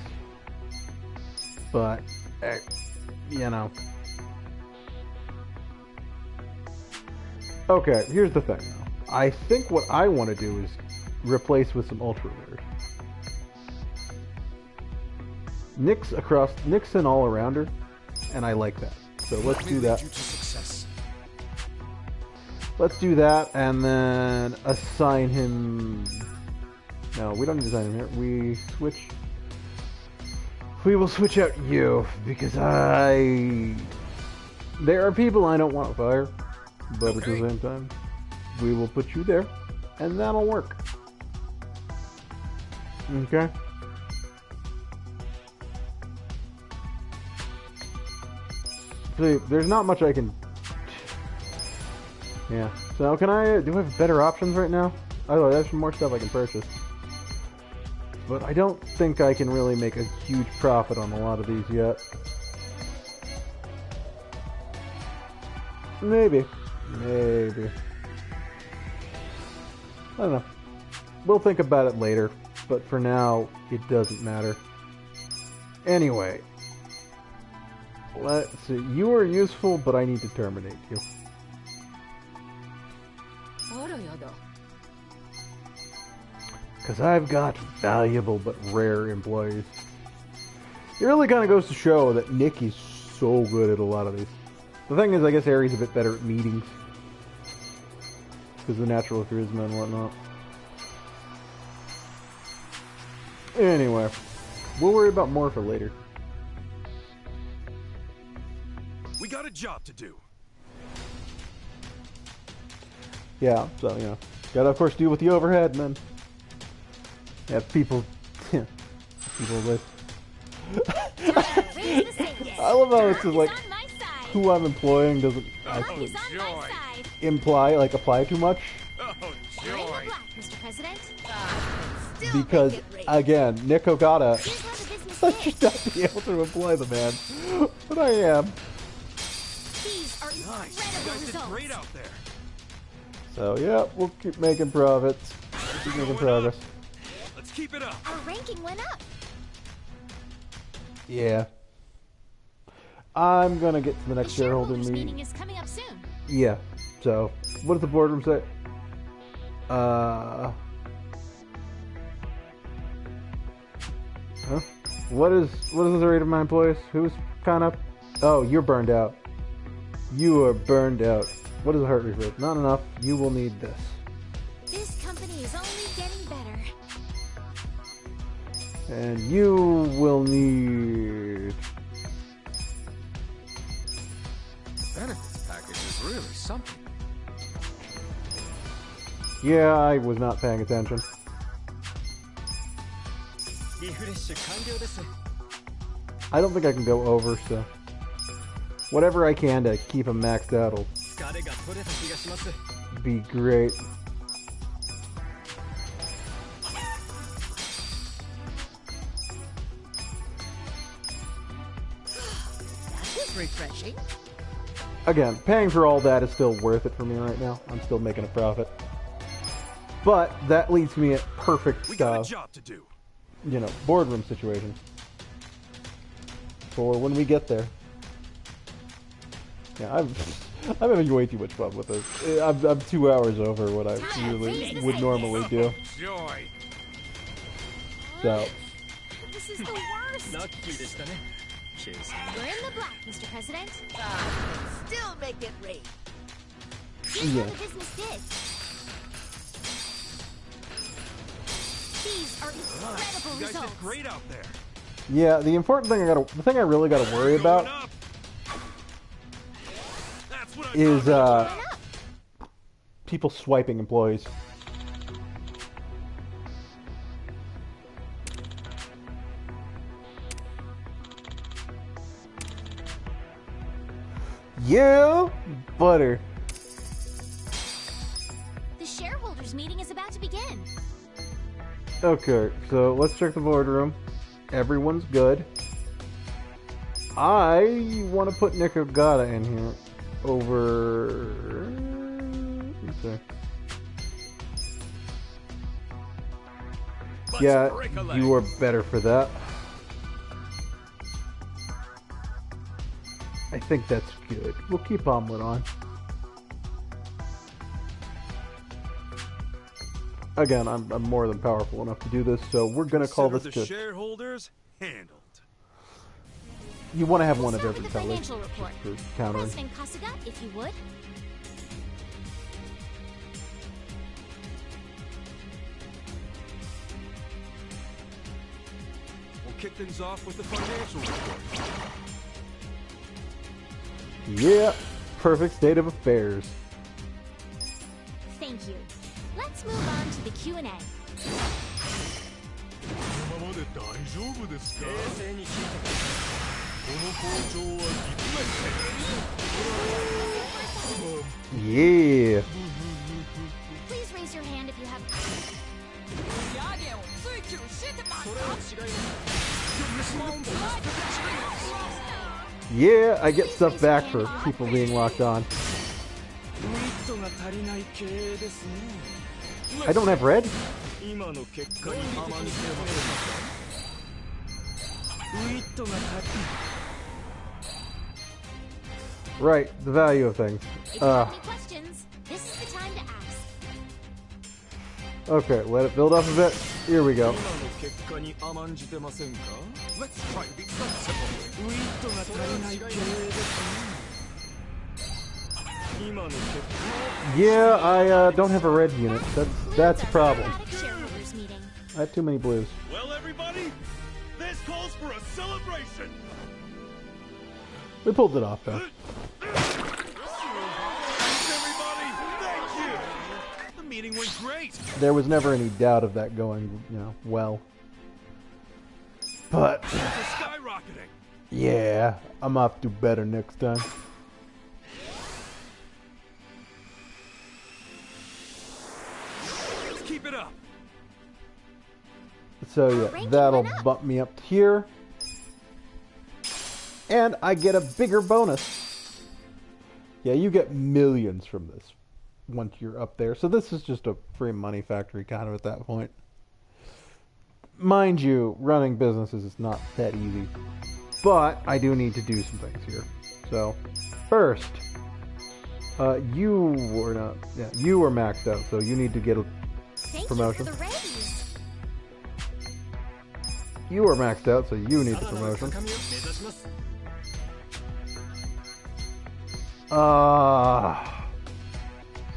But, you know. Okay, here's the thing though. I think what I want to do is replace with some ultra rares. Nick's an all-arounder, and I like that. So let's do that. Let's do that, and then assign him... No, we don't need to assign him here. We will switch out you, because there are people I don't want to fire, but at the same time, we will put you there, and that'll work. Okay? See, there's not much I can... Yeah. So do I have better options right now? Oh, there's some more stuff I can purchase. But I don't think I can really make a huge profit on a lot of these yet. Maybe. Maybe. I don't know. We'll think about it later, but for now, it doesn't matter. Anyway. Let's see. You are useful, but I need to terminate you. Because I've got valuable but rare employees. It really kind of goes to show that Nikki's so good at a lot of these. The thing is, I guess Aries is a bit better at meetings. Because of the natural charisma and whatnot. Anyway. We'll worry about more for later. We got a job to do. Yeah, so, you know. Gotta, of course, deal with the overhead, and then have people... people with... I love how it's just like... Who I'm employing doesn't actually apply too much. Mr. President. Because, again, Nick Ogata should not be able to employ the man. But I am. These are incredible results. Great out there. So, yeah, we'll keep making profits. Keep making progress. Let's keep it up. Our ranking went up. Yeah. I'm gonna get to the next shareholder meeting is coming up soon. Yeah. So, what does the boardroom say? Huh? What is the rate of my employees? Who's kind of? Oh, you're burned out. You are burned out. What is the heart rate? Not enough. You will need this. This company is only getting better. And you will need... Benefits package is really something. Yeah, I was not paying attention. I don't think I can go over, so... Whatever I can to keep them maxed out will be great. That was refreshing. Again, paying for all that is still worth it for me right now. I'm still making a profit. But that leaves me at perfect job to do. You know, boardroom situation. For when we get there. Yeah, I'm having way too much fun with this. I'm 2 hours over what I usually would normally do. Joy. So. This is the worst. We're in the black, Mr. President. Still make it rain. Here's Yeah. how the business did. These are incredible You guys results. did great out there. Yeah, the important thing the thing I really gotta worry about is people swiping employees. Yeah, butter. The shareholders meeting is about to begin. Okay, so let's check the boardroom. Everyone's good. I want to put Nick Ogata in here over... Let's see. Yeah, you are better for that. I think that's good. We'll keep Omelet on. Again, I'm more than powerful enough to do this, so we're gonna call this the good. shareholders handled. You want to have one of Start every with the color financial report. for countering. President Kasuga, if you would. We'll kick things off with the financial report. Yeah, perfect state of affairs. Thank you. Let's move on to the Q&A. Yeah. Please raise your hand if you have Yeah, I get stuff back for people being locked on. I don't have red? Right, the value of things. If you have any questions, this is the time to ask. Okay, let it build up a bit. Here we go. Let's try to be sensible. Yeah, I don't have a red unit. That's a problem. I have too many blues. Well, everybody, this calls for a celebration. We pulled it off, though. The meeting went great. There was never any doubt of that going, well. But Skyrocketing. yeah, I'm off to better next time. Let's keep it up. So yeah, that'll bump me up to here. And I get a bigger bonus. Yeah, you get millions from this once you're up there. So this is just a free money factory kind of at that point. Mind you, running businesses is not that easy. But I do need to do some things here. So, first, you were not, yeah, you were maxed out, so you need to get a promotion. Thank you for the raise. You were maxed out, so you need the promotion.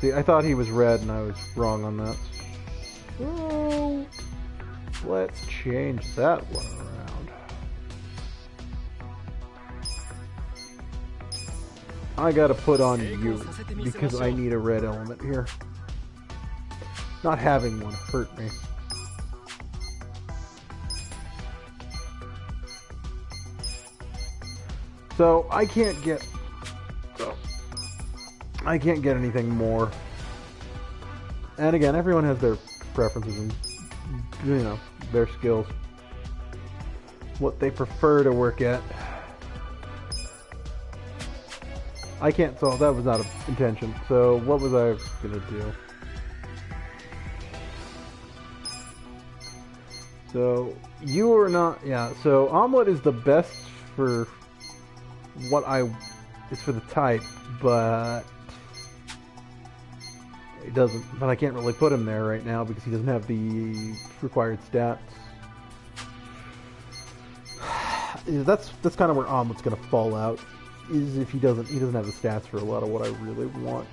See, I thought he was red, and I was wrong on that. So, let's change that one around. I gotta put on you, because I need a red element here. Not having one hurt me. So, I can't get anything more. And again, everyone has their preferences and, their skills. What they prefer to work at. I can't solve, that was not an intention. So, what was I gonna do? So, you are not, yeah, so omelet is the best for what is for the type, but it doesn't, but I can't really put him there right now because he doesn't have the required stats. That's kind of where omelet's gonna fall out, is if he doesn't have the stats for a lot of what I really want.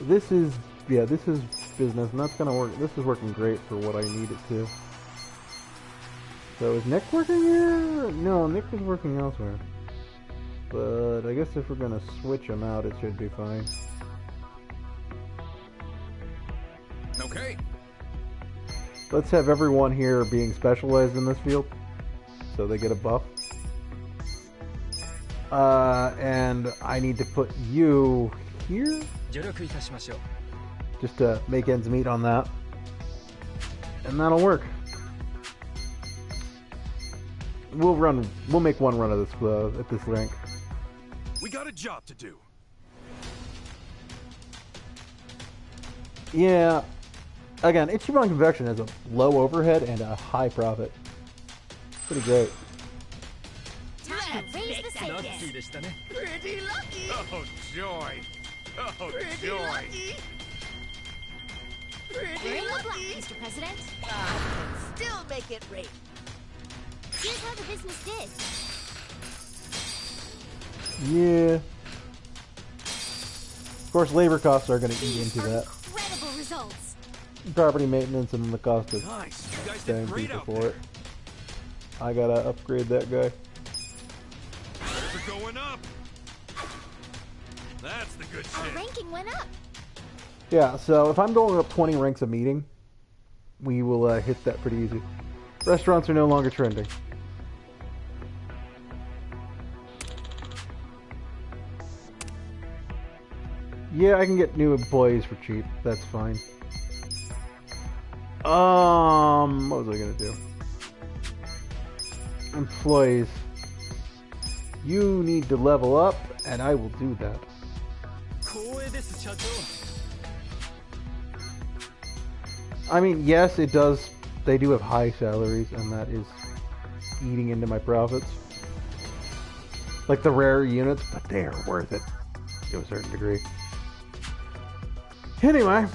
This is business, and that's gonna work. This is working great for what I need it to. So is Nick working here? No, Nick is working elsewhere. But I guess if we're gonna switch him out, it should be fine. Okay. Let's have everyone here being specialized in this field, so they get a buff. And I need to put you here, just to make ends meet on that, and that'll work. We'll make one run of this at this rank. We got a job to do. Yeah. Again, Ichiban Convection has a low overhead and a high profit. Pretty great. Pretty lucky. Oh, joy. Oh, Pretty joy. lucky. Pretty lucky, Mr. President. Still make it rain. Here's how the business did. Yeah. Of course, labor costs are going to eat into that. Incredible results. Property maintenance and the cost of Nice. You guys paying did great people out for there. it. I gotta upgrade that guy. They're going up. That's the good Our shit. ranking went up. Yeah, so if I'm going up 20 ranks a meeting, we will hit that pretty easy. Restaurants are no longer trending. Yeah, I can get new employees for cheap. That's fine. What was I gonna do? Employees. You need to level up, and I will do that. I mean, yes, it does. They do have high salaries, and that is eating into my profits. Like the rare units, but they are worth it to a certain degree. Anyway.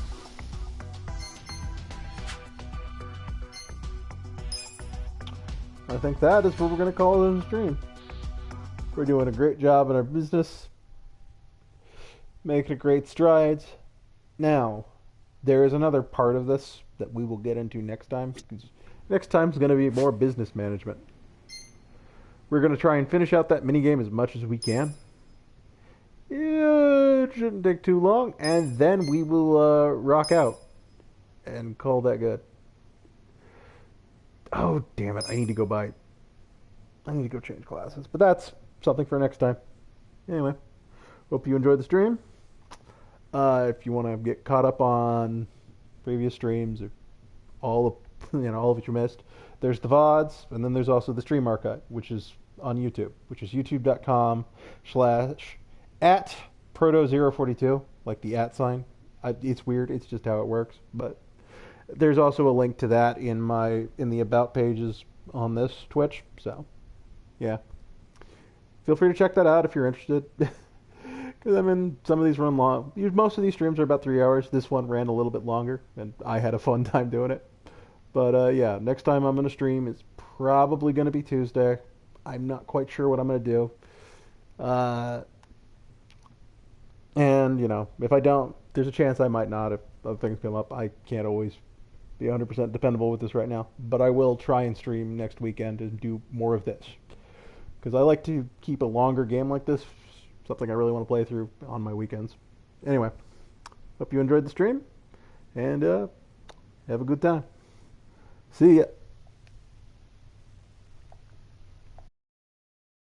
I think that is what we're going to call it in the stream. We're doing a great job in our business. Making great strides. Now, there is another part of this that we will get into next time. Next time is going to be more business management. We're going to try and finish out that minigame as much as we can. It shouldn't take too long. And then we will rock out and call that good. Oh, damn it. I need to go change classes. But that's something for next time. Anyway, hope you enjoyed the stream. If you want to get caught up on previous streams or all of what you missed, there's the VODs, and then there's also the stream archive, which is on YouTube, which is youtube.com/@proto042, like the @ sign. It's weird. It's just how it works. But there's also a link to that in the about pages on this Twitch. So, yeah, feel free to check that out if you're interested. Because I mean, some of these run long. Most of these streams are about 3 hours. This one ran a little bit longer, and I had a fun time doing it. But yeah, next time I'm going to stream is probably going to be Tuesday. I'm not quite sure what I'm going to do. And, if I don't, there's a chance I might not if other things come up. I can't always be 100% dependable with this right now. But I will try and stream next weekend and do more of this. Because I like to keep a longer game like this. Something I really want to play through on my weekends. Anyway, hope you enjoyed the stream. And have a good time. See ya.